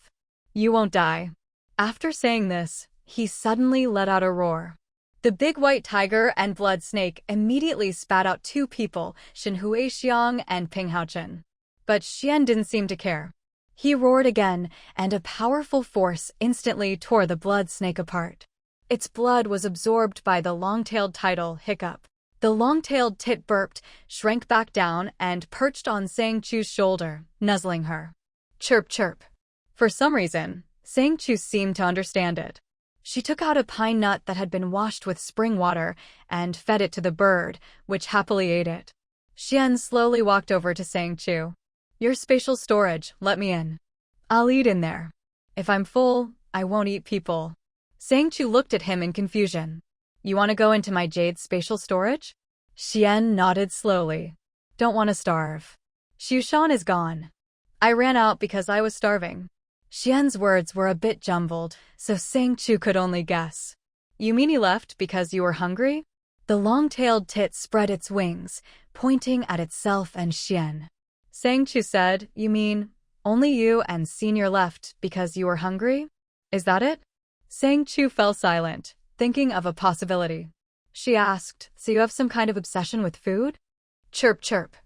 You won't die. After saying this, he suddenly let out a roar. The big white tiger and blood snake immediately spat out two people, Shen Huixiang and Ping Haochen. But Xian didn't seem to care. He roared again, and a powerful force instantly tore the blood snake apart. Its blood was absorbed by the long-tailed title Hiccup. The long-tailed tit burped, shrank back down, and perched on Sang Chu's shoulder, nuzzling her. Chirp chirp. For some reason, Sang Chu seemed to understand it. She took out a pine nut that had been washed with spring water and fed it to the bird, which happily ate it. Xian slowly walked over to Sang Chu. Your spatial storage, let me in. I'll eat in there. If I'm full, I won't eat people. Sang Chu looked at him in confusion. You want to go into my Jade spatial storage? Xian nodded slowly. Don't want to starve. Xiushan is gone. I ran out because I was starving. Xian's words were a bit jumbled, so Sang Chu could only guess. You mean he left because you were hungry? The long-tailed tit spread its wings, pointing at itself and Xian. Sang Chu said, You mean, only you and Senior left because you were hungry? Is that it? Sang Chu fell silent, thinking of a possibility. She asked, So you have some kind of obsession with food? Chirp chirp.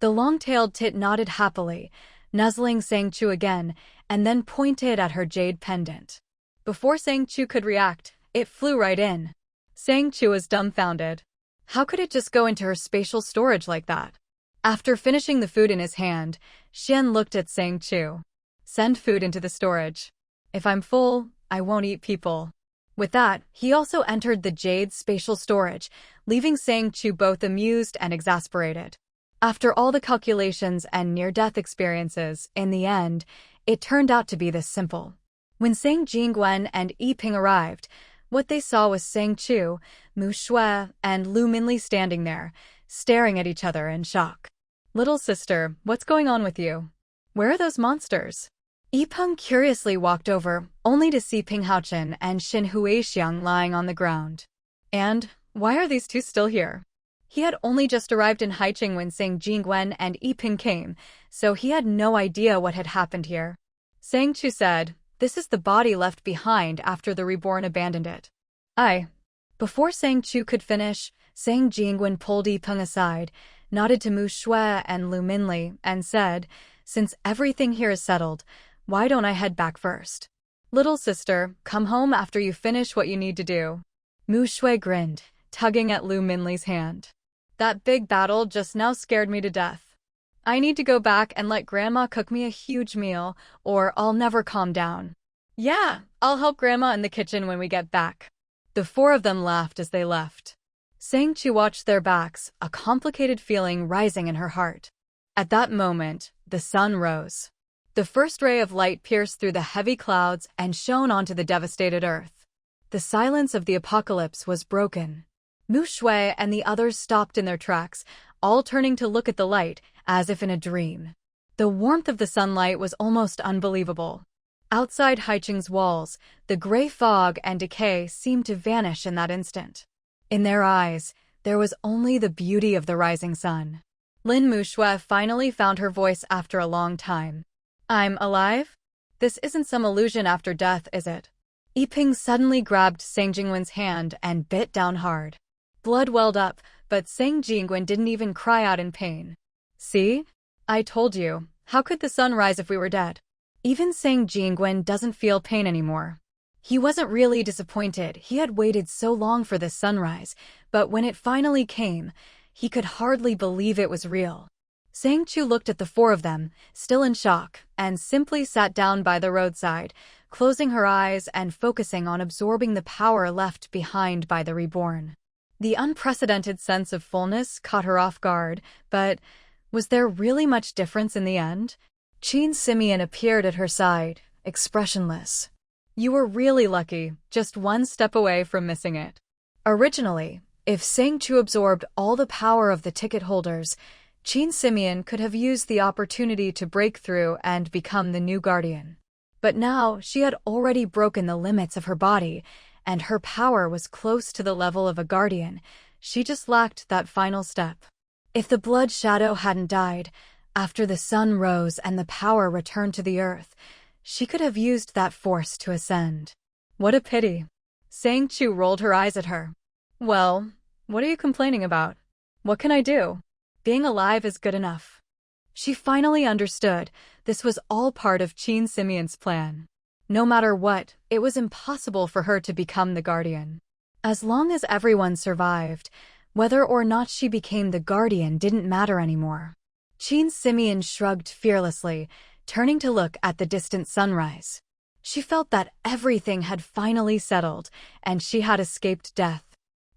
The long-tailed tit nodded happily, nuzzling Sang Chu again, and then pointed at her jade pendant. Before Sang Chu could react, it flew right in. Sang Chu was dumbfounded. How could it just go into her spatial storage like that? After finishing the food in his hand, Xian looked at Sang Chu. Send food into the storage. If I'm full, I won't eat people. With that, he also entered the Jade spatial storage, leaving Sang Chu both amused and exasperated. After all the calculations and near-death experiences, in the end, it turned out to be this simple. When Sang Jingwen and Yiping arrived, what they saw was Sang Chu, Mu Shui, and Lu Minli standing there, staring at each other in shock. Little sister, what's going on with you? Where are those monsters? Yipeng curiously walked over, only to see Ping Haochen and Shen Huixiang lying on the ground. And, why are these two still here? He had only just arrived in Haicheng when Sang Jingwen and Yiping came, so he had no idea what had happened here. Sang Chu said, This is the body left behind after the reborn abandoned it. Before Sang Chu could finish, Sang Jingwen pulled Yipeng aside, nodded to Mu Shui and Lu Minli, and said, Since everything here is settled, why don't I head back first? Little sister, come home after you finish what you need to do. Mu Shui grinned, tugging at Lu Minli's hand. That big battle just now scared me to death. I need to go back and let Grandma cook me a huge meal, or I'll never calm down. Yeah, I'll help Grandma in the kitchen when we get back. The four of them laughed as they left. Sang Chu watched their backs, a complicated feeling rising in her heart. At that moment, the sun rose. The first ray of light pierced through the heavy clouds and shone onto the devastated earth. The silence of the apocalypse was broken. Mu Shui and the others stopped in their tracks, all turning to look at the light, as if in a dream. The warmth of the sunlight was almost unbelievable. Outside Haicheng's walls, the gray fog and decay seemed to vanish in that instant. In their eyes, there was only the beauty of the rising sun. Lin Mu Shui finally found her voice after a long time. I'm alive? This isn't some illusion after death, is it? Yiping suddenly grabbed Sang Jingwen's hand and bit down hard. Blood welled up, but Sang Jingwen didn't even cry out in pain. See? I told you. How could the sun rise if we were dead? Even Sang Jingwen doesn't feel pain anymore. He wasn't really disappointed. He had waited so long for this sunrise, but when it finally came, he could hardly believe it was real. Sang Chu looked at the four of them, still in shock, and simply sat down by the roadside, closing her eyes and focusing on absorbing the power left behind by the reborn. The unprecedented sense of fullness caught her off guard, but was there really much difference in the end? Qin Simeon appeared at her side, expressionless. You were really lucky, just one step away from missing it. Originally, if Sang Chu absorbed all the power of the ticket holders, Qin Simeon could have used the opportunity to break through and become the new guardian. But now she had already broken the limits of her body, and her power was close to the level of a guardian. She just lacked that final step. If the blood shadow hadn't died, after the sun rose and the power returned to the earth, she could have used that force to ascend. What a pity. Sang Chu rolled her eyes at her. Well, what are you complaining about? What can I do? Being alive is good enough. She finally understood this was all part of Qin Simeon's plan. No matter what, it was impossible for her to become the guardian. As long as everyone survived, whether or not she became the guardian didn't matter anymore. Qin Simeon shrugged fearlessly, turning to look at the distant sunrise. She felt that everything had finally settled, and she had escaped death.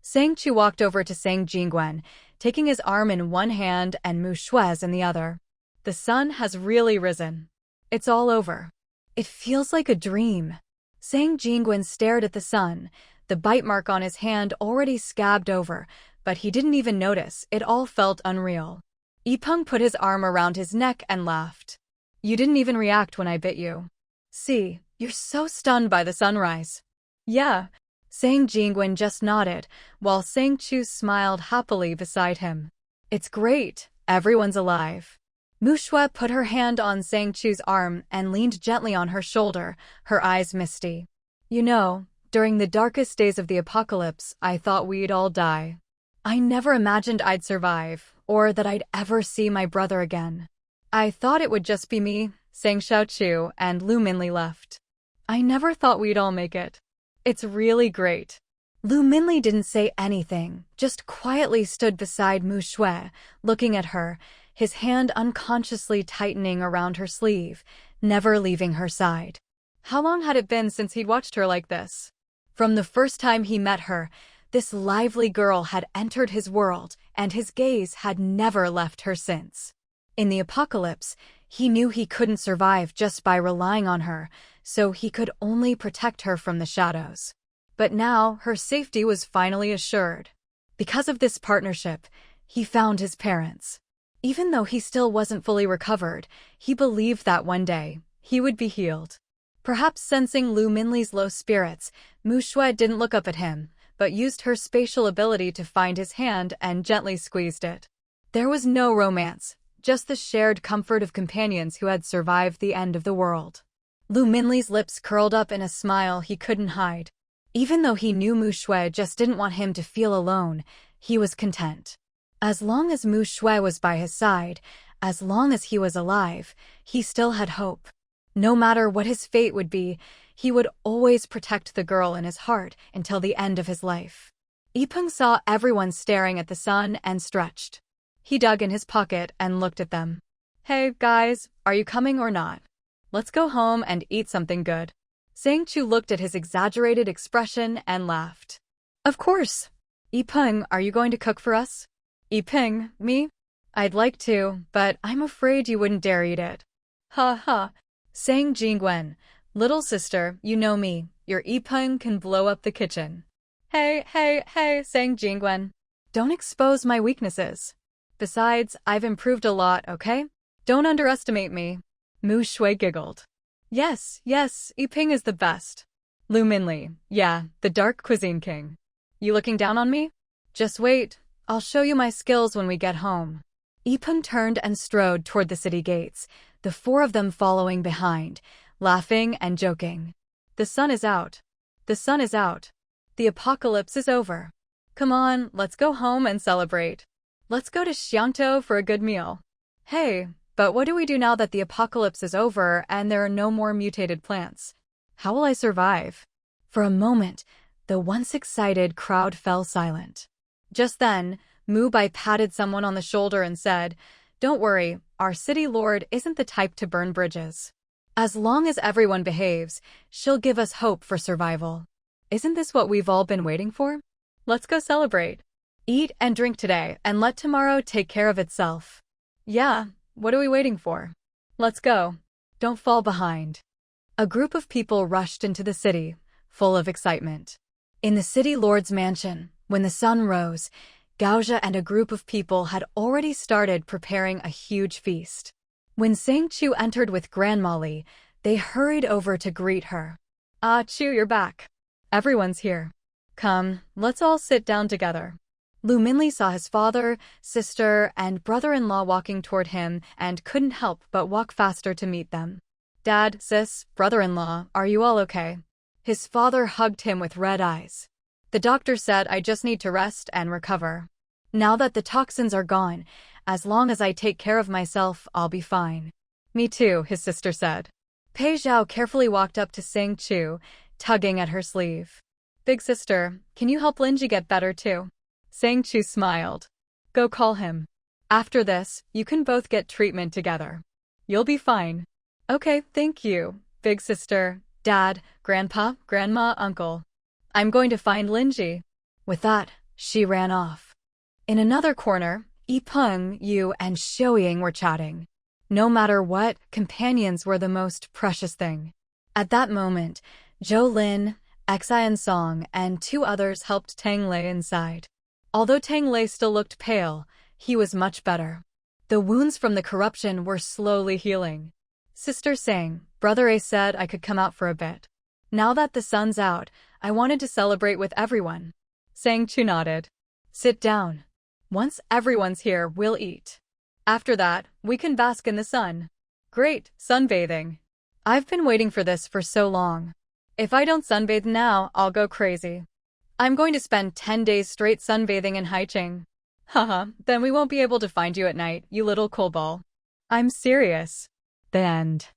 Sang Chu walked over to Sang Jingwen, taking his arm in one hand and Mu Shui's in the other. The sun has really risen. It's all over. It feels like a dream. Sang Jingwen stared at the sun, the bite mark on his hand already scabbed over, but he didn't even notice. It all felt unreal. Yipeng put his arm around his neck and laughed. You didn't even react when I bit you. See, you're so stunned by the sunrise. Yeah. Sang Jingwen just nodded, while Sang Chu smiled happily beside him. It's great. Everyone's alive. Mu Shui put her hand on Sang Chu's arm and leaned gently on her shoulder, her eyes misty. You know, during the darkest days of the apocalypse, I thought we'd all die. I never imagined I'd survive, or that I'd ever see my brother again. I thought it would just be me, Sang Chu, and Lu Minli left. I never thought we'd all make it. It's really great. Lu Minli didn't say anything, just quietly stood beside Mu Shui, looking at her, his hand unconsciously tightening around her sleeve, never leaving her side. How long had it been since he'd watched her like this? From the first time he met her, this lively girl had entered his world, and his gaze had never left her since. In the apocalypse, he knew he couldn't survive just by relying on her, so he could only protect her from the shadows. But now, her safety was finally assured. Because of this partnership, he found his parents. Even though he still wasn't fully recovered, he believed that one day, he would be healed. Perhaps sensing Lu Minli's low spirits, Mu Shui didn't look up at him, but used her spatial ability to find his hand and gently squeezed it. There was no romance, just the shared comfort of companions who had survived the end of the world. Lu Minli's lips curled up in a smile he couldn't hide. Even though he knew Mu Shui just didn't want him to feel alone, he was content. As long as Mu Shui was by his side, as long as he was alive, he still had hope. No matter what his fate would be, he would always protect the girl in his heart until the end of his life. Ipeng saw everyone staring at the sun and stretched. He dug in his pocket and looked at them. Hey, guys, are you coming or not? Let's go home and eat something good. Sang Chu looked at his exaggerated expression and laughed. Of course. Ipeng, are you going to cook for us? Ipeng, me? I'd like to, but I'm afraid you wouldn't dare eat it. Ha ha. Sang Jingwen, little sister, you know me. Your Ipeng can blow up the kitchen. Hey, Sang Jingwen. Don't expose my weaknesses. Besides, I've improved a lot, okay? Don't underestimate me. Mu Shui giggled. Yes, Yiping is the best. Lu Minli, yeah, the dark cuisine king. You looking down on me? Just wait, I'll show you my skills when we get home. Yipeng turned and strode toward the city gates, the four of them following behind, laughing and joking. The sun is out. The sun is out. The apocalypse is over. Come on, let's go home and celebrate. Let's go to Xiangtou for a good meal. Hey, but what do we do now that the apocalypse is over and there are no more mutated plants? How will I survive? For a moment, the once excited crowd fell silent. Just then, Mu Bai patted someone on the shoulder and said, "Don't worry, our city lord isn't the type to burn bridges. As long as everyone behaves, she'll give us hope for survival. Isn't this what we've all been waiting for? Let's go celebrate. Eat and drink today and let tomorrow take care of itself." Yeah, what are we waiting for? Let's go. Don't fall behind. A group of people rushed into the city, full of excitement. In the city lord's mansion, when the sun rose, Gaozha and a group of people had already started preparing a huge feast. When Sang Chu entered with Grandma Li, they hurried over to greet her. "Ah, Chu, you're back. Everyone's here. Come, let's all sit down together." Lu Minli saw his father, sister, and brother-in-law walking toward him and couldn't help but walk faster to meet them. "Dad, sis, brother-in-law, are you all okay?" His father hugged him with red eyes. "The doctor said I just need to rest and recover. Now that the toxins are gone, as long as I take care of myself, I'll be fine." "Me too," his sister said. Pei Zhao carefully walked up to Sang Chu, tugging at her sleeve. "Big sister, can you help Linji get better too?" Sang Chu smiled. "Go call him. After this, you can both get treatment together. You'll be fine." "Okay, thank you, big sister, dad, grandpa, grandma, uncle. I'm going to find Linji." With that, she ran off. In another corner, Yipeng, Yu, and Xiaoying were chatting. No matter what, companions were the most precious thing. At that moment, Zhou Lin, Xian Song, and two others helped Tang Lei inside. Although Tang Lei still looked pale, he was much better. The wounds from the corruption were slowly healing. "Sister Sang, Brother A said I could come out for a bit. Now that the sun's out, I wanted to celebrate with everyone." Sang Chu nodded. "Sit down. Once everyone's here, we'll eat. After that, we can bask in the sun." "Great, sunbathing. I've been waiting for this for so long. If I don't sunbathe now, I'll go crazy. I'm going to spend 10 days straight sunbathing in Haicheng." "Haha, then we won't be able to find you at night, you little coal ball." "I'm serious." The end.